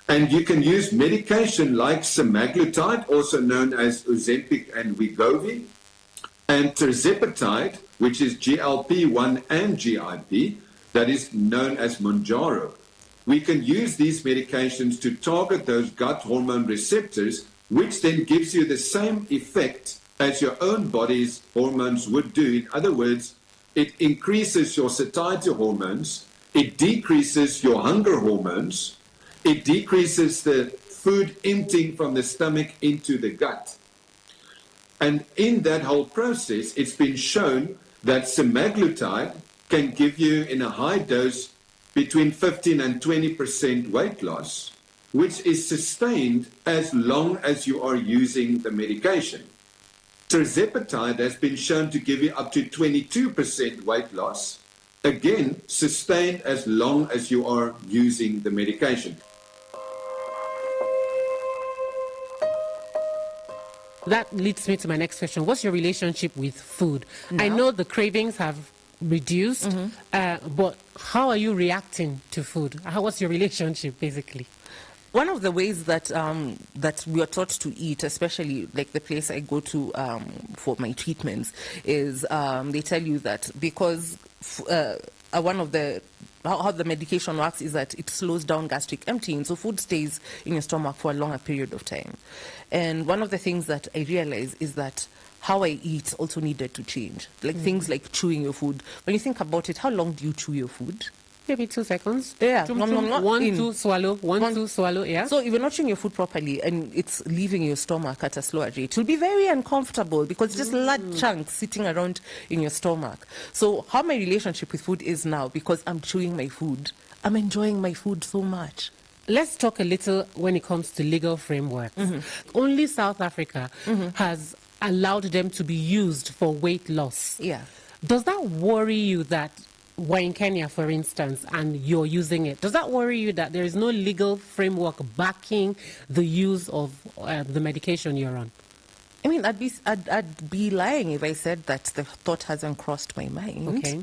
S19: And you can use medication like semaglutide, also known as Ozempic and Wegovy, and tirzepatide, which is GLP-1 and GIP, that is known as Mounjaro. We can use these medications to target those gut hormone receptors, which then gives you the same effect as your own body's hormones would do. In other words, it increases your satiety hormones, it decreases your hunger hormones, it decreases the food emptying from the stomach into the gut. And in that whole process, it's been shown that semaglutide can give you, in a high dose, between 15 and 20% weight loss, which is sustained as long as you are using the medication. Tirzepatide has been shown to give you up to 22% weight loss, again, sustained as long as you are using the medication.
S8: That leads me to my next question. What's your relationship with food? I know the cravings have reduced, but how are you reacting to food? What's your relationship, basically?
S16: One of the ways that that we are taught to eat, especially like the place I go to for my treatments, is they tell you that because one of the how the medication works is that it slows down gastric emptying, so food stays in your stomach for a longer period of time. And one of the things that I realize is that how I eat also needed to change. Like things like chewing your food. When you think about it, how long do you chew your food?
S8: Maybe 2 seconds.
S16: Yeah.
S8: One, two, swallow. One, two, swallow. Yeah.
S16: So if you're not chewing your food properly and it's leaving your stomach at a slower rate, it will be very uncomfortable because it's just large chunks sitting around in your stomach. So how my relationship with food is now, because I'm chewing my food, I'm enjoying my food so much.
S8: Let's talk a little when it comes to legal frameworks. Only South Africa has allowed them to be used for weight loss.
S16: Yeah.
S8: Does that worry you that we're in Kenya, for instance, and you're using it, does that worry you that there is no legal framework backing the use of the medication you're on?
S16: I mean, I'd be lying if I said that the thought hasn't crossed my mind.
S8: Okay.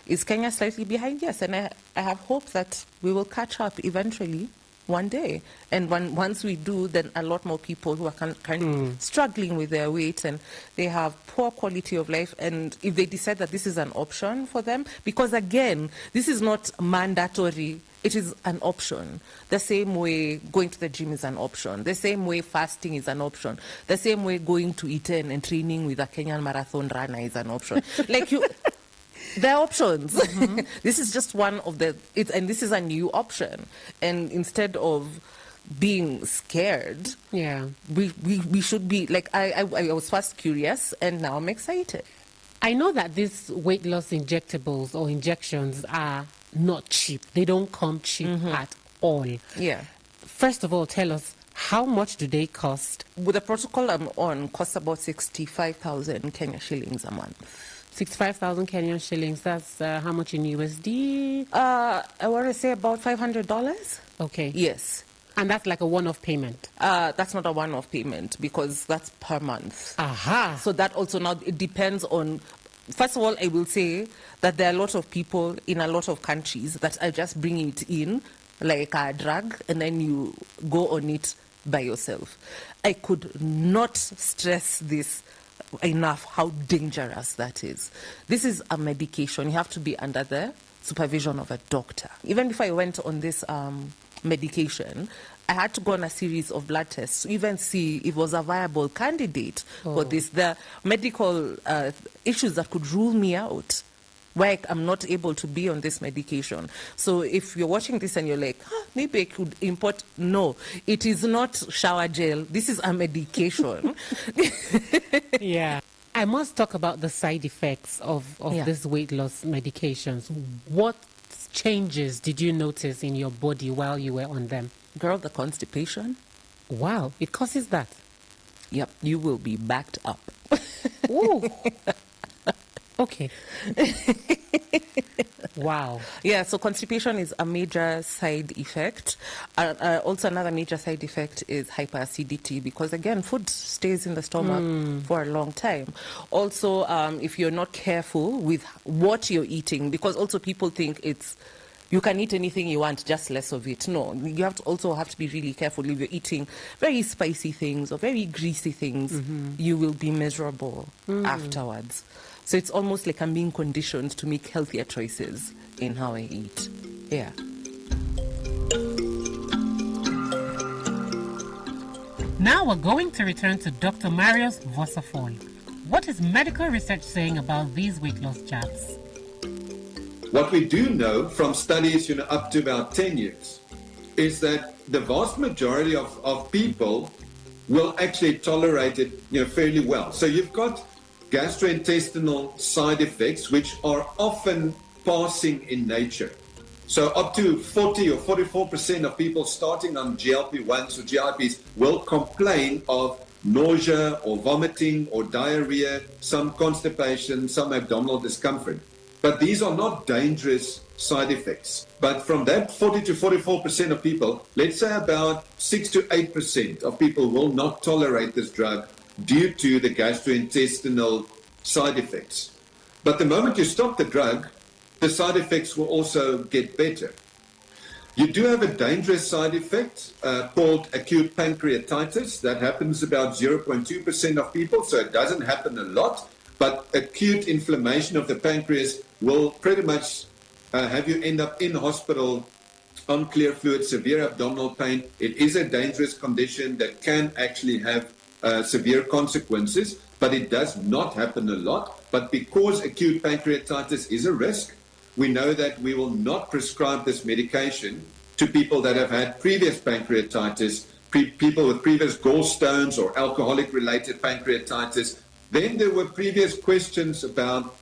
S16: Is Kenya slightly behind? Yes, and I have hope that we will catch up eventually one day. And once we do, then a lot more people who are kind of struggling with their weight and they have poor quality of life, and if they decide that this is an option for them, because again, this is not mandatory. It is an option. The same way going to the gym is an option. The same way fasting is an option. The same way going to Iten and training with a Kenyan marathon runner is an option. There are options. This is just one of and this is a new option. And instead of being scared, we should be I was first curious, and now I'm excited.
S8: I know that these weight loss injectables or injections are not cheap. They don't come cheap at all.
S16: Yeah.
S8: First of all, tell us, how much do they cost?
S16: With the protocol I'm on, costs about 65,000 Kenya shillings a month.
S8: 65,000 Kenyan shillings. That's how much in USD?
S16: I want to say about $500.
S8: Okay.
S16: Yes.
S8: And that's like a one-off payment?
S16: That's not a one-off payment because that's per month.
S8: Aha.
S16: So that also now, it depends on... First of all, I will say that there are a lot of people in a lot of countries that are just bringing it in like a drug, and then you go on it by yourself. I could not stress this enough, how dangerous that is. This is a medication. You have to be under the supervision of a doctor. Even if I went on this medication, I had to go on a series of blood tests to even see if it was a viable candidate for this. The medical issues that could rule me out, why I'm not able to be on this medication. So if you're watching this and you're like, maybe I could import. No, it is not shower gel. This is a medication.
S8: Yeah. I must talk about the side effects of this weight loss medications. What changes did you notice in your body while you were on them?
S16: Girl, the constipation.
S8: Wow, it causes that?
S16: Yep, you will be backed up.
S8: Ooh. Okay. Wow.
S16: Yeah, so constipation is a major side effect. Also, another major side effect is hyperacidity because, again, food stays in the stomach for a long time. Also, if you're not careful with what you're eating, because also people think you can eat anything you want, just less of it. No, you have to be really careful. If you're eating very spicy things or very greasy things, you will be miserable afterwards. So it's almost like I'm being conditioned to make healthier choices in how I eat. Yeah.
S8: Now we're going to return to Dr. Marius Vossafall. What is medical research saying about these weight loss jabs?
S19: What we do know from studies up to about 10 years is that the vast majority of people will actually tolerate it fairly well. So you've got gastrointestinal side effects which are often passing in nature. So up to 40 or 44% of people starting on GLP-1s or GIPs will complain of nausea or vomiting or diarrhea, some constipation, some abdominal discomfort. But these are not dangerous side effects. But from that 40 to 44% of people, let's say about 6 to 8% of people will not tolerate this drug due to the gastrointestinal side effects. But the moment you stop the drug, the side effects will also get better. You do have a dangerous side effect called acute pancreatitis. That happens about 0.2% of people, so it doesn't happen a lot. But acute inflammation of the pancreas will pretty much have you end up in hospital on clear fluid, severe abdominal pain. It is a dangerous condition that can actually have severe consequences, but it does not happen a lot. But because acute pancreatitis is a risk, we know that we will not prescribe this medication to people that have had previous pancreatitis, people with previous gallstones or alcoholic-related pancreatitis. Then there were previous questions about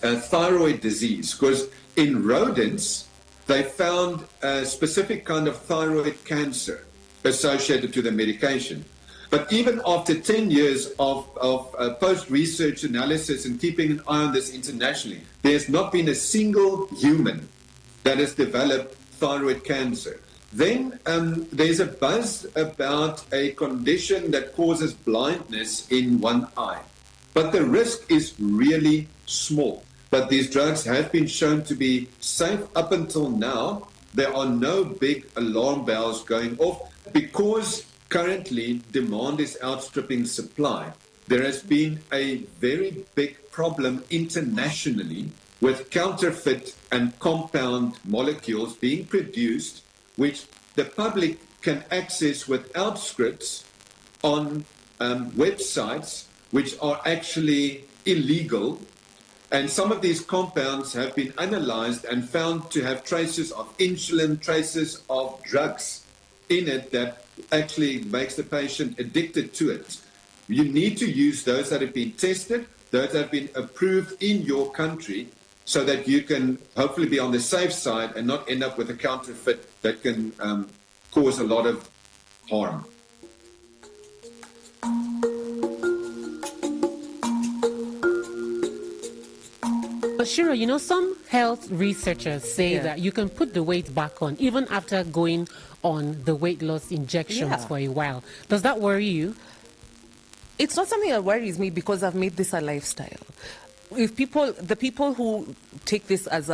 S19: thyroid disease, because in rodents, they found a specific kind of thyroid cancer associated to the medication. But even after 10 years of post-research analysis and keeping an eye on this internationally, there's not been a single human that has developed thyroid cancer. Then there's a buzz about a condition that causes blindness in one eye. But the risk is really small. But these drugs have been shown to be safe up until now. There are no big alarm bells going off because currently demand is outstripping supply. There has been a very big problem internationally with counterfeit and compound molecules being produced, which the public can access without scripts on websites which are actually illegal. And some of these compounds have been analyzed and found to have traces of insulin, traces of drugs in it that actually makes the patient addicted to it. You need to use those that have been tested, those that have been approved in your country, so that you can hopefully be on the safe side and not end up with a counterfeit that can cause a lot of harm.
S8: But Shiro, you know, some health researchers say that you can put the weight back on even after going on the weight loss injections for a while. Does that worry you?
S16: It's not something that worries me because I've made this a lifestyle. If the people who take this as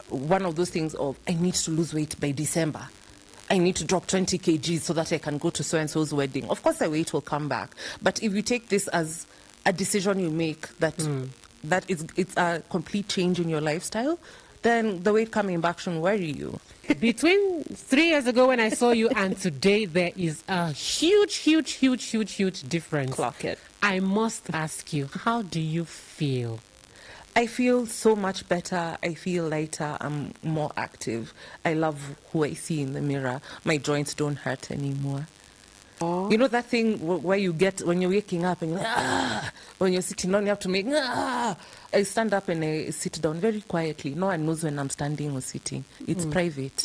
S16: one of those things of, I need to lose weight by December, I need to drop 20 kgs so that I can go to so-and-so's wedding, of course the weight will come back. But if you take this as a decision you make that it's a complete change in your lifestyle, then the weight coming back shouldn't worry you.
S8: Between 3 years ago when I saw you and today, there is a huge difference.
S16: Clock it.
S8: I must ask you, how do you feel?
S16: I feel so much better. I feel lighter. I'm more active. I love who I see in the mirror. My joints don't hurt anymore. You know that thing where you get when you're waking up and you're like, when you're sitting down, you have to make, I stand up and I sit down very quietly. No one knows when I'm standing or sitting. It's private.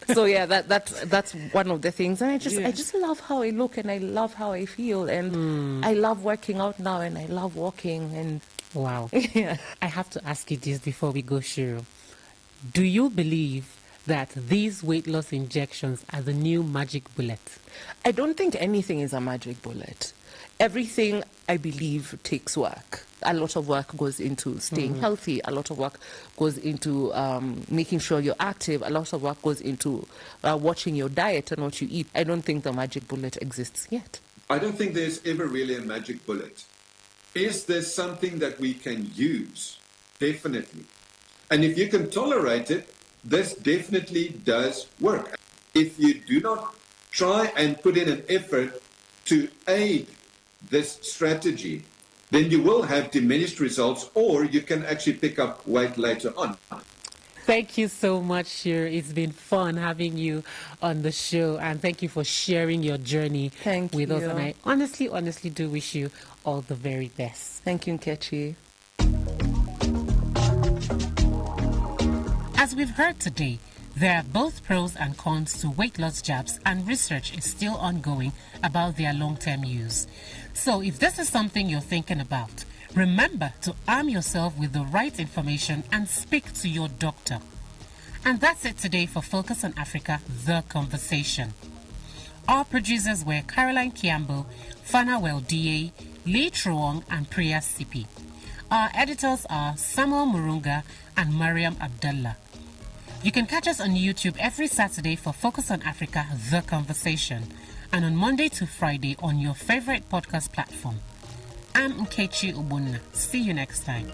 S16: So yeah, that's one of the things. And I just love how I look and I love how I feel. And I love working out now and I love walking. And
S8: wow. Yeah. I have to ask you this before we go, Shiro. Do you believe that these weight loss injections are the new magic bullet?
S16: I don't think anything is a magic bullet. Everything, I believe, takes work. A lot of work goes into staying healthy. A lot of work goes into making sure you're active. A lot of work goes into watching your diet and what you eat. I don't think the magic bullet exists yet.
S19: I don't think there's ever really a magic bullet. Is there something that we can use? Definitely. And if you can tolerate it, this definitely does work. If you do not try and put in an effort to aid this strategy, then you will have diminished results, or you can actually pick up weight later on.
S8: Thank you so much, Shiro. It's been fun having you on the show, and thank you for sharing your journey with us. And I honestly do wish you all the very best.
S16: Thank you, Nkechi.
S8: As we've heard today, there are both pros and cons to weight loss jabs, and research is still ongoing about their long-term use. So if this is something you're thinking about, remember to arm yourself with the right information and speak to your doctor. And that's it today for Focus on Africa, The Conversation. Our producers were Caroline Kiambo, Fana Welda, Lee Truong, and Priya Sipi. Our editors are Samuel Murunga and Mariam Abdullah. You can catch us on YouTube every Saturday for Focus on Africa, The Conversation, and on Monday to Friday on your favorite podcast platform. I'm Nkechi Ubunna. See you next time.